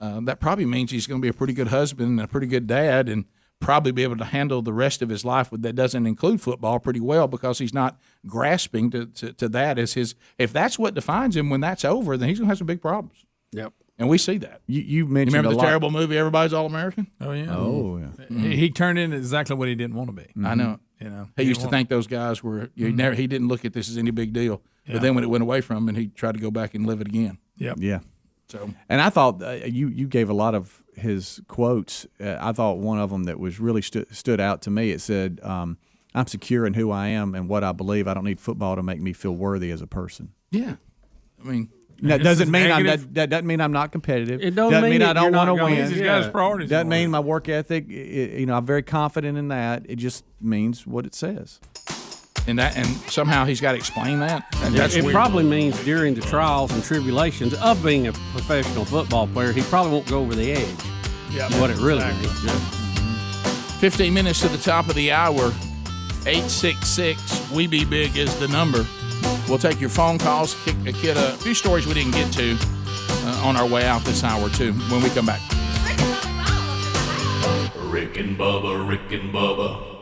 That probably means he's going to be a pretty good husband and a pretty good dad and probably be able to handle the rest of his life that doesn't include football pretty well, because he's not grasping to that as his – if that's what defines him when that's over, then he's going to have some big problems. Yep. And we see that. You mentioned remember the terrible movie Everybody's All-American? Oh, yeah. Oh, yeah. He turned into exactly what he didn't want to be. I know. He used to think those guys were he didn't look at this as any big deal. But then when it went away from him, and he tried to go back and live it again. Yep. Yeah. So, and I thought you gave a lot of his quotes. I thought one of them that was really stood out to me. It said, "I'm secure in who I am and what I believe. I don't need football to make me feel worthy as a person." Yeah, I mean, That This doesn't is mean negative. that doesn't mean I'm not competitive. It don't doesn't mean I that don't you're want not to gonna- win. He's got his priorities Doesn't in mean my work ethic. I'm very confident in that. It just means what it says. And somehow he's got to explain that. And that's it weird. probably means during the trials and tribulations of being a professional football player, he probably won't go over the edge. Yeah, what it really exactly. means. 15 minutes to the top of the hour. 866 We Be Big is the number. We'll take your phone calls. Get a few stories we didn't get to on our way out this hour too. When we come back. Rick and Bubba, Rick and Bubba.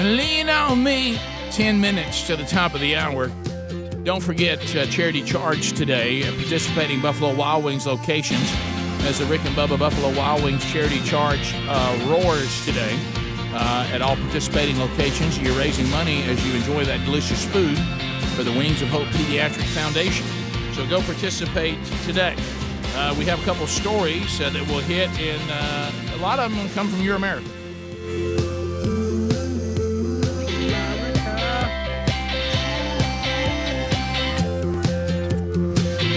Lean on me. 10 minutes to the top of the hour. Don't forget Charity Charge today at participating Buffalo Wild Wings locations as the Rick and Bubba Buffalo Wild Wings Charity Charge roars today at all participating locations. You're raising money as you enjoy that delicious food for the Wings of Hope Pediatric Foundation. So go participate today. We have a couple stories that we'll hit, and a lot of them come from Your America.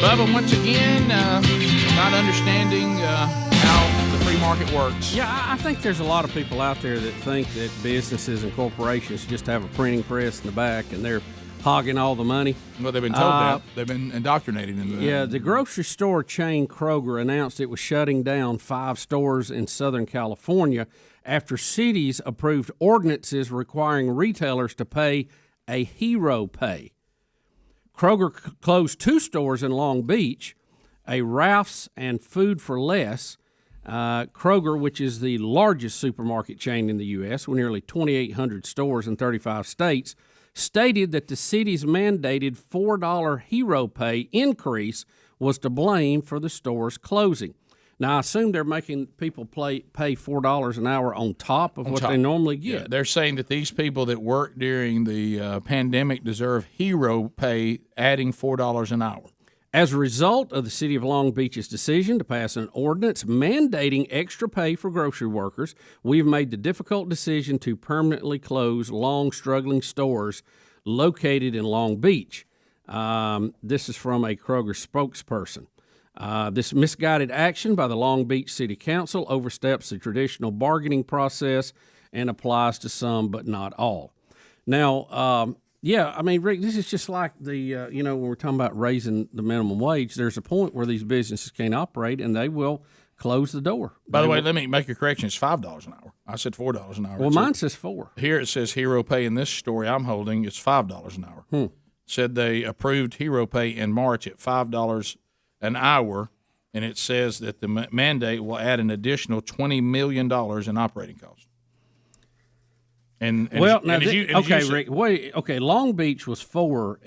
Bubba, once again, not understanding how the free market works. Yeah, I think there's a lot of people out there that think that businesses and corporations just have a printing press in the back and they're hogging all the money. Well, they've been told that. They've been indoctrinated into that. Yeah, the grocery store chain Kroger announced it was shutting down 5 stores in Southern California after cities approved ordinances requiring retailers to pay a hero pay. Kroger closed 2 stores in Long Beach, a Ralph's and Food for Less. Kroger, which is the largest supermarket chain in the U.S. with nearly 2,800 stores in 35 states, stated that the city's mandated $4 hero pay increase was to blame for the store's closing. Now, I assume they're making people pay $4 an hour on top of what they normally get. Yeah, they're saying that these people that work during the pandemic deserve hero pay, adding $4 an hour. As a result of the City of Long Beach's decision to pass an ordinance mandating extra pay for grocery workers, we've made the difficult decision to permanently close long-struggling stores located in Long Beach. This is from a Kroger spokesperson. This misguided action by the Long Beach City Council oversteps the traditional bargaining process and applies to some but not all. Now, yeah, I mean, Rick, this is just like the, when we're talking about raising the minimum wage, there's a point where these businesses can't operate and they will close the door. By the way, let me make a correction. It's $5 an hour. I said $4 an hour. Well, mine says 4. Here it says hero pay in this story I'm holding. It's $5 an hour. Said they approved hero pay in March at $5 an hour, and it says that the mandate will add an additional $20 million in operating costs. Rick. Wait. Okay, Long Beach was 4.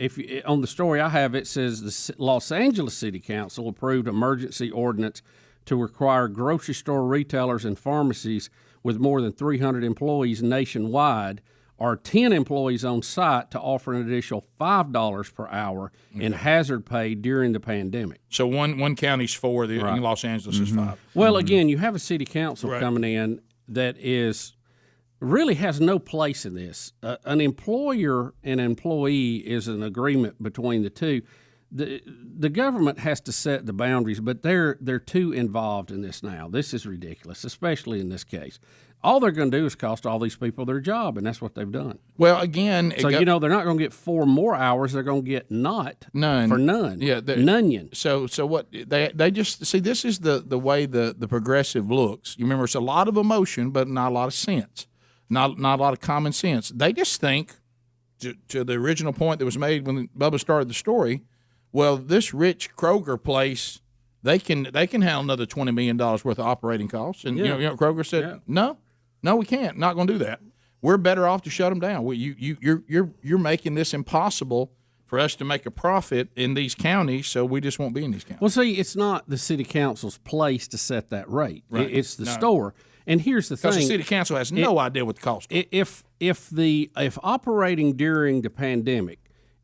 On the story I have, it says the Los Angeles City Council approved emergency ordinance to require grocery store retailers and pharmacies with more than 300 employees nationwide or 10 employees on site to offer an additional $5 per hour in hazard pay during the pandemic. So one county's 4, in Los Angeles is 5. Well, again, you have a city council coming in that really has no place in this. An employer and employee is an agreement between the two. The government has to set the boundaries, but they're too involved in this now. This is ridiculous, especially in this case. All they're going to do is cost all these people their job, and that's what they've done. Well, again, so they're not going to get 4 more hours. They're going to get none for none. Yeah, none. So what they just see. This is the way the progressive looks. You remember, it's a lot of emotion, but not a lot of sense. Not a lot of common sense. They just think, to the original point that was made when Bubba started the story. Well, this rich Kroger place, they can handle another $20 million worth of operating costs, and Kroger said no, we can't. Not going to do that. We're better off to shut them down. You're making this impossible for us to make a profit in these counties, so we just won't be in these counties. Well, see, it's not the city council's place to set that rate. Right. It's the store. And here's the thing: because the city council has no idea what the cost is. If operating during the pandemic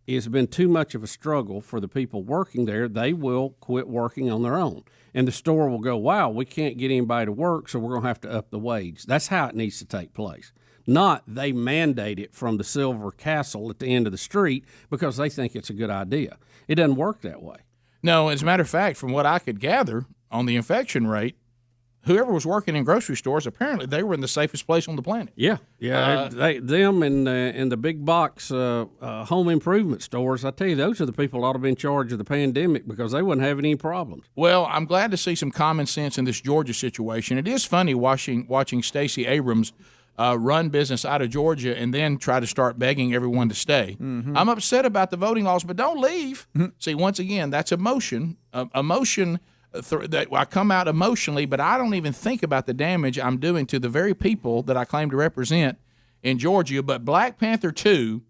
has been too much of a struggle for the people working there, they will quit working on their own. And the store will go, wow, we can't get anybody to work, so we're going to have to up the wage. That's how it needs to take place. Not they mandate it from the Silver Castle at the end of the street because they think it's a good idea. It doesn't work that way. No, as a matter of fact, from what I could gather on the infection rate, whoever was working in grocery stores, apparently they were in the safest place on the planet. Yeah. Them and the big box home improvement stores, I tell you, those are the people that ought to be in charge of the pandemic because they wouldn't have any problems. Well, I'm glad to see some common sense in this Georgia situation. It is funny watching Stacey Abrams run business out of Georgia and then try to start begging everyone to stay. Mm-hmm. I'm upset about the voting laws, but don't leave. Mm-hmm. See, once again, that's emotion. I come out emotionally, but I don't even think about the damage I'm doing to the very people that I claim to represent in Georgia. But Black Panther 2,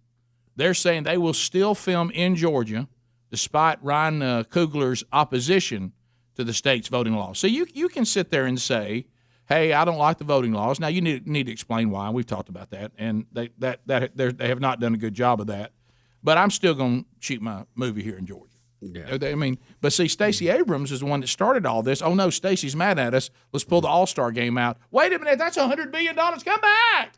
they're saying they will still film in Georgia despite Ryan Coogler's opposition to the state's voting laws. So you can sit there and say, hey, I don't like the voting laws. Now, you need to explain why. We've talked about that, and they have not done a good job of that. But I'm still going to shoot my movie here in Georgia. Yeah. I mean, but see, Stacey Abrams is the one that started all this. Oh, no, Stacey's mad at us. Let's pull the All-Star game out. Wait a minute, that's $100 billion. Come back.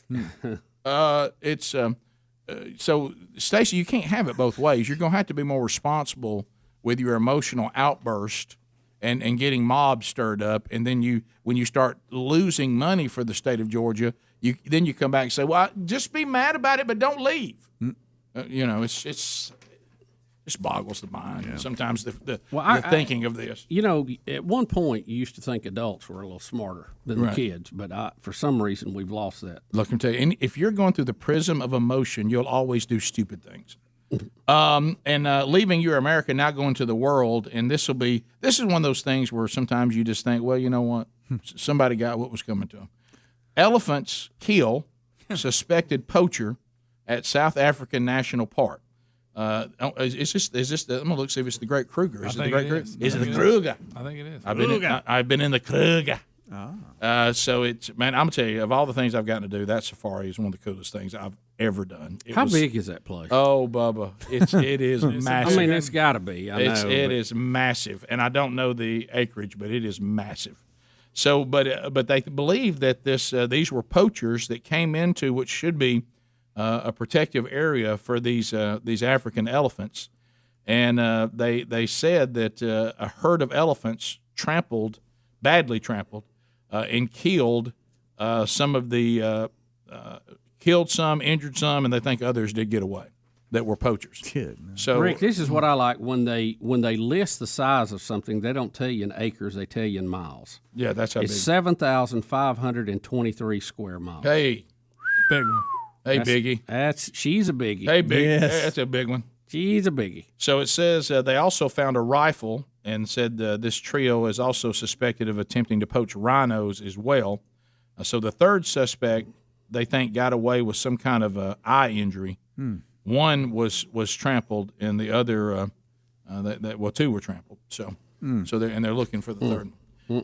So, Stacey, you can't have it both ways. You're going to have to be more responsible with your emotional outburst and getting mobs stirred up. And then when you start losing money for the state of Georgia, then you come back and say, well, just be mad about it, but don't leave. It just boggles the mind. Yeah. Sometimes the thinking of this. At one point, you used to think adults were a little smarter than the kids, but for some reason, we've lost that. Look, I'm telling you, if you're going through the prism of emotion, you'll always do stupid things. Leaving your America, now going to the world, and this is one of those things where sometimes you just think, well, you know what? Somebody got what was coming to them. Elephants kill suspected poacher at South African National Park. Is this? I'm gonna look see if it's the Great Kruger. Is it the Great Kruger? Is it the Kruger? I think it is. I've been in the Kruger. So it's, man, I'm gonna tell you, of all the things I've gotten to do, that safari is one of the coolest things I've ever done. How big is that place? Oh, Bubba, it is massive. I mean, it's got to be. It is massive, and I don't know the acreage, but it is massive. So, but they believe that these were poachers that came into what should be a protective area for these African elephants, and they said that a herd of elephants badly trampled, and killed killed some, injured some, and they think others did get away that were poachers. So, Rick, this is what I like when they list the size of something. They don't tell you in acres; they tell you in miles. Yeah, that's how big. It's 7,523 square miles. Hey, big one. Hey, biggie. She's a biggie. Hey, big. Yes. That's a big one. She's a biggie. So it says they also found a rifle and said this trio is also suspected of attempting to poach rhinos as well. So the third suspect, they think, got away with some kind of eye injury. One was trampled, and the other, two were trampled. So they're looking for the third.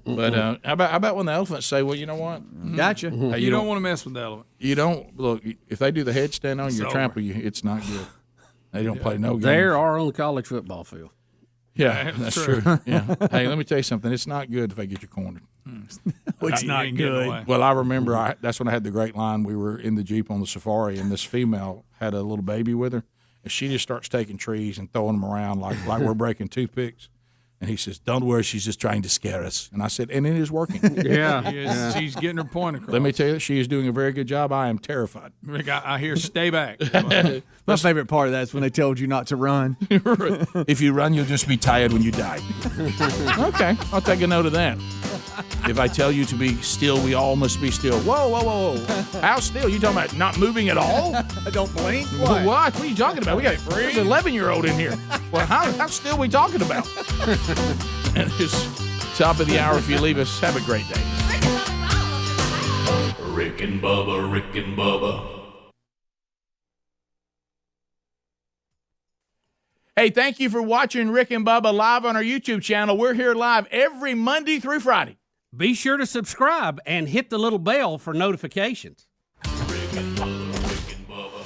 But how about when the elephants say, well, you know what? Gotcha. Hey, you don't want to mess with the elephant. You don't. Look, if they do the headstand on you, trample you, it's not good. They don't play no games. There are on the college football field. Yeah, that's true. Yeah. Hey, let me tell you something. It's not good if they get you cornered. It's not good. Well, I remember that's when I had the great line. We were in the Jeep on the safari, and this female had a little baby with her, and she just starts taking trees and throwing them around like we're breaking toothpicks. And he says, don't worry, she's just trying to scare us. And I said, and it is working. Yeah. She's getting her point across. Let me tell you, she is doing a very good job. I am terrified. Rick, I hear stay back. My favorite part of that is when they told you not to run. If you run, you'll just be tired when you die. Okay, I'll take a note of that. If I tell you to be still, we all must be still. Whoa, whoa, whoa, whoa. How still? You talking about not moving at all? Don't blink? What? What are you talking about? We got an 11-year-old in here. Well, how still are we talking about? And it's top of the hour. If you leave us, have a great day. Rick and Bubba, Rick and Bubba. Hey, thank you for watching Rick and Bubba live on our YouTube channel. We're here live every Monday through Friday. Be sure to subscribe and hit the little bell for notifications. Rick and Bubba, Rick and Bubba.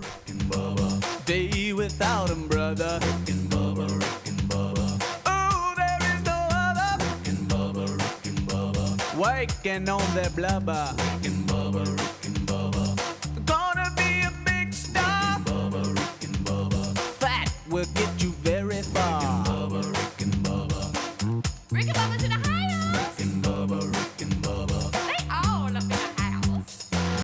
Rick and Bubba. Day without him, brother. Rick and Bubba, Rick and Bubba. Oh, there is no other. Rick and Bubba, Rick and Bubba. Waking on their blubber. Rick and Bubba, Rick